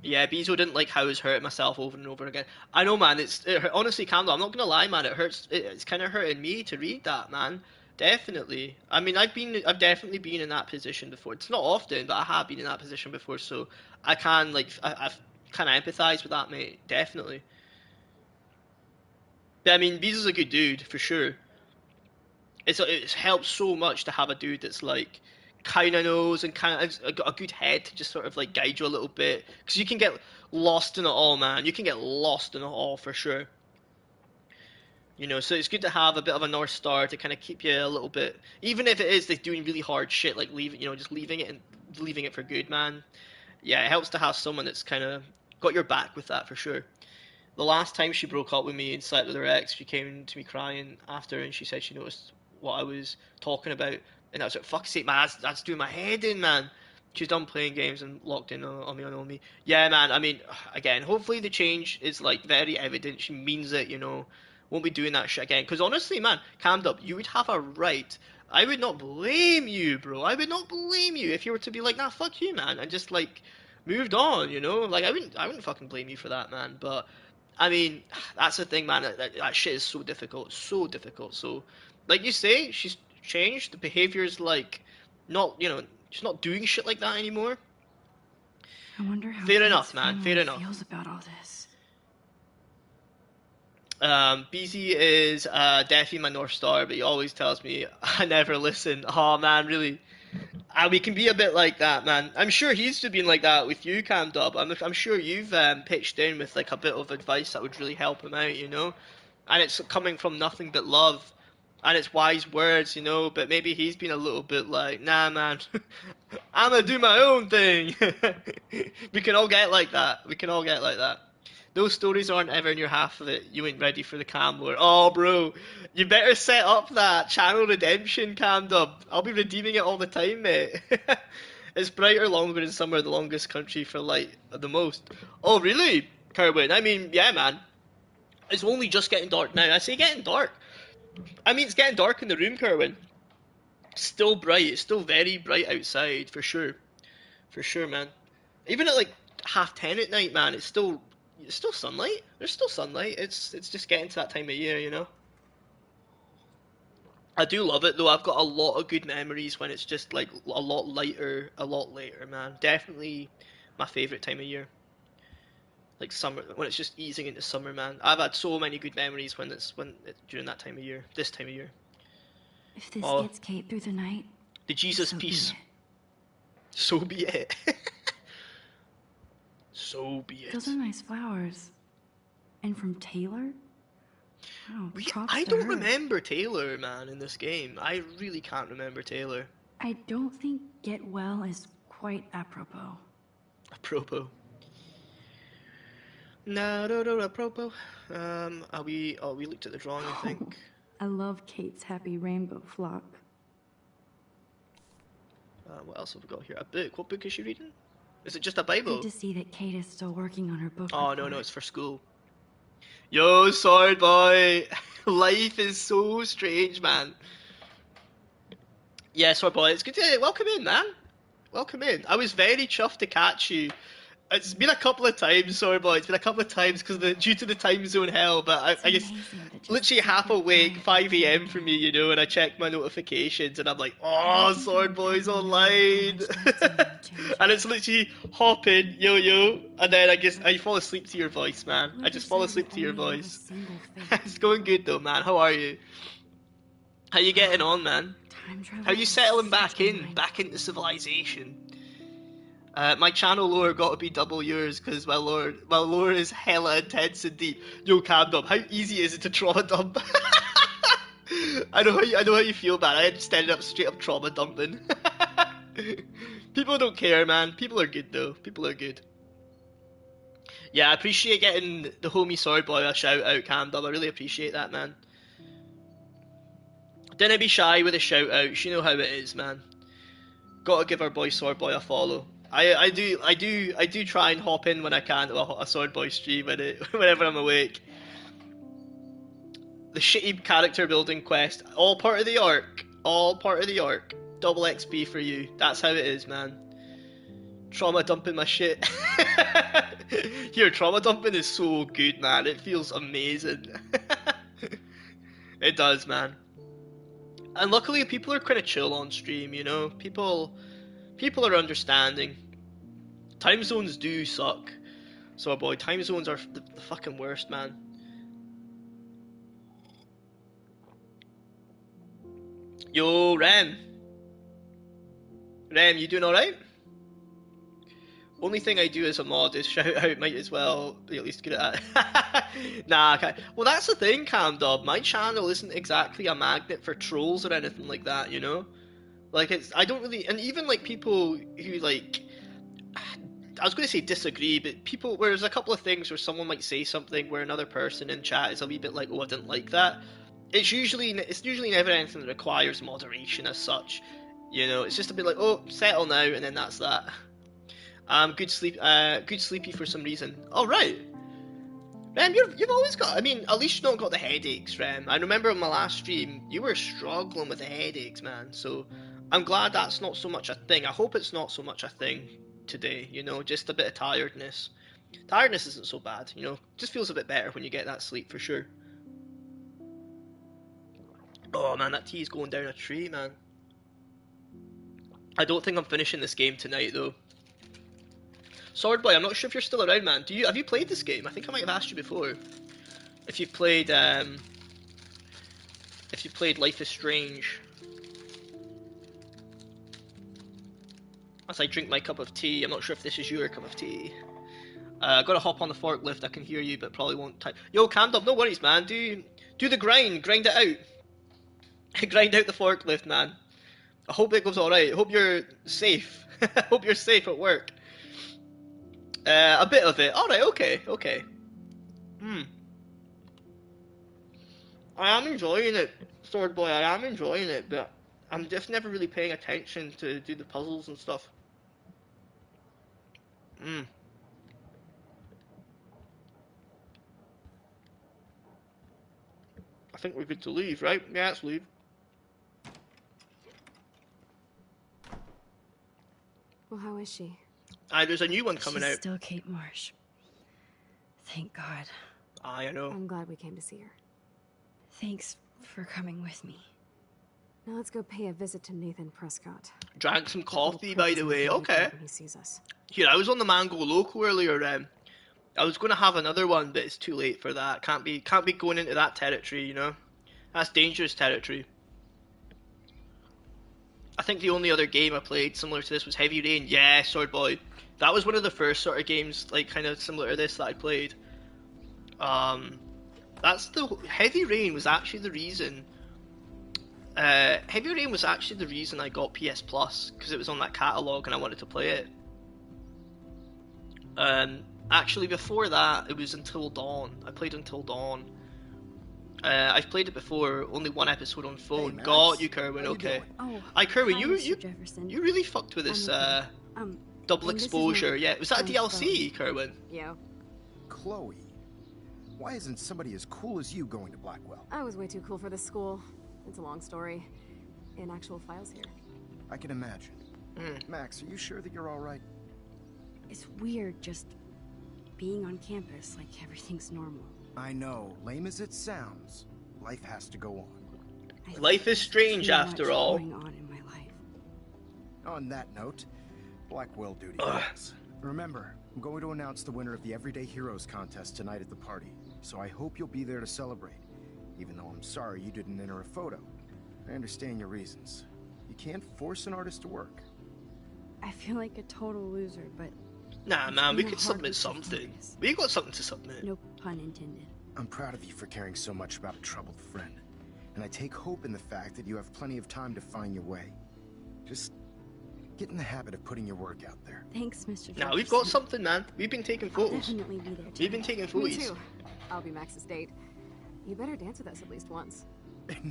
Yeah, Bezo didn't like how I was hurting myself over and over again. I know, man. Honestly, Candle. I'm not gonna lie, man. It hurts. It's kind of hurting me to read that, man. Definitely. I mean, I've definitely been in that position before. It's not often, but I have been in that position before. So I can I've kind of empathize with that, mate. Definitely. But I mean, Bezo's a good dude for sure. It's helped so much to have a dude that's like kind of knows and kind of got a good head to just sort of like guide you a little bit, because you can get lost in it all, man. You can get lost in it all for sure. You know, so it's good to have a bit of a North Star to kind of keep you a little bit, even if it is like doing really hard shit, like just leaving it and leaving it for good, man. Yeah, it helps to have someone that's kind of got your back with that for sure. The last time she broke up with me and slept with her ex, she came to me crying after, and she said she noticed what I was talking about, and I was like, "Fuck's sake, man, that's doing my head in, man." She's done playing games and locked in on me, on me. Yeah, man. I mean, again, hopefully the change is like very evident. She means it, you know. Won't be doing that shit again. Because honestly, man, calmed up. You would have a right. I would not blame you, bro. I would not blame you if you were to be like, "Nah, fuck you, man," and just like moved on, you know. Like I wouldn't fucking blame you for that, man. But I mean, that's the thing, man. That shit is so difficult, so difficult. So, like you say, she's changed. The behavior's like not, she's not doing shit like that anymore. I wonder how Fair Kate's enough, man. Fair family enough. feels about all this. BZ is definitely my North Star, but he always tells me I never listen. Oh man, really? We can be a bit like that, man. I'm sure he's been like that with you, Cam Dub. I'm sure you've pitched in with like a bit of advice that would really help him out, you know? And it's coming from nothing but love. And it's wise words, you know, but maybe he's been a little bit like, nah, man, I'm gonna do my own thing. We can all get like that. We can all get like that. Those stories aren't ever in your half of it. You ain't ready for the cam lore. Oh, bro, you better set up that channel redemption, Cam Dub. I'll be redeeming it all the time, mate. It's brighter longer in summer, the longest country for light the most. Oh, really, Kerwin? I mean, yeah, man. It's only just getting dark now. I say getting dark. I mean, it's getting dark in the room, Kerwin. Still bright. It's still very bright outside, for sure. For sure, man. Even at like 10:30 at night, man, it's still sunlight. There's still sunlight. It's just getting to that time of year, you know. I do love it though. I've got a lot of good memories when it's just like a lot lighter, a lot later, man. Definitely my favorite time of year. Like summer, when it's just easing into summer, man. I've had so many good memories during that time of year. This time of year. If this gets Kate through the night, the Jesus peace. So be it. So be it. Those are nice flowers. And from Taylor? Wow, I don't remember Taylor, man, in this game. I really can't remember Taylor. I don't think get well is quite apropos. Apropos. No, apropos. We looked at the drawing, I think. I love Kate's happy rainbow flock. What else have we got here? A book. What book is she reading? Is it just a Bible? Good to see that Kate is still working on her book. Oh, no, it's for school. Yo, Sword Boy. Life is so strange, man. Yeah, Sword Boy, it's good to welcome in, man. Welcome in. I was very chuffed to catch you. It's been a couple of times, sorry boy. It's been a couple of times due to the time zone hell. But I guess literally half awake, 5 a.m. for me, you know, and I check my notifications and I'm like, oh, Sword Boy's online, and it's literally hop in, yo, and then I fall asleep to your voice, man. I just fall asleep to your voice. It's going good though, man. How are you? How you getting on, man? How you settling back into civilization? My channel lore got to be double yours because my lore is hella intense and deep. Yo, Cam Dub, how easy is it to trauma dump? I know how you feel, man. I just ended up straight up trauma dumping. People don't care, man. People are good though. People are good. Yeah, I appreciate getting the homie Sword Boy a shout out, Cam Dub. I really appreciate that, man. Don't be shy with a shout out. You know how it is, man. Gotta give our boy Sword Boy a follow. I do try and hop in when I can to a Sword Boy stream whenever I'm awake. The shitty character building quest, all part of the arc. All part of the arc. Double XP for you. That's how it is, man. Trauma dumping my shit. Here, trauma dumping is so good, man. It feels amazing. It does, man. And luckily, people are kind of chill on stream, you know? People are understanding. Time zones do suck. So, boy, time zones are the fucking worst, man. Yo, Rem, you doing alright? Only thing I do as a mod is shout out, might as well be at least good at it. Nah, well that's the thing, Camdub, my channel isn't exactly a magnet for trolls or anything like that, you know? Like, I don't really, and even like people who like, I was going to say disagree, but people, where there's a couple of things where someone might say something where another person in chat is a wee bit like, oh, I didn't like that. It's usually never anything that requires moderation as such. You know, it's just a bit like, oh, settle now, and then that's that. Good sleepy for some reason. All right, Rem, you've always got. I mean, at least you don't got the headaches, Rem. I remember on my last stream, you were struggling with the headaches, man. So I'm glad that's not so much a thing. I hope it's not so much a thing today. You know, just a bit of tiredness. Tiredness isn't so bad. You know, just feels a bit better when you get that sleep for sure. Oh man, that tea is going down a tree, man. I don't think I'm finishing this game tonight though. Swordboy, I'm not sure if you're still around, man. Have you played this game? I think I might have asked you before. If you've played Life is Strange. As I drink my cup of tea, I'm not sure if this is your cup of tea. Gotta hop on the forklift. I can hear you, but probably won't type. Yo, Camdub, no worries, man. Do the grind it out. Grind out the forklift, man. I hope it goes alright. I hope you're safe. I hope you're safe at work. A bit of it. Alright, okay. I am enjoying it, Swordboy. I am enjoying it, but I'm just never really paying attention to do the puzzles and stuff. I think we're good to leave, right? Yeah, let's leave. Well, how is she? There's a new one coming She's out. Still Kate Marsh. Thank God. I know. I'm glad we came to see her. Thanks for coming with me. Now let's go pay a visit to Nathan Prescott. Drank some coffee, by the way. Okay. When he sees us. Here, I was on the Mango Loco earlier. I was going to have another one, but it's too late for that. Can't be going into that territory, you know. That's dangerous territory. I think the only other game I played similar to this was Heavy Rain. Yeah, Swordboy. That was one of the first sort of games, like, kind of similar to this that I played. Heavy Rain was actually the reason. Heavy Rain was actually the reason I got PS Plus, because it was on that catalogue and I wanted to play it. Actually, before that, it was Until Dawn. I played Until Dawn. I've played it before, only one episode on phone. Hey, Got you, Kerwin, okay. Hi, Kerwin, you really fucked with this double exposure. Yeah, was that a DLC, Kerwin? Yeah. Chloe, why isn't somebody as cool as you going to Blackwell? I was way too cool for this school. It's a long story. In actual files here. I can imagine. Max, are you sure that you're alright? It's weird just being on campus like everything's normal. I know, lame as it sounds, life has to go on. Life is strange after all. Going on in my life. On that note, Blackwell duty calls. Remember, I'm going to announce the winner of the Everyday Heroes contest tonight at the party, so I hope you'll be there to celebrate, even though I'm sorry you didn't enter a photo. I understand your reasons. You can't force an artist to work. I feel like a total loser, but... Nah, man, we could submit something. We got something to submit. No pun intended. I'm proud of you for caring so much about a troubled friend, and I take hope in the fact that you have plenty of time to find your way. Just get in the habit of putting your work out there. Thanks, Mr. Jefferson. Now we've got something, man. We've been taking photos. I'll definitely be there too. We've been taking photos. Me too. I'll be Max's date. You better dance with us at least once.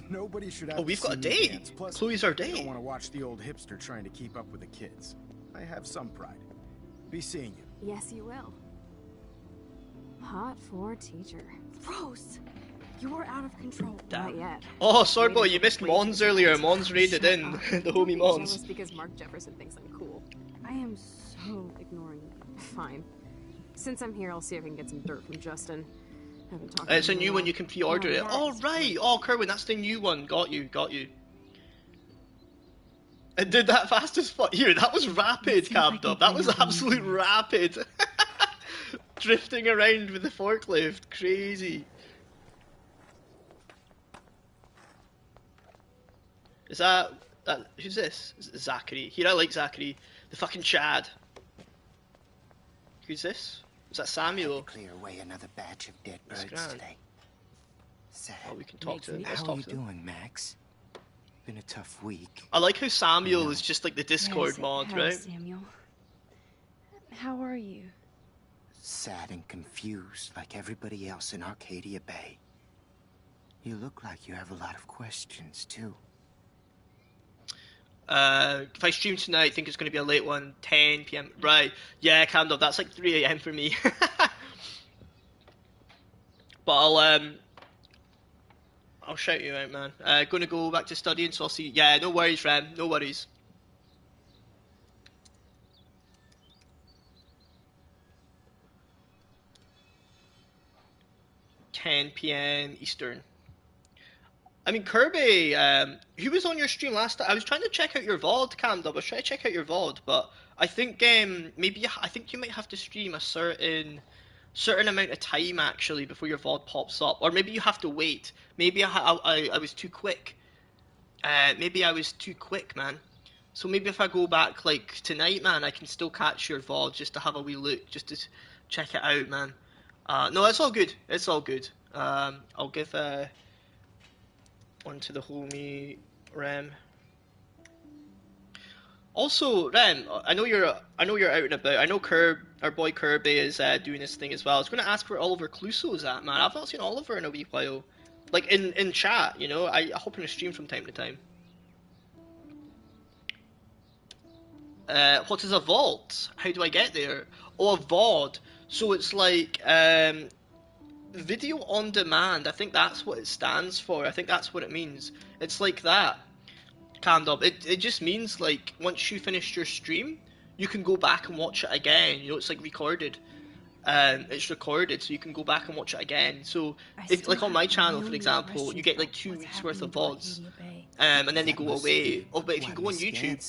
Nobody should have. Oh, we've got a date. Plus, Chloe's our I date. don't want to watch the old hipster trying to keep up with the kids. I have some pride. Be seeing you. Yes, you will. Hot for teacher. Gross. You're out of control. Not yet. Oh, sorry, boy, you missed Mons earlier. Mons raided in. The homie Mons. Jealous because Mark Jefferson thinks I'm cool. I am so Oh, ignoring me. Fine. Since I'm here, I'll see if I can get some dirt from Justin. Haven't talked to It's a him in new one, while. you can pre-order it. Oh, right! Oh, Kerwin, that's the new one. Got you, got you. It did that fast as fuck. Here, that was rapid, Camdub. That was absolute rapid. Drifting around with the forklift. Crazy. Is that who's this? Is it Zachary? Here, I like Zachary. The fucking Chad. Who's this? Is that Samuel? Clear away another batch of dead That's birds grand. today. Sad. Oh, we can talk to him. Let's How are talk you to him. doing, Max? Been a tough week. I like how Samuel is just like the Discord Yes, mod, hi, right? Samuel. How are you? Sad and confused like everybody else in Arcadia Bay. You look like you have a lot of questions, too. If I stream tonight, I think it's going to be a late one, 10 p.m. Right, yeah, Camdub, that's like 3 a.m. for me. But I'll shout you out, man. Gonna go back to studying, so I'll see you. Yeah, no worries, Rem, no worries. (10 p.m. Eastern). I mean, Kirby, who was on your stream last time? I was trying to check out your VOD, Camdub. I was trying to check out your VOD, but I think I think you might have to stream a certain amount of time actually before your VOD pops up, or maybe you have to wait. Maybe I was too quick. Maybe I was too quick, man. So maybe if I go back like tonight, man, I can still catch your VOD just to have a wee look, just to check it out, man. No, it's all good. It's all good. I'll give one to the homie Rem. Also, Rem, I know you're out and about. I know our boy Kirby is doing this thing as well. I was going to ask where Oliver Cluso's at, man. I've not seen Oliver in a wee while. Like in chat, you know. I hop in a stream from time to time. What is a vault? How do I get there? Oh, a VOD. So it's like video on demand. I think that's what it stands for. I think that's what it means. It's like that. Camdub. It just means like once you finished your stream, you can go back and watch it again. You know, it's like recorded. It's recorded, so you can go back and watch it again. So if like on my channel, for example, you get like 2 weeks worth of VODs, and then they go away. Oh, but if you go on YouTube,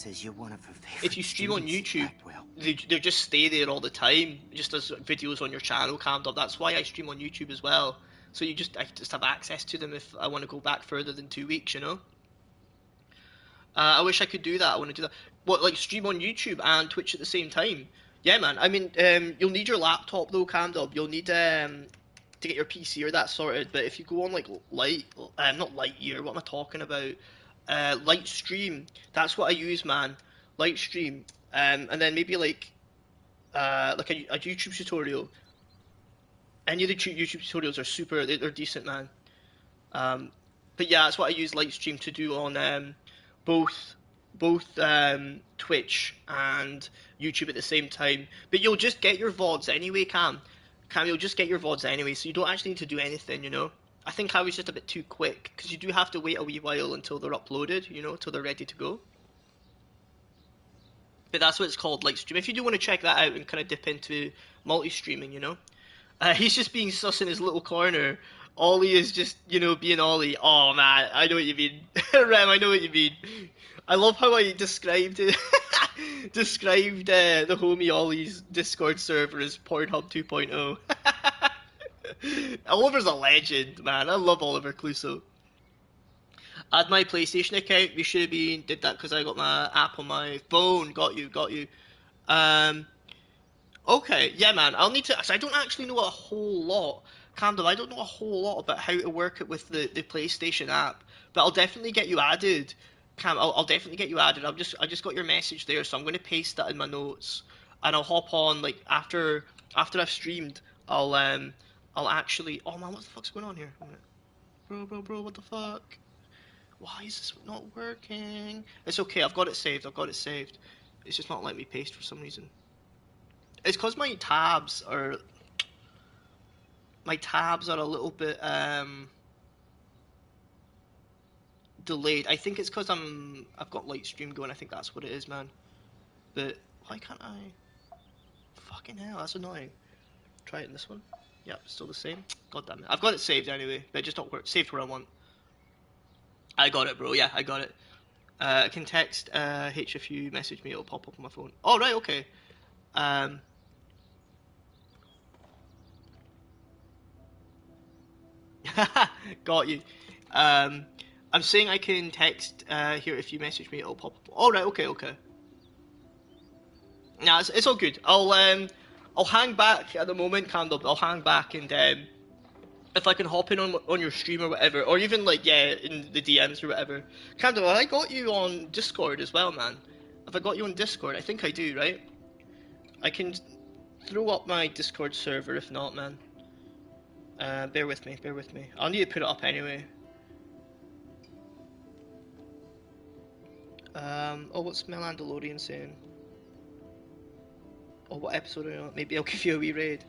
if you stream on YouTube, they just stay there all the time, just as videos on your channel, Camdub. That's why I stream on YouTube as well. So I just have access to them if I want to go back further than 2 weeks, you know. I wish I could do that. I want to do that. What, like stream on YouTube and Twitch at the same time? Yeah, man. I mean, you'll need your laptop though, Camdub. You'll need to get your PC or that sorted. But if you go on like not Lightyear. What am I talking about? Lightstream. That's what I use, man. Lightstream. And then maybe like a YouTube tutorial. Any of the YouTube tutorials are super. They're decent, man. But yeah, that's what I use Lightstream to do on both Twitch and YouTube at the same time. But you'll just get your VODs anyway, Cam, you'll just get your VODs anyway, so you don't actually need to do anything, you know. I think I was just a bit too quick, because you do have to wait a wee while until they're uploaded, you know, until they're ready to go. But that's what it's called, Lightstream. If you do want to check that out and kind of dip into multi-streaming, you know. He's just being sus in his little corner. Ollie is just, you know, being Ollie. Oh, man, I know what you mean. Rem, I know what you mean. I love how I described it. Described the homie Ollie's Discord server as Pornhub 2.0. Oliver's a legend, man. I love Oliver Cluso. Add my PlayStation account. We should have did that because I got my app on my phone. Got you. Okay, yeah, man. I'll need to. Cause I don't actually know a whole lot. Camden, I don't know a whole lot about how to work it with the PlayStation app, but I'll definitely get you added. Cam, I'll definitely get you added. I just got your message there, so I'm going to paste that in my notes, and I'll hop on like after I've streamed. I'll actually. Oh man, what the fuck's going on here? Bro, what the fuck? Why is this not working? It's okay. I've got it saved. It's just not letting me paste for some reason. It's because my tabs are a little bit delayed. I think it's because I've got Lightstream going. I think that's what it is, man. But why can't I? Fucking hell, that's annoying. Try it in this one. Yep, still the same. God damn it. I've got it saved anyway, but just not saved where I want. I got it, bro. Yeah, I got it. I can text H if you message me, it'll pop up on my phone. Oh, right, okay. Got you. I'm saying I can text here if you message me, it'll pop up. All right, okay, okay. Nah, it's all good. I'll hang back at the moment, Candle. I'll hang back and if I can hop in on your stream or whatever, or even like in the DMs or whatever. Candle, I got you on Discord as well, man. Have I got you on Discord? I think I do, right? I can throw up my Discord server if not, man. Bear with me, bear with me. I'll need to put it up anyway. Oh, what's Melandalorian saying? Oh, what episode are you on? Maybe I'll give you a wee raid.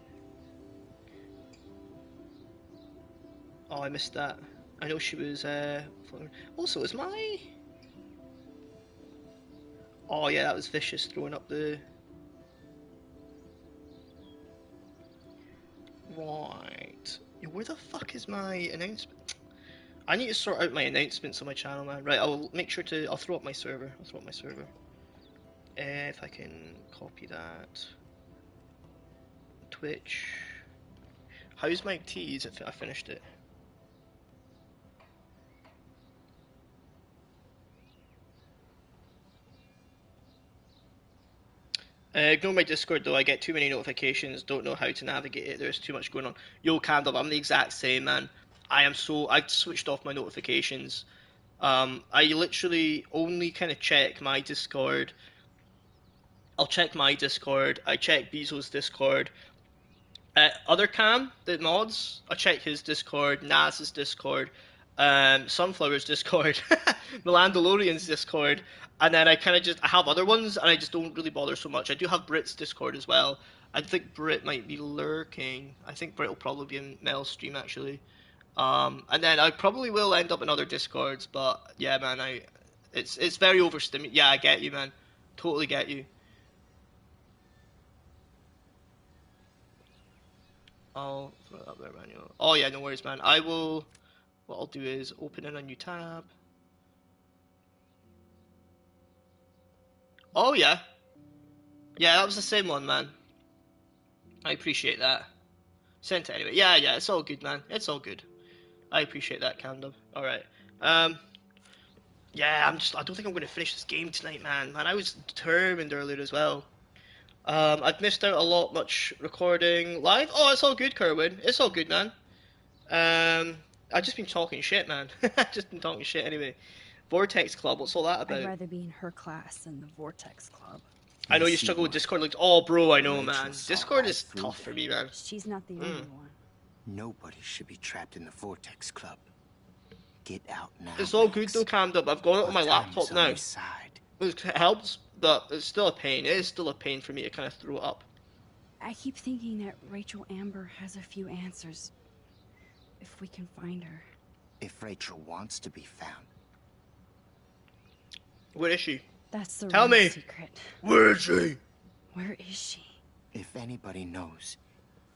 Oh, I missed that. I know she was, also, is my... Oh, yeah, that was vicious, throwing up the... Right. Yo, where the fuck is my announcement? I need to sort out my announcements on my channel, man. Right, I'll make sure to... I'll throw up my server. I'll throw up my server. If I can copy that. Twitch. How's my teas if I finished it? Ignore my Discord though, I get too many notifications, don't know how to navigate it, there's too much going on. Yo, Candle, I'm the exact same, man. I switched off my notifications. I literally only kind of check my Discord. I'll check my Discord, I check Bezo's Discord. Other Cam, the mods, I check his Discord, Naz's Discord, Sunflower's Discord, Melandalorian's Discord, and then I have other ones, and I just don't really bother so much. I do have Brit's Discord as well. I think Brit might be lurking. I think Brit will probably be in Mel's stream, actually. And then I probably will end up in other Discords, but yeah, man, it's very overstimulating. Yeah, I get you, man. Totally get you. I'll throw it up there, manual. Oh yeah, no worries, man. What I'll do is open in a new tab. Oh yeah. Yeah, that was the same one, man. I appreciate that. Sent it anyway. Yeah, it's all good, man. It's all good. I appreciate that, Candom. Alright. Yeah, I don't think I'm gonna finish this game tonight, man. I was determined earlier as well. I've missed out much recording live. Oh, it's all good, Kerwin. It's all good, man. I've just been talking shit, man. Just been talking shit anyway. Vortex Club, what's all that about? I'd rather be in her class than the Vortex Club. I know you struggle with Discord. Like, oh, bro, I know, man. Discord is tough for me, man. She's not the only one. Nobody should be trapped in the Vortex Club. Get out now. It's all good though, Cammed Up. I've got it on my laptop now. It helps, but it's still a pain. It is still a pain for me to kind of throw it up. I keep thinking that Rachel Amber has a few answers. If we can find her. If Rachel wants to be found. Where is she? That's the Tell me. Secret. Where is she? Where is she? If anybody knows,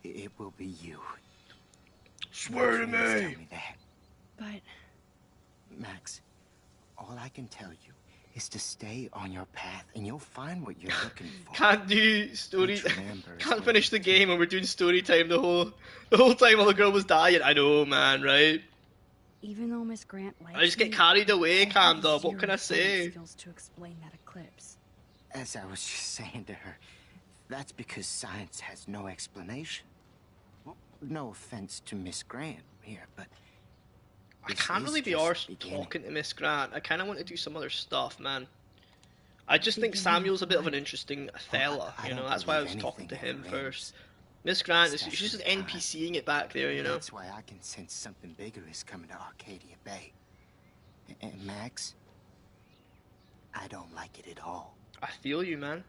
it will be you. Swear to me. Tell me that. But... Max, all I can tell you is to stay on your path and you'll find what you're looking for. Can't do story. Can't finish the game and we're doing story time the whole time while the girl was dying. I know, man, right? Even though Miss Grant likes I just get carried away, Cammed Up. What can I say? Skills to explain that eclipse. As I was just saying to her, that's because science has no explanation. Well, no offense to Miss Grant here, but I can't really be arsed talking to Miss Grant. I kind of want to do some other stuff, man. I just think Samuel's a bit of an interesting fella, you know. That's why I was talking to him first. Miss Grant, she's just NPCing it back there, you know. That's why I can sense something bigger is coming to Arcadia Bay. And Max, I don't like it at all. I feel you, man.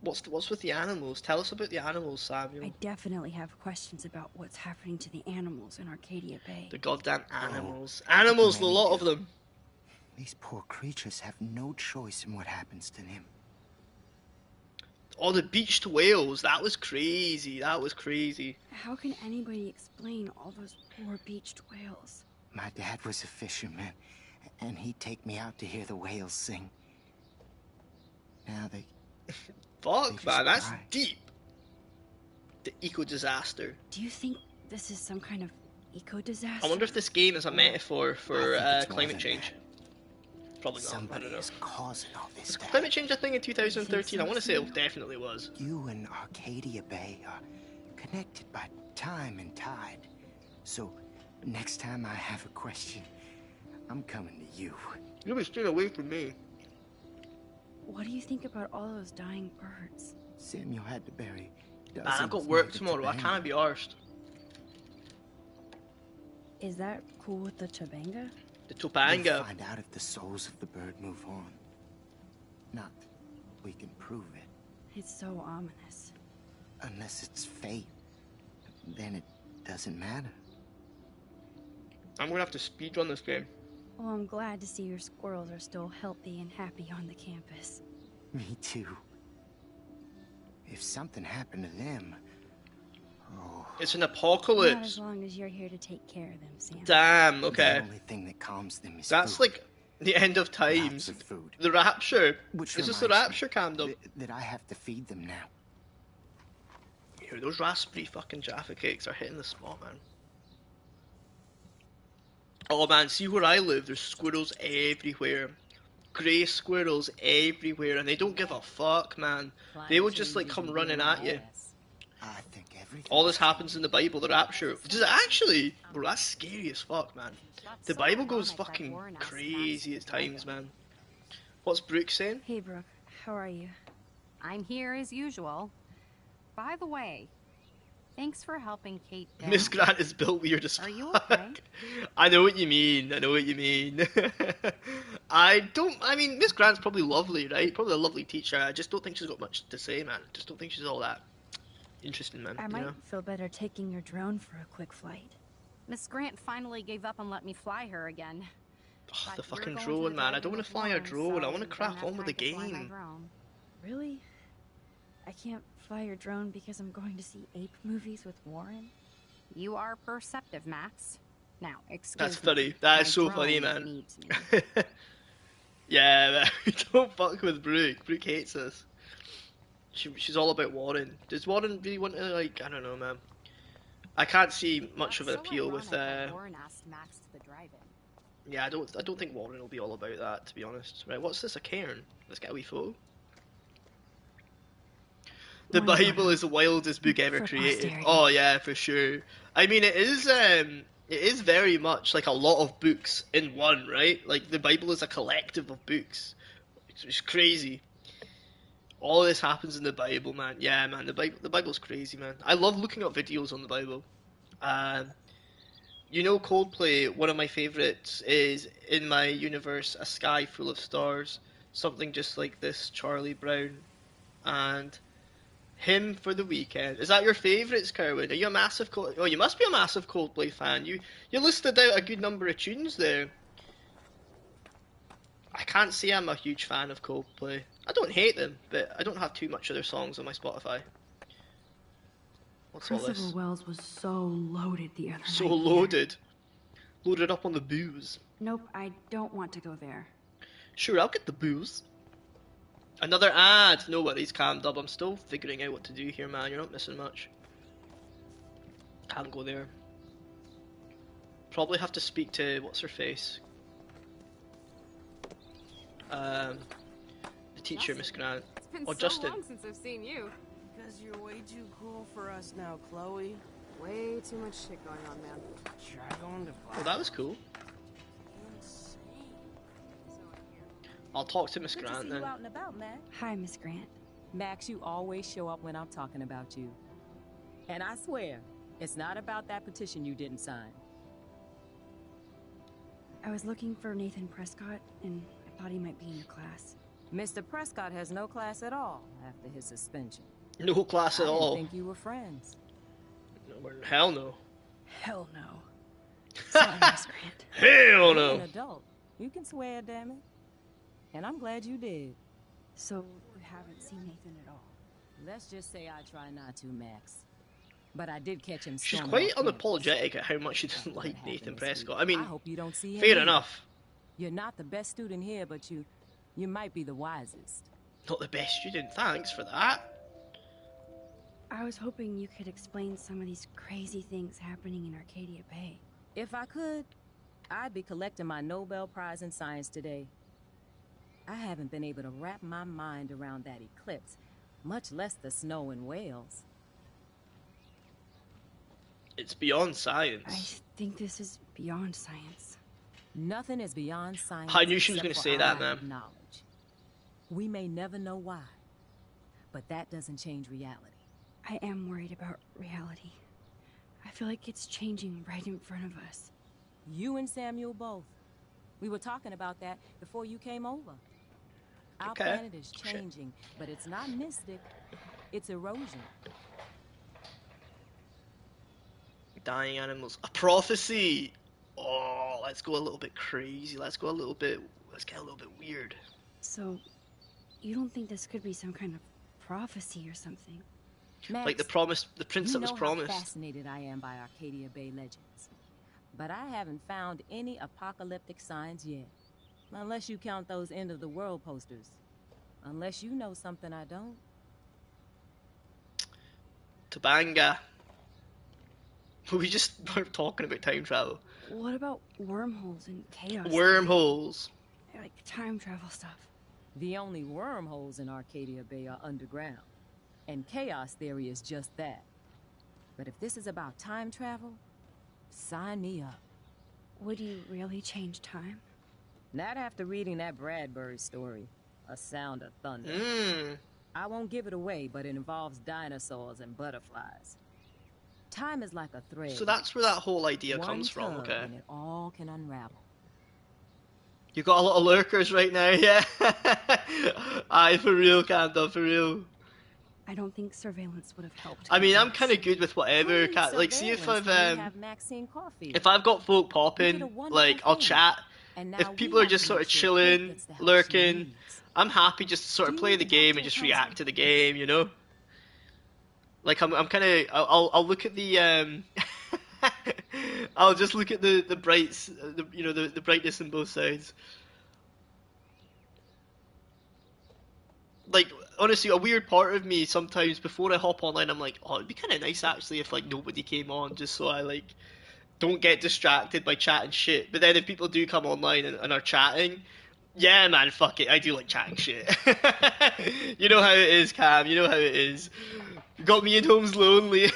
What's with the animals? Tell us about the animals, Samuel. I definitely have questions about what's happening to the animals in Arcadia Bay. The goddamn animals. Animals, a lot of them. These poor creatures have no choice in what happens to them. Oh, the beached whales. That was crazy. That was crazy. How can anybody explain all those poor beached whales? My dad was a fisherman, and he'd take me out to hear the whales sing. Now they... Fuck, man, that's deep. The eco-disaster. Do you think this is some kind of eco-disaster? I wonder if this game is a metaphor for climate change. Probably not. Somebody I don't know. is causing all this Was stuff. climate change a thing in 2013? I want to say it definitely was. You and Arcadia Bay are connected by time and tide. So, next time I have a question, I'm coming to you. You'll be staying away from me. What do you think about all those dying birds? Samuel had to bury Man, I've got work tomorrow. I can't be arsed. Is that cool with the Topanga? The Topanga. We'll find out if the souls of the bird move on. Not that we can prove it. It's so ominous. Unless it's fate, then it doesn't matter. I'm gonna have to speedrun this game. Well, I'm glad to see your squirrels are still healthy and happy on the campus. Me too. If something happened to them... Oh. It's an Not apocalypse. as long as you're here to take care of them, Sam. Damn, okay. The only thing that calms them is That's food. like the end of times. Lots of food. The rapture. Which Is this the reminds rapture, Camden? that I have to feed them now. Here, those raspberry fucking Jaffa cakes are hitting the spot, man. Oh man, see where I live, there's squirrels everywhere. Grey squirrels everywhere, and they don't give a fuck, man. They will just like come running at you. I think everything... All this happens in the Bible, the rapture. Does it actually? Bro, that's scary as fuck, man. The Bible goes fucking crazy at times, man. What's Brooke saying? Hey, Brooke. How are you? I'm here as usual. By the way, thanks for helping Kate down. Miss Grant is built weird as fuck. Are you okay? I know what you mean. I know what you mean. I mean, Miss Grant's probably lovely, right? Probably a lovely teacher. I just don't think she's got much to say, man. Just don't think she's all that interesting, man. I you might know? feel better taking your drone for a quick flight. Miss Grant finally gave up and let me fly her again. Oh, the fucking drone, man. I don't want to fly a drone. I want to crack on with the game. Really? I can't fly your drone because I'm going to see ape movies with Warren? You are perceptive, Max. Now, excuse That's me. funny. That is My so funny, drone man. needs me. Yeah, man. Don't fuck with Brooke. Brooke hates us. She's all about Warren. Does Warren really want to, like, I don't know, man. I can't see much of an appeal with, Warren asked Max to the drive-in. yeah, I don't think Warren will be all about that, to be honest. Right, what's this, a cairn? Let's get a wee photo. The Bible is the wildest book ever created. posterity. Oh yeah, for sure. I mean, it is very much like a lot of books in one, right? Like the Bible is a collective of books. It's crazy. All this happens in the Bible, man. Yeah, man, the Bible's crazy, man. I love looking up videos on the Bible. You know, Coldplay, one of my favorites is In My Universe, A Sky Full of Stars, Something Just Like This, Charlie Brown, and Hymn for the Weekend. Is that your favourites, Kerwin? Are you a massive Oh, you must be a massive Coldplay fan. You listed out a good number of tunes there. I can't say I'm a huge fan of Coldplay. I don't hate them, but I don't have too much of their songs on my Spotify. What's all this? Percival Wells was so loaded the other night. So loaded. Loaded up on the booze. Nope, I don't want to go there. Sure, I'll get the booze. Another ad! No worries, calmed up. I'm still figuring out what to do here, man. You're not missing much. Can't go there. Probably have to speak to... what's her face? The teacher, Miss Grant. It's been Oh, so Justin. long since I've seen you. Because you're way too cool for us now, Chloe. Way too much shit going on, man. Try going to Oh, that was cool. I'll talk to Miss Good to Grant see then. you out and about, Max. Hi, Miss Grant. Max, you always show up when I'm talking about you. And I swear, it's not about that petition you didn't sign. I was looking for Nathan Prescott, and I thought he might be in your class. Mr. Prescott has no class at all after his suspension. No class at I didn't all. think you were friends. No, hell no. Hell no. Sorry, Miss Grant. Hell You're no. an adult. You can swear, damn it. And I'm glad you did. So, you haven't seen Nathan at all? Let's just say I try not to, Max. But I did catch him. She's storming quite off campus. unapologetic at how much she doesn't like Nathan Prescott. I mean, I hope you don't see him fair either. enough. You're not the best student here, but you might be the wisest. Not the best student, thanks for that. I was hoping you could explain some of these crazy things happening in Arcadia Bay. If I could, I'd be collecting my Nobel Prize in Science today. I haven't been able to wrap my mind around that eclipse, much less the snow in Wales. It's beyond I science. think this is beyond science. Nothing is beyond science. I knew she was except gonna for say our that, lack of man. knowledge. We may never know why, but that doesn't change reality. I am worried about reality. I feel like it's changing right in front of us. You and Samuel both. We were talking about that before you came over. Our Okay. planet is changing, but it's not mystic. It's erosion. Dying animals. A prophecy! Oh, let's go a little bit crazy. Let's get a little bit weird. So, you don't think this could be some kind of prophecy or something? Max, Like the prince that was you know promised. how fascinated I am by Arcadia Bay legends. But I haven't found any apocalyptic signs yet. Unless you count those end of the world posters. Unless you know something I don't. Tabanga. We just weren't talking about time travel. What about wormholes and chaos? Wormholes. Like time travel stuff. The only wormholes in Arcadia Bay are underground. And chaos theory is just that. But if this is about time travel, sign me up. Would you really change time? Not after reading that Bradbury story, A Sound of Thunder. I won't give it away, but it involves dinosaurs and butterflies. Time is like a thread. So that's where that whole idea One comes from, tug okay. And it all can unravel. You got a lot of lurkers right now, yeah? Aye, for real, Kanda, for real. I don't think surveillance would have helped. I mean, I'm kind of good with whatever. Like, see if I've if I've got folk popping, like I'll chat. If people are just sort of chilling, lurking, I'm happy just to sort of play the game and just react to the game, you know. Like I'm kind of I'll look at the I'll just look at the brights, the brightness on both sides. Like, honestly, a weird part of me sometimes before I hop online, I'm like, oh, it'd be kind of nice actually if like nobody came on, just so I like don't get distracted by chatting shit. But then if people do come online and are chatting, yeah, man, fuck it, I do like chatting shit. You know how it is, Cam. You know how it is. You got me at home's lonely.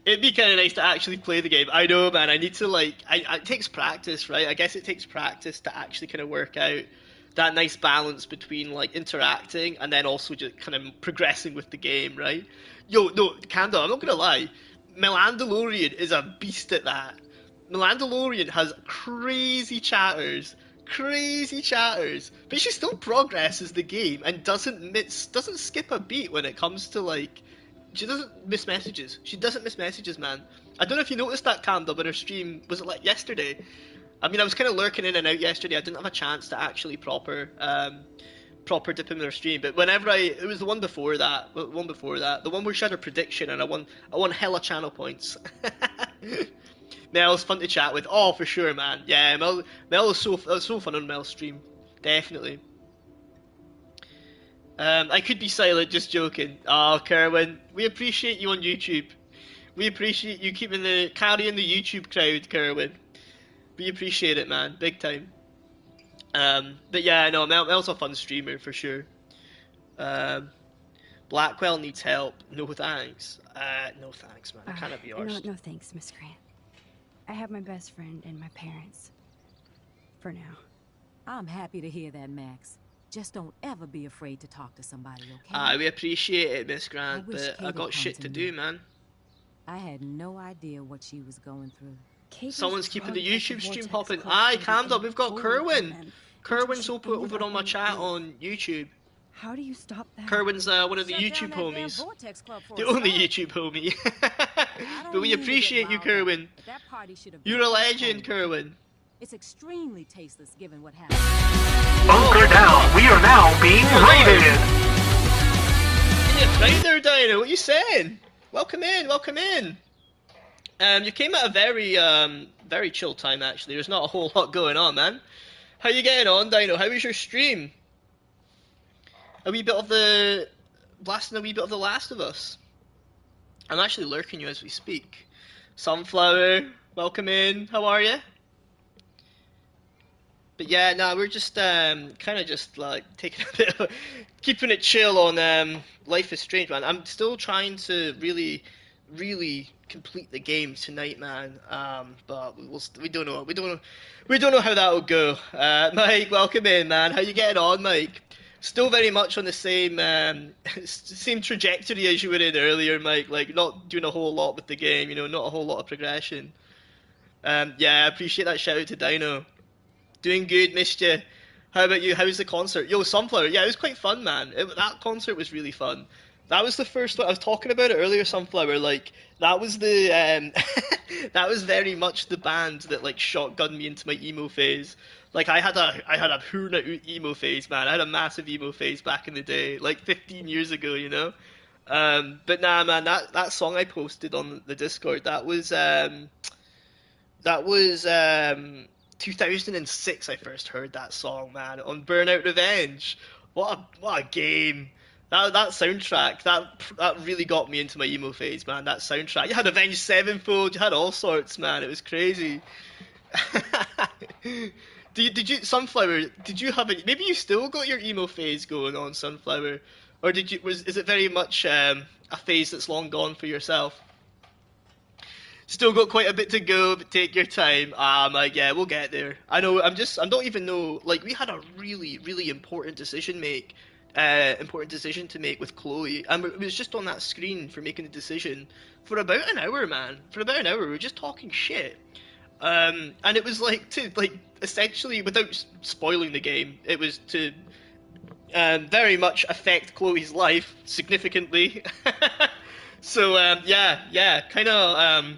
It'd be kind of nice to actually play the game. I know, man. I need to like. It takes practice, right? I guess it takes practice to actually kind of work out that nice balance between like interacting and then also just kind of progressing with the game, right? Yo, no, Kanda, I'm not gonna lie. Melandalorian is a beast at that. Melandalorian has crazy chatters, but she still progresses the game and doesn't skip a beat when it comes to like. She doesn't miss messages. She doesn't miss messages, man. I don't know if you noticed that, Kanda, but her stream was it like yesterday. I mean, I was kind of lurking in and out yesterday. I didn't have a chance to actually proper dip in her stream. But whenever it was the one before that, the one where she had her prediction, and I won hella channel points. Mel's fun to chat with. Oh, for sure, man. Yeah, Mel was so fun on Mel's stream, definitely. I could be silent, just joking. Oh, Kerwin, we appreciate you on YouTube. We appreciate you carrying the YouTube crowd, Kerwin. We appreciate it, man, big time. But yeah, no, Mel's a fun streamer for sure. Blackwell needs help. No thanks. No thanks, man. I cannot be arsed. No thanks, Miss Grant. I have my best friend and my parents. For now. I'm happy to hear that, Max. Just don't ever be afraid to talk to somebody, okay? We appreciate it, Miss Grant, but I got shit to do, man. I had no idea what she was going through. Someone's keeping the YouTube stream popping. Aye, calm down. We've got Kerwin. Kerwin's over on my chat on YouTube. How do you stop that? Kerwin's one of the YouTube homies. The only YouTube homie. But we appreciate you, Kerwin. You're a legend, Kerwin. It's extremely tasteless given what happened. Bunker down. We are now being raided. Yeah, right there, Dino. What are you saying? Welcome in. Welcome in. You came at a very chill time actually. There's not a whole lot going on, man. How you getting on, Dino? How was your stream? A wee bit of the blasting a wee bit of The Last of Us. I'm actually lurking you as we speak. Sunflower, welcome in. How are you? But yeah, no, we're just kind of just like taking a bit of keeping it chill on Life is Strange, man. I'm still trying to really complete the game tonight, man. But we don't know how that will go. Mike, welcome in, man. How you getting on, Mike? Still very much on the same same trajectory as you were in earlier, Mike. Like not doing a whole lot with the game, you know, not a whole lot of progression. Yeah, I appreciate that shout out to Dino. Doing good, missed you. How about you? How was the concert? Yo, Sunflower. Yeah, it was quite fun, man. That concert was really fun. That was the first one. I was talking about it earlier, Sunflower. Like, that was the, that was very much the band that, like, shotgunned me into my emo phase. Like, I had a Hurna emo phase, man. I had a massive emo phase back in the day, like 15 years ago, you know? But nah, man, that song I posted on the Discord, that was 2006 I first heard that song, man, on Burnout Revenge. What a game. That soundtrack, that really got me into my emo phase, man. That soundtrack. You had Avenged Sevenfold, you had all sorts, man. It was crazy. Did you Sunflower? Did you have maybe you still got your emo phase going on, Sunflower, or is it very much a phase that's long gone for yourself? Still got quite a bit to go, but take your time. Mike, yeah, we'll get there. I know. I don't even know. Like, we had a really important decision to make with Chloe, and it was just on that screen for making a decision for about an hour, man. For about an hour, we were just talking shit. And it was like essentially, without spoiling the game, it was to very much affect Chloe's life significantly. So yeah, kind of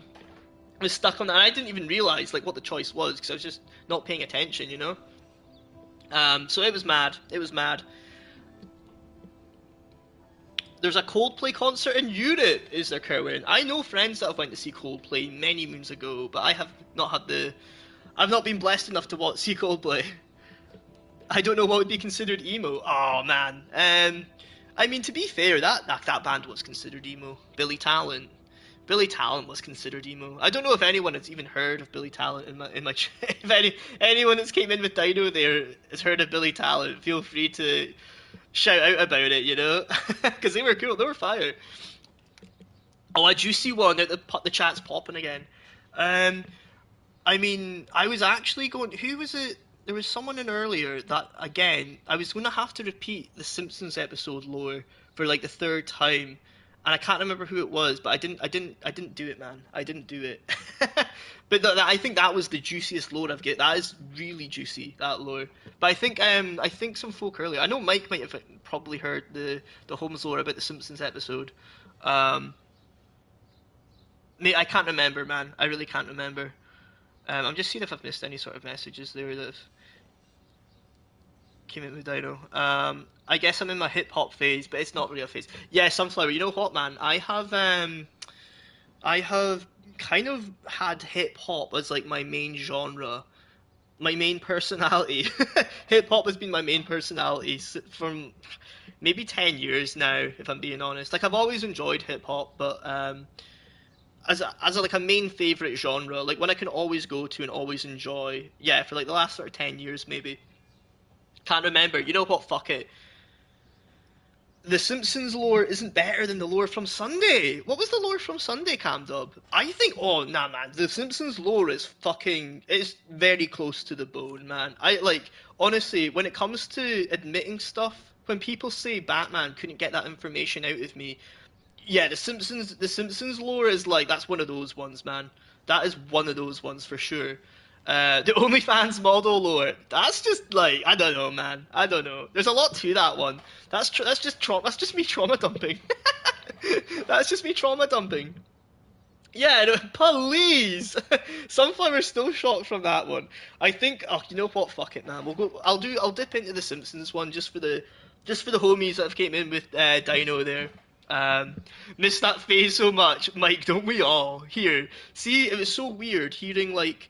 was stuck on that. And I didn't even realize like what the choice was because I was just not paying attention, you know. So it was mad. It was mad. There's a Coldplay concert in Europe, is there, Kerwin? I know friends that have went to see Coldplay many moons ago, but I have not had the... I've not been blessed enough to see Coldplay. I don't know what would be considered emo. Oh, man. I mean, to be fair, that band was considered emo. Billy Talent. Billy Talent was considered emo. I don't know if anyone has even heard of Billy Talent in my if anyone that's came in with Dino there has heard of Billy Talent, feel free to shout out about it, you know, because they were cool, they were fire. Oh, a juicy one. The chat's popping again. I mean, I was actually going. Who was it? There was someone in earlier that again. I was going to have to repeat the Simpsons episode lore for like the third time, and I can't remember who it was, but I didn't do it, man. I didn't do it. But I think that was the juiciest lore I've get. That is really juicy, that lore. But I think some folk earlier. I know Mike might have probably heard the Holmes lore about the Simpsons episode. Mate, I can't remember, man. I really can't remember. I'm just seeing if I've missed any sort of messages there that came in with Dino. I guess I'm in my hip hop phase, but it's not really a phase. Yeah, Sunflower. You know what, man? I have kind of had hip hop as like my main genre, my main personality. Hip hop has been my main personality from maybe 10 years now, if I'm being honest. Like, I've always enjoyed hip hop, but as a main favorite genre, like one I can always go to and always enjoy. Yeah, for like the last sort of 10 years maybe. Can't remember. You know what? Fuck it. The Simpsons lore isn't better than the lore from Sunday. What was the lore from Sunday, Camdub? I think, oh, nah, man. The Simpsons lore is it's very close to the bone, man. Honestly, when it comes to admitting stuff, when people say Batman couldn't get that information out of me, yeah, the Simpsons lore is like, that's one of those ones, man. That is one of those ones for sure. The OnlyFans model lore, that's just like, I don't know, man. I don't know. There's a lot to that one. That's just me trauma dumping. That's just me trauma dumping. Yeah, no, please. Sunflower's still shocked from that one. I think. Oh, you know what? Fuck it, man. We'll go. I'll dip into the Simpsons one just for the homies that have came in with Dino there. Um, Missed that phase so much, Mike. Don't we all? Here, see, it was so weird hearing like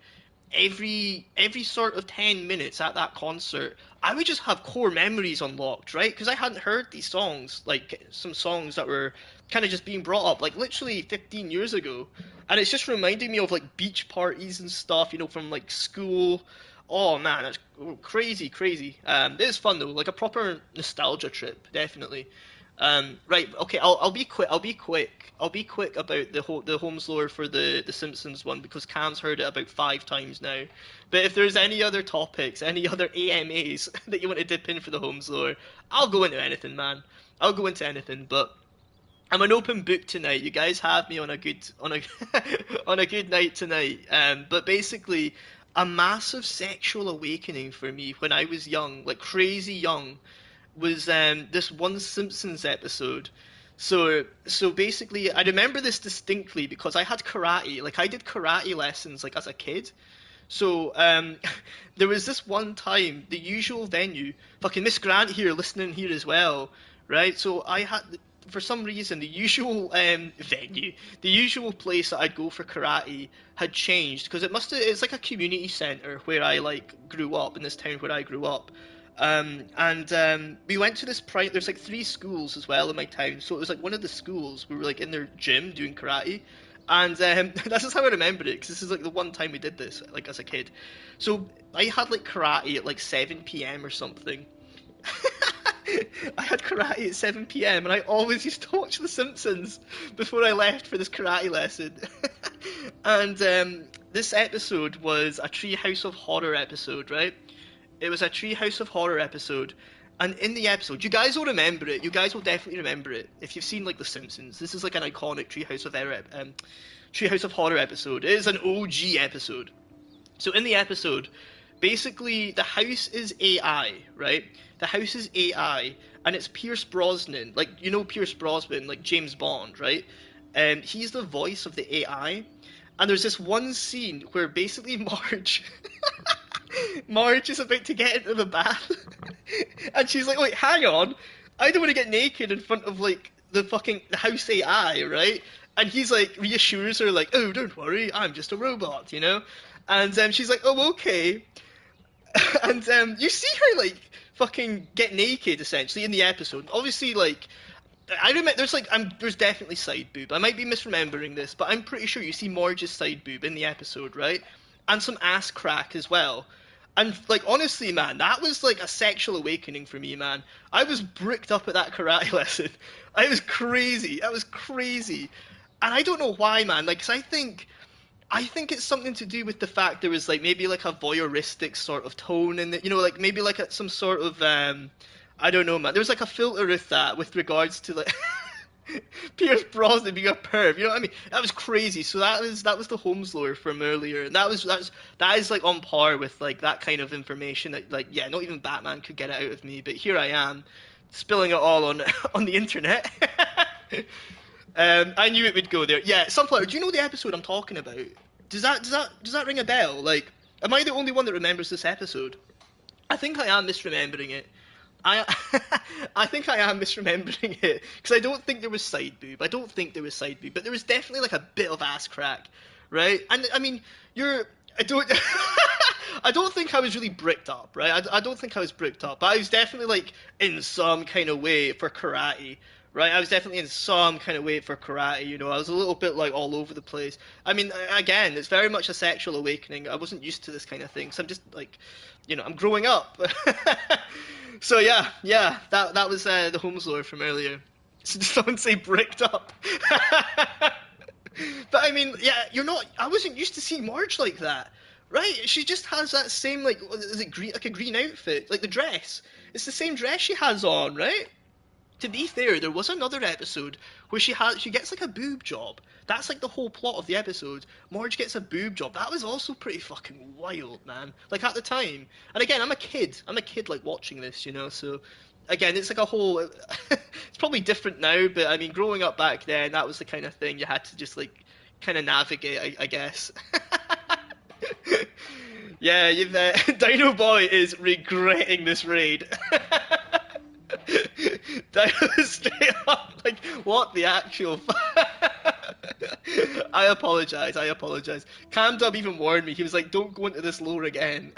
every sort of 10 minutes at that concert. I would just have core memories unlocked, right? Because I hadn't heard these songs, like some songs that were kind of just being brought up like literally 15 years ago, and it's just reminding me of like beach parties and stuff, you know, from like school. Oh man, that's crazy, crazy. It is fun though, like a proper nostalgia trip, definitely. Right, okay, I'll be quick. I'll be quick about the Holmes lore for the Simpsons one because Cam's heard it about 5 times now. But if there's any other topics, any other AMAs that you want to dip in for the Holmes lore, I'll go into anything, man. I'll go into anything. But I'm an open book tonight. You guys have me on a good on a good night tonight. But basically, a massive sexual awakening for me when I was young, like crazy young, was this one Simpsons episode. So basically, I remember this distinctly because I had karate. Like I did karate lessons like as a kid. So there was this one time, the usual venue, fucking Miss Grant here, listening here as well, right? So I had, for some reason, the usual venue, the usual place that I'd go for karate had changed because it's like a community center where I like grew up in this town where I grew up. And we went to this there's like 3 schools as well in my town, so it was like one of the schools we were like in their gym doing karate, and this is how I remember it because this is like the one time we did this like as a kid. So I had like karate at like 7 p.m. or something. I had karate at 7 p.m. and I always used to watch The Simpsons before I left for this karate lesson. And this episode was a Treehouse of Horror episode, right? It was a Treehouse of Horror episode, and in the episode, you guys will remember it. You guys will definitely remember it if you've seen like The Simpsons. This is like an iconic Treehouse of Horror episode. It is an OG episode. So in the episode, basically the house is AI, right? The house is AI, and it's Pierce Brosnan, like you know Pierce Brosnan, like James Bond, right? He's the voice of the AI, and there's this one scene where basically Marge is about to get into the bath, and she's like, "Wait, hang on, I don't want to get naked in front of like the house AI, right?" And he's like reassures her, like, "Oh, don't worry, I'm just a robot, you know." And she's like, "Oh, okay." And you see her like fucking get naked essentially in the episode. Obviously, like I remember there's definitely side boob. I might be misremembering this, but I'm pretty sure you see Marge's side boob in the episode, right? And some ass crack as well. And like honestly, man, that was like a sexual awakening for me, man. I was bricked up at that karate lesson. I was crazy. I was crazy. And I don't know why, man. Like, 'cause I think it's something to do with the fact there was like maybe like a voyeuristic sort of tone in it, you know, like maybe like some sort of I don't know, man. There was like a filter with that with regards to like Pierce Brosnan being a perv, you know what I mean? That was crazy. So that was the Holmes lore from earlier, and that is like on par with like that kind of information that like yeah, not even Batman could get it out of me. But here I am, spilling it all on on the internet. I knew it would go there. Yeah, Sunflower. Do you know the episode I'm talking about? Does that ring a bell? Like, am I the only one that remembers this episode? I think I am misremembering it. I I think I am misremembering it because I don't think there was side boob. I don't think there was side boob, but there was definitely like a bit of ass crack, right? And I mean, I don't I don't think I was really bricked up, right? I don't think I was bricked up, but I was definitely like in some kind of way for karate. Right, I was definitely in some kind of way for karate, you know. I was a little bit like all over the place. I mean, again, it's very much a sexual awakening. I wasn't used to this kind of thing, so I'm just like, you know, I'm growing up. So yeah, that was the Holmes lore from earlier. So just someone say bricked up. But I mean, yeah, you're not. I wasn't used to seeing Marge like that, right? She just has that same like, is it green, like a green outfit, like the dress. It's the same dress she has on, right? To be fair, there was another episode where she gets like a boob job. That's like the whole plot of the episode. Marge gets a boob job. That was also pretty fucking wild, man. Like at the time. And again, I'm a kid. I'm a kid like watching this, you know. So again, it's like a whole. It's probably different now, but I mean, growing up back then, that was the kind of thing you had to just like kind of navigate, I guess. Yeah, you've Dino Boy is regretting this raid. Dino straight up like, what the actual? I apologize. Cam Dub even warned me. He was like, don't go into this lore again.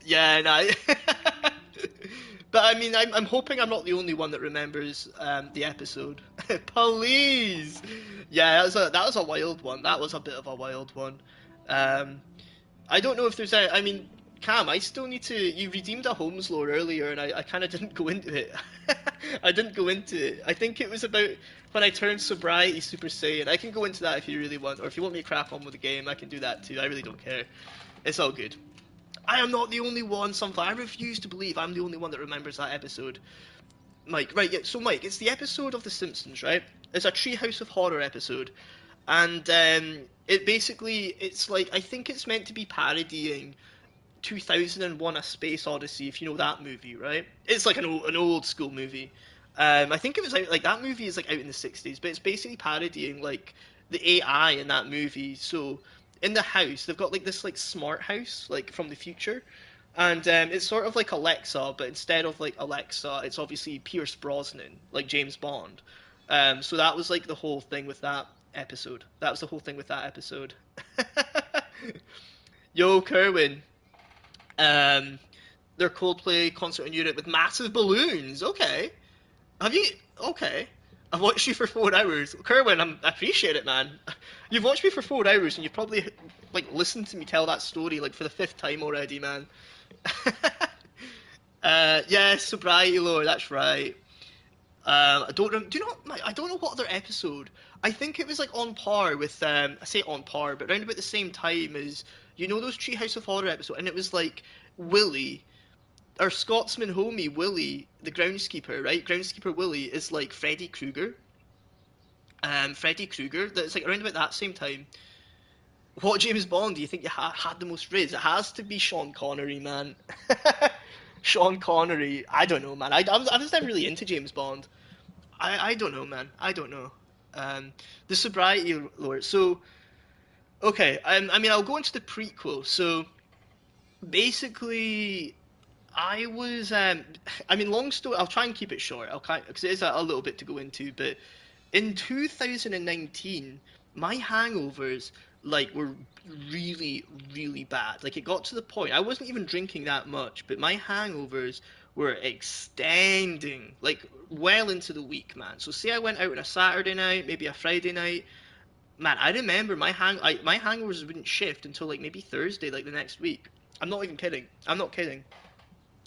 Yeah, no. But I mean, I'm hoping I'm not the only one that remembers the episode. Please. Yeah, that was a wild one. That was a bit of a wild one. I don't know if there's any. I mean, Cam, I still need to. You redeemed a Holmes lore earlier, and I kind of didn't go into it. I didn't go into it. I think it was about when I turned sobriety Super Saiyan. I can go into that if you really want, or if you want me to crack on with the game, I can do that too. I really don't care. It's all good. I am not the only one, Sunflower. I refuse to believe I'm the only one that remembers that episode. Mike, right, yeah, so Mike, it's the episode of The Simpsons, right? It's a Treehouse of Horror episode. And it basically, it's like, I think it's meant to be parodying 2001 A Space Odyssey, if you know that movie, right? It's like an old school movie. I think it was out, like, that movie is like out in the 60s, but it's basically parodying like the AI in that movie. So in the house, they've got like this like smart house, like from the future, and it's sort of like Alexa, but instead of like Alexa, it's obviously Pierce Brosnan, like James Bond. So that was like the whole thing with that episode. That was the whole thing with that episode. Yo, Kerwin. Their Coldplay concert in Europe with massive balloons. Okay. Have you? Okay. I've watched you for 4 hours. Kerwin, I appreciate it, man. You've watched me for 4 hours, and you've probably like listened to me tell that story like for the 5th time already, man. Yeah, sobriety lore. That's right. I don't know. Do you know? I don't know what other episode. I think it was like on par with. I say on par, but around about the same time as those Treehouse of Horror episode, and it was like Willie, our Scotsman homie Willie, the groundskeeper, right? Groundskeeper Willie is like Freddy Krueger. Freddy Krueger. That's like around about that same time. What James Bond do you think you had the most raids? It has to be Sean Connery, man. Sean Connery. I don't know, man. I was never really into James Bond. I don't know, man. I don't know. The sobriety lore. So, okay. I mean, I'll go into the prequel. So, basically, I was. I mean, long story. I'll try and keep it short. Because it is a little bit to go into. But in 2019, my hangovers were really, really bad. Like, it got to the point. I wasn't even drinking that much, but my hangovers were extending like well into the week, man. So say I went out on a Saturday night, maybe a Friday night, man. I remember my hangovers wouldn't shift until like maybe Thursday, like the next week. I'm not even kidding. I'm not kidding.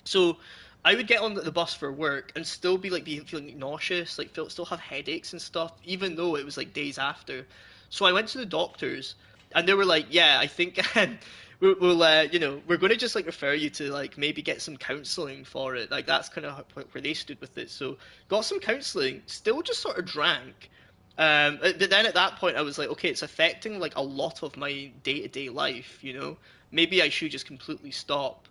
So I would get on the bus for work and still be like feeling nauseous, like still have headaches and stuff, even though it was like days after. So I went to the doctors, and they were like, "Yeah, I think we're going to just like refer you to like maybe get some counselling for it." Like that's kind of where they stood with it. So got some counselling, still just sort of drank. But then at that point I was like, okay, it's affecting like a lot of my day-to-day life. Maybe I should just completely stop.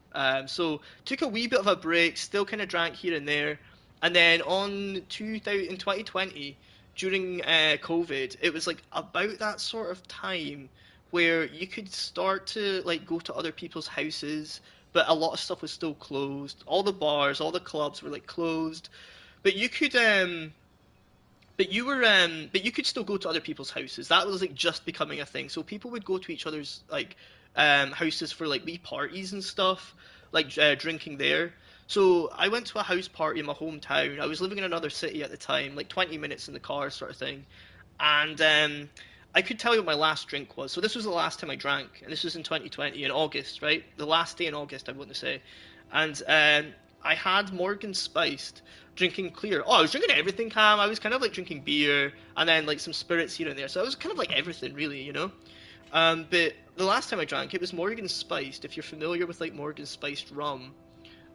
So took a wee bit of a break, still kind of drank here and there, and then in 2020 during COVID, it was like about that sort of time where you could start to like go to other people's houses, but a lot of stuff was still closed. All the bars, all the clubs were like closed, but you could but you could still go to other people's houses. That was like just becoming a thing. So people would go to each other's like houses for like wee parties and stuff, like drinking there. So I went to a house party in my hometown. I was living in another city at the time, like 20 minutes in the car sort of thing. And I could tell you what my last drink was. So this was the last time I drank, and this was in 2020 in August, right? The last day in August, I want to say. And I had Morgan Spiced, drinking clear. Oh, I was drinking everything, Cam. I was kind of like drinking beer and then like some spirits here and there. So I was kind of like everything, really. But the last time I drank, it was Morgan Spiced. If you're familiar with like Morgan Spiced rum,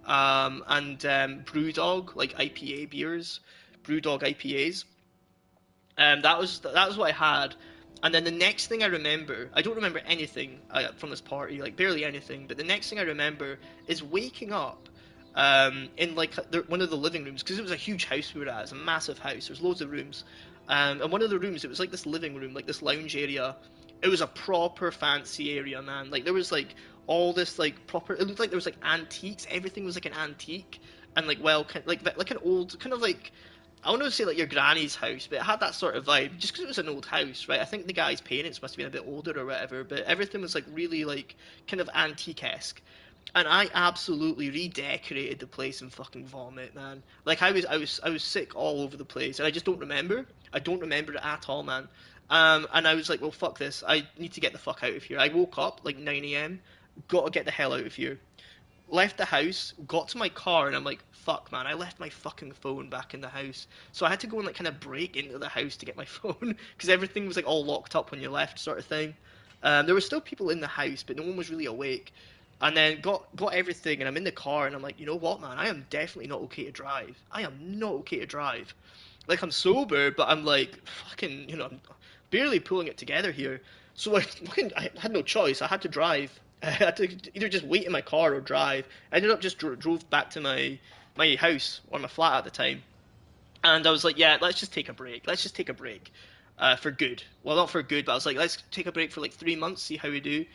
and BrewDog, like IPA beers, BrewDog IPAs. That was what I had. And then the next thing I remember, I don't remember anything from this party, like barely anything. But the next thing I remember is waking up in like one of the living rooms, because it was a huge house we were at. It's a massive house. There's loads of rooms, And one of the rooms, it was like this living room, like this lounge area. It was a proper fancy area, man. Like there was like all this like proper. It looked like there was like antiques. Everything was like an antique, and like like an old kind of like. I want to say like your granny's house, but it had that sort of vibe just because it was an old house, right? I think the guy's parents must have been a bit older or whatever, but everything was like really like kind of antique-esque. And I absolutely redecorated the place in fucking vomit, man. Like I was sick all over the place, and I just don't remember. I don't remember it at all, man. And I was like, well, fuck this. I need to get the fuck out of here. I woke up like 9 a.m. Got to get the hell out of here. Left the house, got to my car, and I'm like, fuck, man, I left my fucking phone back in the house. So I had to go and like kind of break into the house to get my phone because everything was like all locked up when you left, sort of thing. There were still people in the house, but no one was really awake. And then got everything, and I'm in the car, and I'm like, you know what, man? I am definitely not okay to drive. I am not okay to drive. Like, I'm sober, but I'm like, fucking, you know, I'm barely pulling it together here. So I had no choice. I had to drive. I had to either just wait in my car or drive. I ended up just drove back to my house, or my flat at the time. And I was like, yeah, let's just take a break. Let's just take a break. For good. Well, not for good, but I was like, let's take a break for like 3 months, see how we do.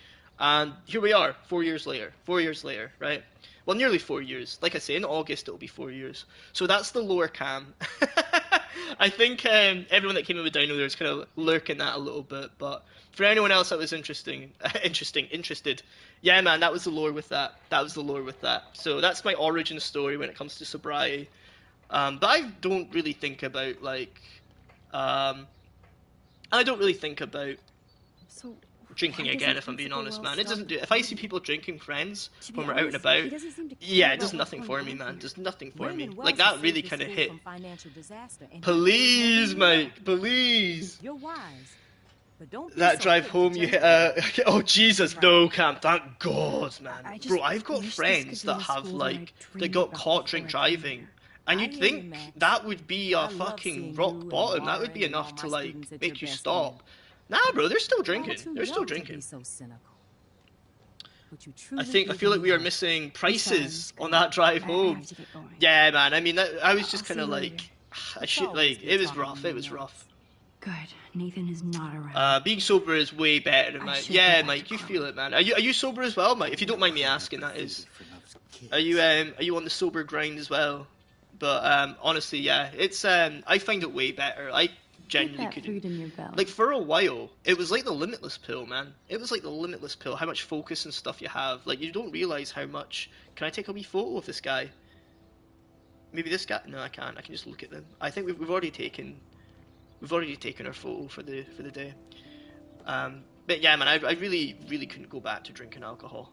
And here we are, 4 years later. 4 years later, right? Well, nearly 4 years. Like I say, in August it'll be 4 years. So that's the lore cam. I think everyone that came in with Dino there is kind of lurking that a little bit. But for anyone else that was interested, yeah, man, that was the lore with that. That was the lore with that. So that's my origin story when it comes to sobriety. But I don't really think about like, I don't really think about drinking again, if I'm being honest, man. It doesn't do. If I see people drinking, friends, when we're out and about, yeah, it does nothing for me, man. It does nothing for me. Like that really kind of hit. Please, Mike, please. You're wise, but don't. That drive home, you hit. Oh Jesus, no, Cam. Thank God, man. Bro, I've got friends that have like that got caught drink driving. And you'd think that would be a fucking rock bottom. That would be enough to like make you stop. Nah, bro, they're still drinking. They're still drinking. I feel like we are missing prices on that drive home. Yeah, man. I mean, I was just kind of like, it was rough. It was rough. Good. Nathan is not around. Being sober is way better than Mike. Yeah, Mike, you feel it, man. Are you sober as well, Mike? If you don't mind me asking, that is. Are you on the sober grind as well? But honestly, yeah, it's I find it way better. I genuinely couldn't. Like for a while, it was like the limitless pill, man. It was like the limitless pill. How much focus and stuff you have. Like you don't realize how much. Can I take a wee photo of this guy? Maybe this guy. No, I can't. I can just look at them. I think we've already taken our photo for the day. But yeah, man, I really couldn't go back to drinking alcohol.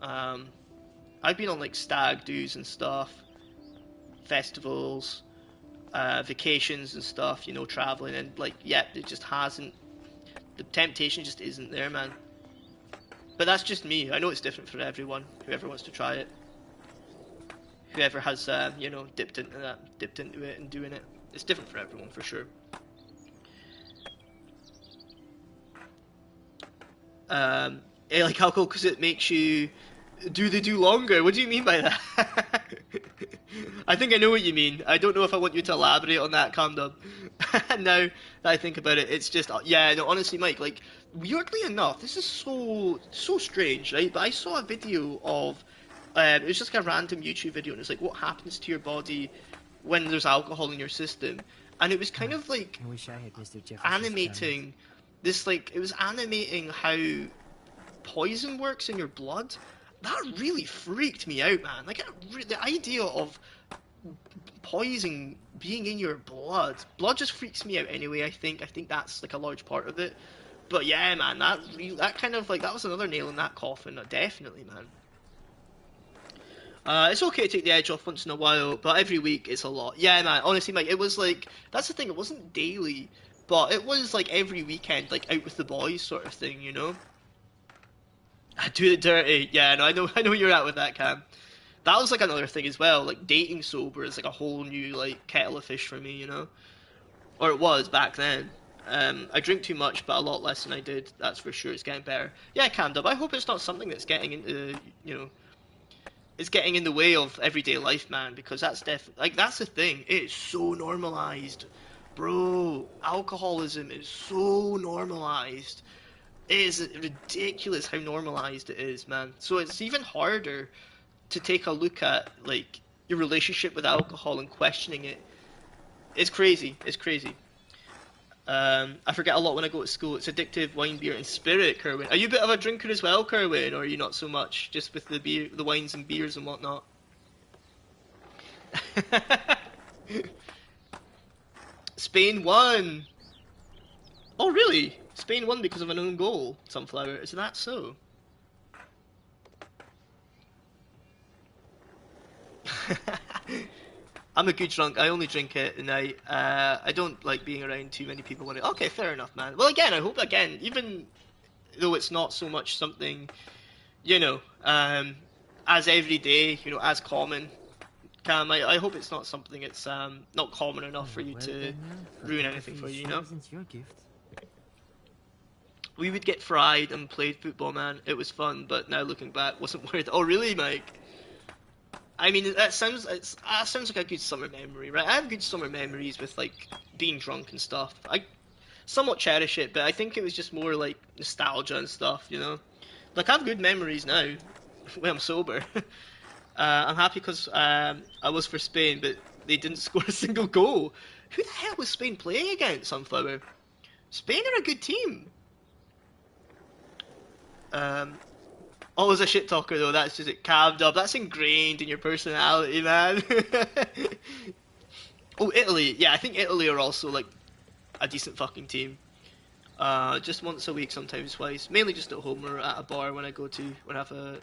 I've been on like stag do's and stuff, festivals, vacations and stuff, you know, traveling, and like, yeah, it just hasn't, the temptation just isn't there, man. But that's just me. I know it's different for everyone, whoever wants to try it, whoever has, you know, dipped into it and doing it. It's different for everyone, for sure. I like alcohol because it makes you do longer. What do you mean by that? I think I know what you mean. I don't know if I want you to elaborate on that, Camden. Now that I think about it, it's just, yeah, no, honestly, Mike, like, weirdly enough, this is so strange, right? But I saw a video of, it was just like a random YouTube video, and it's like, what happens to your body when there's alcohol in your system? And it was kind of like I wish I had Mr. Jefferson's animating this, like, it was animating how poison works in your blood. That really freaked me out, man. Like, the idea of poison being in your blood just freaks me out anyway. I think that's like a large part of it. But yeah, man, that kind of like, that was another nail in that coffin. Definitely, man. It's okay to take the edge off once in a while, but every week it's a lot. Yeah, man, honestly, Mike, it was like, that's the thing, it wasn't daily, but it was like every weekend, like out with the boys sort of thing, you know? I do it dirty. Yeah, no, I know where you're at with that, Cam. That was like another thing as well, like dating sober is like a whole new like kettle of fish for me, you know? Or it was back then. I drink too much, but a lot less than I did, that's for sure. It's getting better. Yeah, Cam Dub, I hope it's not something that's getting into, you know, it's getting in the way of everyday life, man, because that's definitely, like, that's the thing, it's so normalized. Bro, alcoholism is so normalized. It is ridiculous how normalized it is, man. So it's even harder to take a look at like your relationship with alcohol and questioning it. It's crazy. It's crazy. I forget a lot when I go to school. It's addictive, wine, beer, and spirit, Kerwin. Are you a bit of a drinker as well, Kerwin, or are you not so much? Just with the beer, the wines and beers and whatnot. Spain won. Oh, really? Spain won because of an own goal, Sunflower. Is that so? I'm a good drunk. I only drink it at night. I don't like being around too many people. Okay, fair enough, man. Well, again, I hope even though it's not so much something, you know, as everyday, you know, as common. Cam, I hope it's not something it's not common enough for you to ruin anything for you, you know? Your gift. We would get fried and played football, man. It was fun, but now looking back, wasn't worth it. Oh, really, Mike? I mean, that sounds like a good summer memory, right? I have good summer memories with like being drunk and stuff. I somewhat cherish it, but I think it was just more like nostalgia and stuff, you know. Like I have good memories now when I'm sober. I'm happy because I was for Spain, but they didn't score a single goal. Who the hell was Spain playing against, Sunflower? Spain are a good team. Always a shit talker though, that's just it calved up. That's ingrained in your personality, man. Oh, Italy. Yeah, I think Italy are also like a decent fucking team. Just once a week, sometimes twice. Mainly just at home or at a bar when I have to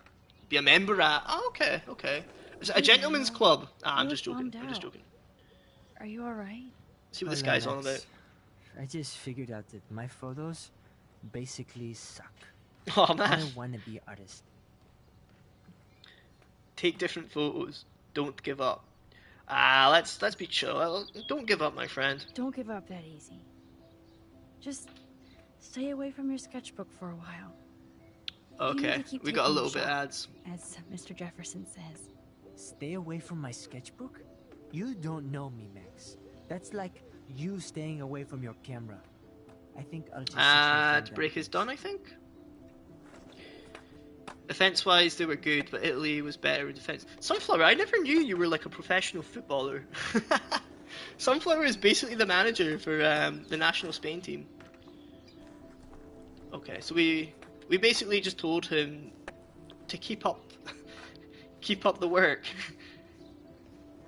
be a member at. Oh, okay. Is it a gentleman's club? I'm just joking. I'm just joking. Are you alright? See what this guy's on about. I just figured out that my photos basically suck. Oh man. I want to be an artist. Take different photos. Don't give up. Let's be chill. Don't give up, my friend. Don't give up that easy. Just stay away from your sketchbook for a while. Okay, we got a little bit of ads. As Mr. Jefferson says. Stay away from my sketchbook? You don't know me, Max. That's like you staying away from your camera. I think I'll just... Ad break is done, I think. Defense-wise, they were good, but Italy was better in defense. Sunflower, I never knew you were like a professional footballer. Sunflower is basically the manager for the national Spain team. Okay, so we basically just told him to keep up the work.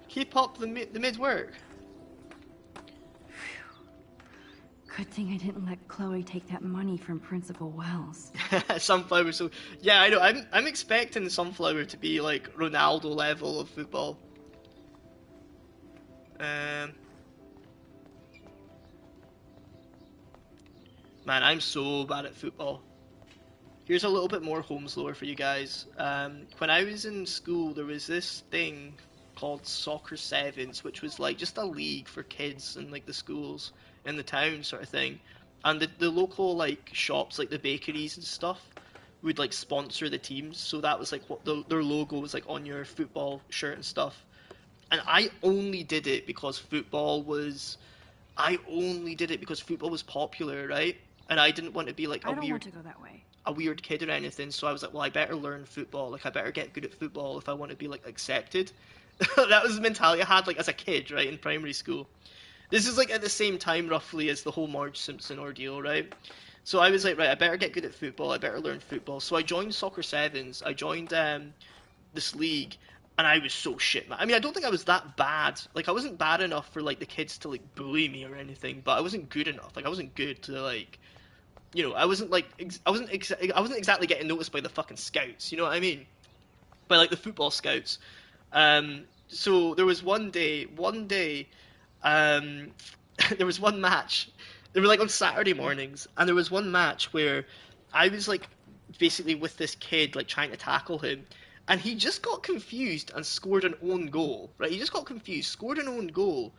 Keep up the mid work. Good thing I didn't let Chloe take that money from Principal Wells. Sunflower, so yeah, I know. I'm expecting Sunflower to be like Ronaldo level of football. Man, I'm so bad at football. Here's a little bit more Holmes lore for you guys. When I was in school, there was this thing called Soccer Sevens, which was like just a league for kids in like the schools in the town sort of thing. And the local like shops, like the bakeries and stuff, would like sponsor the teams. So that was like what their logo was like on your football shirt and stuff. And I only did it because football was popular, right? And I didn't want to be like I don't want to go that way. A weird kid or anything, so I was like, well, I better learn football. Like, I better get good at football if I want to be like accepted. That was the mentality I had like as a kid, right, in primary school. This is like at the same time roughly as the whole Marge Simpson ordeal, right? So I was like, right, I better get good at football. I better learn football. So I joined Soccer Sevens. I joined this league, and I was so shit, man. I mean, I don't think I was that bad. Like, I wasn't bad enough for like the kids to like bully me or anything, but I wasn't good enough. Like, I wasn't good to like, you know, I wasn't exactly getting noticed by the fucking scouts. You know what I mean? By like the football scouts. So there was one day, there was one match. They were like on Saturday mornings, and there was one match where I was like basically with this kid like trying to tackle him, and he just got confused and scored an own goal. Right? He just got confused, scored an own goal,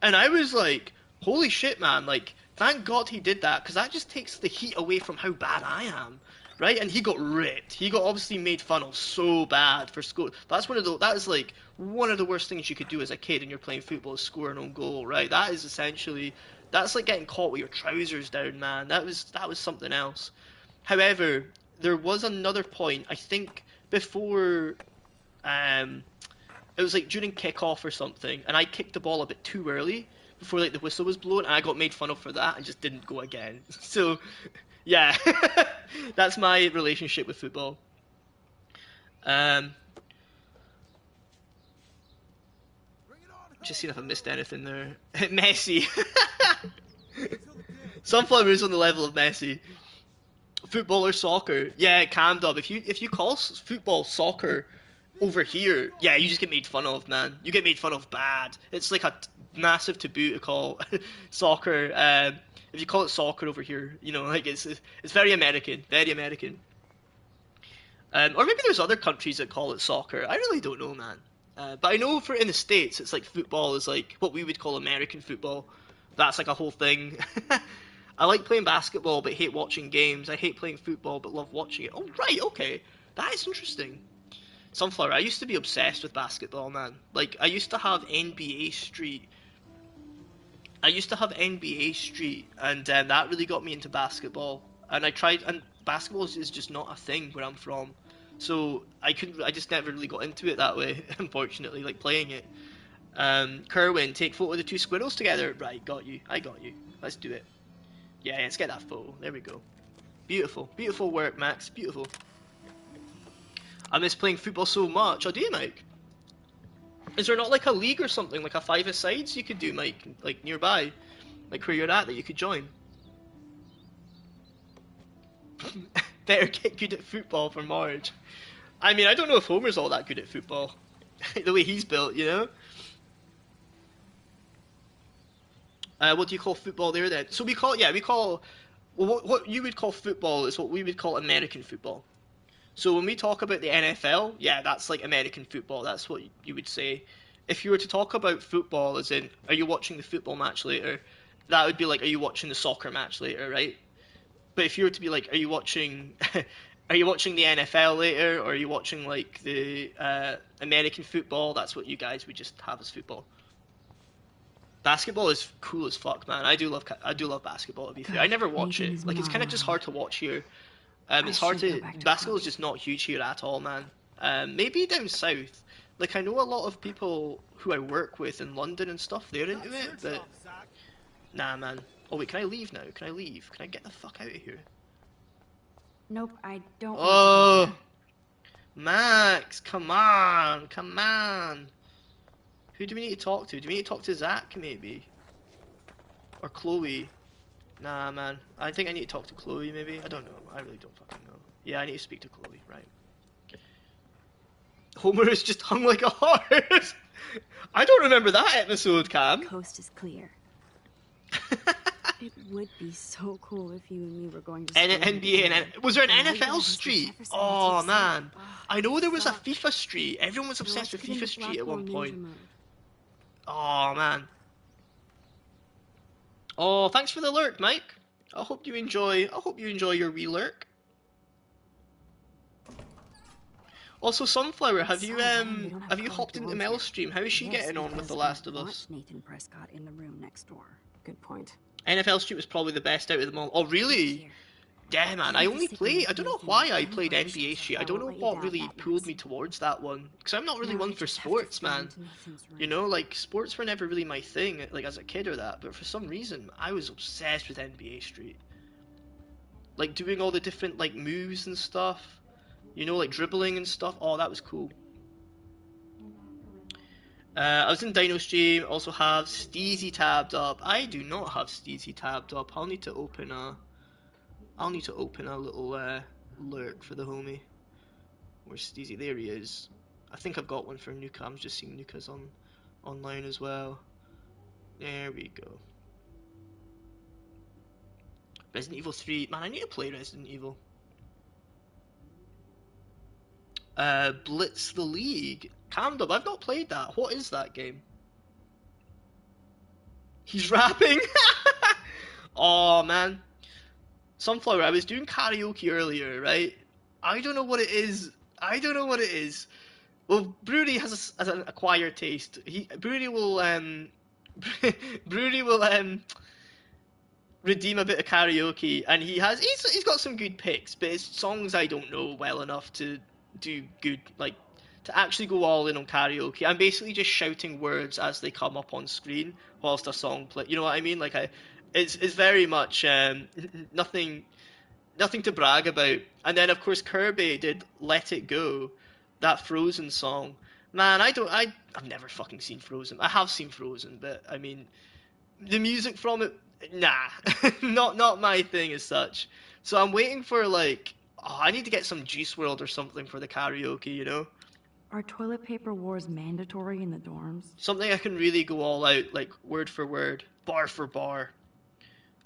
and I was like, holy shit, man! Like, thank God he did that, because that just takes the heat away from how bad I am. right? And he got ripped. He got obviously made fun of so bad for score. That is like one of the worst things you could do as a kid when you're playing football is score an own goal, right? That is essentially, that's like getting caught with your trousers down, man. That was something else. However, there was another point, I think before it was like during kickoff or something, and I kicked the ball a bit too early before like the whistle was blown, and I got made fun of for that and just didn't go again. So yeah, that's my relationship with football. Just seeing if I missed anything there. Messi. Sunflower is on the level of Messi. Football or soccer? Yeah, cam dub. If you call football soccer over here, yeah, you just get made fun of, man. You get made fun of bad. It's like a massive taboo to call soccer. If you call it soccer over here, you know, like it's very American, very American. Or maybe there's other countries that call it soccer. I really don't know, man. But I know in the States, it's like football is like what we would call American football. That's like a whole thing. I like playing basketball, but hate watching games. I hate playing football, but love watching it. Oh, right, okay. That is interesting. Sunflower, I used to be obsessed with basketball, man. Like, I used to have NBA Street. And that really got me into basketball. And basketball is just not a thing where I'm from. So I just never really got into it that way, unfortunately, like playing it. Kerwin, take photo of the two squirrels together. Right, got you. I got you. Let's do it. Yeah, let's get that photo. There we go. Beautiful. Beautiful work, Max. Beautiful. I miss playing football so much. Oh, do you, Mike? Is there not like a league or something, like a five-a-sides you could do, Mike, like nearby? Like where you're at that you could join? Better get good at football for Marge. I mean, I don't know if Homer's all that good at football. The way he's built, you know? What do you call football there then? So we call well, what you would call football is what we would call American football. So when we talk about the NFL, yeah, that's like American football. That's what you would say. If you were to talk about football as in, are you watching the football match later? That would be like, are you watching the soccer match later, right? But if you were to be like, are you watching the NFL later, or are you watching like the American football? That's what you guys would just have as football. Basketball is cool as fuck, man. I do love basketball, to be fair. I never watch it. Like, it's kind of just hard to watch here. It's hard to basketball is just not huge here at all, man. Maybe down south. Like, I know a lot of people who I work with in London and stuff, they're into it, but nah, man. Oh wait, can I leave now? Can I leave? Can I get the fuck out of here? Nope, I don't Oh, want to. Max, come on. Who do we need to talk to? Do we need to talk to Zach, maybe? Or Chloe? Nah, man. I think I need to talk to Chloe, maybe? I don't know. I really don't fucking know. Yeah, I need to speak to Chloe, right. Homer is just hung like a horse! I don't remember that episode, Cam. The coast is clear. It would be so cool if you and me were going to NBA and was there an NFL street? Oh, man. I know there was a FIFA street. Everyone was obsessed with FIFA street at one point. Oh, man. Oh, thanks for the lurk, Mike. I hope you enjoy your wee lurk. Also, Sunflower, have you hopped into Mel's stream? How is she getting on with The Last of Us? Nathan Prescott in the room next door. Good point. NFL Street was probably the best out of them all. Oh, really? Yeah, man. I don't know why I played NBA Street. I don't know what really pulled me towards that one. Because I'm not really one for sports, man. You know, like, sports were never really my thing, like, as a kid or that. But for some reason, I was obsessed with NBA Street. Like, doing all the different, like, moves and stuff. You know, like, dribbling and stuff. Oh, that was cool. I was in Dino Stream, also have Steezy tabbed up. I do not have Steezy tabbed up. I'll need to open a little lurk for the homie. Where's Steezy? There he is. I think I've got one for Nuka. I'm just seeing Nuka's online as well. There we go. Resident Evil 3. Man, I need to play Resident Evil. Blitz the League. Camdub, I've not played that. What is that game? He's rapping? Oh, man. Sunflower, I was doing karaoke earlier, right? I don't know what it is. I don't know what it is. Well, Brewery has an acquired taste. Brewery will Brewery will redeem a bit of karaoke, and he's got some good picks, but it's songs I don't know well enough to do good, like to actually go all in on karaoke. I'm basically just shouting words as they come up on screen whilst a song play. You know what I mean? Like it's very much nothing to brag about. And then of course Kirby did Let It Go, that Frozen song. Man, I've never fucking seen Frozen. I have seen Frozen, but I mean the music from it, nah, not my thing as such. So I'm waiting for like, oh, I need to get some Juice World or something for the karaoke, you know? Are toilet paper wars mandatory in the dorms? Something I can really go all out, like word for word, bar for bar.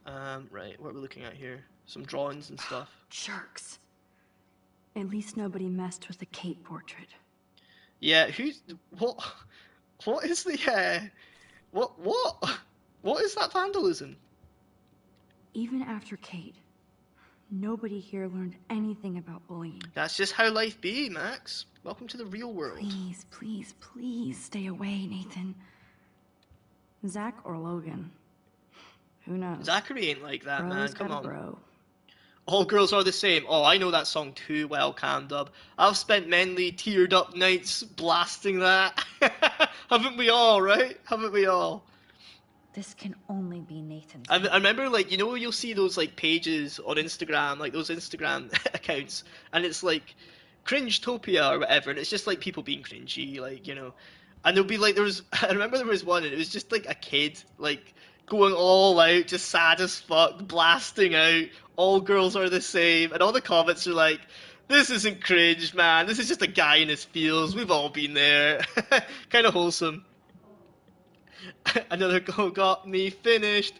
Right, what are we looking at here? Some drawings and stuff. Jerks. At least nobody messed with the Kate portrait. Yeah, what is the, what is that vandalism? Even after Kate, nobody here learned anything about bullying. That's just how life be, Max. Welcome to the real world. Please, please, please stay away, Nathan. Zach or Logan? Who knows? Zachary ain't like that, Bro's man. Come on. bro. All girls are the same. Oh, I know that song too well, Camdub. I've spent many teared up nights blasting that. Haven't we all, right? Haven't we all? This can only be Nathan's. I remember, like, you know, you'll see those, like, pages on Instagram, like, those Instagram accounts, and it's, like, Cringetopia or whatever, and it's just, like, people being cringy, like, you know. And there'll be, like, I remember there was one, and it was just, like, a kid, like, going all out, just sad as fuck, blasting out, all girls are the same, and all the comments are like, this isn't cringe, man, this is just a guy in his feels, we've all been there. Kind of wholesome. Another goal got me finished.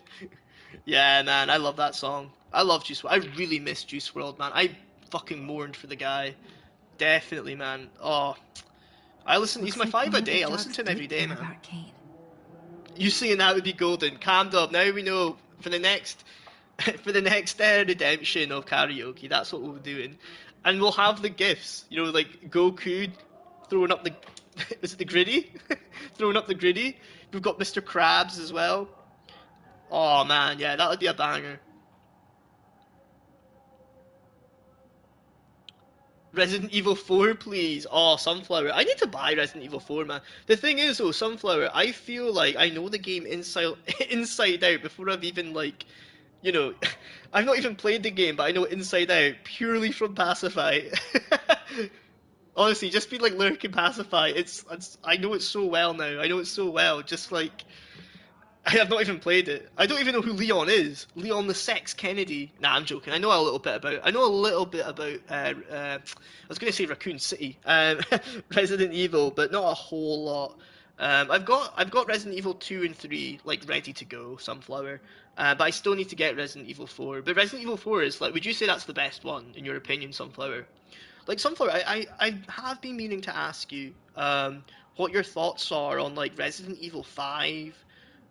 Yeah, man, I love that song. I love Juice WRLD. I really miss Juice WRLD, man. I fucking mourned for the guy. Definitely, man. Oh, he's my five a day. I listen to him every day, man. You singing that would be golden. Calmed up. Now we know for the next redemption of karaoke, that's what we'll be doing. And we'll have the gifts, you know, like Goku throwing up the is it the griddy? Throwing up the griddy. We've got Mr. Krabs as well. Oh man, yeah, that would be a banger. Resident Evil 4, please. Oh, Sunflower. I need to buy Resident Evil 4, man. The thing is, though, Sunflower, I feel like I know the game inside out before I've even, like, you know, I've not even played the game, but I know it inside out purely from Pacify. Honestly, just be like lurking Pacify. It's I know it so well now. I know it so well. Just like I have not even played it. I don't even know who Leon is. Leon the Sex Kennedy. Nah, I'm joking. I know a little bit about. I was going to say Raccoon City, Resident Evil, but not a whole lot. I've got Resident Evil 2 and 3 like ready to go, Sunflower. But I still need to get Resident Evil 4. But Resident Evil 4 is like, would you say that's the best one in your opinion, Sunflower? Like Sunflower, I have been meaning to ask you what your thoughts are on like Resident Evil 5.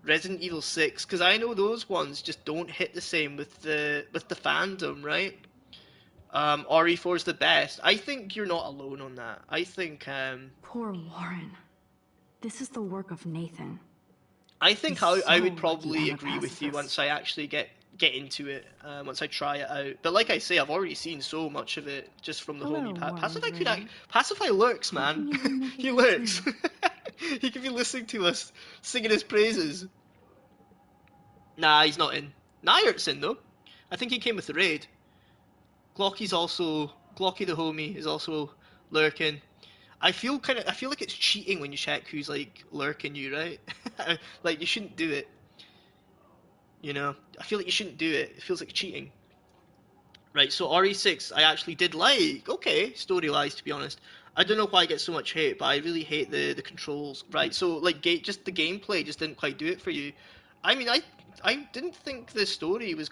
Resident Evil 6, because I know those ones just don't hit the same with the fandom, right? RE4 is the best. I think you're not alone on that. I think poor Warren. This is the work of Nathan. I think I would probably agree with you once I actually get into it, once I try it out. But like I say, I've already seen so much of it just from the homie Pacify lurks, man. He lurks. He could be listening to us singing his praises. Nah, he's not in. Nyert's in though. I think he came with the raid. Glocky the homie is also lurking. I feel like it's cheating when you check who's like lurking you, right? Like you shouldn't do it. You know, I feel like you shouldn't do it. It feels like cheating. Right, so RE6 I actually did like. Okay, story lies, to be honest. I don't know why I get so much hate, but I really hate the controls. Right, so like just the gameplay just didn't quite do it for you. I mean, I didn't think the story was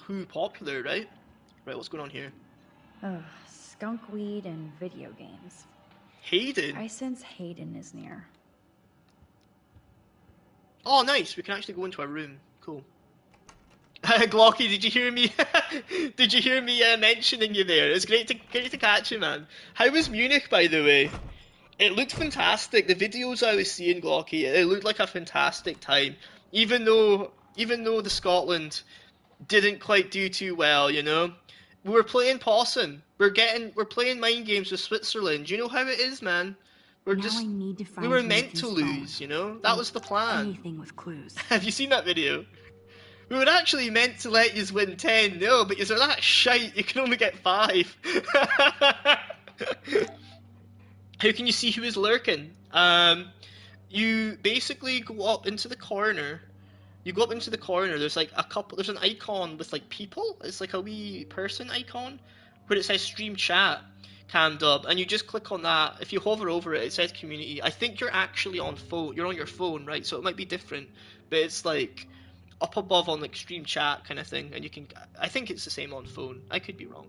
too popular, right? Right, what's going on here? Ugh, skunk weed and video games. Hayden? I sense Hayden is near. Oh, nice. We can actually go into our room. Cool. Glocky, did you hear me? Did you hear me mentioning you there? It's great to catch you, man. How was Munich, by the way? It looked fantastic. The videos I was seeing, Glocky, it looked like a fantastic time. Even though the Scotland didn't quite do too well, you know. We were playing possum. We're playing mind games with Switzerland. You know how it is, man. We're Now just I need to we find were meant Timothy's to phone. lose, you know. That was the plan. Anything with clues. Have you seen that video? We were actually meant to let you win 10-0, but you're that shite, you can only get 5. How can you see who is lurking? You basically go up into the corner. You go up into the corner, there's like a couple, there's an icon with like people. It's like a wee person icon where it says stream chat cammed up, and you just click on that. If you hover over it, it says community. I think you're actually on phone, you're on your phone, right? So it might be different, but it's like up above on like stream chat kind of thing, and you can, I think it's the same on phone. I could be wrong.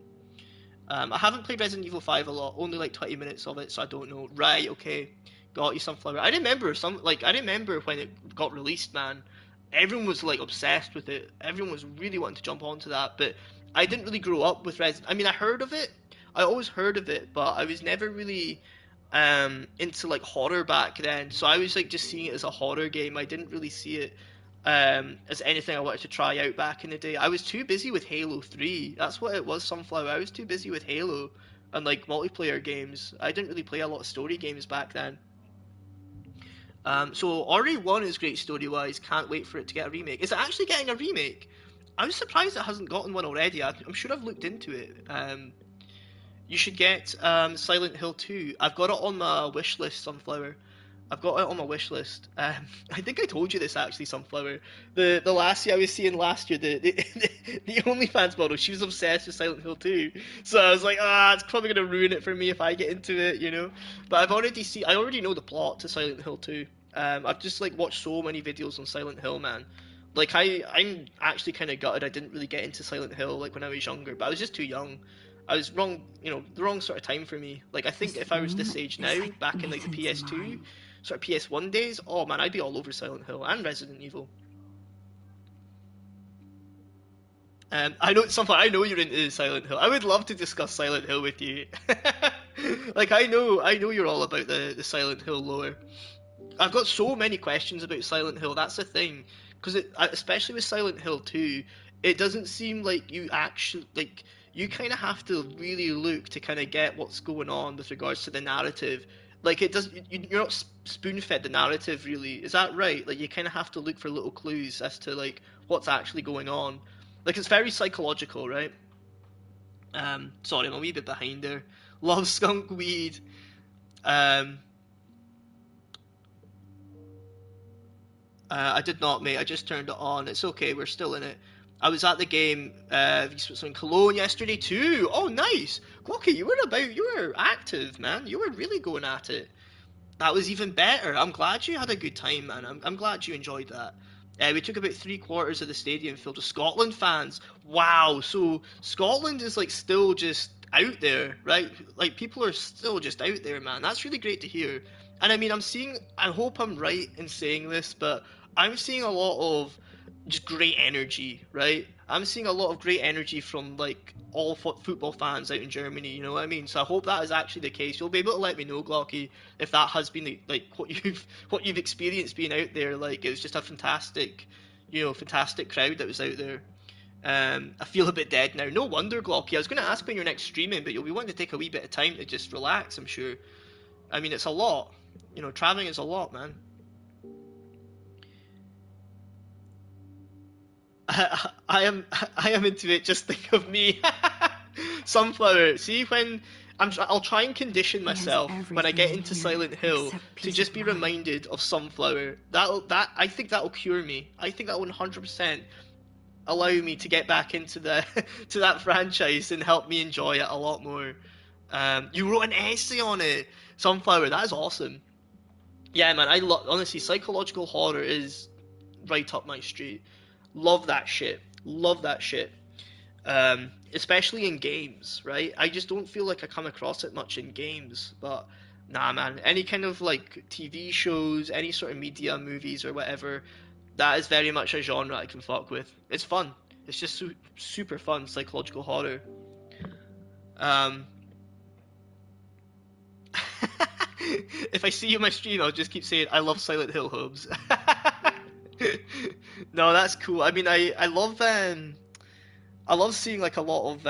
I haven't played Resident Evil 5 a lot, only like 20 minutes of it, so I don't know. Right, okay. Got you, Sunflower. I remember when it got released, man. Everyone was like obsessed with it. Everyone was really wanting to jump onto that, but I didn't really grow up with Resident. I mean, I heard of it. I always heard of it, but I was never really into like horror back then. So I was like just seeing it as a horror game. I didn't really see it as anything I wanted to try out back in the day. I was too busy with Halo 3. That's what it was, Sunflower. I was too busy with Halo and like multiplayer games. I didn't really play a lot of story games back then. So RE1 is great story-wise. Can't wait for it to get a remake. Is it actually getting a remake? I was surprised it hasn't gotten one already. I'm sure I've looked into it. You should get Silent Hill 2. I've got it on my wish list, Sunflower. I've got it on my wish list. I think I told you this actually, Sunflower. The lassie I was seeing last year, the OnlyFans model, she was obsessed with Silent Hill 2. So I was like, it's probably gonna ruin it for me if I get into it, you know. But I already know the plot to Silent Hill 2. I've just like watched so many videos on Silent Hill, man. Like I'm actually kind of gutted I didn't really get into Silent Hill like when I was younger, but I was just too young. I was wrong, the wrong sort of time for me. Like I think if I was this age now, back in like the PS2, sort of PS1 days, oh man, I'd be all over Silent Hill and Resident Evil. I know you're into Silent Hill. I would love to discuss Silent Hill with you. Like I know you're all about the Silent Hill lore. I've got so many questions about Silent Hill. That's the thing, because especially with Silent Hill 2, it doesn't seem like you actually like. You kind of have to really look to kind of get what's going on with regards to the narrative. Like it does, you're not spoon-fed the narrative really. Is that right? Like you kind of have to look for little clues as to like what's actually going on. Like it's very psychological, right? Sorry, I'm a wee bit behind there. Love skunk weed. I did not, mate. I just turned it on. It's okay. We're still in it. I was at the game in Cologne yesterday too. Oh, nice. Glocky, you were active, man. You were really going at it. That was even better. I'm glad you had a good time, man. I'm glad you enjoyed that. We took about 3/4 of the stadium filled with Scotland fans. Wow. So Scotland is like still just out there, right? Like people are still just out there, man. That's really great to hear. And I mean, I hope I'm right in saying this, but I'm seeing a lot of just great energy, right? I'm seeing a lot of great energy from like all football fans out in Germany, you know what I mean? So I hope that is actually the case. You'll be able to let me know, Glocky, if that has been like what you've experienced being out there. Like it was just a fantastic crowd that was out there. I feel a bit dead now. No wonder, Glocky. I was going to ask when you're next streaming, but you'll be wanting to take a wee bit of time to just relax, I'm sure. I mean, it's a lot. Traveling is a lot, man. I am into it. Just think of me, Sunflower. See, when I'll try and condition myself when I get into Silent Hill to just be reminded of Sunflower. I think that'll cure me. I think that will 100% allow me to get back into to that franchise and help me enjoy it a lot more. You wrote an essay on it, Sunflower. That is awesome. Yeah, man. Honestly, psychological horror is right up my street. Love that shit. Especially in games, right? I just don't feel like I come across it much in games, but nah, man. Any kind of like TV shows, any sort of media, movies or whatever, that is very much a genre I can fuck with. It's fun. It's just super fun psychological horror. If I see you on my stream, I'll just keep saying I love Silent Hill, Hobbs. No, that's cool. I mean, I love seeing like a lot of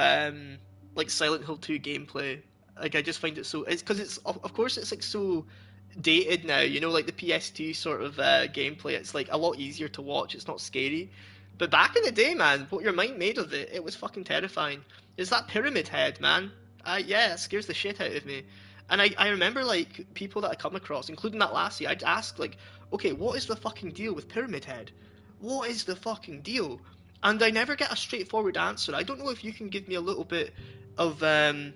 like Silent Hill 2 gameplay. Like I just find it so, it's because it's of course it's like so dated now, you know, like the PS2 sort of gameplay. It's like a lot easier to watch. It's not scary. But back in the day, man, what your mind made of it, it was fucking terrifying. It's that pyramid head, man. Yeah, it scares the shit out of me. And I remember like people that I come across, including that lassie, I'd ask like, okay, what is the fucking deal with Pyramid Head? What is the fucking deal? And I never get a straightforward answer. I don't know if you can give me a little bit of like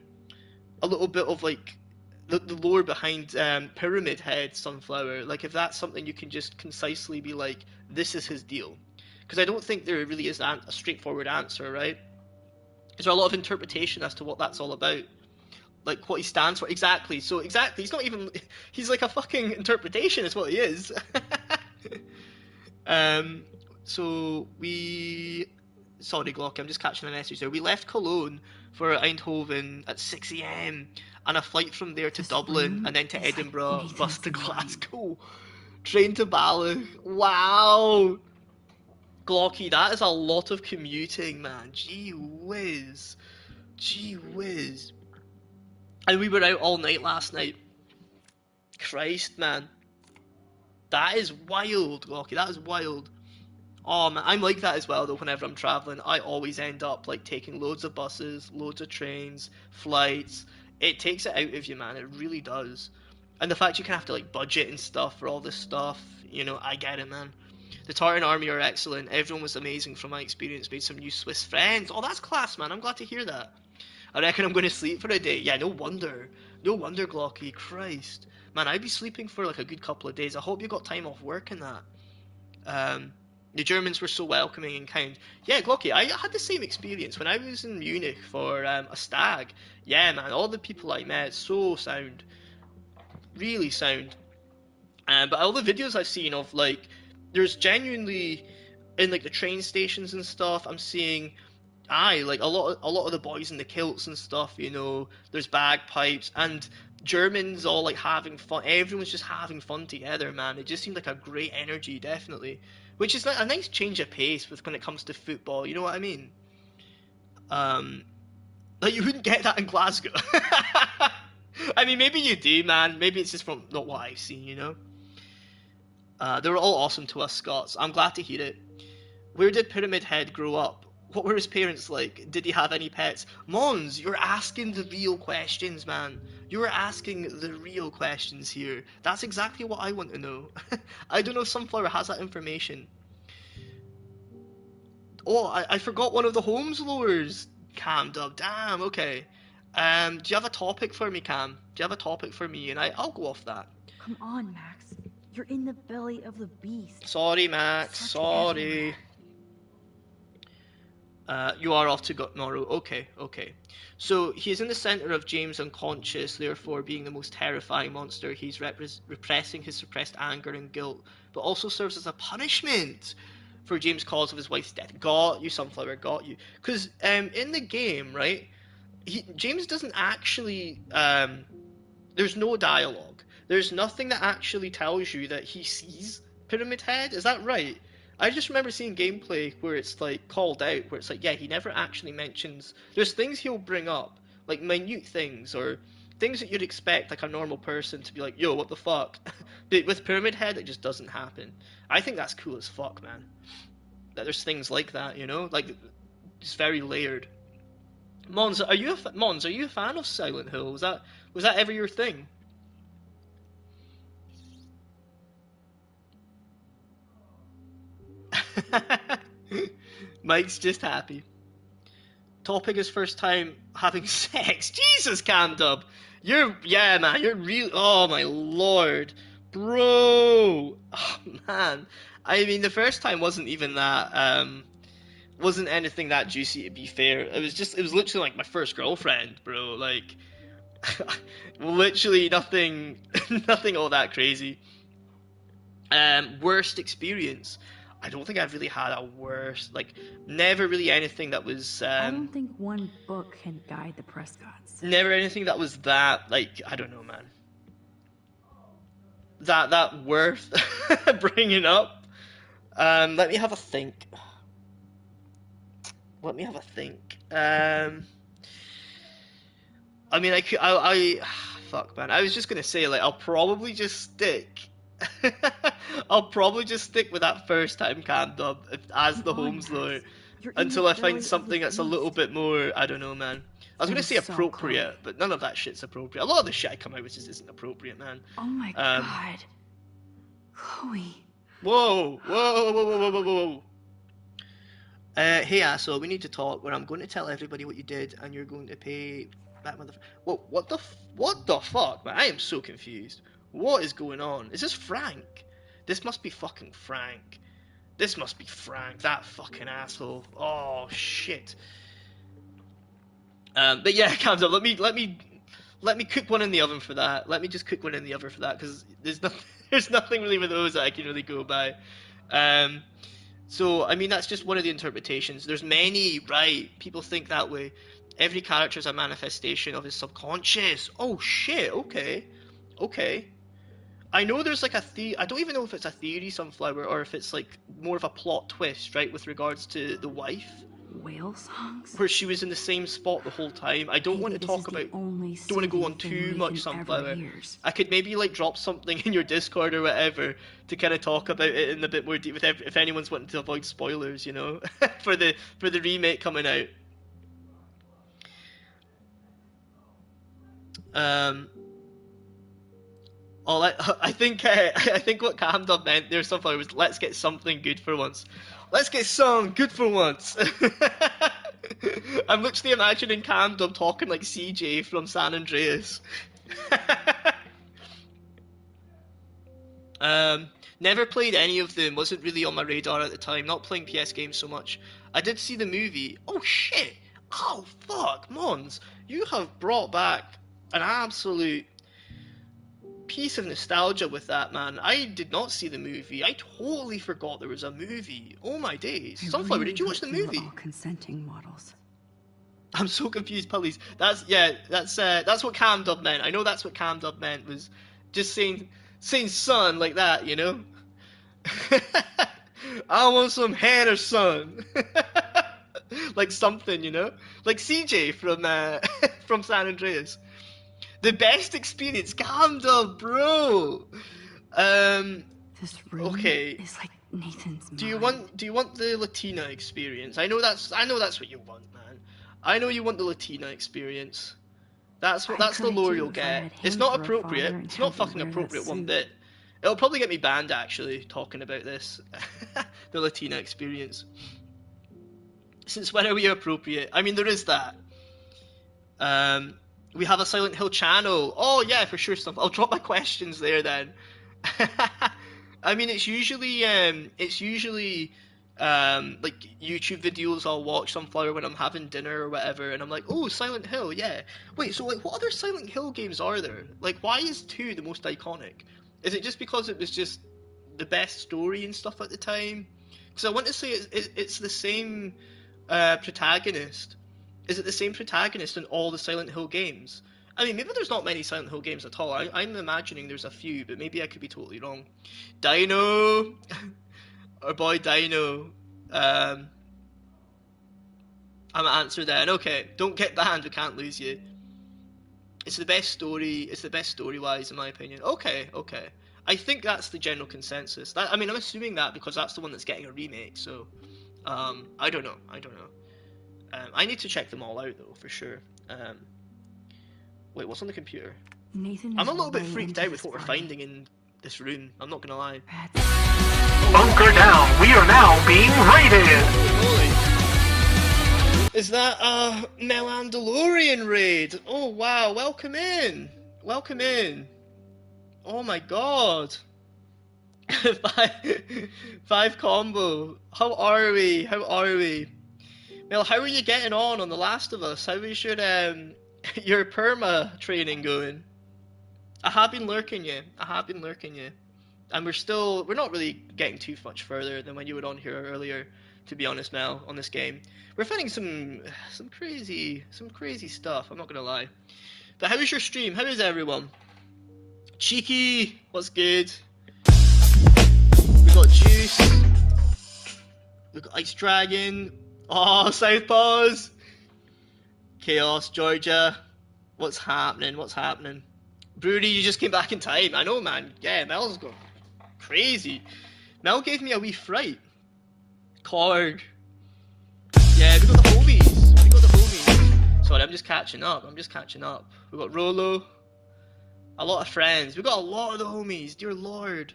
the lore behind Pyramid Head Sunflower. Like if that's something you can just concisely be like, this is his deal. Because I don't think there really is a straightforward answer, right? Is there a lot of interpretation as to what that's all about? Like what he stands for exactly. So exactly, he's not even. He's like a fucking interpretation, is what he is. So we. Sorry, Glock, I'm just catching a message there. We left Cologne for Eindhoven at 6 a.m. and a flight from there to Dublin and then to Edinburgh, bus to Glasgow, train to Ballach. Wow, Glocky, that is a lot of commuting, man. Gee whiz, gee whiz. And we were out all night last night. Christ, man. That is wild, Glocky. That is wild. Oh, man. I'm like that as well, though, whenever I'm traveling. I always end up, like, taking loads of buses, loads of trains, flights. It takes it out of you, man. It really does. And the fact you can have to, like, budget and stuff for all this stuff, you know, I get it, man. The Tartan Army are excellent. Everyone was amazing from my experience. Made some new Swiss friends. Oh, that's class, man. I'm glad to hear that. I reckon I'm going to sleep for a day. Yeah, no wonder. No wonder, Glocky. Christ. Man, I'd be sleeping for like a good couple of days. I hope you got time off work and that. The Germans were so welcoming and kind. Yeah, Glocky, I had the same experience when I was in Munich for a stag. Yeah, man, all the people I met, so sound. Really sound. But all the videos I've seen of, like, there's genuinely, in like the train stations and stuff, I'm seeing like a lot of the boys in the kilts and stuff, you know, there's bagpipes and Germans all like having fun. Everyone's just having fun together, man. It just seemed like a great energy, definitely, which is like a nice change of pace with when it comes to football. You know what I mean? Like you wouldn't get that in Glasgow. I mean, maybe you do, man. Maybe it's just from not what I've seen, you know. They were all awesome to us Scots. I'm glad to hear it. Where did Pyramid Head grow up? What were his parents like? Did he have any pets? Mons, you're asking the real questions, man. You're asking the real questions here. That's exactly what I want to know. I don't know if Sunflower has that information. Oh, I forgot one of the Holmes lures. Cam Dub, damn, okay. Do you have a topic for me, Cam? Do you have a topic for me? And I'll go off that. Come on, Max. You're in the belly of the beast. Sorry, Max. Sorry. You are off to tomorrow. Okay. So he is in the center of James' unconscious, therefore being the most terrifying monster. He's repressing his suppressed anger and guilt, but also serves as a punishment for James' cause of his wife's death. Got you, Sunflower. Got you. Because in the game, right, James doesn't actually. There's no dialogue. There's nothing that actually tells you that he sees Pyramid Head. Is that right? I just remember seeing gameplay where it's like called out, where it's like, yeah, he never actually mentions. There's things he'll bring up, like minute things or things that you'd expect like a normal person to be like, yo, what the fuck? But with Pyramid Head, it just doesn't happen. I think that's cool as fuck, man. That there's things like that, you know, like it's very layered. Mons, are you a fan of Silent Hill? Was that ever your thing? Mike's just happy. Topic is first time having sex. Jesus, Camdub. Yeah, man, you're real. Oh, my lord. Bro. Oh, man. I mean, the first time wasn't even that, wasn't anything that juicy, to be fair. It was literally like my first girlfriend, bro. Like, literally nothing all that crazy. Worst experience. I don't think I've really had a worse, like, never really anything that was, I don't think one book can guide the Prescotts. never anything that was that, like, I don't know, man. That worth bringing up. Let me have a think. I mean, fuck, man. I was just gonna say, like, I'll probably just stick. I'll probably just stick with that first time cam dub as the Holmes lawyer until I find something that's a little bit more. I don't know, man. I was gonna say appropriate, but none of that shit's appropriate. A lot of the shit I come out with just isn't appropriate, man. Oh my god, Chloe. Whoa, whoa, whoa, whoa, whoa, whoa, whoa. Hey asshole, we need to talk. Where I'm going to tell everybody what you did, and you're going to pay that motherfucker. Whoa, what the fuck, man? I am so confused. What is going on? Is this Frank? This must be fucking Frank. This must be Frank, that fucking asshole. Oh shit. But yeah, calm down. Let me cook one in the oven for that. Let me just cook one in the oven for that, because there's nothing really with those that I can really go by. So, I mean, that's just one of the interpretations. There's many, right? People think that way. Every character is a manifestation of his subconscious. Oh, shit, okay. Okay. I know there's like I don't even know if it's a theory, Sunflower, or if it's like more of a plot twist, right, with regards to the wife. Whale songs? Where she was in the same spot the whole time. I don't want to talk about... Don't want to go on too much, Sunflower. I could maybe like drop something in your Discord or whatever to kind of talk about it in a bit more deep, if anyone's wanting to avoid spoilers, you know, for the remake coming out. I think what Camdub meant there, Sunflower, was let's get something good for once. Let's get some good for once. I'm literally imagining Camdub talking like CJ from San Andreas. Never played any of them, wasn't really on my radar at the time, not playing PS games so much. I did see the movie. Oh shit! Oh fuck, Mons, you have brought back an absolute piece of nostalgia with that, man. I did not see the movie. I totally forgot there was a movie. Oh my days. Sunflower, did you watch the movie? All consenting models. I'm so confused, Pulleys. That's what Camdub meant. I know that's what Camdub meant, was just saying son like that, you know? I want some hair, son. Like something, you know? Like CJ from San Andreas. The best experience, Camdub, bro. This room is like Nathan's mind. Do you want the Latina experience? I know that's what you want, man. I know you want the Latina experience. That's the lore you'll get. It's not appropriate. It's not fucking appropriate one bit. It'll probably get me banned actually talking about this. The Latina experience. Since when are we appropriate? I mean, there is that. We have a Silent Hill channel. Oh yeah, for sure stuff. I'll drop my questions there then. I mean, it's usually like YouTube videos I'll watch, Sunflower, when I'm having dinner or whatever, and I'm like, oh, Silent Hill, yeah. Wait, so like, what other Silent Hill games are there? Like, why is 2 the most iconic? Is it just because it was just the best story and stuff at the time? Because I want to say it's the same protagonist. Is it the same protagonist in all the Silent Hill games? I mean, maybe there's not many Silent Hill games at all. I'm imagining there's a few, but maybe I could be totally wrong. Dino! Our boy Dino. I'm an answer then. Okay, don't get banned, we can't lose you. It's the best story, it's the best story-wise, in my opinion. Okay. I think that's the general consensus. I'm assuming that because that's the one that's getting a remake, so... I don't know. I need to check them all out, though, for sure. Wait, what's on the computer? Nathan, I'm a little bit freaked out with what we're finding in this room. I'm not gonna lie. Bunker down. We are now being raided. Holy. Is that a Melandalorian raid? Oh wow! Welcome in. Oh my god. five combo. How are we? Mel, how are you getting on The Last of Us? How is your perma training going? I have been lurking you. And we're not really getting too much further than when you were on here earlier, to be honest, Mel, on this game. We're finding some crazy stuff, I'm not gonna lie. But how is your stream? How is everyone? Cheeky, what's good? We got Juice. We got Ice Dragon. Oh, Southpaws. Chaos, Georgia. What's happening? What's happening? Broody, you just came back in time. I know, man. Yeah, Mel's gone crazy. Mel gave me a wee fright. Korg. Yeah, we got the homies. We got the homies. Sorry, I'm just catching up. We got Rolo. A lot of friends. We got a lot of the homies. Dear Lord.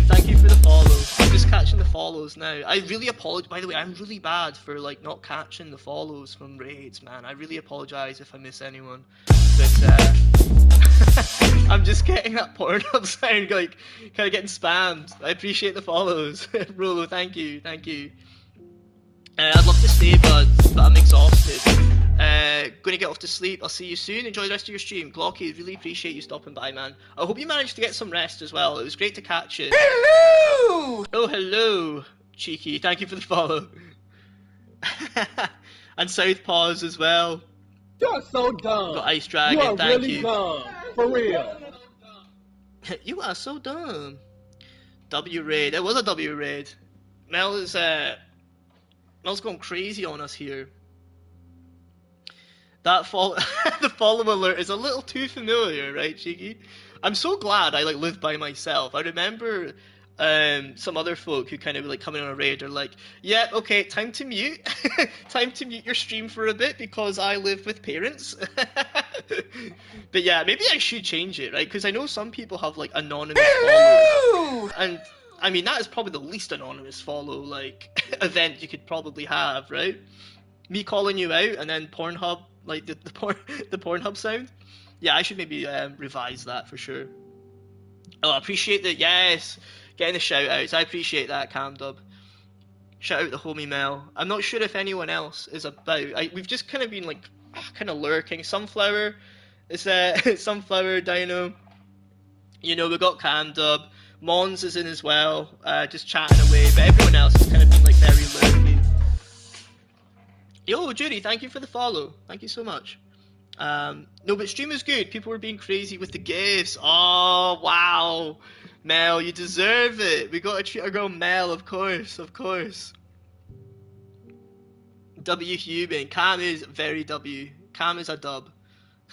Thank you for the follow. I'm just catching the follows now. I really apologize. By the way, I'm really bad for like not catching the follows from raids, man. I really apologize if I miss anyone. But I'm just getting that Pornhub sound, like kind of getting spammed. I appreciate the follows, Rolo. Thank you. I'd love to stay, but I'm exhausted. Gonna get off to sleep. I'll see you soon. Enjoy the rest of your stream. Glocky, really appreciate you stopping by, man. I hope you managed to get some rest as well. It was great to catch you. Hello! Oh, hello, Cheeky. Thank you for the follow. And Southpaws as well. You're so dumb. Got Ice Dragon, you are thank really you. dumb. For real. You are so dumb. W raid. It was a W raid. Mel's going crazy on us here. That the follow alert is a little too familiar, right, Cheeky? I'm so glad I like live by myself. I remember some other folk who kind of like coming on a raid are like, yeah, okay, time to mute. Time to mute your stream for a bit because I live with parents. But yeah, maybe I should change it, right? Because I know some people have like anonymous follows. And I mean, that is probably the least anonymous follow like event you could probably have, right? Me calling you out and then Pornhub, like the Pornhub sound. Yeah, I should maybe revise that for sure. Oh, I appreciate that. Yes, getting the shout outs. I appreciate that, Camdub. Shout out the homie Mel. I'm not sure if anyone else is about. We've just kind of been like kind of lurking. Sunflower is Sunflower Dino. You know, we got Camdub. Mons is in as well, just chatting away. But everyone else has kind of been like very lurky. Yo, Judy, thank you for the follow. Thank you so much. No, but stream is good. People were being crazy with the gifts. Oh, wow. Mel, you deserve it. We gotta treat our girl Mel, of course. W human. Cam is very W. Cam is a dub.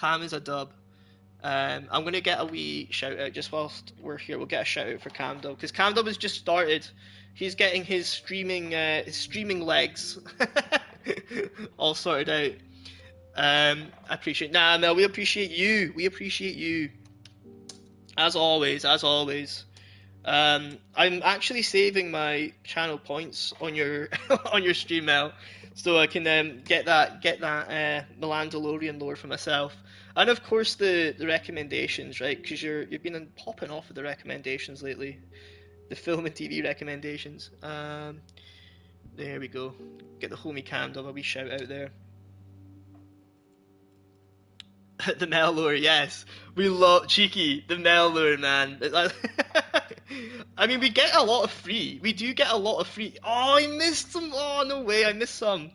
I'm gonna get a wee shout out just whilst we're here. We'll get a shout out for Camdub because Camdub has just started. He's getting his streaming legs all sorted out. I appreciate. Nah, Mel, we appreciate you. As always. I'm actually saving my channel points on your on your stream, Mel, so I can get that Melandalorian lore for myself. And of course the recommendations, right? Because you've been popping off with the recommendations lately, the film and TV recommendations. There we go. Get the homie Camd up, a wee shout out there. The Mel lure, yes. We love Cheeky, the Mel lure, man. I mean, we get a lot of free. We do get a lot of free. Oh, I missed some. Oh, no way, I missed some.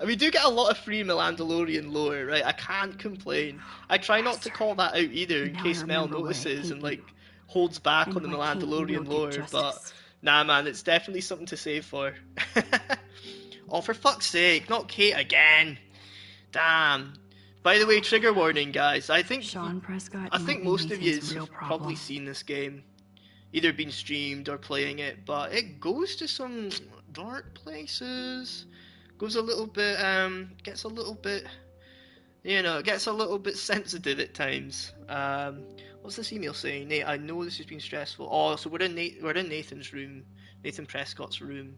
We do get a lot of free Melandalorian lore, right? I can't complain. I try not to call that out either in case Mel notices and like holds back on the Melandalorian lore, but nah, man, it's definitely something to save for. Oh, for fuck's sake, not Kate again. Damn. By the way, trigger warning, guys. I think most of you have probably seen this game, either been streamed or playing it, but it goes to some dark places. Goes a little bit, gets a little bit, you know, gets a little bit sensitive at times. What's this email saying? Nate, I know this has been stressful. Oh, so we're in Nathan's room, Nathan Prescott's room.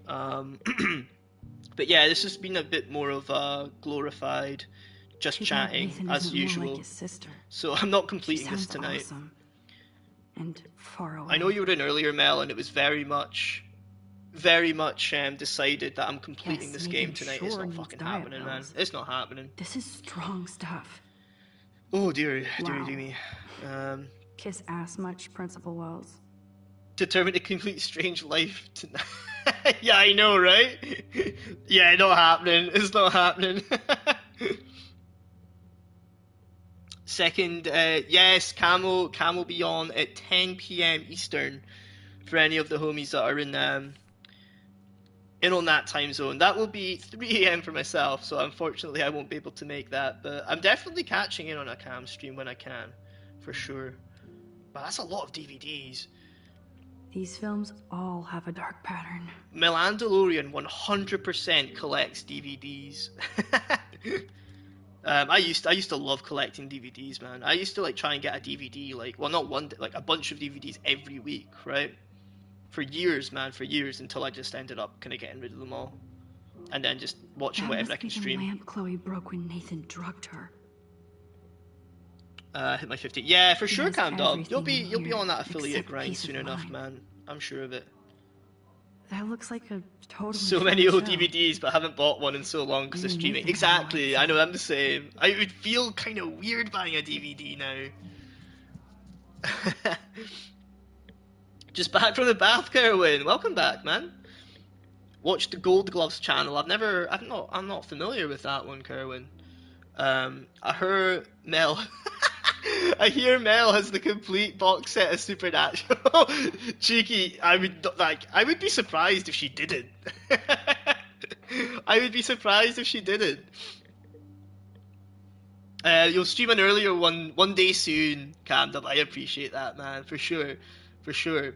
But yeah, this has been a bit more of a glorified, just chatting as usual. Like so I'm not completing this tonight. Awesome. And far away. I know you were in earlier, Mel, and it was very much decided that I'm completing this game tonight. It's not fucking happening, man. It's not happening. This is strong stuff. Oh dear, dear me. kiss ass much, Principal Wells? Determined to complete strange life tonight. Yeah, I know, right? Yeah, not happening. It's not happening. Second, yes, Cam will be on at 10 p.m. Eastern for any of the homies that are in on that time zone. That will be 3 a.m. for myself, so unfortunately I won't be able to make that, but I'm definitely catching in on a Cam stream when I can, for sure. But that's a lot of DVDs. These films all have a dark pattern. Mandalorian 100% collects DVDs. I used to love collecting DVDs, man. I used to like try and get a DVD, like, well, not one, like a bunch of DVDs every week, right? For years, man, for years, until I just ended up kind of getting rid of them all, and then just watching whatever I can stream. The lamp Chloe broke when Nathan drugged her. Hit my 50. Yeah, for sure, Cam Dub. You'll be on that affiliate grind soon enough, man. I'm sure of it. That looks like a totally so many old DVDs, but I haven't bought one in so long because of streaming. Exactly, I know, I'm the same. I would feel kind of weird buying a DVD now. Just back from the bath, Kerwin. Welcome back, man. Watch the Gold Gloves channel. I'm not familiar with that one, Kerwin. I heard Mel. I hear Mel has the complete box set of Supernatural. Cheeky. I would be surprised if she didn't. I would be surprised if she didn't. You'll stream an earlier one day soon, Camden. I appreciate that, man, for sure, for sure.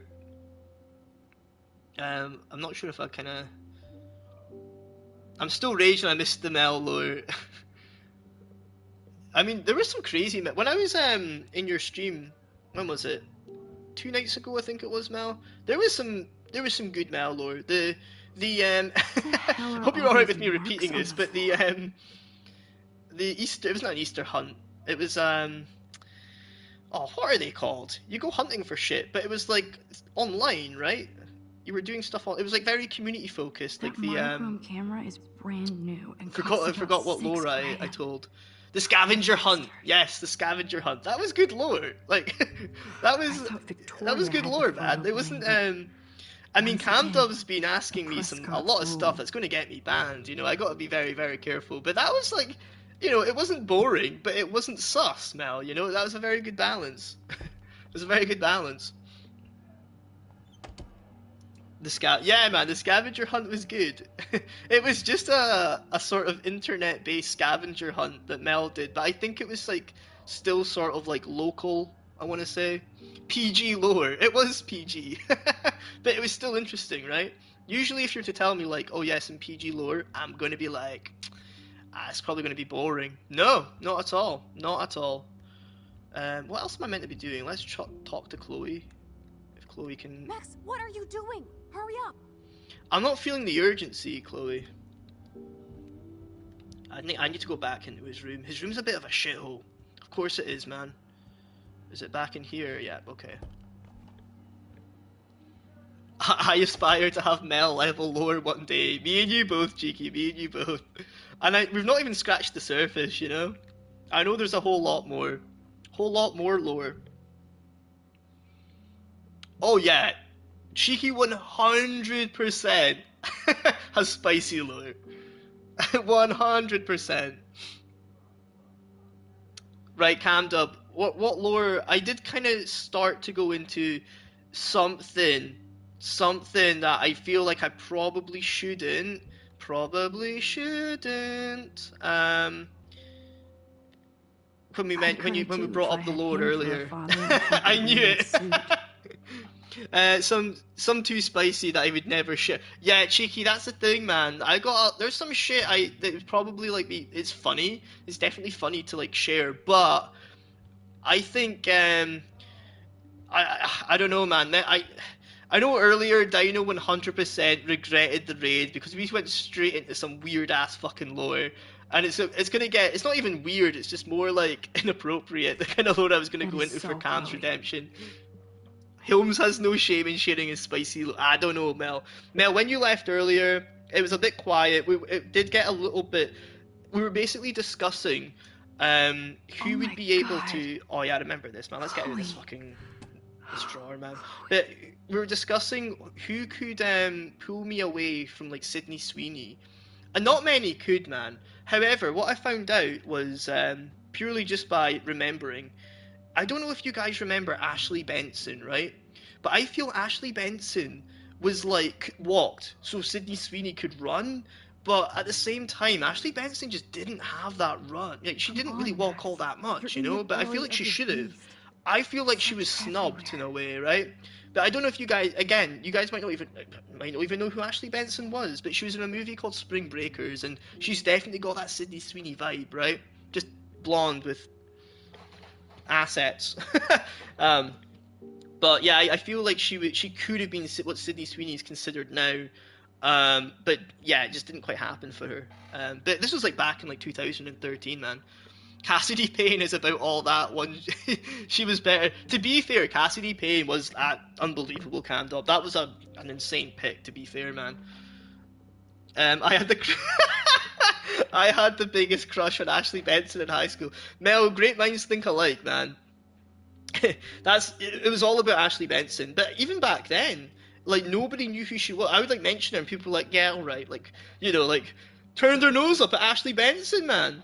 I'm not sure if I kind of. I'm still raging. I missed the Mel lore. I mean, there was some crazy when I was in your stream. When was it? 2 nights ago, I think it was, Mel. There was some good Mel lore. The hope you're alright with me repeating this, but the Easter. It was not an Easter hunt. It was oh, what are they called? You go hunting for shit, but it was like online, right? You were doing stuff on. It was like very community focused. Like the monochrome camera is brand new and I forgot what lore I told. The scavenger hunt. Yes, the scavenger hunt. That was good lore. Like that was good lore, man. It wasn't. I mean, Camdub's been asking me a lot of stuff that's going to get me banned. You know, I got to be very, very careful. But that was like, you know, it wasn't boring, but it wasn't sus, Mel. You know, that was a very good balance. It was a very good balance. Yeah, man, the scavenger hunt was good. It was just a sort of internet-based scavenger hunt that Mel did, but I think it was like still sort of like local, I want to say. PG lore. It was PG. But it was still interesting, right? Usually if you're to tell me like, oh yes, in PG lore, I'm going to be like, it's probably going to be boring. No, not at all. Not at all. What else am I meant to be doing? Let's talk to Chloe. If Chloe can... Max, what are you doing? Hurry up! I'm not feeling the urgency, Chloe. I need to go back into his room. His room's a bit of a shithole. Of course it is, man. Is it back in here? Yeah, okay. I aspire to have Mel level lore one day. Me and you both, Cheeky. Me and you both. And we've not even scratched the surface, you know? I know there's a whole lot more. Whole lot more lore. Oh yeah. Cheeky 100% has spicy lore. 100%. Right, Camdub. What lore? I did kind of start to go into something that I feel like I probably shouldn't. When we brought up the lore earlier, I knew it. Some too spicy that I would never share. Yeah, Cheeky, that's the thing, man. There's some shit that would probably like be. It's funny. It's definitely funny to like share, but I think I don't know, man. I know earlier Dino 100% regretted the raid because we went straight into some weird ass fucking lore. And it's gonna get. It's not even weird. It's just more like inappropriate. The kind of lore I was gonna go into for Cam's redemption. Holmes has no shame in sharing his spicy. I don't know, Mel. Mel, when you left earlier, it was a bit quiet. It did get a little bit. We were basically discussing Who would be able to? Oh yeah, I remember this, man. Let's get out of this fucking this drawer, man. But we were discussing who could pull me away from like Sydney Sweeney, and not many could, man. However, what I found out was purely just by remembering. I don't know if you guys remember Ashley Benson, right? But I feel Ashley Benson was like walked so Sydney Sweeney could run, but at the same time, Ashley Benson just didn't have that run. Like she didn't really walk all that much, you know. But I feel like she should have. I feel like she was snubbed in a way, right? But I don't know if you guys, again, you guys might not even know who Ashley Benson was, but she was in a movie called Spring Breakers, and she's definitely got that Sydney Sweeney vibe, right? Just blonde with assets. But yeah, I feel like she could have been what Sydney Sweeney is considered now. But yeah, it just didn't quite happen for her. But this was like back in like 2013, man. Cassidy Payne is about all that one. She was better. To be fair, Cassidy Payne was unbelievable Cam-Dub. That was an insane pick, to be fair, man. I had the biggest crush on Ashley Benson in high school. Mel, great minds think alike, man. It was all about Ashley Benson. But even back then, like nobody knew who she was. I would like mention her, and people were like, "Yeah, all right," like like turned their nose up at Ashley Benson, man.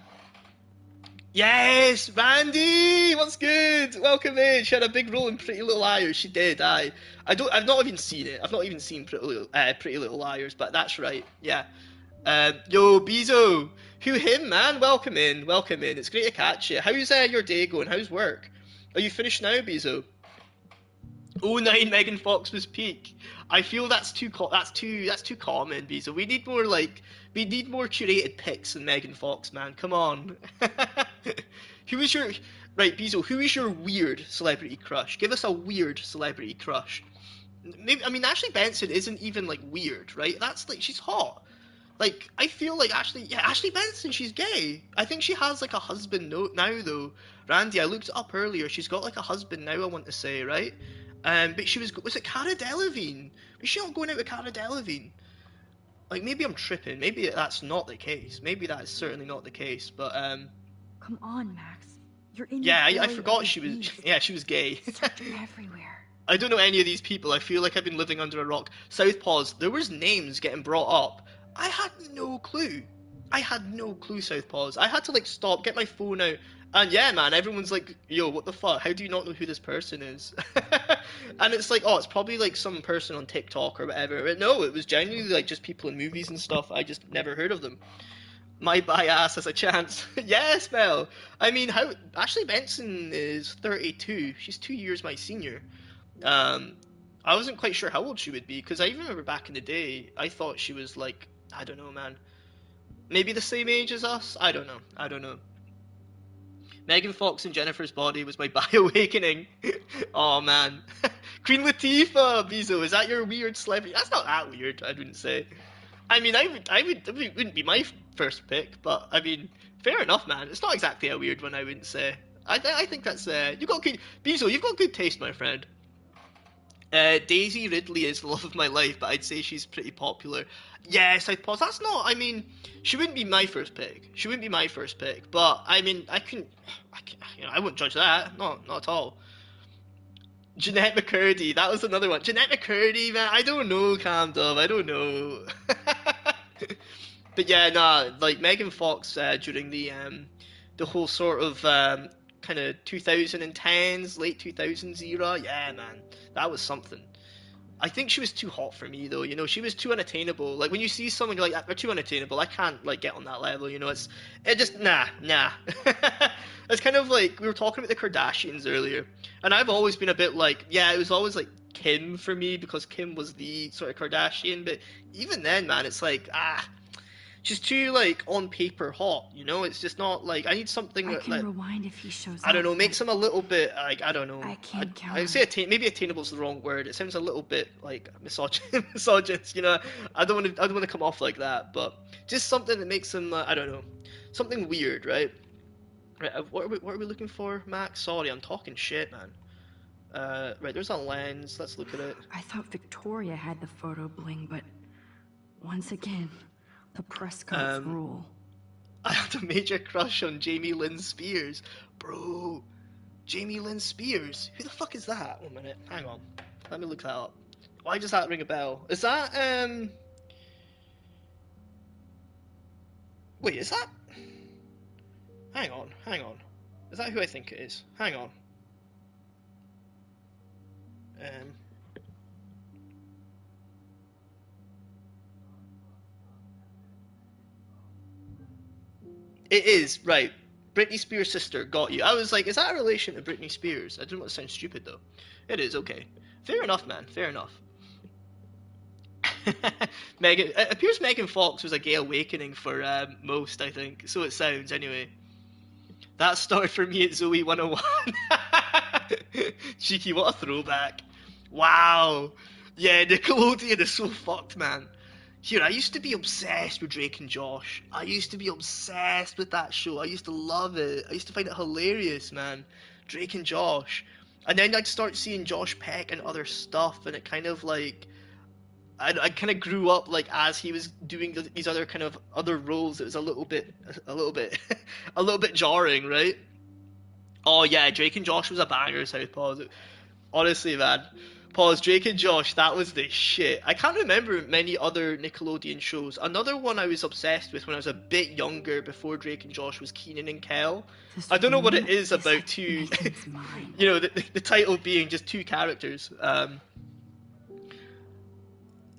Yes, Randy, what's good? Welcome in. She had a big role in Pretty Little Liars. She did. I've not even seen it. I've not even seen Pretty Little Liars, but that's right. Yeah. Yo, Bezo, who him, man? Welcome in. Welcome in. It's great to catch you. How's your day going? How's work? Are you finished now, Bezo? 09 Megan Fox was peak. I feel that's too common, Bezo. We need more curated pics than Megan Fox, man. Come on. Who is your Bezo? Who is your weird celebrity crush? Give us a weird celebrity crush. Maybe Ashley Benson isn't even like weird, right? That's like she's hot. Like I feel like Ashley Benson, she's gay. I think she has like a husband now though. Randy, I looked it up earlier. She's got like a husband now, I want to say, right? But she was it Cara Delevingne? Was she not going out with Cara Delevingne? Like maybe I'm tripping. Maybe that's not the case. Maybe that is certainly not the case. But Come on, Max. You're in. Yeah, I forgot she was. Yeah, she was gay. Search everywhere. I don't know any of these people. I feel like I've been living under a rock. Southpaws. There was names getting brought up. I had no clue. Southpaws. I had to like stop, get my phone out, and yeah, man, everyone's like, "Yo, what the fuck? How do you not know who this person is?" And it's like, oh, it's probably like some person on TikTok or whatever. But no, it was genuinely like just people in movies and stuff. I just never heard of them. My bias has a chance. Yes, Mel. I mean, how Ashley Benson is 32. She's 2 years my senior. I wasn't quite sure how old she would be because I even remember back in the day, I thought she was like, I don't know, man. Maybe the same age as us? I don't know. Megan Fox and Jennifer's Body was my bi-awakening. Oh, man. Queen Latifah, Bezo, is that your weird celebrity? That's not that weird, I wouldn't say. I mean, it wouldn't be my first pick, but, I mean, fair enough, man. It's not exactly a weird one, I wouldn't say. I think that's, you got good, Bezo, you've got good taste, my friend. Daisy Ridley is the love of my life, but I'd say she's pretty popular. Yeah, Southpaws, that's not, I mean, she wouldn't be my first pick. But, I mean, I wouldn't judge that. Not at all. Jeanette McCurdy, that was another one. Jeanette McCurdy, man, I don't know, Cam-Dub, I don't know. But yeah, nah, like, Megan Fox, during the whole sort of, kind of 2010s, late 2000s era, yeah, man, that was something. I think she was too hot for me, though, she was too unattainable. Like, when you see someone, you're like, they're too unattainable, I can't, like, get on that level, nah. It's kind of like, we were talking about the Kardashians earlier, and I've always been a bit like, yeah, it was always, like, Kim for me, because Kim was the sort of Kardashian, but even then, man, it's like, she's too, like, on paper hot, It's just not, like, I need something I that, can like, rewind if he shows up. I don't know, makes him a little bit, like, I don't know. I can't count. I'd say maybe attainable is the wrong word. It sounds a little bit, like, misogynist, I don't want to come off like that, but just something that makes him, I don't know, something weird, right? Right, what are we looking for, Max? Sorry, I'm talking shit, man. Right, there's a lens. Let's look at it. I thought Victoria had the photo bling, but once again, the Prescott rule. I had a major crush on Jamie Lynn Spears. Bro, Jamie Lynn Spears? Who the fuck is that? 1 minute, hang on. Let me look that up. Why does that ring a bell? Is that, Wait, is that... Hang on. Is that who I think it is? Hang on. It is, right. Britney Spears' sister, got you. I was like, is that a relation to Britney Spears? I didn't want to sound stupid, though. It is, okay. Fair enough, man. Fair enough. Megan, it appears Megan Fox was a gay awakening for most, I think. So it sounds, anyway. That started for me at Zoe 101. Cheeky, what a throwback. Wow. Yeah, Nickelodeon is so fucked, man. Here, I used to be obsessed with Drake and Josh. I used to be obsessed with that show. I used to love it. I used to find it hilarious, man. Drake and Josh. And then I'd start seeing Josh Peck and other stuff, and it kind of like... I kind of grew up like as he was doing these other kind of other roles. It was a little bit jarring, right? Oh yeah, Drake and Josh was a banger. Southpaw. Honestly, man, pause. Drake and Josh, that was the shit. I can't remember many other Nickelodeon shows. Another one I was obsessed with when I was a bit younger, before Drake and Josh, was Keenan and Kel. I don't know what it is about two, you know, the title being just two characters.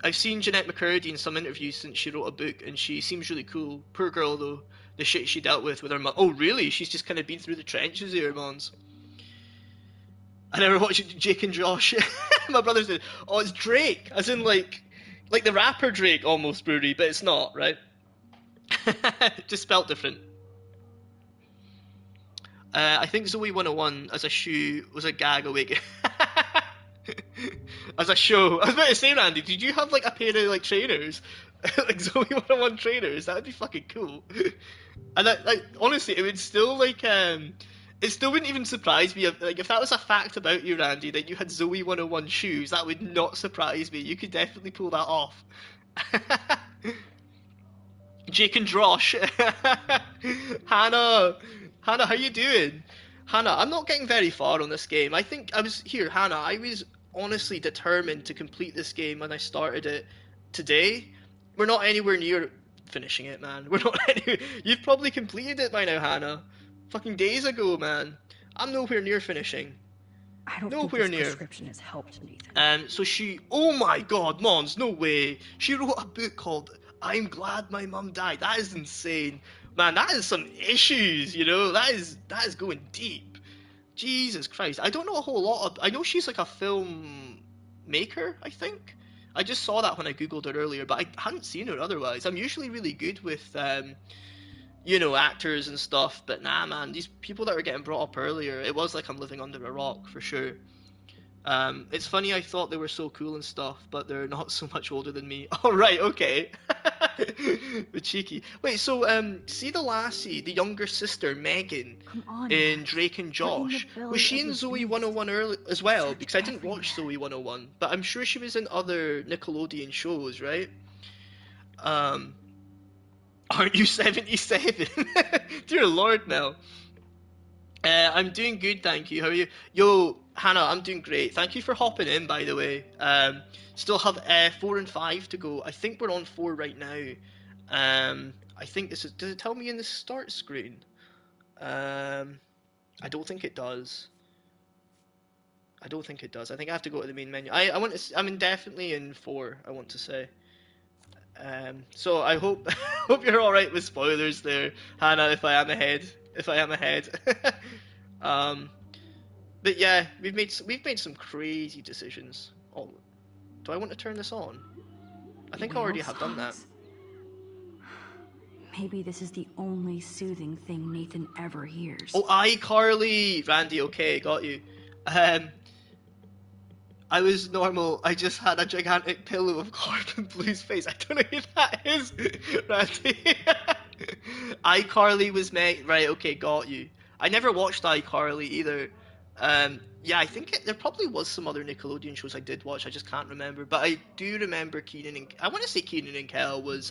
I've seen Jeanette McCurdy in some interviews since she wrote a book, and she seems really cool. Poor girl, though. The shit she dealt with her mum. Oh, really? She's just kind of been through the trenches here, mons. I never watched Jake and Josh. My brother said, oh, it's Drake. As in, like the rapper Drake, almost, Brody, but it's not, right? Just spelt different. I think Zoe 101 as a shoe was a gag awake. As a show. I was about to say, Randy, did you have like a pair of like trainers? Like Zoe 101 trainers? That would be fucking cool. And like honestly, it would still like it still wouldn't even surprise me if that was a fact about you, Randy, that you had Zoe 101 shoes. That would not surprise me. You could definitely pull that off. Jake and Josh. Hannah, how you doing? Hannah, I'm not getting very far on this game. I think I was honestly determined to complete this game when I started it today. We're not anywhere near finishing it, man. We're not anywhere. You've probably completed it by now, Hannah. Fucking days ago, man. I'm nowhere near finishing. I don't think this prescription has helped, Nathan. So she... Oh my god, Mons, no way. She wrote a book called I'm Glad My Mum Died. That is insane. Man, that is some issues, you know? That is going deep. Jesus Christ. I don't know a whole lot of... I know she's like a film maker, I think. I just saw that when I googled her earlier, but I hadn't seen her otherwise. I'm usually really good with, you know, actors and stuff, but nah, man. These people that were getting brought up earlier, it was like I'm living under a rock, for sure. It's funny, I thought they were so cool and stuff, but they're not so much older than me. Oh, right, okay. The cheeky. Wait, so, see the lassie, the younger sister, Megan, in Drake and Josh. Was she in Zoe 101 early as well? Because I didn't watch Zoe 101, but I'm sure she was in other Nickelodeon shows, right? Aren't you 77? Dear Lord, Mel. I'm doing good, thank you. How are you? Yo, Hannah, I'm doing great. Thank you for hopping in, by the way. Still have 4 and 5 to go. I think we're on 4 right now. I think this is... Does it tell me in the start screen? I don't think it does. I think I have to go to the main menu. I'm definitely in 4, I want to say. So I hope you're all right with spoilers there, Hannah. If I am ahead. But yeah, we've made some crazy decisions. Oh, do I want to turn this on? I think I already have done that. Maybe this is the only soothing thing Nathan ever hears. Oh, iCarly! Randy, okay, got you. I was normal. I just had a gigantic pillow of Corbin Blue's face. I don't know who that is, Randy. iCarly was right, okay, got you. I never watched iCarly either. Yeah, I think there probably was some other Nickelodeon shows I did watch. I just can't remember. But I do remember Keenan and I want to say Keenan and Kel was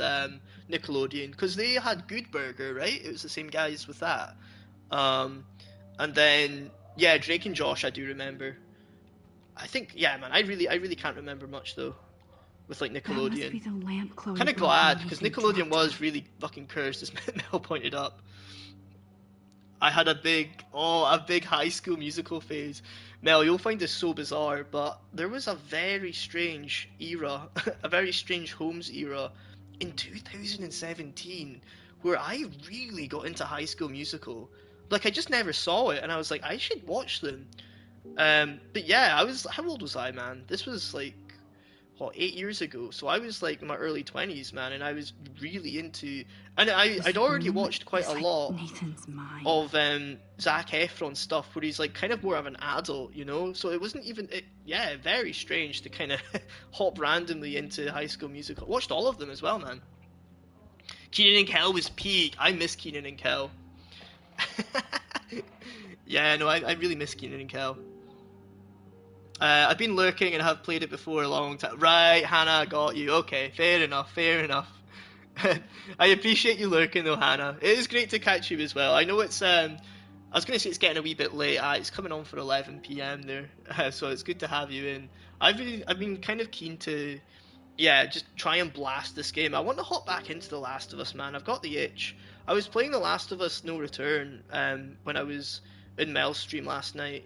Nickelodeon because they had Good Burger, right? It was the same guys with that. And then yeah, Drake and Josh, I do remember. I think yeah, man. I really can't remember much though with like That must be Nickelodeon. the lamp Chloe Kind of broke when glad the because heat Nickelodeon dropped was really fucking cursed, as Mel pointed up. I had a big High School Musical phase. Mel, you'll find this so bizarre, but there was a very strange era, a very strange Holmes era in 2017 where I really got into High School Musical. Like I just never saw it, and I was like, I should watch them. But yeah, how old was I, man? This was like what 8 years ago, so I was like in my early 20s, man, and I was really into, and I'd already watched quite a lot Nathan's mind. of Zac Efron stuff where he's like kind of more of an adult, you know, so it wasn't even yeah, very strange to kind of hop randomly into High School Musical. Watched all of them as well, man. Keenan and Kel was peak. I miss Keenan and Kel. Yeah, no, I really miss Keenan and Kel. I've been lurking and have played it before a long time. Right, Hannah, I got you. Okay, fair enough, fair enough. I appreciate you lurking though, Hannah. It is great to catch you as well. I know it's I was gonna say it's getting a wee bit late. It's coming on for 11 p.m. there, so it's good to have you in. I've been kind of keen to, yeah, just try and blast this game. I want to hop back into The Last of Us, man. I've got the itch. I was playing The Last of Us No Return when I was in Mel's stream last night,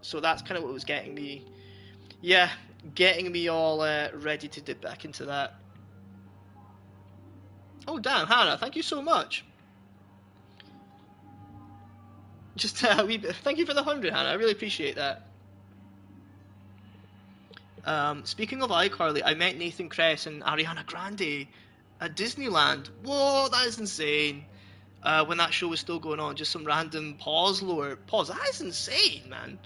so that's kind of what was getting me. Yeah, getting me all ready to dip back into that. Oh damn, Hannah, thank you so much. Just a wee bit. Thank you for the 100, Hannah. I really appreciate that. Speaking of iCarly, I met Nathan Kress and Ariana Grande at Disneyland. Whoa, that is insane. When that show was still going on, just some random pause lore. Pause. That is insane, man.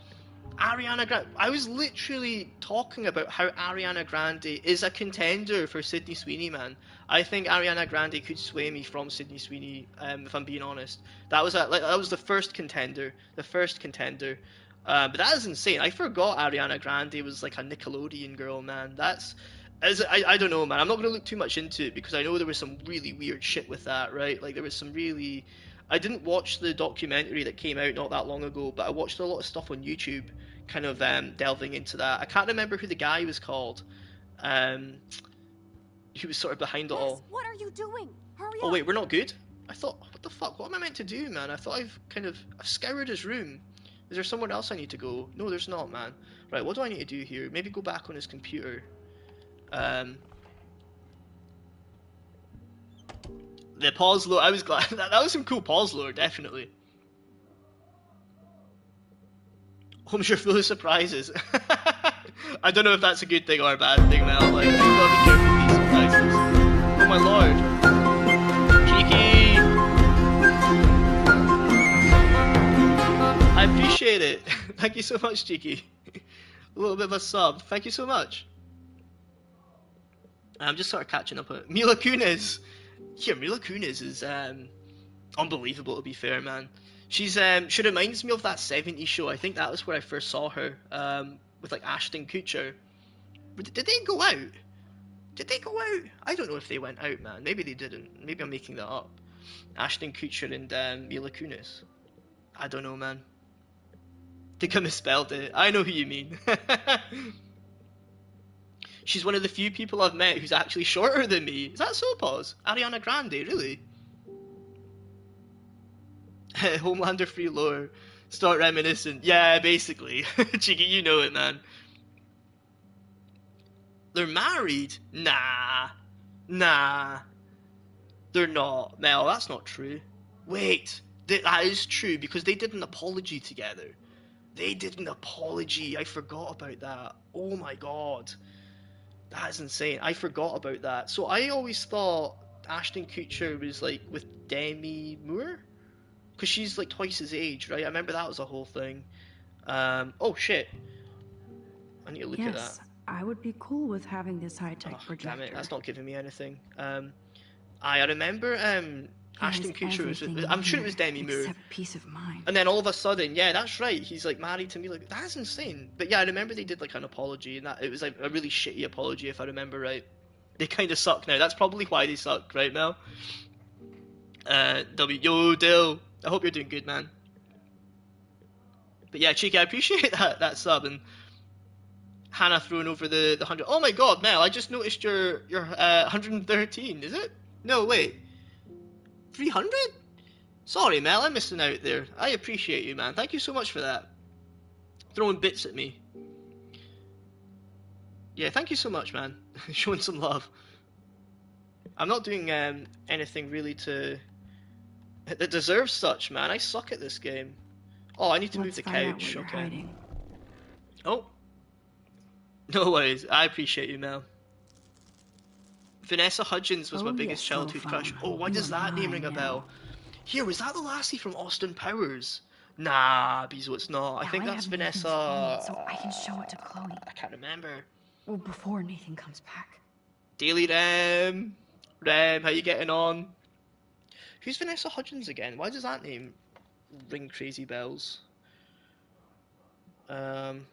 Ariana Grande. I was literally talking about how Ariana Grande is a contender for Sydney Sweeney, man. I think Ariana Grande could sway me from Sydney Sweeney, if I'm being honest. That was the first contender. The first contender. But that is insane. I forgot Ariana Grande was like a Nickelodeon girl, man. I don't know, man. I'm not going to look too much into it because I know there was some really weird shit with that, right? Like there was some really. I didn't watch the documentary that came out not that long ago, but I watched a lot of stuff on YouTube, kind of delving into that. I can't remember who the guy was called. Who was sort of behind it all. What are you doing? Hurry up! Oh wait, we're not good? I thought, what the fuck? What am I meant to do, man? I thought I've scoured his room. Is there somewhere else I need to go? No, there's not, man. Right, what do I need to do here? Maybe go back on his computer. The pause lore, I was glad. That was some cool pause lore, definitely. Homes are full of surprises. I don't know if that's a good thing or a bad thing, Mel. Like, you've got to be careful with these surprises. Oh my lord. Cheeky! I appreciate it. Thank you so much, Cheeky. A little bit of a sub. Thank you so much. I'm just sort of catching up on it. Mila Kunis! Yeah, Mila Kunis is unbelievable, to be fair, man. She reminds me of that 70s show. I think that was where I first saw her, with like Ashton Kutcher. Did they go out? Did they go out? I don't know if they went out, man. Maybe they didn't. Maybe I'm making that up. Ashton Kutcher and Mila Kunis. I don't know, man. I think I misspelled it. I know who you mean. She's one of the few people I've met who's actually shorter than me. Is that so, Pause? Ariana Grande, really? Homelander free lore. Start reminiscing. Yeah, basically. Cheeky, you know it, man. They're married? Nah. They're not. Mel, that's not true. Wait. That is true, because they did an apology together. They did an apology. I forgot about that. Oh my god. That's insane. I forgot about that. So I always thought Ashton Kutcher was like with Demi Moore? Because she's like twice his age, right? I remember that was a whole thing. Oh shit. I need to look at that. Yes, I would be cool with having this high-tech projector. Damn it, that's not giving me anything. I remember Ashton Kutcher was. I'm sure it was Demi Moore. Except peace of mind. And then all of a sudden, yeah, that's right. He's like married to me. Like that's insane. But yeah, I remember they did like an apology, and that it was like a really shitty apology, if I remember right. They kind of suck now. That's probably why they suck, right, Mel? Yo, Dill. I hope you're doing good, man. But yeah, Cheeky, I appreciate that sub, and Hannah throwing over the 100. Oh my god, Mel, I just noticed your 113, is it? No, wait. 300? Sorry, Mel, I'm missing out there. I appreciate you, man. Thank you so much for that. Throwing bits at me. Yeah, thank you so much, man. Showing some love. I'm not doing anything really that deserves such, man. I suck at this game. Oh, I need to move the couch. Okay. Hiding. Oh. No worries. I appreciate you, Mel. Vanessa Hudgens was my biggest childhood crush. Oh, why does that name ring a bell? Here, was that the lassie from Austin Powers? Nah, Bezo, it's not. I think that's Vanessa. So I can show it to Chloe. I can't remember. Well, before Nathan comes back. Daily Rem. Rem, how you getting on? Who's Vanessa Hudgens again? Why does that name ring crazy bells? Hang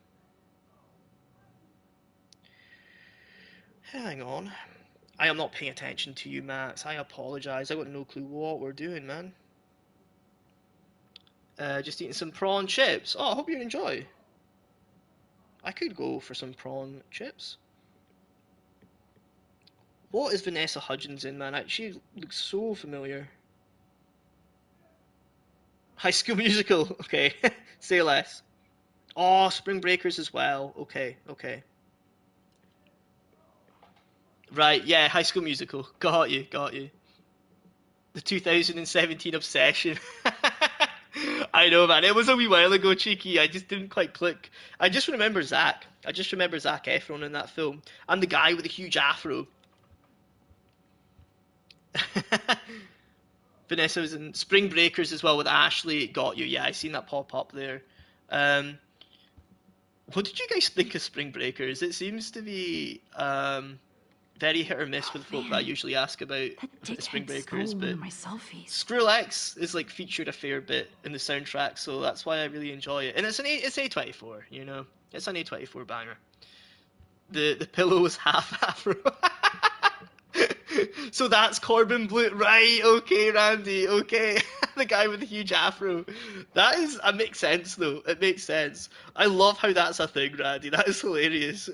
on. I am not paying attention to you, Max. I apologise. I got no clue what we're doing, man. Just eating some prawn chips. Oh, I hope you enjoy. I could go for some prawn chips. What is Vanessa Hudgens in, man? She looks so familiar. High School Musical. Okay. Say less. Oh, Spring Breakers as well. Okay, okay. Right, yeah, High School Musical. Got you. The 2017 obsession. I know, man. It was a wee while ago, Cheeky. I just didn't quite click. I just remember Zac. I just remember Zac Efron in that film. And the guy with the huge afro. Vanessa was in Spring Breakers as well with Ashley. Got you. Yeah, I seen that pop up there. What did you guys think of Spring Breakers? It seems to be very hit or miss with folk that I usually ask about Spring Breakers, but Skrillex is like featured a fair bit in the soundtrack, so that's why I really enjoy it. And it's A24, you know, it's an A24 banger. The pillow is half afro. So that's Corbin Blue, right? Okay, Randy. Okay, the guy with the huge afro. That makes sense though. It makes sense. I love how that's a thing, Randy. That is hilarious.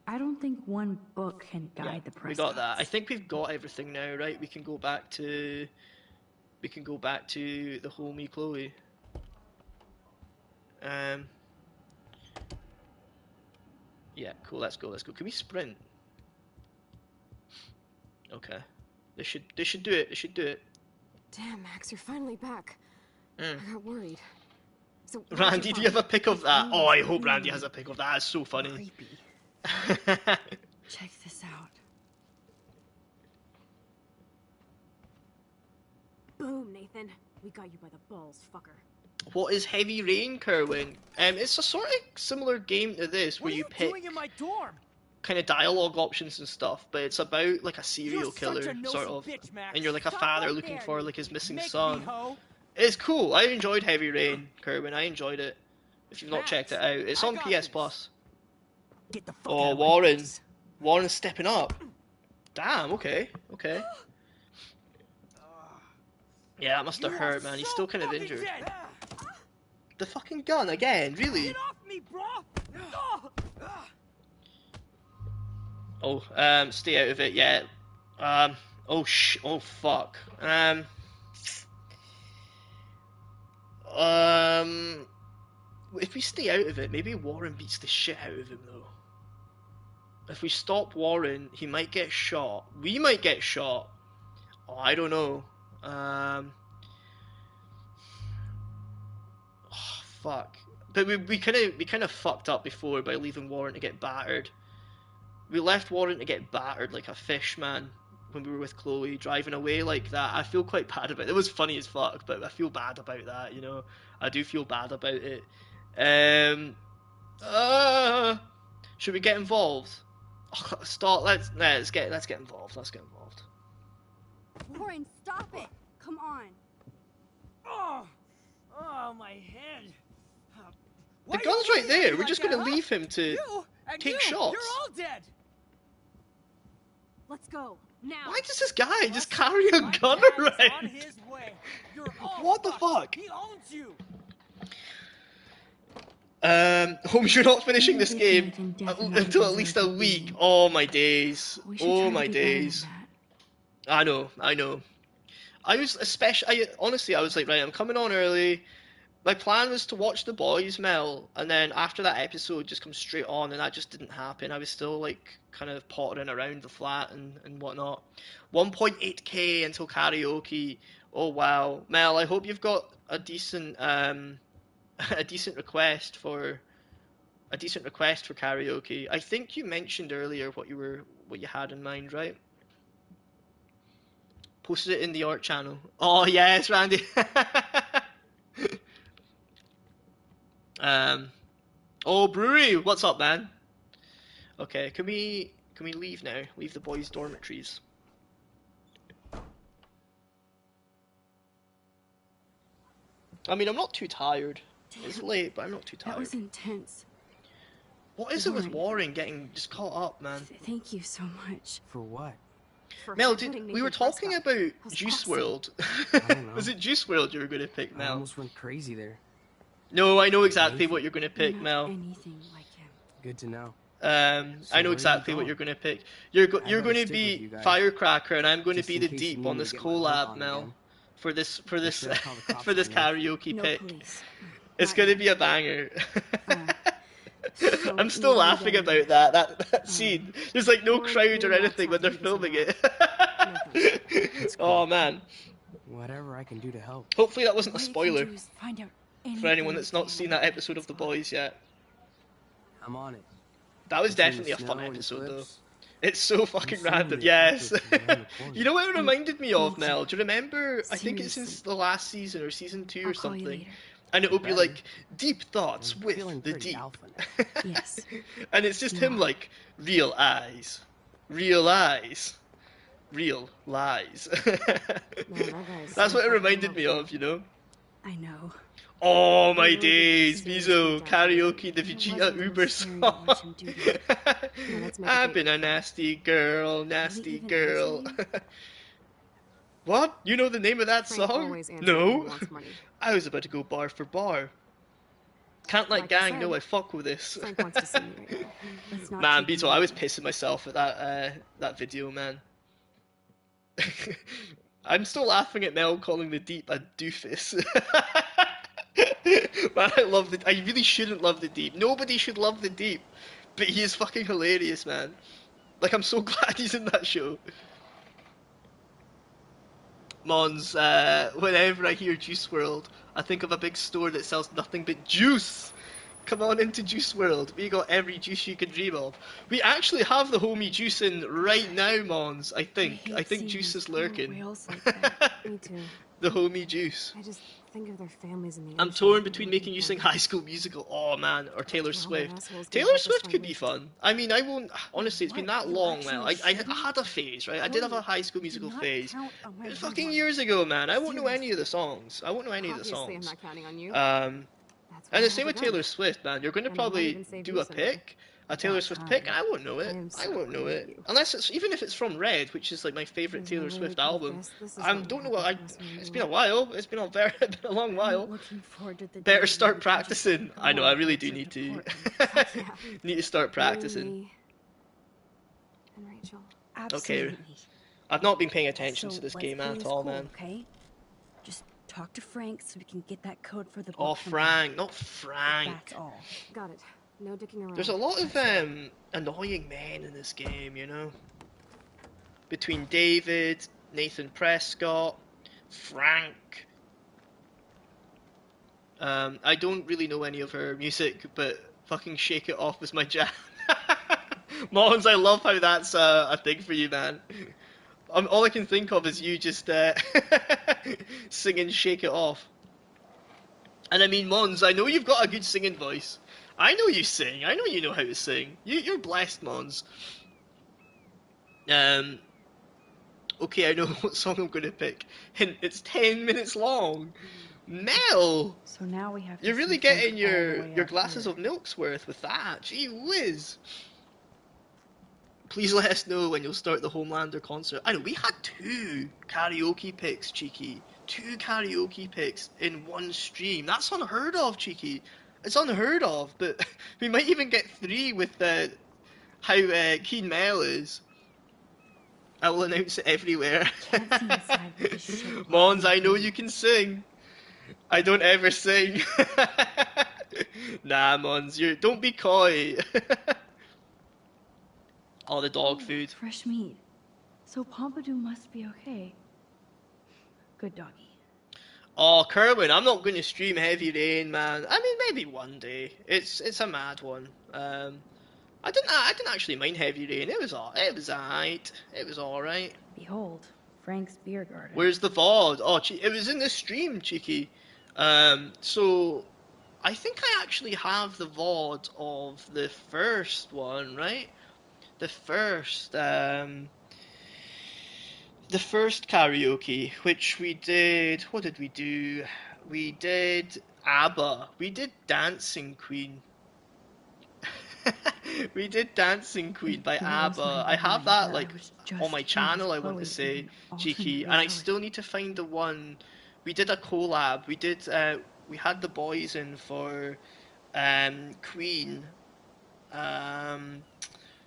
I don't think one book can guide the process. We got that. I think we've got everything now, right? We can go back to the homie Chloe. Yeah, cool. Let's go. Can we sprint? Okay. They should do it. Damn, Max, you're finally back. I got worried. So, Randy, do you have a pic of that? Oh, I hope Randy has a pic of that. That's so funny. Creepy. Check this out. Boom, Nathan. We got you by the balls, fucker. What is Heavy Rain, Kerwin? It's a sort of similar game to this where you pick doing in my dorm? kind of dialogue options and stuff, but it's about like a serial killer sort of, and you're like a father looking for like his missing son. It's cool. I enjoyed Heavy Rain, Kerwin. I enjoyed it. If you've not checked it out, it's on PS Plus. Oh, Warren's stepping up. Damn. Okay. Yeah, that must have hurt, man. He's still kind of injured. The fucking gun again, really? Get off me, bro! Oh, stay out of it, yeah. Oh fuck. If we stay out of it, maybe Warren beats the shit out of him, though. If we stop Warren, he might get shot. We might get shot. Oh, I don't know. Oh, fuck. But we kind of fucked up before by leaving Warren to get battered. We left Warren to get battered like a fish, man, when we were with Chloe, driving away like that. I feel quite bad about it. It was funny as fuck, but I feel bad about that, you know. I do feel bad about it. Should we get involved? Oh, stop. Let's get involved. Warren, stop it! Come on. Oh, my head. The gun's right there. We're just gonna leave him to take shots. You're all dead. Let's go now. Why does this guy just carry a gun On around? his way. You're all What the fucked. fuck? He owns you. Holmes, you're not finishing this game until at least a week. Oh my days. Oh my days. I know. I was honestly, I was like, right, I'm coming on early. My plan was to watch The Boys, Mel, and then after that episode just come straight on, and that just didn't happen. I was still like kind of pottering around the flat and whatnot. 1.8k until karaoke. Oh wow. Mel, I hope you've got a decent request for karaoke. I think you mentioned earlier what you had in mind, right? Posted it in the art channel. Oh yes, Randy. Oh Brewery, what's up, man? Okay, can we leave now? Leave the boys' dormitories. I mean, I'm not too tired. It's late, but I'm not too tired. That was intense. What is it with Warren getting just caught up, man? Thank you so much. For what? Mel, we were talking about Juice WRLD. Was it Juice WRLD you were going to pick, Mel? I almost went crazy there. No, I know exactly what you're going to pick, Mel. Anything like him. Good to know. I know exactly what you're going to pick. You're going to be Firecracker, and I'm going to be the Deep on this collab, Mel. For this karaoke pick. It's going to be a banger. I'm still laughing about that scene. There's like no crowd or anything when they're filming it. Oh man. Whatever I can do to help. Hopefully that wasn't a spoiler for anyone that's not seen that episode of The Boys yet. I'm on it. That was definitely a fun episode though. It's so fucking random. Yes. You know what it reminded me of, Mel? Do you remember? I think it's since the last season or season 2 or something. And it will be like deep thoughts with the deep. Yes. And it's just him like real eyes, real lies. That's what it reminded me of, you know. I know. Oh my days, Mizo, karaoke the Vegeta Uber song. I've been a nasty girl. What? You know the name of that song? No. I was about to go bar for bar. Can't like gang know I fuck with this. Man, Beetle, I was pissing myself at that video, man. I'm still laughing at Mel calling the Deep a doofus. Man, I really shouldn't love the Deep. Nobody should love the Deep. But he is fucking hilarious, man. Like, I'm so glad he's in that show. Mons, whenever I hear Juice WRLD, I think of a big store that sells nothing but juice. Come on into Juice WRLD. We got every juice you can dream of. We actually have the homie Juice in right now, Mons, I think. I think Juice is lurking. Me too. The homie Juice. I just think of their families in the I'm torn between making you sing High School Musical, oh man, or Taylor Swift. Taylor Swift could be fun. I mean, I won't, honestly, it's been that long now. I had a phase, right? I did have a High School Musical phase. Fucking years ago, man. I won't know any of the songs. Obviously, I'm not counting on you. And the same with Taylor Swift, man. You're going to probably do a pick, a Taylor Swift pick, and I won't know it. I won't know it. Unless it's, even if it's from Red, which is like my favourite Taylor Swift album. I don't know what it's been a while. It's been been a long while. Better start practicing. I know, I really do need to. Need to start practicing. Okay. I've not been paying attention to this game at all, man. Okay? Just talk to Frank so we can get that code for the book. Oh, Frank, not Frank. That's all. Got it. No dicking around. There's a lot of annoying men in this game, you know. Between David, Nathan Prescott, Frank. I don't really know any of her music, but fucking Shake It Off was my jam. Mons, I love how that's a thing for you, man. All I can think of is you just singing Shake It Off. And I mean, Mons, I know you've got a good singing voice. I know you sing. I know you know how to sing. You're blessed, Mons. Okay, I know what song I'm gonna pick. And it's 10 minutes long. Mel! So now we have to You're really see Frank getting all the your way up glasses here. of milk's worth with that. Gee whiz. Please let us know when you'll start the Homelander concert. I know, we had 2 karaoke picks, Cheeky. 2 karaoke picks in one stream. That's unheard of, Cheeky. It's unheard of, but we might even get 3 with how keen Mel is. I will announce it everywhere. Can't see inside with this shit Mons, blocking I know the you view. can sing. I don't ever sing. Nah, Mons, don't be coy. All the dog food. Fresh meat. So Pompidou must be okay. Good doggy. Oh, Kerwin, I'm not going to stream Heavy Rain, man. I mean, maybe one day. It's a mad one. I didn't actually mind Heavy Rain. It was alright. It was alright. Behold, Frank's beer garden. Where's the VOD? Oh, it was in the stream, Cheeky. So I think I actually have the VOD of the first one, right? The first karaoke, which we did. What did we do? We did ABBA. We did Dancing Queen. We did Dancing Queen by ABBA. I have that like on my channel, I want to say, Cheeky, and I still need to find the one. We did a collab. We did. We had the boys in for Queen,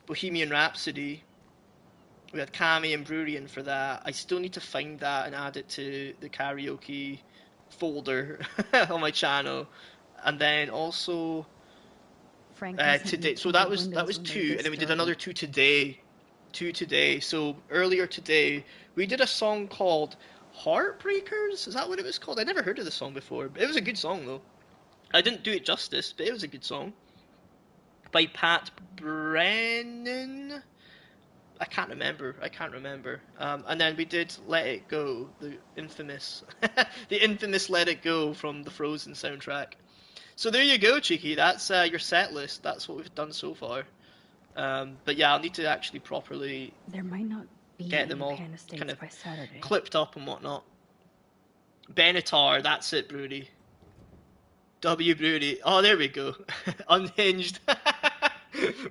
Bohemian Rhapsody. We had Cami and Brewery in for that. I still need to find that and add it to the karaoke folder on my channel, and then also today. So that was 2, and then we did another 2 today. 2 today. So earlier today we did a song called Heartbreakers. Is that what it was called? I never heard of the song before. But it was a good song though. I didn't do it justice, but it was a good song. By Pat Brennan. I can't remember. And then we did Let It Go, the infamous Let It Go from the Frozen soundtrack. So there you go, Cheeky. That's your set list. That's what we've done so far. But yeah, I'll need to actually properly There might not be get them all Pan Estates kind of by Saturday. clipped up and whatnot. Benatar, that's it, Broody. W Broody. Oh, there we go. Unhinged.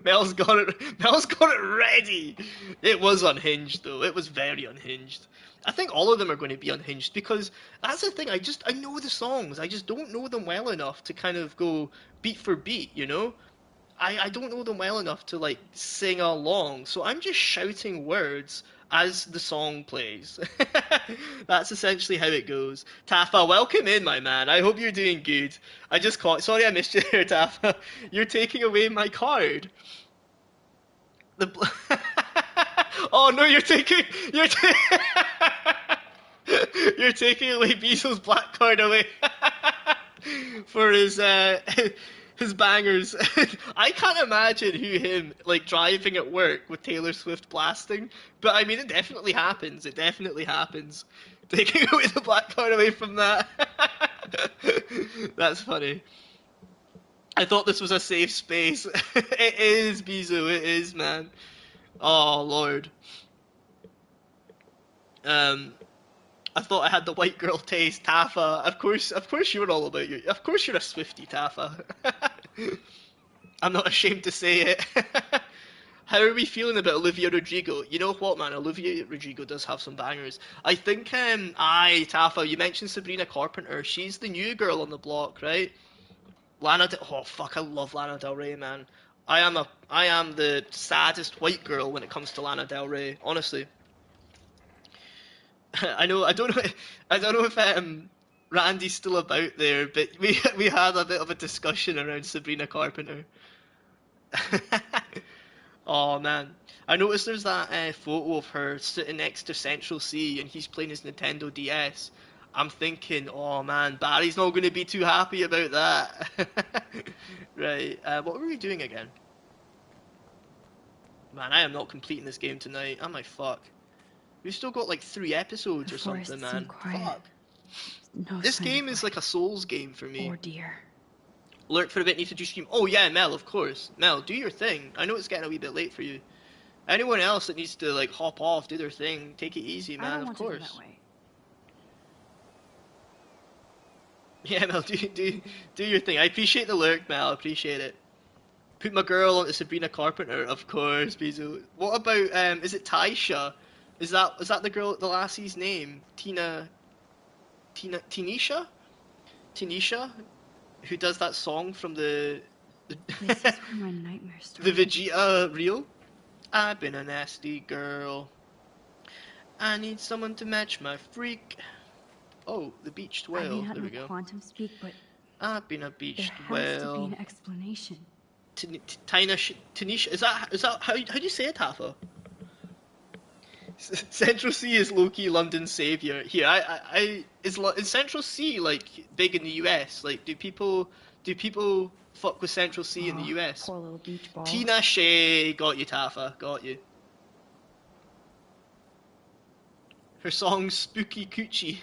Mel's got it ready. It was unhinged though. It was very unhinged. I think all of them are going to be unhinged because that's the thing. I know the songs. I just don't know them well enough to kind of go beat for beat, you know? I don't know them well enough to like sing along. So I'm just shouting words as the song plays. That's essentially how it goes. Tafa, welcome in, my man. I hope you're doing good. I just caught. Sorry, I missed you there, Tafa. You're taking away my card. Oh no, you're taking you're taking away Beazle's black card away for his bangers. I can't imagine him like driving at work with Taylor Swift blasting, but I mean it definitely happens. Taking away the black card away from that. That's funny. I thought this was a safe space. It is, Bizo, it is, man. Oh lord. I thought I had the white girl taste, Tafa. Of course you're all about you. Of course you're a Swiftie, Tafa. I'm not ashamed to say it. How are we feeling about Olivia Rodrigo? You know what, man? Olivia Rodrigo does have some bangers. I think, Tafa, you mentioned Sabrina Carpenter. She's the new girl on the block, right? Oh fuck, I love Lana Del Rey, man. I am the saddest white girl when it comes to Lana Del Rey, honestly. I don't know if Randy's still about there, but we had a bit of a discussion around Sabrina Carpenter. Oh man, I noticed there's that photo of her sitting next to Central C and he's playing his Nintendo DS. I'm thinking, oh man, Barry's not going to be too happy about that. Right, what were we doing again? Man, I am not completing this game tonight. Am I fuck? We've still got like 3 episodes or something, man. Fuck. No This game is like a Souls game for me. Oh dear. Lurk for a bit, need to do stream. Oh yeah, Mel, of course. Mel, do your thing. I know it's getting a wee bit late for you. Anyone else that needs to like hop off, do their thing, take it easy, man. I don't of want course. to go that way. Yeah, Mel, do your thing. I appreciate the lurk, Mel. I appreciate it. Put my girl onto Sabrina Carpenter, of course, Bezo. What about is it Taisha? Is that the girl, the lassie's name? Tanisha, who does that song from the This is where my nightmare the started. Vegeta reel? I've been a nasty girl. I need someone to match my freak. Oh, the beached I may whale. not There we know go. quantum speak, but I've been a beached there has to be whale. an explanation. Tanisha, is that how do you say it, Tafa? Central C is low-key London's savior. Here, is Central C like big in the US? Like, do people fuck with Central C in the US? Poor little beach ball. Tina Shea, got you, Tafa, got you. Her song Spooky Coochie.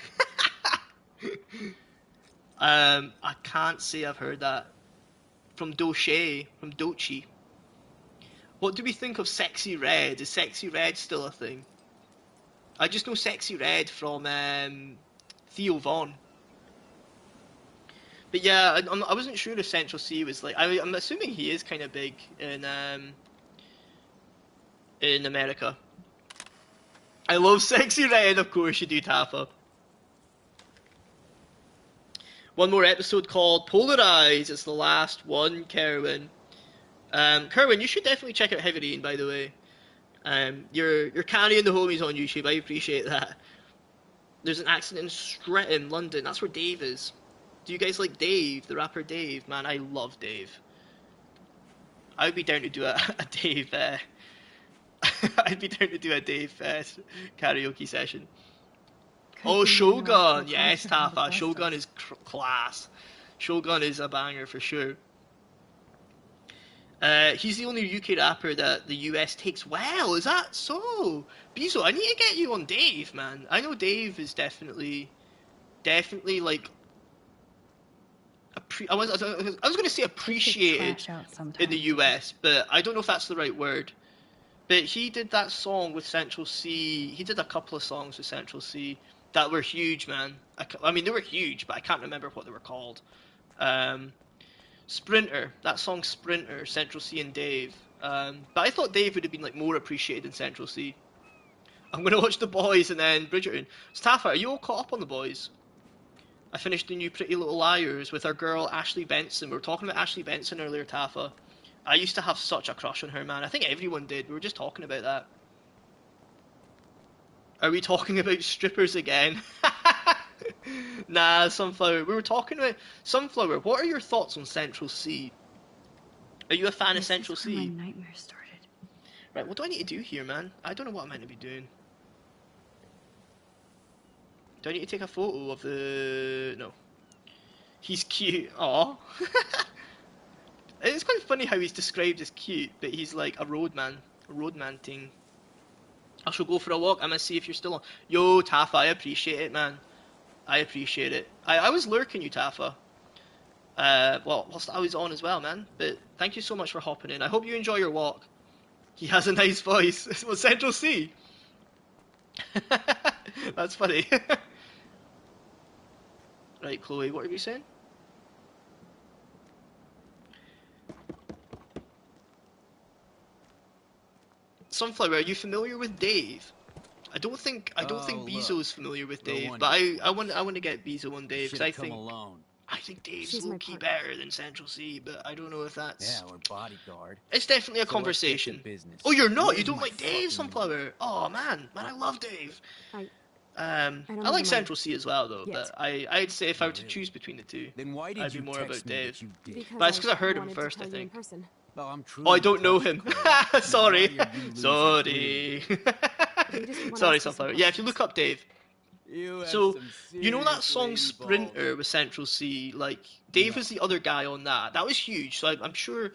I can't say I've heard that. From Dochi. What do we think of Sexy Red? Is Sexy Red still a thing? I just know Sexy Red from Theo Von. But yeah, I wasn't sure if Central C was like... I'm assuming he is kind of big in America. I love Sexy Red, of course you do, Tafa. One more episode called Polarize. It's the last one, Kerwin. Kerwin, you should definitely check out Heavy Rain, by the way. You're carrying the homies on YouTube. I appreciate that. There's an accident in Streatham, London. That's where Dave is. Do you guys like Dave, the rapper Dave? Man, I love Dave. I would be down to do a Dave. I'd be down to do a Dave karaoke session. Oh, Shogun! Yes, Tafa. Shogun is class. Shogun is a banger for sure. He's the only UK rapper that the US takes well. Is that so? Bezo, I need to get you on Dave, man. I know Dave is definitely like... I was going to say appreciated in the US, but I don't know if that's the right word. But he did that song with Central C. He did a couple of songs with Central C that were huge, man. I mean, they were huge, but I can't remember what they were called. Sprinter, that song Sprinter, Central C and Dave. But I thought Dave would have been like more appreciated than Central C. I'm gonna watch The Boys and then Bridgerton. Staffa, are you all caught up on The Boys? I finished the new Pretty Little Liars with our girl Ashley Benson. We were talking about Ashley Benson earlier, Taffa. I used to have such a crush on her, man. I think everyone did. We were just talking about that. Are we talking about strippers again? Nah, Sunflower. We were talking about... Sunflower, what are your thoughts on Central C? Are you a fan of Central C? My nightmare started. Right, what do I need to do here, man? I don't know what I'm meant to be doing. Do I need to take a photo of the... No. He's cute. Aw. It's quite funny how he's described as cute, but he's like a roadman. A roadman thing. I shall go for a walk. I'm gonna see if you're still on. Yo, Tafa, I appreciate it, man. I appreciate it. I was lurking you, Tafa. Well, whilst I was on as well, man. But thank you so much for hopping in. I hope you enjoy your walk. He has a nice voice. It's what Central C. That's funny. Right, Chloe, what are you saying? Sunflower, are you familiar with Dave? I don't think Bezo is familiar with Dave, but I want to get Bezo on Dave because I think Dave's low-key better than Central C, but I don't know if that's... Yeah, or bodyguard. It's definitely a conversation. Oh, you're not? You don't like Dave, Sunflower? Oh, man, I love Dave. I like Central C as well, though, but I'd say if I were to choose between the two, I'd be more about Dave. But it's because I heard him first, I think. Oh, I don't know him. Sorry. Sorry. Sorry, Sunflower. Yeah, if you look up Dave. So, you know that song Sprinter with Central C? Like, Dave was the other guy on that. That was huge, so I'm sure...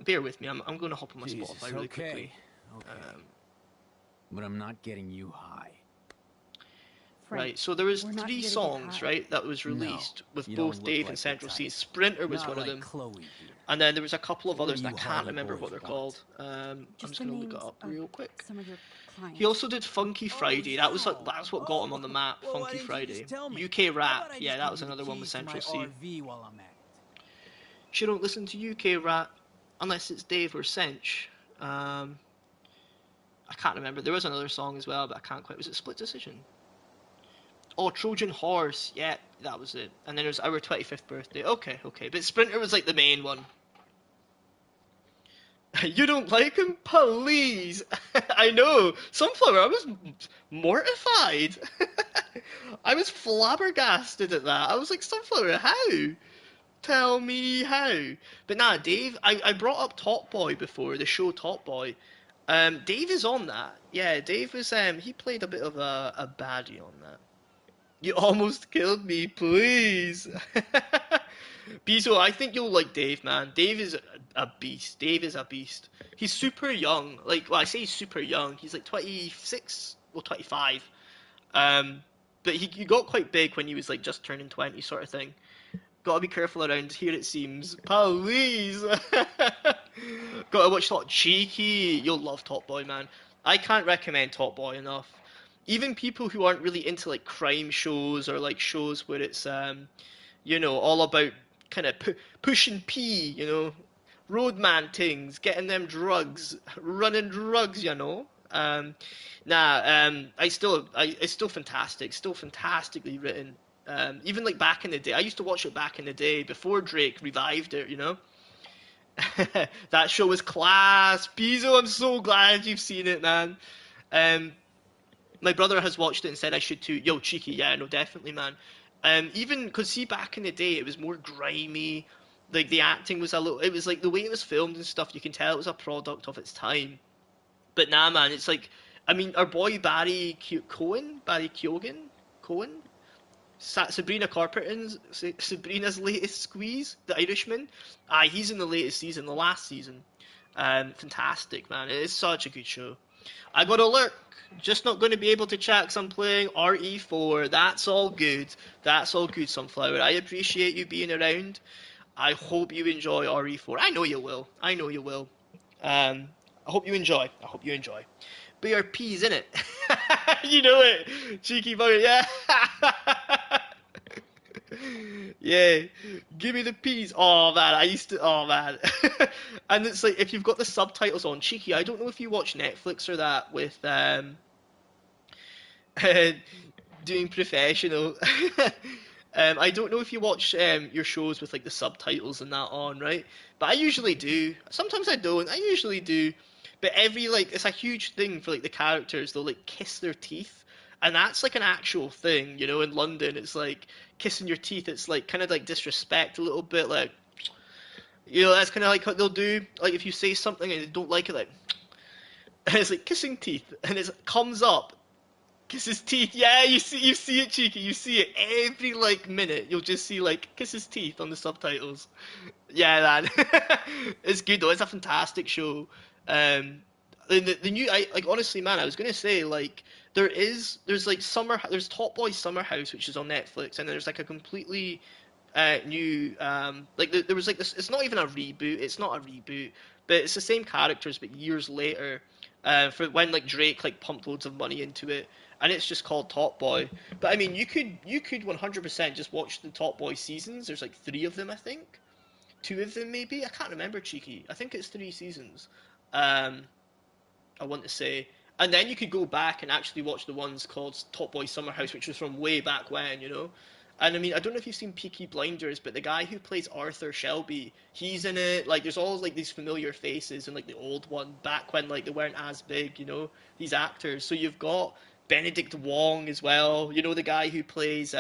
Bear with me, I'm going to hop on my Spotify really quickly. But I'm not getting you high. Frank, right? So there was we're not 3 here to get songs, high. right, that was No, released with you both don't look Dave like and the Central type. C. Sprinter was Not one of like them. Chloe here. And then there was a couple of So what others do that I you can't Hardy remember boys what they're want? called. I'm Just just the gonna look it names up of real quick. some of your clients. He also did Funky Friday. That was like, that's what got him on the map. Well, why Funky didn't you Friday. just tell me? UK How Rap. about I Yeah, just that give was you the another one with keys to Central my C. RV while I'm at it? She don't listen to UK Rap unless it's Dave or Sench. I can't remember. There was another song as well, but I can't quite. Was it Split Decision? Oh, Trojan Horse. Yeah, that was it. And then there's Our 25th Birthday. Okay, okay. But Sprinter was like the main one. You don't like him? Please. I know. Sunflower, I was mortified. I was flabbergasted at that. I was like, Sunflower, how? Tell me how. But nah, Dave, I brought up Top Boy before, the show Top Boy. Dave is on that. Yeah, Dave was, he played a bit of a baddie on that. You almost killed me, please. Bezo, I think you'll like Dave, man. Dave is a beast. Dave is a beast. He's super young. Like, well, I say he's super young. He's like 26, well, 25. But he got quite big when he was like just turning 20, sort of thing. Gotta be careful around here, it seems. Please! Gotta watch Top Cheeky. You'll love Top Boy, man. I can't recommend Top Boy enough. Even people who aren't really into like crime shows or like shows where it's you know, all about kind of pushing P, you know, roadman things, getting them drugs, running drugs, you know. It's still fantastic, still fantastically written. Even like back in the day, I used to watch it back in the day before Drake revived it, you know. That show was class. Pizzo, I'm so glad you've seen it, man. My brother has watched it and said I should too. Yo, cheeky, yeah, no, definitely, man. Even because see, back in the day, it was more grimy. Like the acting was a little. It was like the way it was filmed and stuff. You can tell it was a product of its time. But nah, man, it's like, I mean, our boy Barry Keoghan, Sabrina Carpenter's Sabrina's latest squeeze, the Irishman. He's in the latest season, the last season. Fantastic, man. It is such a good show. I got a lurk. Just not going to be able to chat because I'm playing RE4. That's all good. That's all good, Sunflower. I appreciate you being around. I hope you enjoy RE4. I know you will. I know you will. I hope you enjoy. I hope you enjoy. BRP's in it. You know it. Cheeky bugger, yeah. Yeah. Give me the peas. Oh man, oh man. And it's like, if you've got the subtitles on, Cheeky, I don't know if you watch Netflix or that with, doing professional. I don't know if you watch your shows with like the subtitles and that on, right? But I usually do. Sometimes I don't. I usually do. But it's a huge thing for like the characters. They'll like kiss their teeth, and that's like an actual thing, you know. In London, it's like kissing your teeth. It's like kind of like disrespect a little bit, like, you know. That's kind of like what they'll do. Like if you say something and they don't like it, like, and it's like kissing teeth, and it comes up. Kiss his teeth. Yeah, you see it, cheeky. You see it every like minute. You'll just see like kiss his teeth on the subtitles. Yeah, man. It's good though. It's a fantastic show. The new, like honestly, man, I was gonna say like there's like there's Top Boy Summer House, which is on Netflix, and there's like a completely new like there was like this. It's not even a reboot. It's not a reboot, but it's the same characters but years later. For when like Drake like pumped loads of money into it, and it's just called Top Boy. But I mean, you could 100% just watch the Top Boy seasons. There's like 3 of them, I think, 2 of them maybe. I can't remember, cheeky. I think it's 3 seasons. I want to say, and then you could go back and actually watch the ones called Top Boy Summer House, which was from way back when, you know. And I mean, I don't know if you've seen Peaky Blinders, but the guy who plays Arthur Shelby, he's in it. Like, there's all like these familiar faces and like the old one back when like they weren't as big, you know, these actors. So you've got Benedict Wong as well, you know, the guy who plays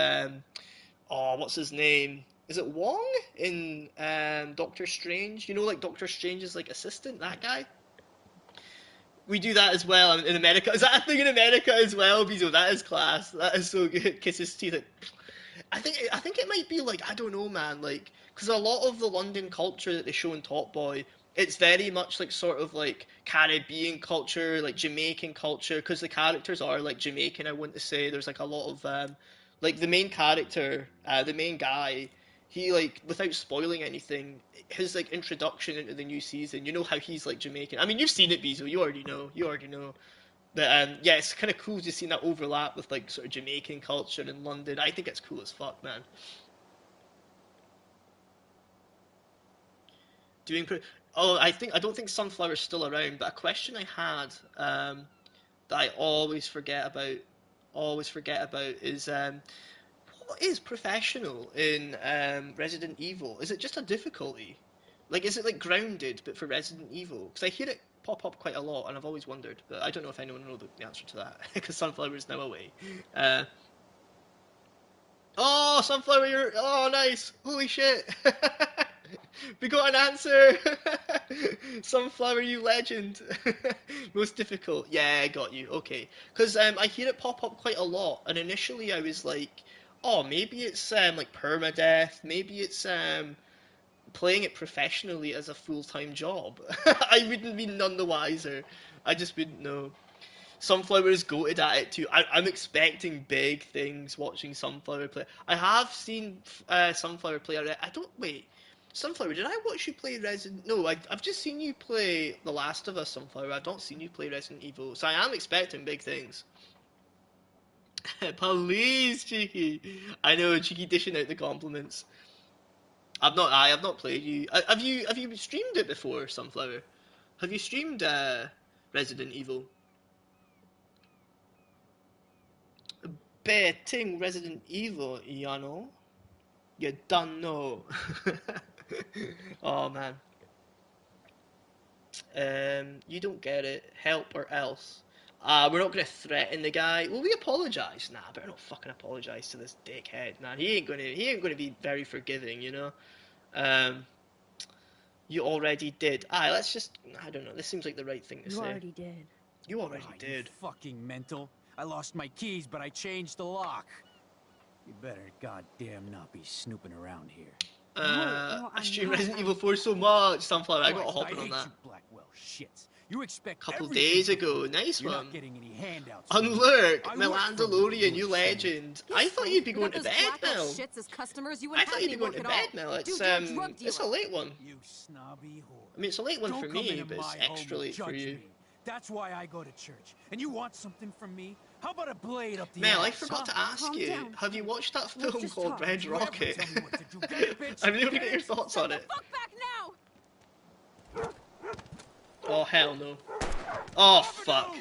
what's his name? Is it Wong in Doctor Strange? You know, like Doctor Strange's like assistant, that guy. We do that as well in America. Is that a thing in America as well, Bizo? That is class. That is so good. Kiss his teeth. Like, I think it might be like, I don't know, man, like, because a lot of the London culture that they show in Top Boy It's very much like sort of like Caribbean culture, like Jamaican culture, because the characters are like Jamaican. I want to say there's like a lot of like the main character, the main guy. He like without spoiling anything, his like introduction into the new season. You know how he's like Jamaican. I mean, you've seen it, Bezo. You already know. You already know. But yeah, it's kind of cool to see that overlap with like sort of Jamaican culture in London. I think it's cool as fuck, man. Doing oh, I don't think Sunflower's still around, but a question I had that I always forget about is what is professional in Resident Evil? Is it just a difficulty? Like, is it like grounded but for Resident Evil? Because I hear it pop up quite a lot, and I've always wondered, but I don't know if anyone knows the answer to that because Sunflower is now away. Oh, Sunflower, you're oh nice! Holy shit! We got an answer! Sunflower, you legend! Most difficult. Yeah, I got you. Okay. Because I hear it pop up quite a lot, and initially I was like, oh, maybe it's like permadeath, maybe it's playing it professionally as a full-time job. I wouldn't be none the wiser. I just wouldn't know. Sunflower is goated at it too. I'm expecting big things watching Sunflower play. I have seen Sunflower play. I don't wait. Sunflower, did I watch you play Resident? No, I've just seen you play The Last of Us. Sunflower, I've not seen you play Resident Evil, so I am expecting big things. Please, Cheeky. I know, Cheeky dishing out the compliments. I have not played you. Have you streamed it before, Sunflower? Have you streamed Resident Evil? Betting Resident Evil, you know? You don't know. Oh man. You don't get it. Help or else. We're not gonna threaten the guy. Will we apologise? Nah, I better not fucking apologise to this dickhead, man. He ain't gonna be very forgiving, you know? You already did. Let's just I don't know, this seems like the right thing to say. You already did. You already did. You fucking mental. I lost my keys, but I changed the lock. You better goddamn not be snooping around here. I stream Resident Evil 4 so much, Sunflower. I gotta hop in on that. Blackwell shits. You expect couple days ago, nice You're one. Not getting any handouts. Unlurk, Melandalorian, you legend. I thought you'd be going to bed, Mel. I thought you'd be going to bed, Mel. It's a late one. You snobby whore. I mean, it's a late one for me, but it's extra late for you. That's why I go to church. And you want something from me? How about a blade up the Mel, ass, I forgot to ask you. Down. Have you watched that film called Red Rocket? I really want to get your thoughts on it. Fuck back now! Oh hell no. Oh fuck.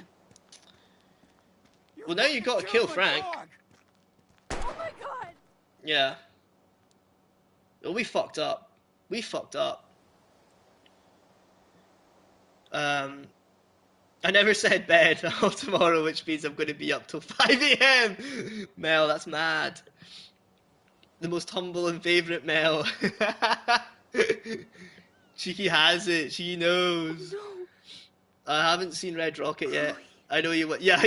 Well now you gotta kill Frank. Oh my god! Yeah. Well, we fucked up. We fucked up. I never said bed until tomorrow, which means I'm going to be up till 5 AM. Mel, that's mad. The most humble and favourite Mel. Cheeky has it. She knows. No. I haven't seen Red Rocket yet. I know you would. Yeah,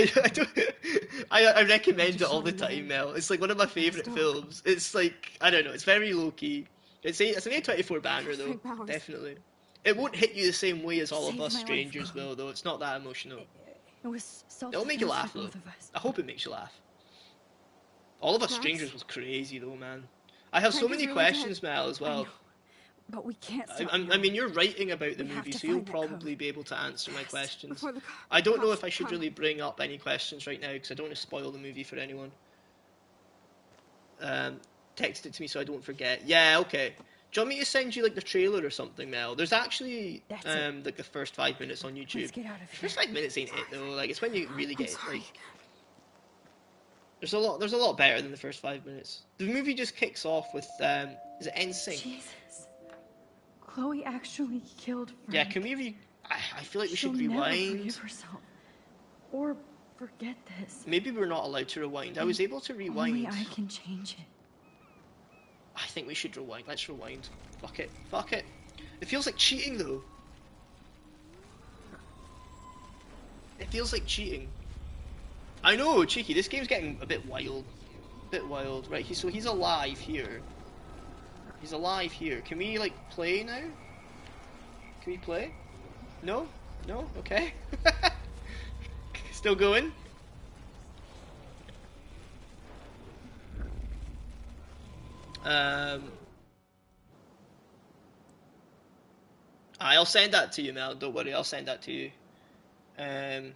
I recommend it all the time, Mel. It's like one of my favourite films. It's like, I don't know, it's very low-key. It's an A24 banner, though. Definitely. It won't hit you the same way as All of Us Strangers will, though. It's not that emotional. It was It'll make you laugh, though. I hope it makes you laugh. All of Us Strangers was crazy, though, man. I have so many questions, Mel, as well. But we can't. I mean, you're writing about the movie, so you'll probably be able to answer my questions. I don't know if I should really bring up any questions right now, because I don't want to spoil the movie for anyone. Text it to me so I don't forget. Yeah, okay. Do you want me to send you like the trailer or something, Mel? There's actually like the first 5 minutes on YouTube. Let's get out of here. First 5 minutes ain't it though. Like it's when you really get like. There's a lot better than the first 5 minutes. The movie just kicks off with is it NSYNC? Jesus, Chloe actually killed Frank. Yeah, can we? I feel like we should She'll rewind. Never forgive herself. Or forget this. Maybe we're not allowed to rewind. I was able to rewind. Only I can change it. I think we should rewind. Let's rewind. Fuck it. Fuck it. It feels like cheating, though. It feels like cheating. I know, cheeky. This game's getting a bit wild. Right, so he's alive here. He's alive here. Can we, like, play now? Can we play? No? No? Okay. Still going? I'll send that to you, Mel. Don't worry, I'll send that to you. I'm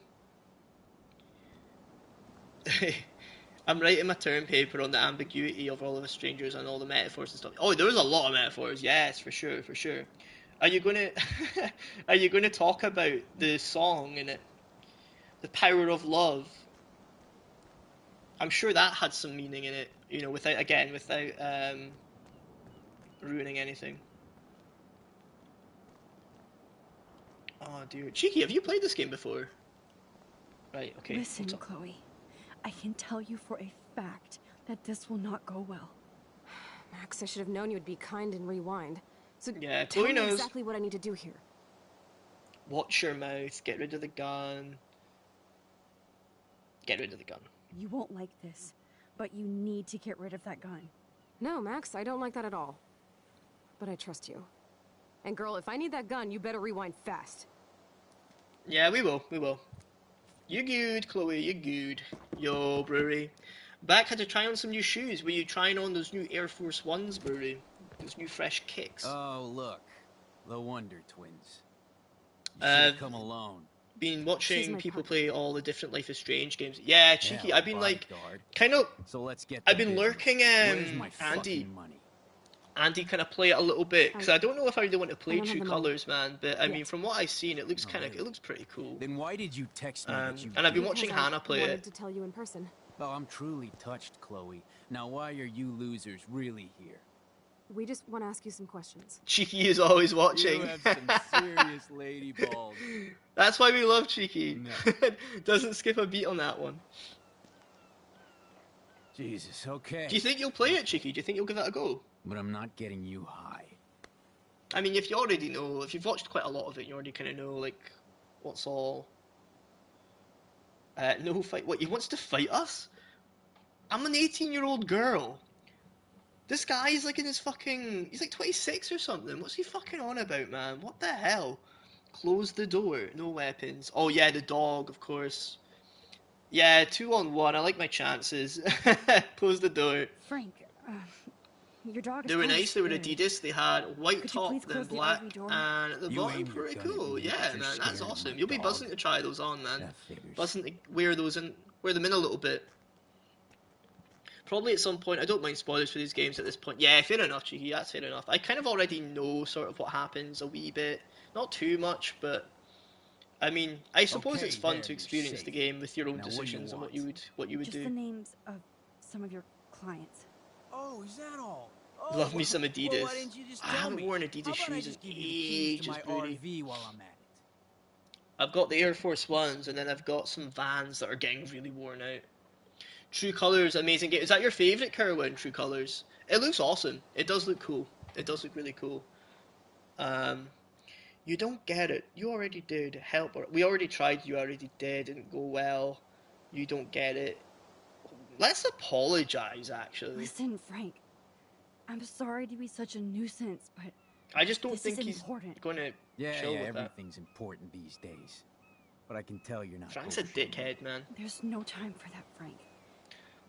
writing my term paper on the ambiguity of all of the strangers and all the metaphors and stuff. Oh, there's a lot of metaphors. Yes, for sure, for sure. Are you gonna Are you gonna talk about the song in it, the power of love? I'm sure that had some meaning in it. You know, without ruining anything. Oh dear, Cheeky, have you played this game before? Right. Okay. Listen, Chloe. I can tell you for a fact that this will not go well. Max, I should have known you would be kind and rewind. So yeah, tell Chloe me knows exactly what I need to do here. Watch your mouth. Get rid of the gun. Get rid of the gun. You won't like this, but you need to get rid of that gun. No, Max, I don't like that at all. But I trust you. And girl, if I need that gun, you better rewind fast. Yeah, we will. We will. You're good, Chloe. You're good. Yo, Brewery. Back had to try on some new shoes. Were you trying on those new Air Force Ones, Brewery? Those new fresh kicks. Oh, look. The Wonder Twins. You should have come alone. Been watching people play all the different Life is Strange games. Yeah, Cheeky. I've been like, kind of. So let's get. I've been lurking. Where's my Andy. Money? Andy kind of play it a little bit because I don't know if I really want to play True Colors, man. But I mean, from what I've seen, it looks it looks pretty cool. Then why did you text me? And I've been watching Hannah play wanted it. to tell you in person. Oh, I'm truly touched, Chloe. Now, why are you losers really here? We just want to ask you some questions. Cheeky is always watching. You have some serious lady balls. That's why we love Cheeky. No. Doesn't skip a beat on that one. Jesus, okay. Do you think you'll play it, Cheeky? Do you think you'll give it a go? But I'm not getting you high. I mean, if you already know, if you've watched quite a lot of it, you already kind of know, like, what's all... no fight... What, he wants to fight us? I'm an 18-year-old girl. This guy is like in his fucking... He's like 26 or something. What's he fucking on about, man? What the hell? Close the door. No weapons. Oh, yeah, the dog, of course. Yeah, 2-on-1. I like my chances. Close the door. Frank, your dog is They were nice. They were scared. Adidas. They had white Could you top, please then close the black, RV door? and at the You bottom, aim your pretty gun at cool. me Yeah, because you're man, that's scared of awesome. my You'll be dog. buzzing to try those on, man. That figures. Buzzing to wear those and wear them in a little bit. Probably at some point. I don't mind spoilers for these games at this point. Yeah, fair enough, Cheeky. That's fair enough. I kind of already know sort of what happens a wee bit. Not too much, but I mean, I suppose Okay, it's fun there, to you're experience safe. the game with your own Now, what do you decisions and want? what you would Just do. the names of some of your clients. Oh, is that all? Love me some Adidas. Well, why didn't you just I tell haven't me? worn How Adidas about I shoes just in give you the keys to ages, my Brody. RV while I'm at it? I've got the Air Force Ones, and then I've got some Vans that are getting really worn out. True Colors, amazing game. Is that your favourite, Kerwin, True Colors? It looks awesome. It does look cool. It does look really cool. You don't get it. You already did. Help. We already tried. You already did. Didn't go well. You don't get it. Let's apologise, actually. Listen, Frank. I'm sorry to be such a nuisance, but I just don't this think is he's important. going to Yeah, chill yeah, with that. everything's important these days. But I can tell you're not. Frank's a dickhead, man. There's no time for that, Frank.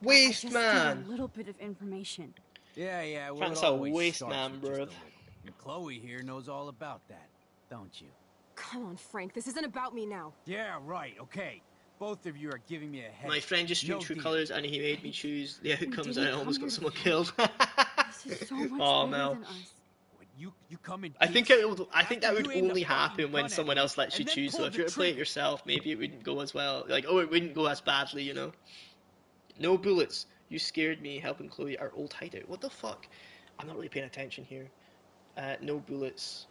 Waste, I just man. need a little bit of information. Yeah, yeah. Well, Frank's it a always waste starts man, with just a bruv. little. And Chloe here knows all about that, don't you? Come on, Frank. This isn't about me now. Yeah, right. Okay. Both of you are giving me a headache. My friend just streamed No True deal. Colours and he made me choose the outcomes didn't and I almost come got here someone to killed. This is so much Oh, bigger Mel. than us. You come in I think peace. I think that After would you aimed only a fucking happen when gun at someone me else lets you and then choose. So pulled if you were the to play it trigger. yourself, maybe it wouldn't go as well. Like, oh, it wouldn't go as badly, you know. No bullets. You scared me. Helping Chloe, our old hideout. What the fuck? I'm not really paying attention here. No bullets.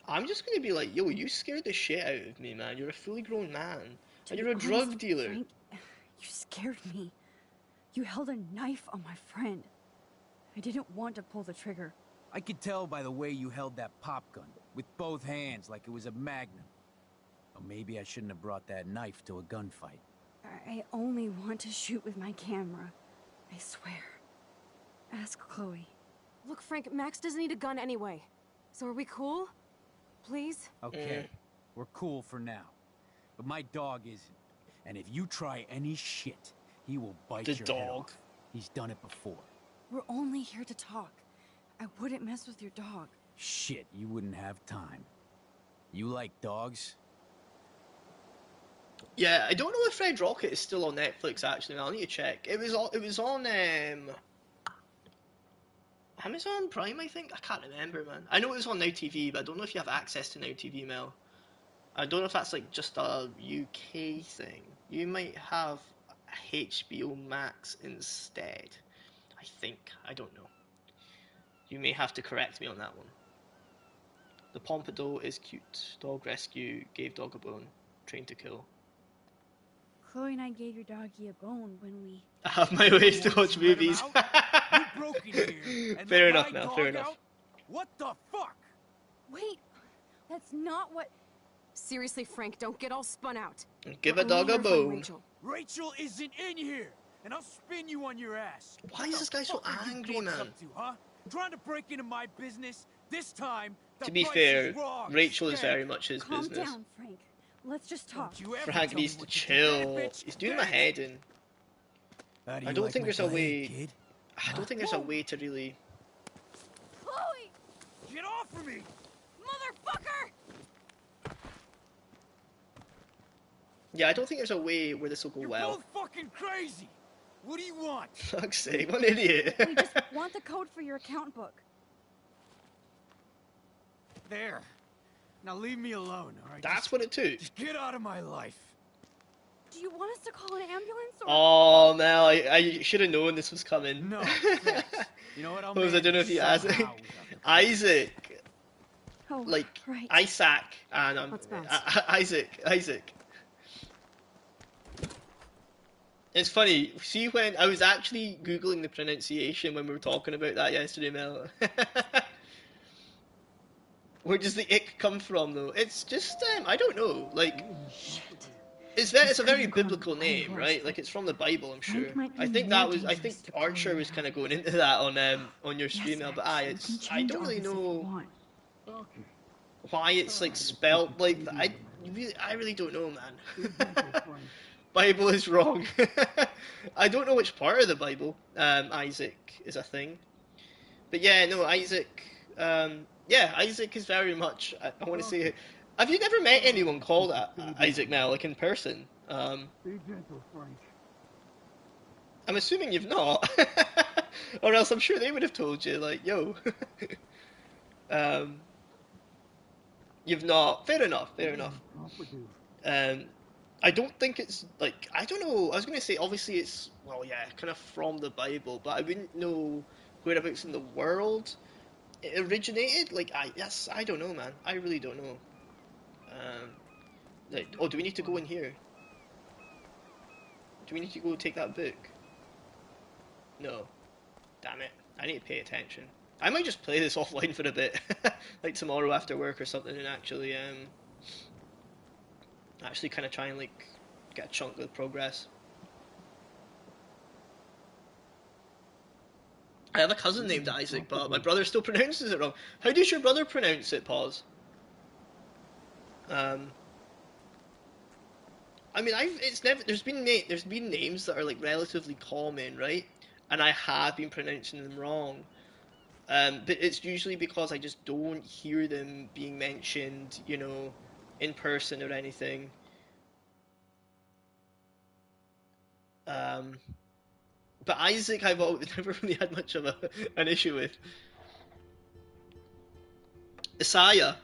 I'm just gonna be like, yo, you scared the shit out of me, man. You're a fully grown man. To And be you're a drug honest, dealer. Frank, you scared me. You held a knife on my friend. I didn't want to pull the trigger. I could tell by the way you held that pop gun with both hands like it was a magnum. Or maybe I shouldn't have brought that knife to a gunfight. I only want to shoot with my camera. I swear. Ask Chloe. Look, Frank, Max doesn't need a gun anyway. So are we cool? Please? Okay, we're cool for now. But my dog isn't. And if you try any shit, he will bite your head off. He's done it before. We're only here to talk. I wouldn't mess with your dog. Shit, you wouldn't have time. You like dogs? Yeah, I don't know if Red Rocket is still on Netflix. Actually, I'll need to check. It was on Amazon Prime, I think. I can't remember, man. I know it was on Now TV, but I don't know if you have access to Now TV, Mel. I don't know if that's like just a UK thing. You might have HBO Max instead. I think. I don't know. You may have to correct me on that one. The Pompadour is cute. Dog rescue, gave dog a bone. Trained to kill. Chloe and I gave your doggy a bone when we... I have my ways to watch movies. Fair enough, Mel. Fair enough. What the fuck? Wait, that's not what... Seriously, Frank, don't get all spun out. Give a dog a bone. Rachel isn't in here, and I'll spin you on your ass. Why is this guy so angry, man? Trying to break into my business this time. To be fair, Rachel is very much his Calm business. down, Frank. Let's just talk. Frank needs to chill. He's doing my head in. I don't think there's a way. I don't think there's a way to really. Chloe! Get off of me! Motherfucker! Yeah, I don't think there's a way where this will go well. Both fucking crazy. What do you want? Fuck's sake, what an idiot. We just want the code for your account book. There. Now leave me alone, all right? That's what it took. Just get out of my life. Do you want us to call an ambulance or... Oh, Mel, I should have known this was coming. No, thanks. You know what? I don't know if you asked Isaac. Oh, like right. Isaac and Isaac. It's funny. See, when I was actually googling the pronunciation when we were talking about that yesterday, Mel. Where does the ick come from, though? It's just I don't know. Like, it's a very biblical name, right? Like, it's from the Bible, I'm sure. I think Archer was kind of going into that on your stream, Mel. But I don't really know why it's like spelled like that. I really don't know, man. Bible is wrong. I don't know which part of the Bible Isaac is a thing. But yeah, no, Isaac. Isaac is very much. I want to say, have you never met anyone called Isaac now, like in person? Be gentle, Frank. I'm assuming you've not, or else I'm sure they would have told you, like, yo. You've not. Fair enough. I don't think it's like, I don't know. I was going to say, obviously it's, well, yeah, kind of from the Bible, but I wouldn't know whereabouts in the world it originated. Like, I don't know, man. I really don't know. Do we need to go in here? Do we need to go take that book? No. Damn it. I need to pay attention. I might just play this offline for a bit, like tomorrow after work or something, and actually kind of try and like get a chunk of progress. I have a cousin named Isaac, but my brother still pronounces it wrong. How does your brother pronounce it, Pause? I mean, there's been names that are like relatively common, right? And I have been pronouncing them wrong. But it's usually because I just don't hear them being mentioned, you know, in person or anything. But Isaac, I've never really had much of an issue with. Isaiah.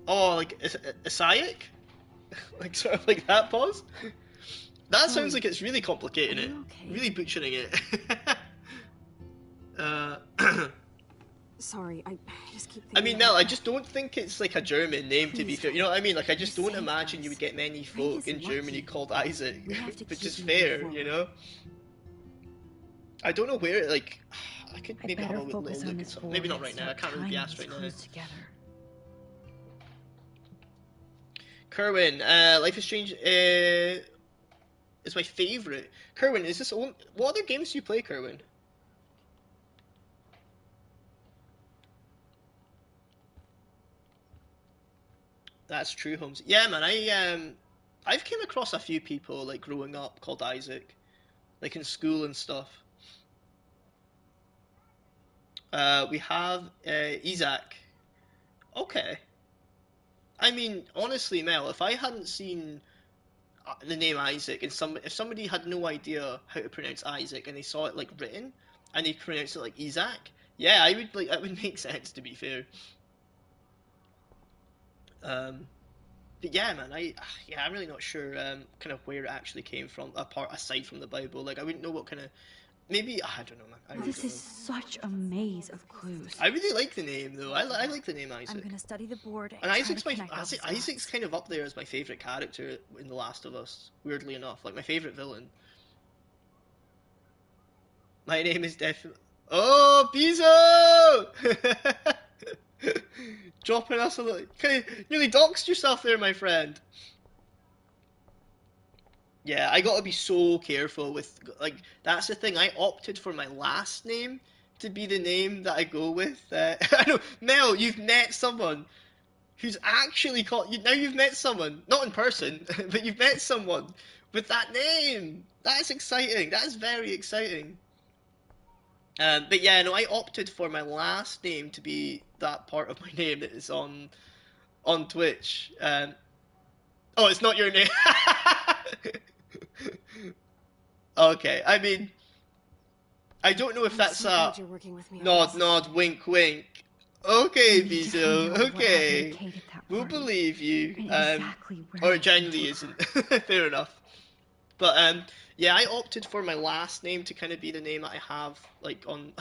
Oh, like Isaac? Like sort of like that, Pause? That sounds like it's really complicating it. Okay? Really butchering it. Sorry, I just keep thinking. I mean, Mel, I just don't think it's like a German name, to be fair. You know what I mean? Like, I just don't imagine you would get many folk in Germany called Isaac, which is fair, you know? I don't know where, like, I could maybe have a little look at something. Maybe not right now, I can't really be asked right now. Kerwin, Life is Strange is my favourite. Kerwin, is this what other games do you play, Kerwin? That's true, Holmes. Yeah, man. I've came across a few people like growing up called Isaac, like in school and stuff. We have Isaac. Okay. I mean, honestly, Mel, if I hadn't seen the name Isaac and if somebody had no idea how to pronounce Isaac and they saw it like written and they pronounced it like Isaac, yeah, I would like that would make sense, to be fair. But yeah, man, I'm really not sure kind of where it actually came from, apart aside from the Bible. Like I wouldn't know what kind of maybe I don't know, man. I really This don't is know. such a maze of clues. I really like the name though. I like the name Isaac. I'm gonna study the board and And try Isaac's to connect all these Isaac's dots. kind of up there as my favorite character in The Last of Us. Weirdly enough, like my favorite villain. My name is definitely. Oh, Bezo! Dropping us a little. You nearly doxed yourself there, my friend. Yeah, I gotta be so careful with like that's the thing. I opted for my last name to be the name that I go with. I know, Mel, you've met someone who's actually called you now. You've met someone, not in person, but you've met someone with that name. That's exciting. That is very exciting. But yeah, no, I opted for my last name to be that part of my name that is on Twitch. Oh, it's not your name. Okay, I mean, I don't know if I'm that's so glad you're working with me on nod, this. nod, wink, wink. Okay, I need to find Bizo. out what happened to Okay, Kate at that we'll party, believe you. and exactly where Or I it came genuinely to isn't. Fair enough. But yeah, I opted for my last name to kind of be the name that I have like on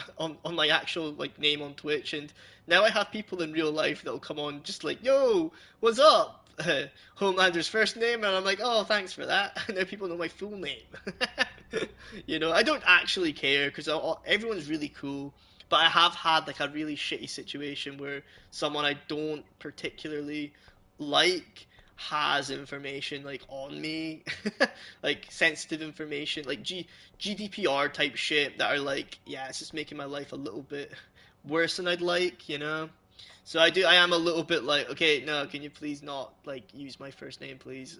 my actual like name on Twitch, and now I have people in real life that'll come on just like, "Yo, what's up?" Homelander's first name, and I'm like, "Oh, thanks for that." And now people know my full name. You know, I don't actually care because everyone's really cool. But I have had like a really shitty situation where someone I don't particularly like has information like on me, like sensitive information, like GDPR type shit that are like, yeah, it's just making my life a little bit worse than I'd like, you know. So I am a little bit like, okay, no, can you please not like use my first name, please?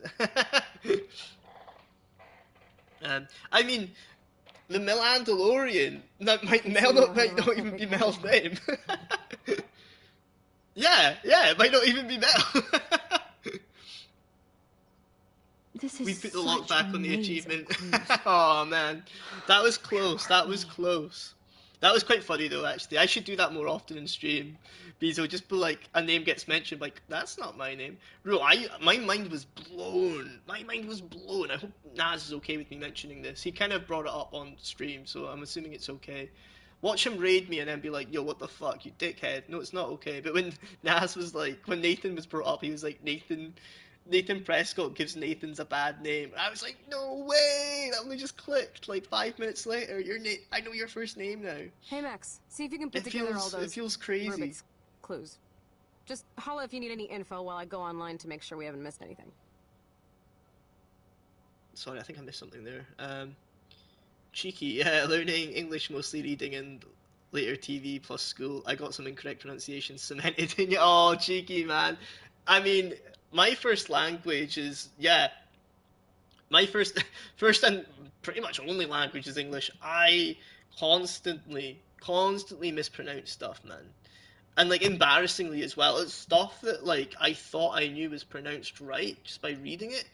I mean, the Melandalorian that might So Mel you know not how to might rock not that even big be party Mel's now. name. Yeah, it might not even be Mel. This is We put the such lock back a on the maze of achievement. clues. Oh man, that was close. Where are That was we? close. That was quite funny though. Actually, I should do that more often in stream. Because it'll just be like a name gets mentioned, like that's not my name. Bro, my mind was blown. My mind was blown. I hope Naz is okay with me mentioning this. He kind of brought it up on stream, so I'm assuming it's okay. Watch him raid me and then be like, "Yo, what the fuck, you dickhead?" No, it's not okay. But when Naz was like, when Nathan was brought up, he was like, Nathan Prescott gives Nathan's a bad name. And I was like, no way! That only just clicked. Like 5 minutes later, I know your first name now. Hey Max, see if you can put together all those It feels crazy. Rubik's clues. Just holla if you need any info while I go online to make sure we haven't missed anything. Sorry, I think I missed something there. Cheeky, yeah, learning English, mostly reading, and later TV plus school. I got some incorrect pronunciations cemented in you. Oh, cheeky, man. I mean, my first language is, yeah, my first and pretty much only language is English. I constantly mispronounce stuff, man. And like embarrassingly as well. It's stuff that like I thought I knew was pronounced right just by reading it.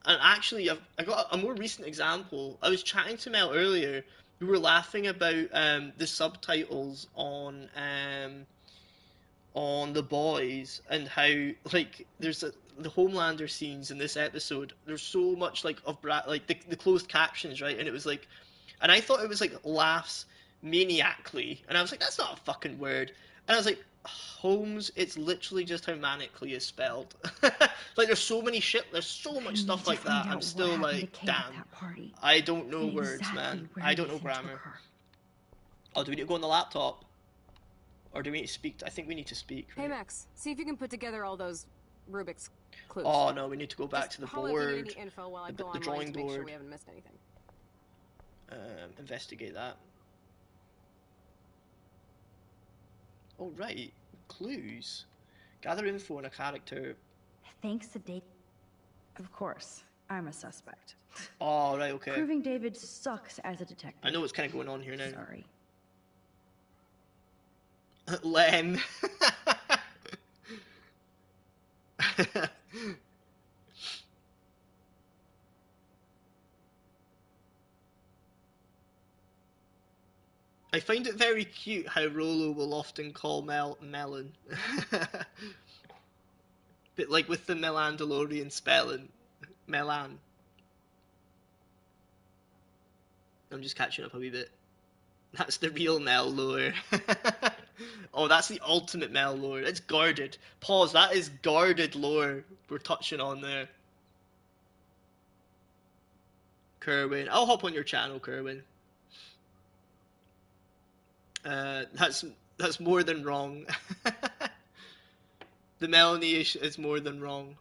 And actually, I got a more recent example. I was chatting to Mel earlier. We were laughing about the subtitles on The Boys and how like the Homelander scenes in this episode. There's so much like of like the closed captions, right? And it was like, and I thought it was like laughs maniacally, and I was like, that's not a fucking word. And I was like, Holmes, it's literally just how manically is spelled. Like there's so many shit, there's so much stuff like that. I'm still like, damn, I don't know words, man. I don't know grammar. Oh, do we need to go on the laptop? Or do we need to speak? I think we need to speak. Right? Hey Max, see if you can put together all those Rubik's clues. Oh no, we need to go back to the holla board. if you need any info while I go The online drawing to make board. sure we haven't missed anything. Investigate that. Oh right, clues. Gather info on a character Thanks to David. Of course, I'm a suspect. Oh, right, okay. Proving David sucks as a detective. I know what's kind of going on here now. Sorry. Lem. I find it very cute how Rolo will often call Melon. But like with the Melandalorian spelling. Melan. I'm just catching up a wee bit. That's the real Mel lore. Oh, that's the ultimate Mel lore. It's guarded. Pause, that is guarded lore we're touching on there. Kerwin. I'll hop on your channel, Kerwin. That's more than wrong. The Melanie is more than wrong.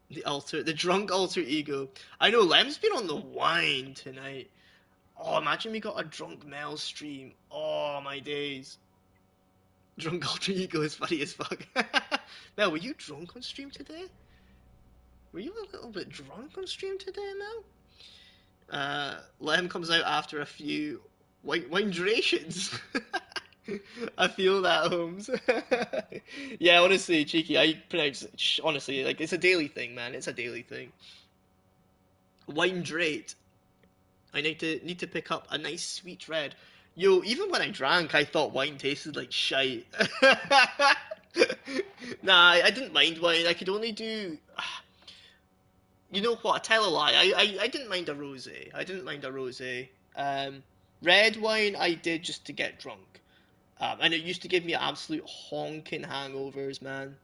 The drunk alter ego. I know Lem's been on the wine tonight. Oh, imagine we got a drunk Mel stream. Oh, my days. Drunk alter ego is funny as fuck. Mel, were you drunk on stream today? Were you a little bit drunk on stream today, Mel? Lem comes out after a few wine durations. I feel that, Holmes. Yeah, honestly, cheeky. I pronounce it, honestly, like, it's a daily thing, man. It's a daily thing. Wine drate. I need to pick up a nice sweet red. Yo, even when I drank, I thought wine tasted like shite. Nah, I didn't mind wine. I could only do. You know what? I tell a lie. I didn't mind a rosé. I didn't mind a rosé. Red wine I did just to get drunk. And it used to give me absolute honking hangovers, man.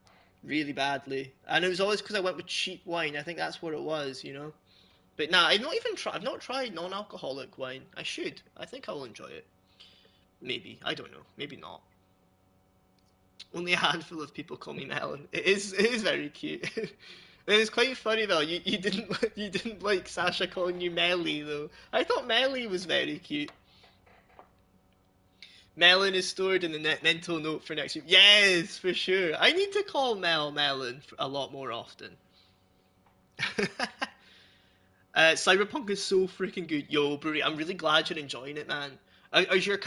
Really badly. And it was always because I went with cheap wine. I think that's what it was, you know? But nah, I've not tried non-alcoholic wine. I should. I think I will enjoy it. Maybe. I don't know. Maybe not. Only a handful of people call me Melon. It is very cute. It's quite funny though. You didn't like Sasha calling you Melly though. I thought Melly was very cute. Melon is stored in the mental note for next week. Yes, for sure. I need to call Melon a lot more often. Cyberpunk is so freaking good. Yo, Brewery, I'm really glad you're enjoying it, man. Is your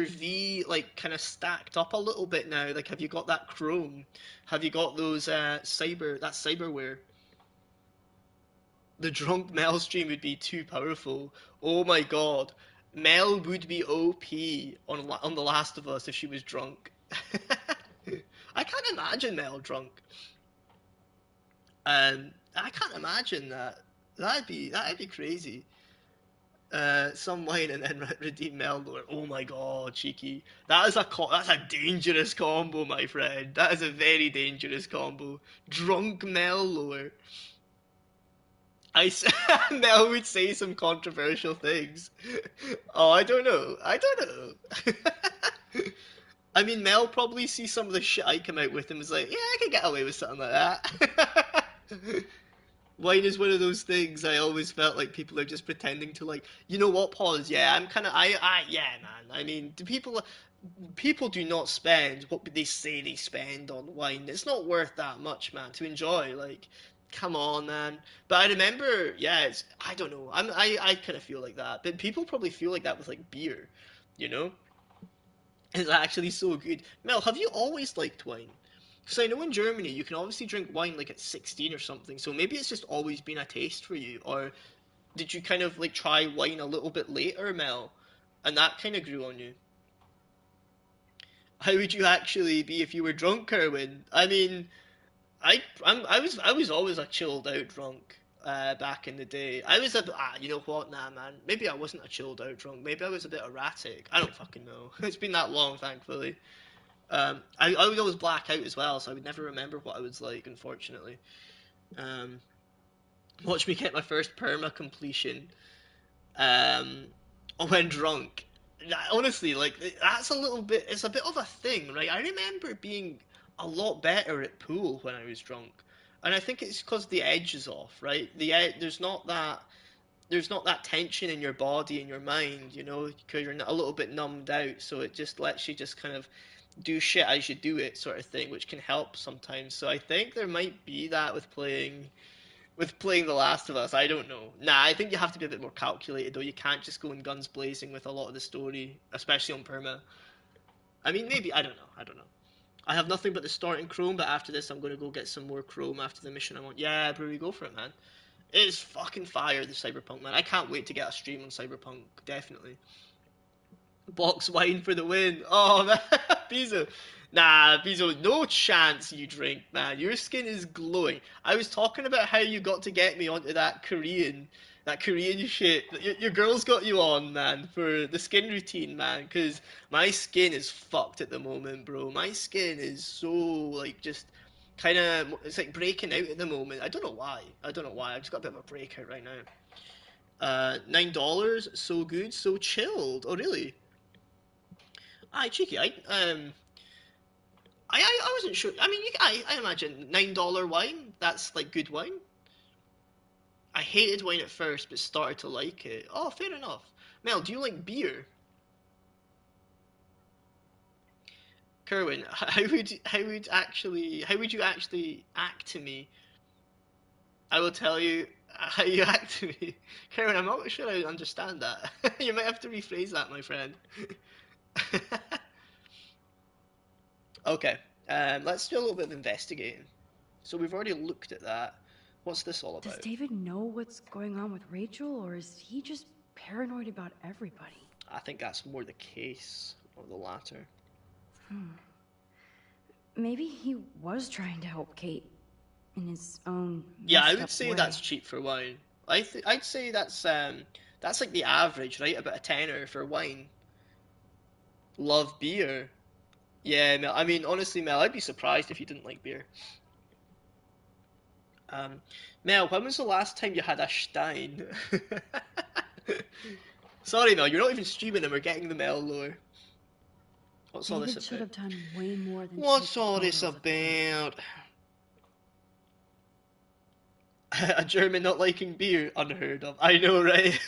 V, like, kind of stacked up a little bit now? Like, have you got that chrome? Have you got those, cyberware? The drunk Mel stream would be too powerful. Oh my god. Mel would be OP on The Last of Us if she was drunk. I can't imagine Mel drunk. I can't imagine that. That'd be crazy. Some wine and then redeem Mel lore. Oh my god, cheeky. That's a dangerous combo, my friend. That is a very dangerous combo. Drunk Mel lore. Mel would say some controversial things. Oh, I don't know. I mean, Mel probably sees some of the shit I come out with and was like, yeah, I could get away with something like that. Wine is one of those things I always felt like people are just pretending to, like, you know what, pause, yeah, I'm kind of, yeah, man. I mean, people do not spend what they say they spend on wine. It's not worth that much, man, to enjoy. Like, come on, man. But I remember, yeah, I don't know. I kind of feel like that. But people probably feel like that with, like, beer, you know? It's actually so good. Mel, have you always liked wine? Because I know in Germany you can obviously drink wine like at 16 or something, so maybe it's just always been a taste for you, or did you kind of like try wine a little bit later, Mel, and that kind of grew on you? How would you actually be if you were drunk, Kerwin? I mean, I was always a chilled out drunk. Back in the day, I was you know what? Nah, man. Maybe I wasn't a chilled out drunk. Maybe I was a bit erratic. I don't fucking know. It's been that long, thankfully. I would always black out as well, so I would never remember what I was like, unfortunately. Watch me get my first perma completion when drunk. Honestly, like, that's it's a bit of a thing, right? I remember being a lot better at pool when I was drunk. And I think it's because the edge is off, right? There's not that tension in your body and your mind, you know, because you're a little bit numbed out, so it just lets you just kind of do shit as you do it sort of thing, which can help sometimes. So I think there might be that with playing The Last of Us. I don't know. Nah, I think you have to be a bit more calculated though. You can't just go in guns blazing with a lot of the story, especially on perma. I mean, maybe I don't know. I don't know. I have nothing but the start in Chrome, but after this, I'm gonna go get some more Chrome after the mission I want. Yeah, Brewery, go for it, man. It is fucking fire, the Cyberpunk, man. I can't wait to get a stream on Cyberpunk, definitely. Box wine for the win. Oh, man. Pizzo. Nah, Pizzo, no chance you drink, man. Your skin is glowing. I was talking about how you got to get me onto that Korean shit. Your girl's got you on, man, for the skin routine, man, because my skin is fucked at the moment, bro. My skin is so, like, just kind of, it's like breaking out at the moment. I don't know why. I don't know why. I've just got a bit of a breakout right now. $9, so good, so chilled. Oh, really? Aye, cheeky. I wasn't sure. I mean, I imagine $9 wine. That's like good wine. I hated wine at first, but started to like it. Oh, fair enough. Mel, do you like beer? Kerwin, how would you actually act to me? I will tell you how you act to me. Kerwin, I'm not sure I understand that. You might have to rephrase that, my friend. Okay, let's do a little bit of investigating. So we've already looked at that. What's this all about? Does David know what's going on with Rachel, or is he just paranoid about everybody? I think that's more the case, or the latter. Maybe he was trying to help Kate in his own Yeah, I messed would up say way. that's cheap for wine. I'd say that's like the average, right? About a tenner for wine. Love beer. Yeah, Mel. I mean, honestly, Mel, I'd be surprised if you didn't like beer. Mel, when was the last time you had a Stein? Sorry, Mel, you're not even streaming and we're getting the Mel lower. What's all this David should about? have done way more than What's take all this photos of Kate. about? A German not liking beer? Unheard of. I know, right?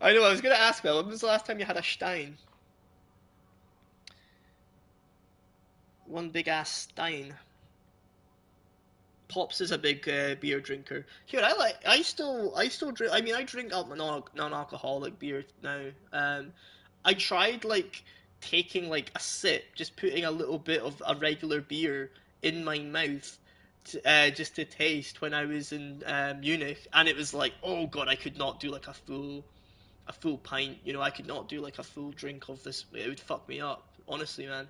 I know, I was going to ask, Mel, when was the last time you had a Stein? One big ass Stein. Pops is a big beer drinker. Here, I still drink. I mean, I drink non-alcoholic beer now. I tried like taking like a sip, just putting a little bit of a regular beer in my mouth, just to taste when I was in Munich, and it was like, oh god, I could not do like a full pint. You know, I could not do like a full drink of this. It would fuck me up, honestly, man.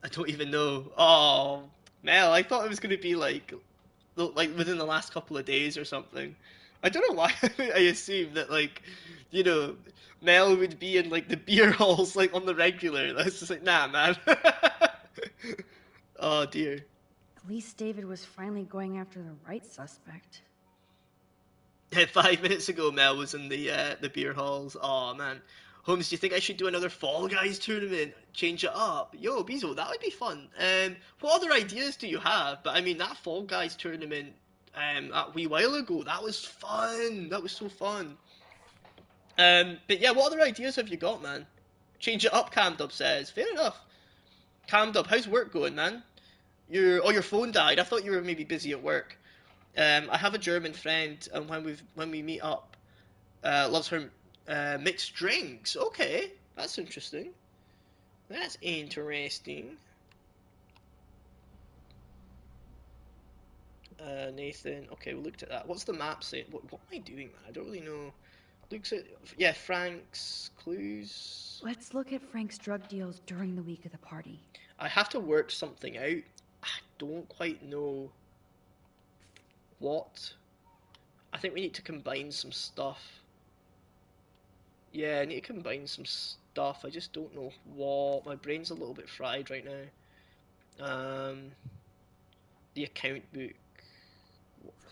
I don't even know. Oh, Mel, I thought it was going to be like within the last couple of days or something. I don't know why I assumed that like, you know, Mel would be in like the beer halls like on the regular. That's just like, nah, man. Oh dear. At least David was finally going after the right suspect. 5 minutes ago, Mel was in the beer halls. Oh man, Holmes, do you think I should do another Fall Guys tournament? Change it up. Yo, Bezo, that would be fun. What other ideas do you have? But I mean, that Fall Guys tournament a wee while ago, that was fun. That was so fun. But yeah, what other ideas have you got, man? Change it up, Camdub says. Fair enough. Camdub, how's work going, man? Your phone died. I thought you were maybe busy at work. I have a German friend, and when we meet up, loves her mixed drinks. Okay, that's interesting. That's interesting. Nathan. Okay, we looked at that. What's the map say? What am I doing, man? I don't really know. Looks at Frank's clues. Let's look at Frank's drug deals during the week of the party. I have to work something out. I don't quite know what. I think we need to combine some stuff. Yeah, I need to combine some stuff. I just don't know what. My brain's a little bit fried right now. The account book.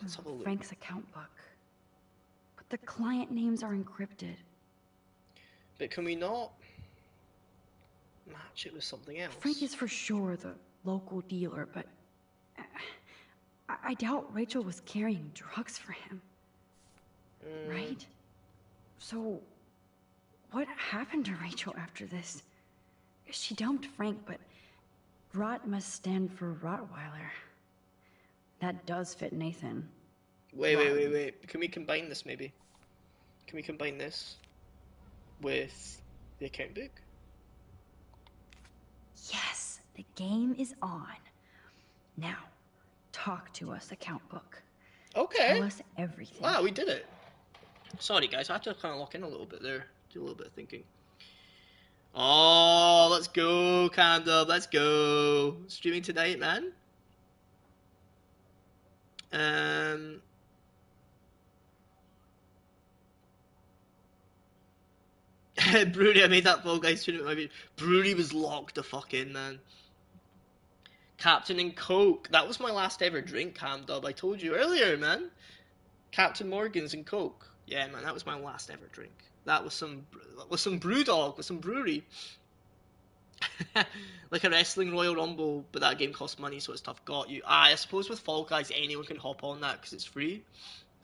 Let's have a look. Frank's account book. But the client names are encrypted. But can we not match it with something else? Frank is for sure the local dealer, but I doubt Rachel was carrying drugs for him. Right? So, What happened to Rachel after this? She dumped Frank, but Rot must stand for Rottweiler. That does fit Nathan. Wait. Can we combine this maybe? Can we combine this with the account book? Yes, the game is on. Now, talk to us, account book. Okay. Tell us everything. Wow, we did it. Sorry guys, I have to kind of lock in a little bit there. Do a little bit of thinking. Oh, let's go, Candle, let's go. Streaming tonight, man. Brewery, I made that Fall Guys tournament. Brewery was locked the fuck in, man. Captain and Coke. That was my last ever drink, Hamdub. I told you earlier, man. Captain Morgan's and Coke. Yeah, man, that was my last ever drink. That was some Brewdog, with some brewery. Like a wrestling Royal Rumble, but that game costs money, so it's tough. Got you. I suppose with Fall Guys, anyone can hop on that because it's free.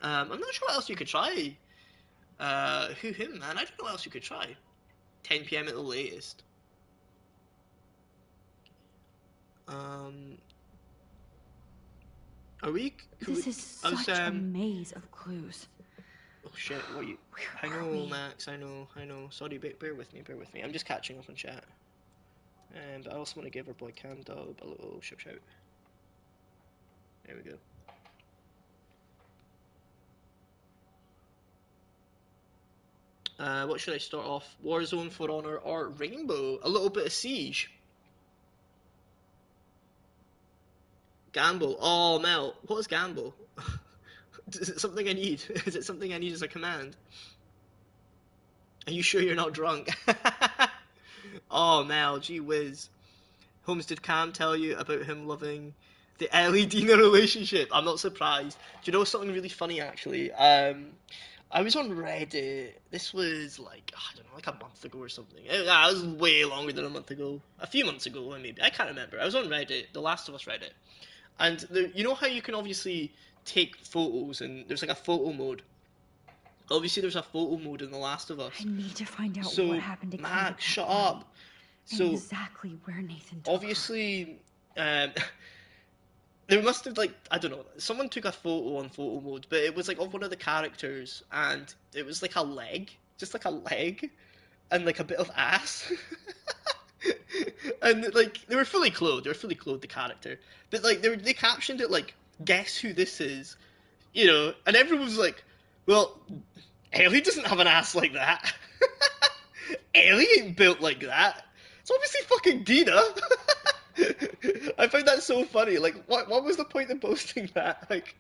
I'm not sure what else you could try. Him, man. I don't know what else you could try. 10 PM at the latest. Are we? This is such a maze of clues. Oh shit! What you? I know, Max. I know. Sorry, bear with me. I'm just catching up on chat. But I also want to give our boy Cam Dub a little shout. There we go. What should I start off? Warzone, For Honor, or Rainbow? A little bit of Siege. Gamble. Oh, Mel. What is Gamble? Is it something I need? Is it something I need as a command? Are you sure you're not drunk? Oh, Mel. Gee whiz. Holmes, did Cam tell you about him loving the Ellie Dina relationship? I'm not surprised. Do you know something really funny, actually? I was on Reddit. This was like, I don't know, like a month ago or something. It was way longer than a month ago. A few months ago, maybe. I can't remember. I was on Reddit, The Last of Us Reddit. And you know how you can obviously take photos and there's like a photo mode? Obviously, there's a photo mode in The Last of Us. I need to find out So, what happened to Kate. Max, shut up. So, exactly where Nathan took obviously, there must have, like, I don't know, someone took a photo on photo mode, but it was like of one of the characters, and it was like a leg, just like a leg, and like a bit of ass. And like they were fully clothed, the character, but like they captioned it like, guess who this is, you know, and everyone was like, well, Ellie doesn't have an ass like that. Ellie ain't built like that. It's obviously fucking Dina. I find that so funny. Like, what was the point of posting that? Like,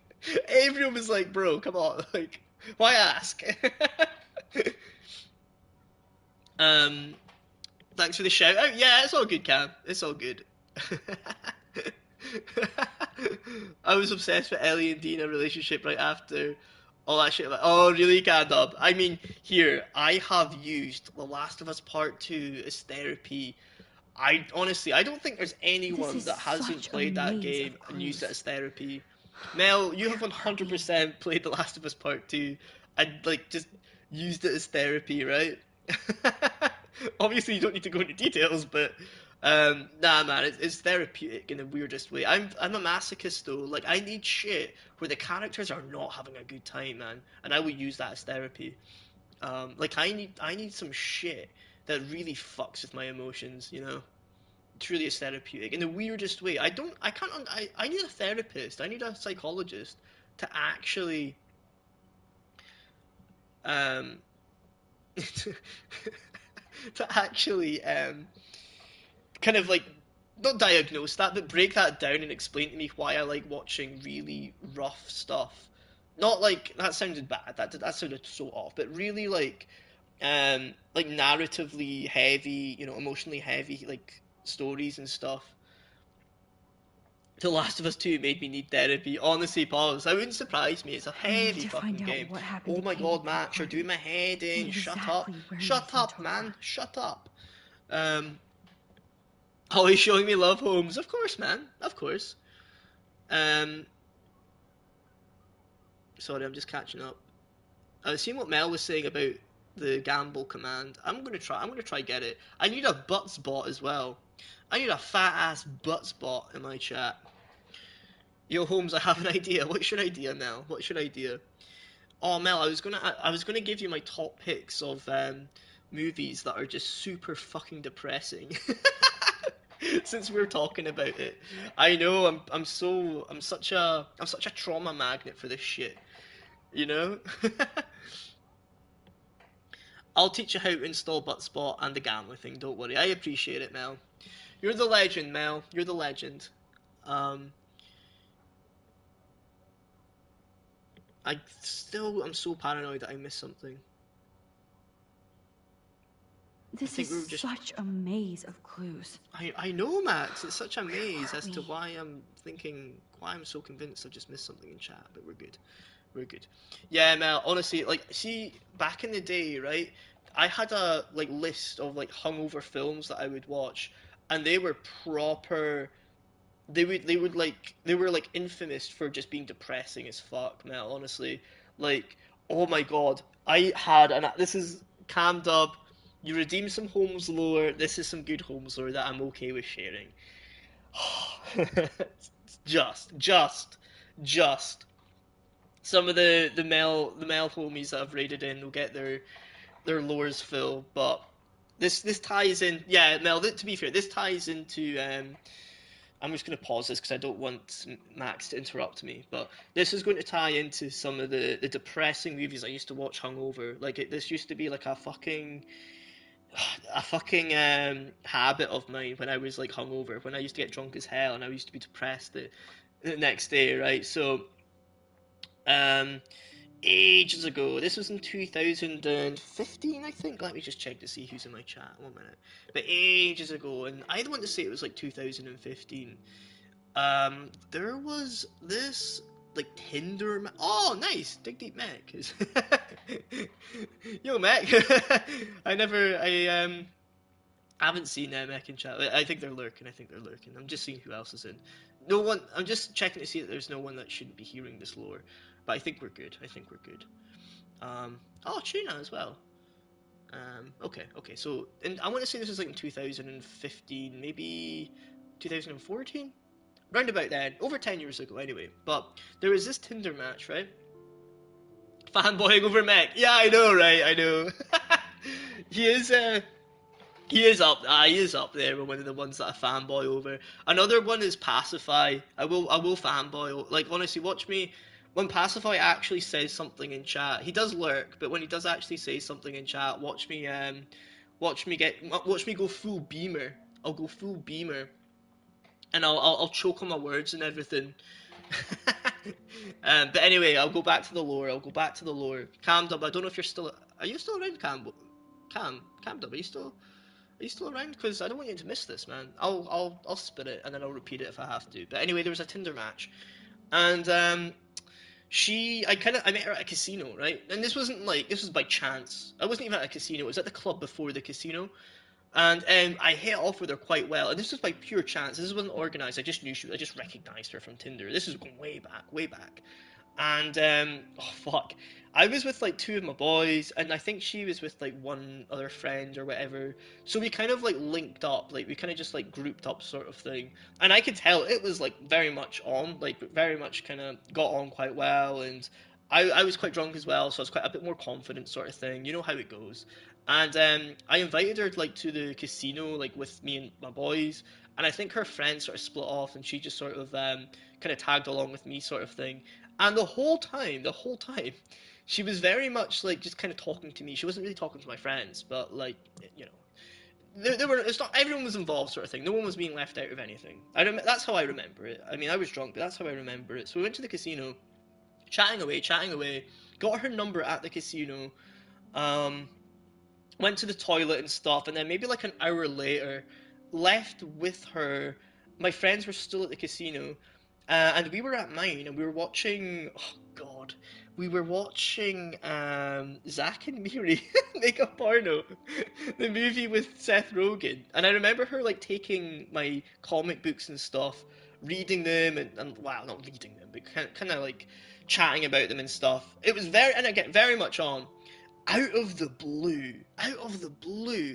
everyone was like, bro, come on. Like, why ask? Thanks for the shout out. Yeah, it's all good, Cam. It's all good. I was obsessed with Ellie and Dina relationship right after all that shit. Like, oh, really, Gandub? I mean, here, I have used The Last of Us Part 2 as therapy. I don't think there's anyone that hasn't played that game and used it as therapy. Mel, you have 100% played The Last of Us Part 2 and, like, just used it as therapy, right? Obviously, you don't need to go into details, but nah, man, it's therapeutic in the weirdest way. I'm a masochist though. Like, I need shit where the characters are not having a good time, man, and I will use that as therapy. Like, I need some shit that really fucks with my emotions, you know. Truly is therapeutic in the weirdest way. I need a therapist. I need a psychologist to actually kind of like not diagnose that, but break that down and explain to me why I like watching really rough stuff. Not like that sounded bad. That sounded so off. But really like narratively heavy, you know, emotionally heavy like stories and stuff. The Last of Us 2 made me need therapy. Honestly, pause. That wouldn't surprise me. It's a heavy fucking game. Oh my god, Max, you're doing my head in. Shut up. Shut up, man. Shut up. Oh, he's showing me love, Holmes. Of course, man. Of course. Sorry, I'm just catching up. I was seeing what Mel was saying about the gamble command. I'm gonna try get it. I need a butts bot as well. I need a fat ass butts bot in my chat. Yo, Holmes, I have an idea. What should I do, Mel? What should I do? Oh, Mel, I was gonna give you my top picks of movies that are just super fucking depressing. Since we're talking about it, I know I'm such a trauma magnet for this shit. You know. I'll teach you how to install Butspot and the gambler thing. Don't worry. I appreciate it, Mel. You're the legend, Mel. You're the legend. I'm so paranoid that I missed something. This is such a maze of clues. I know, Max. It's such a maze as to why I'm so convinced I've just missed something in chat. But we're good. We're good. Yeah, Mel. Honestly, like, see, back in the day, right? I had a list of hungover films that I would watch, and they were proper. They were infamous for just being depressing as fuck, Mel. Honestly, like, oh my god, I had this is Cam Dub. You redeemed some Holmes lore. This is some good Holmes lore that I'm okay with sharing. just some of the male homies that have raided in will get their lores full, but this ties in. Yeah, Mel. To be fair, this ties into. I'm just going to pause this because I don't want Max to interrupt me. But this is going to tie into some of the depressing movies I used to watch hungover. This used to be like a fucking habit of mine when I was hungover. When I used to get drunk as hell and I used to be depressed the next day, right? So, ages ago. This was in 2015, I think. Let me just check to see who's in my chat. 1 minute. But ages ago, and I'd want to say it was 2015. There was this Tinder. Oh, nice, Dig Deep Mech. Yo, Mech. I haven't seen Mech in chat. I think they're lurking. I'm just seeing who else is in. No one. I'm just checking to see that there's no one that shouldn't be hearing this lore. But I think we're good. Oh, Tuna as well. Okay. So, and I want to say this was in 2015, maybe 2014, round about then, over 10 years ago, anyway. But there was this Tinder match, right? Fanboying over Mech. Yeah, I know, right? I know. He is. He is up there with one of the ones that I fanboy over. Another one is Pacify. I will fanboy. Honestly, watch me when Pacify actually says something in chat. He does lurk, but when he does actually say something in chat, watch me go full beamer. I'll go full beamer, and I'll choke on my words and everything. But anyway, I'll go back to the lore. Cam Dub, I don't know if you're still. Are you still around, Cam? Cam Dub, are you still around? Because I don't want you to miss this, man. I'll spit it and then I'll repeat it if I have to. But anyway, there was a Tinder match, and I met her at a casino, right? And this was by chance. I wasn't even at a casino. It was at the club before the casino, and I hit it off with her quite well. And this was by pure chance. This wasn't organized. I just recognized her from Tinder. This is going way back. And oh fuck, I was with two of my boys, and I think she was with one other friend or whatever. So we kind of linked up, we kind of just grouped up sort of thing. And I could tell it was very much on, very much kind of got on quite well. And I was quite drunk as well, so I was quite a bit more confident sort of thing. You know how it goes. And I invited her to the casino with me and my boys. And I think her friends sort of split off, and she just sort of kind of tagged along with me sort of thing. And the whole time, she was very much just kind of talking to me. She wasn't really talking to my friends, but it's not everyone was involved sort of thing. No one was being left out of anything. That's how I remember it. I mean, I was drunk, but that's how I remember it. So we went to the casino, chatting away, got her number at the casino, went to the toilet and stuff, and then maybe an hour later, left with her. My friends were still at the casino, and we were at mine, and we were watching. Oh God, we were watching Zack and Miri make a porno, the movie with Seth Rogen. And I remember her taking my comic books and stuff, reading them, and well, not reading them, but kind of chatting about them and stuff. It was very much on. out of the blue,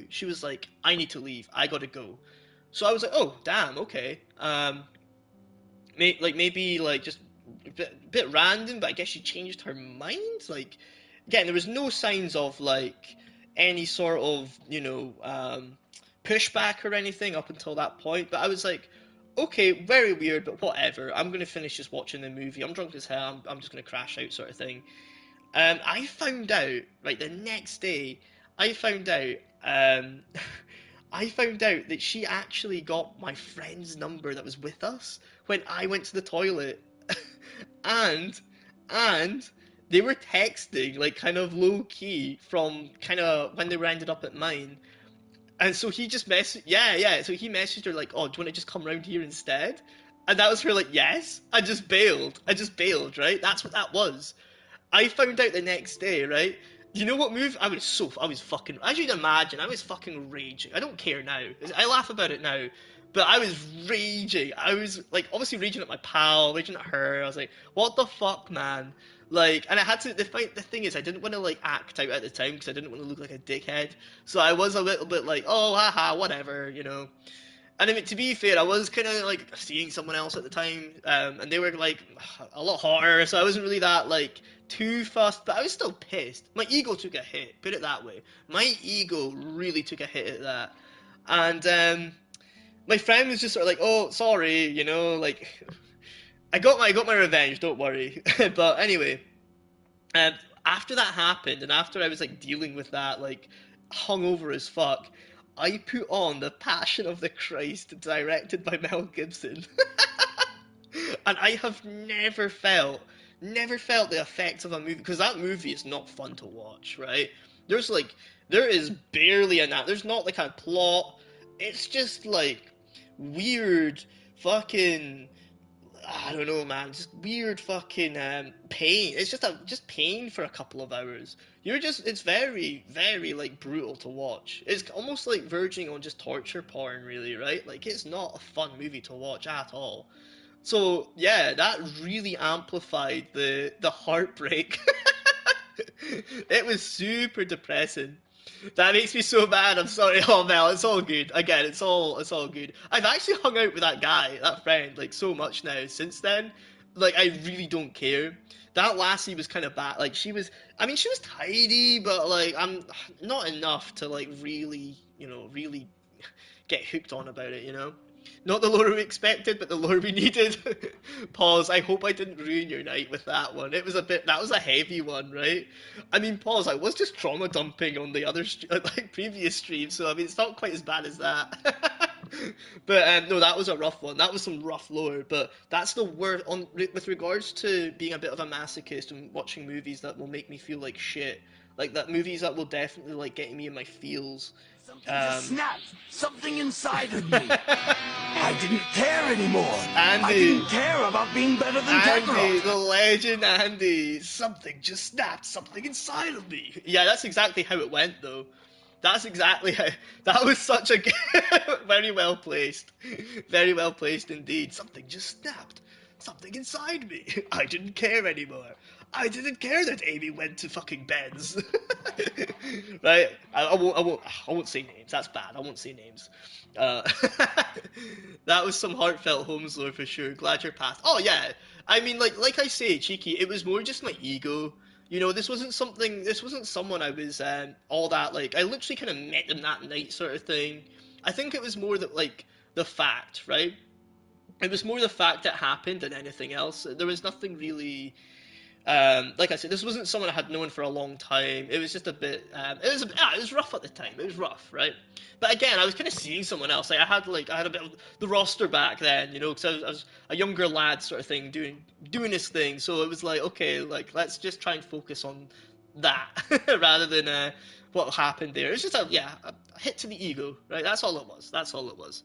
she was like, I need to leave. I gotta go. So I was like, oh, damn, okay. Maybe like just a bit random, but I guess she changed her mind. Like, again, there was no signs of like any sort of pushback or anything up until that point. But I was like, okay, very weird, but whatever. I'm gonna finish just watching the movie. I'm drunk as hell. I'm just gonna crash out, sort of thing. I found out right the next day. I found out. I found out that she actually got my friend's number that was with us when I went to the toilet, and and they were texting like kind of low key from kind of when they were ended up at mine. And so he just messaged, yeah. So he messaged her like, "Oh, do you want to just come round here instead?" And that was her like, "Yes." I just bailed. Right? That's what that was. I found out the next day, right? You know what move? I was fucking, as you'd imagine, I was fucking raging. I don't care now. I laugh about it now. But I was raging. I was, like, obviously raging at my pal, raging at her. I was like, what the fuck, man? Like, and I had to, the thing is, I didn't want to, like, act out at the time because I didn't want to look like a dickhead. So I was a little bit like, oh, haha, whatever, you know. And I mean, to be fair, I was kind of like seeing someone else at the time, and they were like a lot hotter, so I wasn't really that like too fussed. But I was still pissed. My ego took a hit. Put it that way. My ego really took a hit at that. And my friend was just sort of like, "Oh, sorry," like I got my revenge. Don't worry. But anyway, um, after that happened, and after I was like dealing with that, like hungover as fuck, I put on The Passion of the Christ, directed by Mel Gibson, and I have never felt the effects of a movie, because that movie is not fun to watch, right? There's like there is barely there's not like a plot. It's just like weird fucking, I don't know, man. Just weird fucking pain. It's just pain for a couple of hours. It's very, very like brutal to watch. It's almost like verging on just torture porn, really, right? Like it's not a fun movie to watch at all. So yeah, that really amplified the heartbreak. It was super depressing. That makes me so bad. I'm sorry. Oh Mel, it's all good. Again, it's all good. I've actually hung out with that guy, that friend, like so much now since then. Like I really don't care. That lassie was kind of bad. Like she was tidy, but like I'm not enough to like really, really get hooked on about it. Not the lore we expected, but the lore we needed. Pause. I hope I didn't ruin your night with that one. That was a heavy one, right? I mean, pause. I was just trauma dumping on the other, like previous streams, so I mean, it's not quite as bad as that. But no, that was a rough one. That was some rough lore. But that's the word with regards to being a bit of a masochist and watching movies that will make me feel like shit. Like that movies that will definitely like get me in my feels. Just snapped. Something inside of me. I didn't care anymore. Andy. I didn't care about being better than Andy, Kakarot. the legend Andy. Something just snapped. Something inside of me. Yeah, that's exactly how it went, though. That's exactly how. That was such a very well placed, very well placed indeed. Something just snapped. Something inside me. I didn't care anymore. I didn't care that Amy went to fucking Ben's. Right? I won't say names. That's bad. I won't say names. Uh, that was some heartfelt Holmes lore for sure. Glad you're past. Oh yeah. I mean, like I say, cheeky. It was more just my ego. This wasn't something. This wasn't someone I was all that like. I literally kind of met them that night, sort of thing. I think it was more that like the fact, right? It was more the fact that happened than anything else. There was nothing really. Like I said, this wasn't someone I had known for a long time. It was just a bit. It was rough at the time. It was rough, right? But again, I was kind of seeing someone else. Like I had a bit of the roster back then, because I was a younger lad, sort of thing, doing this thing. So it was like, okay, like let's just try and focus on that rather than what happened there. It's just a hit to the ego, right? That's all it was. That's all it was.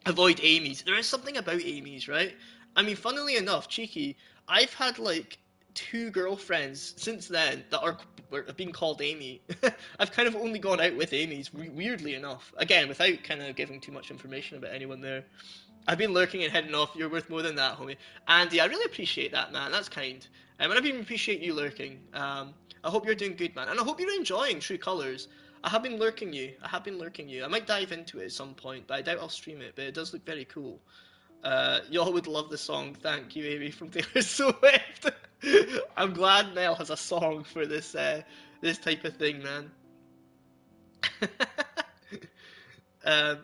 Avoid Amy's. There is something about Amy's, right? I mean, funnily enough, cheeky, I've had like two girlfriends since then that have been called Amy. I've kind of only gone out with Amy's, weirdly enough. Again, without kind of giving too much information about anyone there. I've been lurking and heading off. You're worth more than that, homie. Andy, I really appreciate that, man. That's kind. And I really appreciate you lurking. I hope you're doing good, man, and I hope you're enjoying True Colors. I have been lurking you. I might dive into it at some point, but I doubt I'll stream it. But it does look very cool. Y'all would love the song. Thank you, Amy from Taylor Swift. I'm glad Mel has a song for this this type of thing, man. um,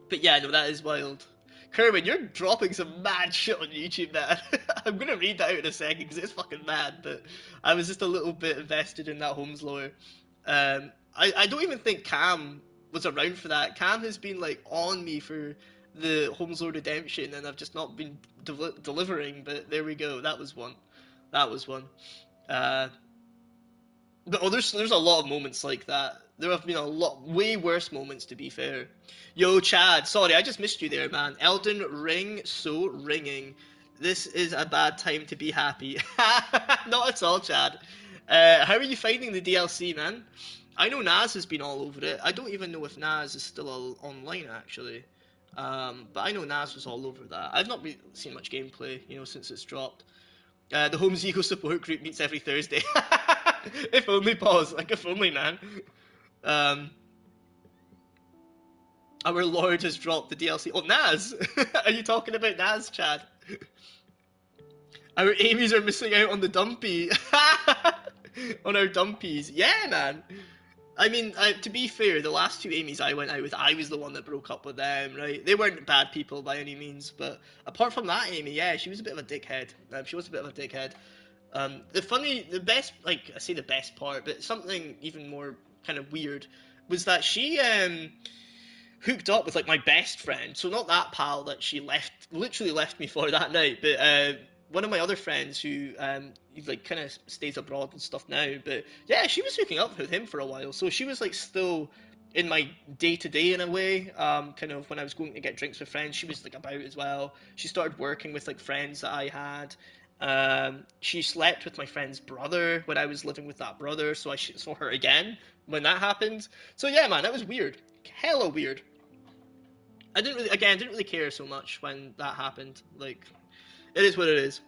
but yeah, no, that is wild. Kerwin, you're dropping some mad shit on YouTube, man. I'm gonna read that out in a second because it's fucking mad. But I was just a little bit invested in that Holmes lore. I don't even think Cam was around for that. Cam has been like on me for the Holmes lore redemption, and I've just not been delivering. But there we go. That was one. That was one. But there's a lot of moments like that. There have been a lot way worse moments, to be fair. Yo, Chad, sorry, I just missed you there, man. Elden Ring, so ringing. This is a bad time to be happy. Not at all, Chad. How are you finding the DLC, man? I know Naz has been all over it. I don't even know if Naz is still online, actually. But I know Naz was all over that. I've not really seen much gameplay, since it's dropped. The Homes Eco support group meets every Thursday. If only, pause. Like, if only, man. Our Lord has dropped the DLC. Oh, Naz! Are you talking about Naz, Chad? Our Amy's are missing out on the dumpy. On our dumpies. Yeah, man. I mean, to be fair, the last two Amy's I went out with, I was the one that broke up with them, right? They weren't bad people by any means, but apart from that Amy, yeah, she was a bit of a dickhead. She was a bit of a dickhead. The best, like, I say the best part, but something even more kind of weird, was that she, hooked up with, like, my best friend, so not that pal that she literally left me for that night, but, one of my other friends who, like, kind of stays abroad and stuff now, but, yeah, she was hooking up with him for a while, so she was, like, still in my day-to-day in a way, kind of when I was going to get drinks with friends, she was, like, about as well. She started working with, like, friends that I had. She slept with my friend's brother when I was living with that brother, so I saw her again when that happened. So yeah, man, that was weird. Hella weird. I didn't really care so much when that happened. Like, it is what it is.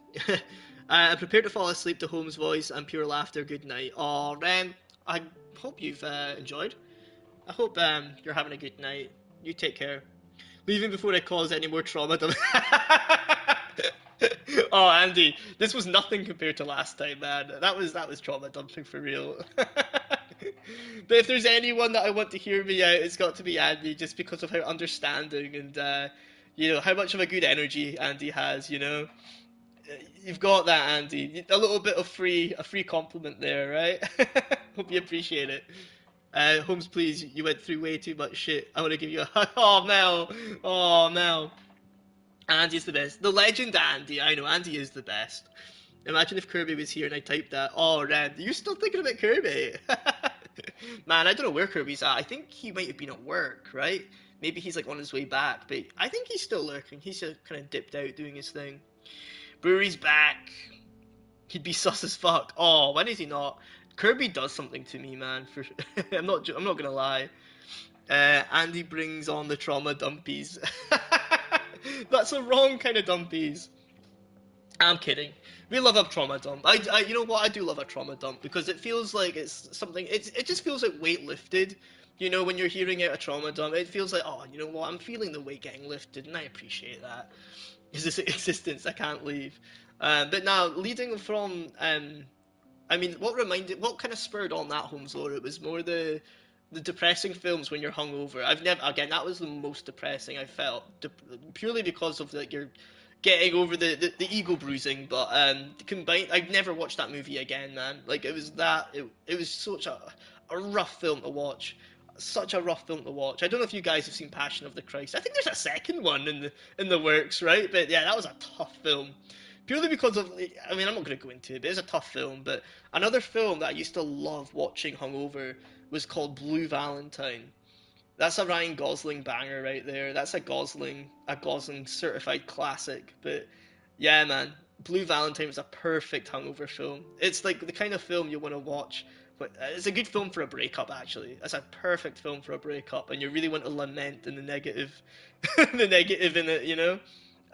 I'm prepared to fall asleep to Holmes' voice and pure laughter. Good night. Aw, Ren, I hope you've enjoyed. I hope you're having a good night. You take care. Leaving before I cause any more trauma. Oh, Andy, this was nothing compared to last time, man. That was trauma dumping for real. But if there's anyone that I want to hear me out, it's got to be Andy, just because of how understanding and how much of a good energy Andy has. You've got that, Andy. A little bit of a free compliment there, right? Hope you appreciate it. Holmes, please, you went through way too much shit. I want to give you a hug. Oh, Mel. Oh, Mel. Andy's the best. The legend Andy. I know, Andy is the best. Imagine if Kirby was here and I typed that. Oh, Red, you're still thinking about Kirby? Man, I don't know where Kirby's at. I think he might have been at work, right? Maybe he's like on his way back, but I think he's still lurking. He's just kind of dipped out doing his thing. Brewery's back. He'd be sus as fuck. Oh, when is he not? Kirby does something to me, man. For I'm not gonna lie. Andy brings on the trauma dumpies. That's the wrong kind of dumpies. I'm kidding. We love a trauma dump. You know what? I do love a trauma dump because it feels like it's something. It just feels like weight lifted. When you're hearing out a trauma dump, it feels like, oh, you know what? I'm feeling the weight getting lifted, and I appreciate that. It's this existence I can't leave. But now, leading from, I mean, what kind of spurred on that Holmes lore? It was more the depressing films when you're hungover. That was the most depressing I felt, purely because of you're getting over the ego bruising. But combined, I've never watched that movie again, man. Like, it was such a rough film to watch. Such a rough film to watch. I don't know if you guys have seen Passion of the Christ. I think there's a second one in the works, right? But yeah, that was a tough film. Purely because of, I mean, I'm not going to go into it, but it's a tough film. But another film that I used to love watching hungover was called Blue Valentine. That's a Ryan Gosling banger right there. That's a Gosling certified classic. But yeah, man, Blue Valentine was a perfect hungover film. It's like the kind of film you want to watch. But it's a good film for a breakup, actually. It's a perfect film for a breakup, and you really want to lament in the negative, the negative in it.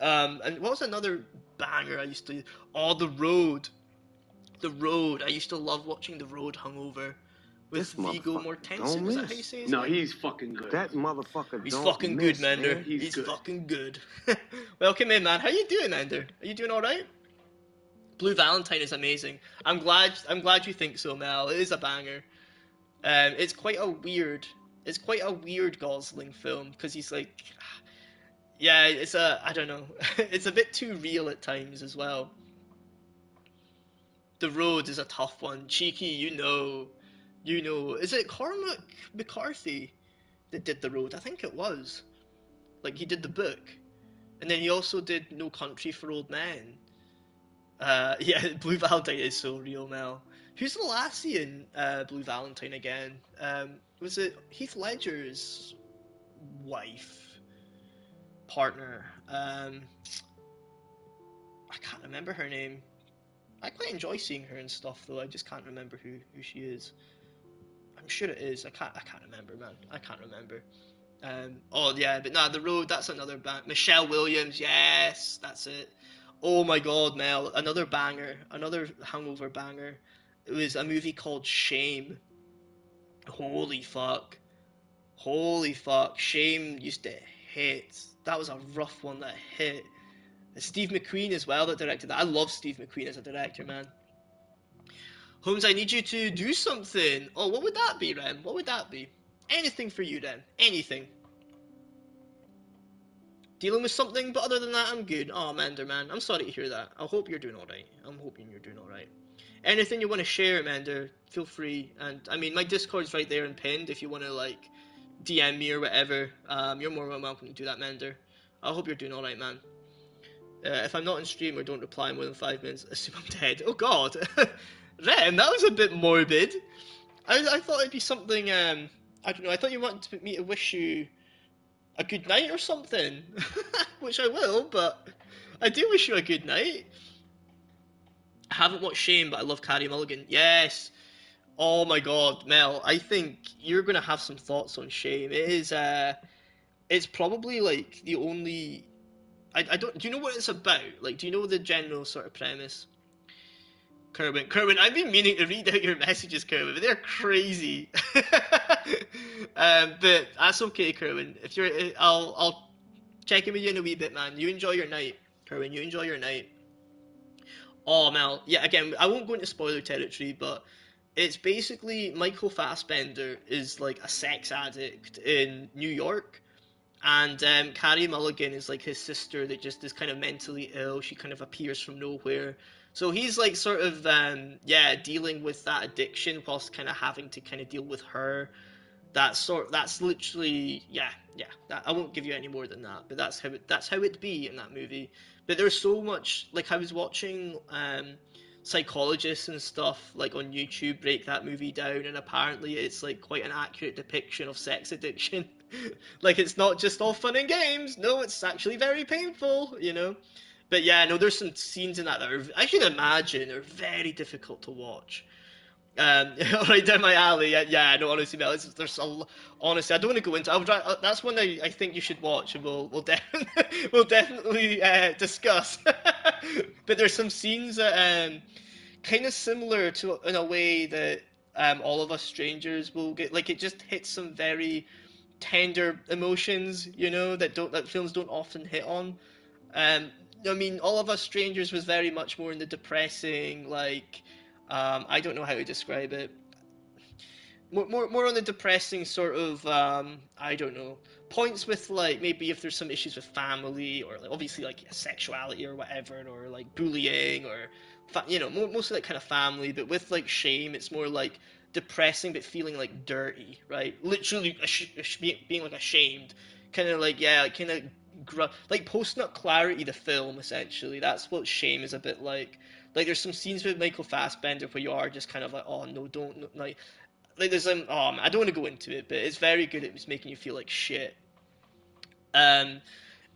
And what was another banger I used to? Oh, The Road. The Road. I used to love watching The Road hungover with This Viggo motherfucker Mortensen. don't Is that how you miss. say his No, name? he's fucking good. That motherfucker He's don't fucking good, miss, Mender. man. He's fucking good. Welcome in, man. How you doing, Mender? Are you doing all right? Blue Valentine is amazing. I'm glad you think so, Mel. It is a banger. It's quite a weird Gosling film because he's like, yeah, I don't know, it's a bit too real at times as well. The Road is a tough one. Cheeky, is it Cormac McCarthy that did The Road? I think it was. Like, he did the book, and then he also did No Country for Old Men. Yeah, Blue Valentine is so real, Mel. Who's the lassie in Blue Valentine again? Was it Heath Ledger's wife, partner? I can't remember her name. I quite enjoy seeing her and stuff, though. I just can't remember who she is. I'm sure it is. I can't remember, man. I can't remember. Oh yeah, but nah, The Road. That's another bang. Michelle Williams. Yes, that's it. Oh my God, Mel. Another banger. Another hangover banger. It was a movie called Shame. Holy fuck. Holy fuck. Shame used to hit. That was a rough one that hit. And Steve McQueen as well that directed that. I love Steve McQueen as a director, man. Holmes, I need you to do something. Oh, what would that be, Rem? What would that be? Anything for you, Rem. Anything. Dealing with something, but other than that, I'm good. Oh, Mander, man. I'm sorry to hear that. I hope you're doing alright. I'm hoping you're doing alright. Anything you want to share, Mander, feel free. And, I mean, my Discord's right there and pinned if you want to, like, DM me or whatever. You're more than welcome to do that, Mander. I hope you're doing alright, man. If I'm not in stream or don't reply in more than 5 minutes, assume I'm dead. Oh, God. Rem, that was a bit morbid. I thought it'd be something, I don't know, I thought you wanted me to wish you a good night or something. Which I will, but I do wish you a good night. I haven't watched Shame, but I love Carey Mulligan. Yes. Oh my God, Mel, I think you're gonna have some thoughts on Shame. It is, it's probably like the only... I don't... Do you know what it's about? Like, do you know the general sort of premise? Kerwin, I've been meaning to read out your messages, Kerwin, but they're crazy. But that's okay, Kerwin. If you're, I'll check in with you in a wee bit, man. You enjoy your night, Kerwin. You enjoy your night. Oh, Mel. Yeah, again, I won't go into spoiler territory, but it's basically Michael Fassbender is like a sex addict in New York, and Carey Mulligan is like his sister that just is kind of mentally ill. She kind of appears from nowhere. So he's like sort of dealing with that addiction whilst kind of having to kind of deal with her. That's literally that, I won't give you any more than that, but that's how it be in that movie. But there's so much, like, I was watching psychologists and stuff like on YouTube break that movie down, and apparently it's like quite an accurate depiction of sex addiction. Like, it's not just all fun and games. No, it's actually very painful, you know. But yeah, no, there's some scenes in that are, I should imagine, are very difficult to watch. Right down my alley. Yeah, no, honestly, Mel, honestly, I don't want to go into. That's one I think you should watch, and we'll definitely we'll definitely discuss. But there's some scenes that kind of similar to, in a way that All of Us Strangers will get. Like, it just hits some very tender emotions, you know, that films don't often hit on. I mean, All of Us Strangers was very much more in the depressing, like, I don't know how to describe it. More on the depressing sort of, I don't know, points with, like, maybe if there's some issues with family, or like, obviously, like, sexuality or whatever, or like bullying, or mostly like kind of family. But with like Shame, it's more like depressing but feeling like dirty, right? Literally being like ashamed, kind of like, yeah, kind of like Post-Nut Clarity, the film, essentially. That's what Shame is a bit like. Like, there's some scenes with Michael Fassbender where you are just kind of like, oh no, don't, no, like there's I don't want to go into it, but it's very good at making you feel like shit.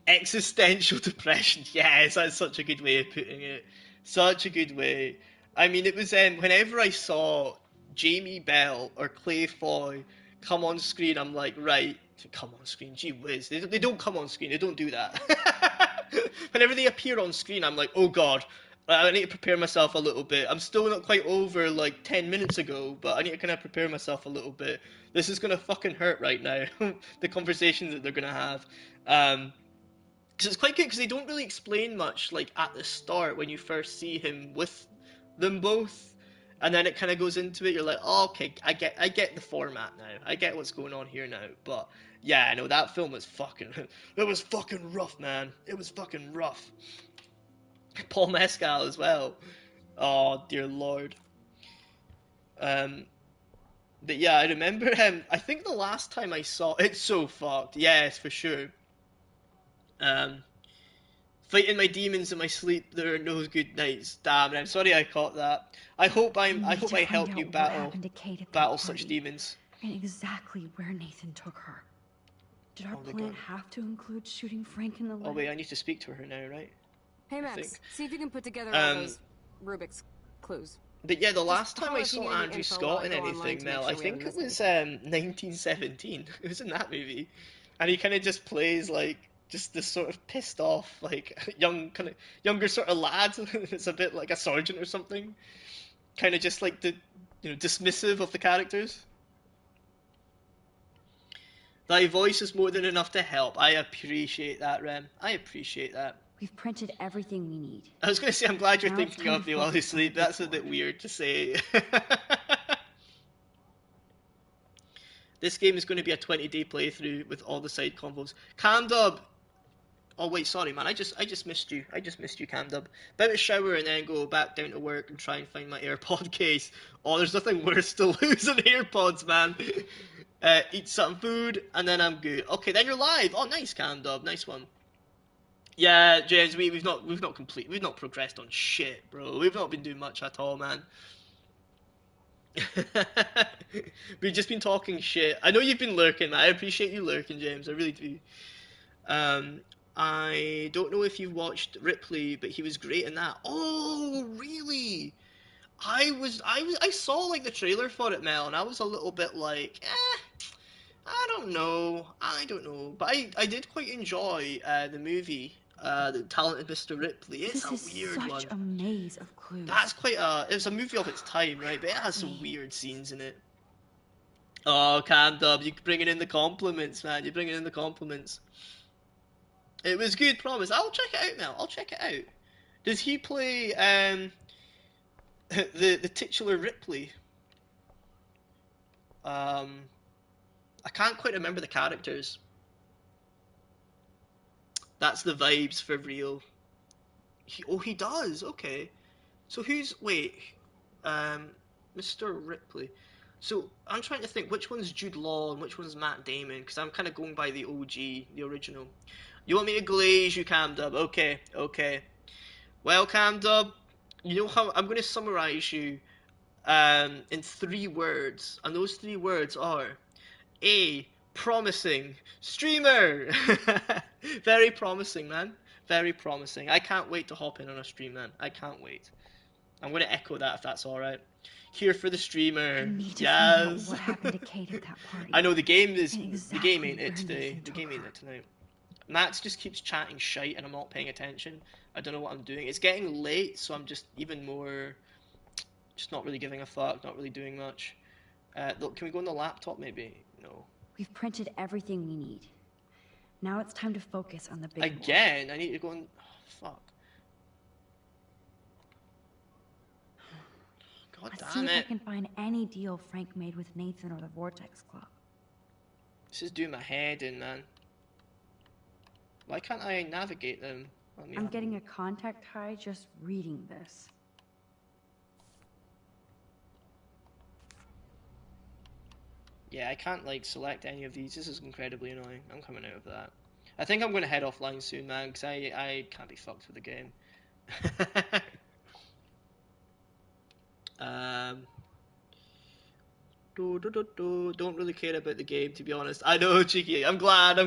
Existential depression. Yes, that's such a good way of putting it. Such a good way. I mean, it was whenever I saw Jamie Bell or Clay Foy come on screen, I'm like, right, come on screen, gee whiz. They don't come on screen, they don't do that. Whenever they appear on screen, I'm like, oh god, I need to prepare myself a little bit. I'm still not quite over like 10 minutes ago, but I need to kind of prepare myself a little bit. This is gonna fucking hurt right now. The conversations that they're gonna have. Because it's quite good because they don't really explain much like at the start when you first see him with them both, and then it kind of goes into it. You're like, oh, okay, I get the format now. I get what's going on here now. But yeah, I know that film was fucking. It was fucking rough, man. It was fucking rough. Paul Mescal as well. Oh dear lord. But yeah, I remember him. I think the last time I saw it's so fucked. Yes, for sure. Fighting my demons in my sleep. There are no good nights. Damn, I'm sorry I caught that. I hope I help you battle such demons. And exactly where Nathan took her. Did our plan have to include shooting Frank in the leg? Oh wait, I need to speak to her now, right? Hey Max, see if you can put together all those Rubik's clues. But yeah, the last time I saw Andrew Scott in anything, Mel, I think it was 1917. It was in that movie, and he kind of just plays like just this sort of pissed off, like younger sort of lad. It's a bit like a sergeant or something, kind of just like dismissive of the characters. Thy voice is more than enough to help. I appreciate that, Rem. I appreciate that. We've printed everything we need. I was going to say, I'm glad you're thinking of me while you sleep. That's a bit weird to say. This game is going to be a 20-day playthrough with all the side combos. Camdub! Oh wait, sorry man, I just missed you. I just missed you, Camdub. About to shower and then go back down to work and try and find my AirPod case. Oh, there's nothing worse to losing AirPods, man. Eat some food and then I'm good. Okay, then you're live. Oh, nice, Camdub. Nice one. Yeah, James, we've not progressed on shit, bro. We've not been doing much at all, man. We've just been talking shit. I know you've been lurking, man. I appreciate you lurking, James. I really do. I don't know if you've watched Ripley, but he was great in that. Oh, really? I saw like the trailer for it, Mel, and I was a little bit like, I don't know, but I did quite enjoy the movie, The Talented Mr. Ripley. It's a weird one. This is such a maze of clues. That's it's a movie of its time, right? But it has some weird scenes in it. Oh, Camdub, you're bringing in the compliments, man. You're bringing in the compliments. It was good, promise. I'll check it out now. I'll check it out. Does he play the titular Ripley? I can't quite remember the characters. That's the vibes for real. He does. Okay. So Mr. Ripley. So I'm trying to think which one's Jude Law and which one's Matt Damon, because I'm kind of going by the OG, the original. You want me to glaze you, Camdub? Okay. Well, Camdub, you know how I'm going to summarize you in 3 words, and those 3 words are A, promising, streamer. Very promising, man. Very promising. I can't wait to hop in on a stream, man. I can't wait. I'm going to echo that if that's all right. Here for the streamer. I need to yes. find out what happened to Kate at that party. I know the game ain't it today. The game ain't it tonight. Max just keeps chatting shite and I'm not paying attention. I don't know what I'm doing. It's getting late, so I'm just even more just not really giving a fuck, not really doing much. Look, can we go on the laptop maybe? No. We've printed everything we need. Now it's time to focus on the big Again, one. I need to go on. Oh, fuck. God Let's damn see it. if I can find any deal Frank made with Nathan or the Vortex Club. This is doing my head in, man. Why can't I navigate them? I'm getting a contact high just reading this. Yeah, I can't like select any of these. This is incredibly annoying. I'm coming out of that. I think I'm going to head offline soon, man, because I can't be fucked with the game. Don't really care about the game, to be honest. I know, cheeky. I'm glad.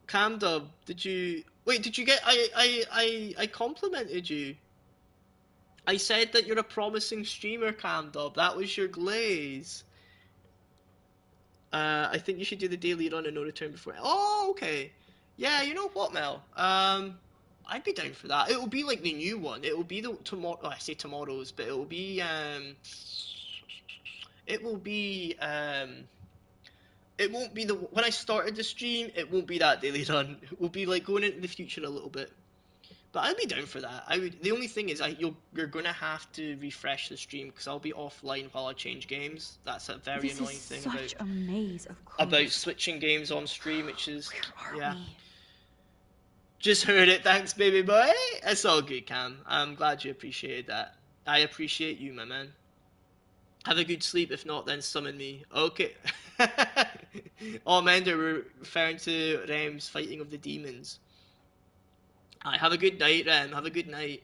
Camdub, did you get? I complimented you. I said that you're a promising streamer, Camdub. That was your glaze. I think you should do the daily run and no return before. Oh, okay. Yeah, you know what, Mel? I'd be down for that. It will be like the new one. It will be the tomorrow. Oh, I say tomorrow's, but it will be. It will be. It won't be the when I started the stream. It won't be that daily run. It will be like going into the future a little bit. But I'd be down for that. I would. The only thing is, you're gonna have to refresh the stream because I'll be offline while I change games. That's a very This annoying is thing such about a maze of about clues. switching games on stream, which is Where yeah. are we? Just heard it. Thanks, baby boy. It's all good, Cam. I'm glad you appreciated that. I appreciate you, my man. Have a good sleep. If not, then summon me. Okay. Oh, Mender, we're referring to Rem's fighting of the demons. Alright, have a good night, Rem. Have a good night.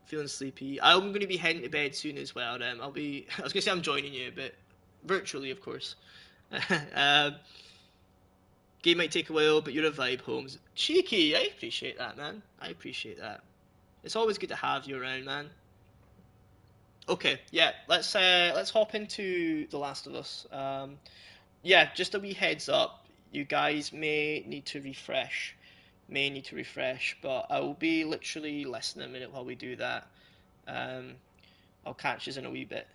Feeling sleepy. I'm going to be heading to bed soon as well, Rem. I was going to say I'm joining you, but virtually, of course. Game might take a while, but you're a vibe, Holmes. Cheeky, I appreciate that, man. I appreciate that. It's always good to have you around, man. Okay, yeah, let's hop into The Last of Us. Yeah, just a wee heads up. You guys may need to refresh. But I will be literally less than a minute while we do that. I'll catch you in a wee bit.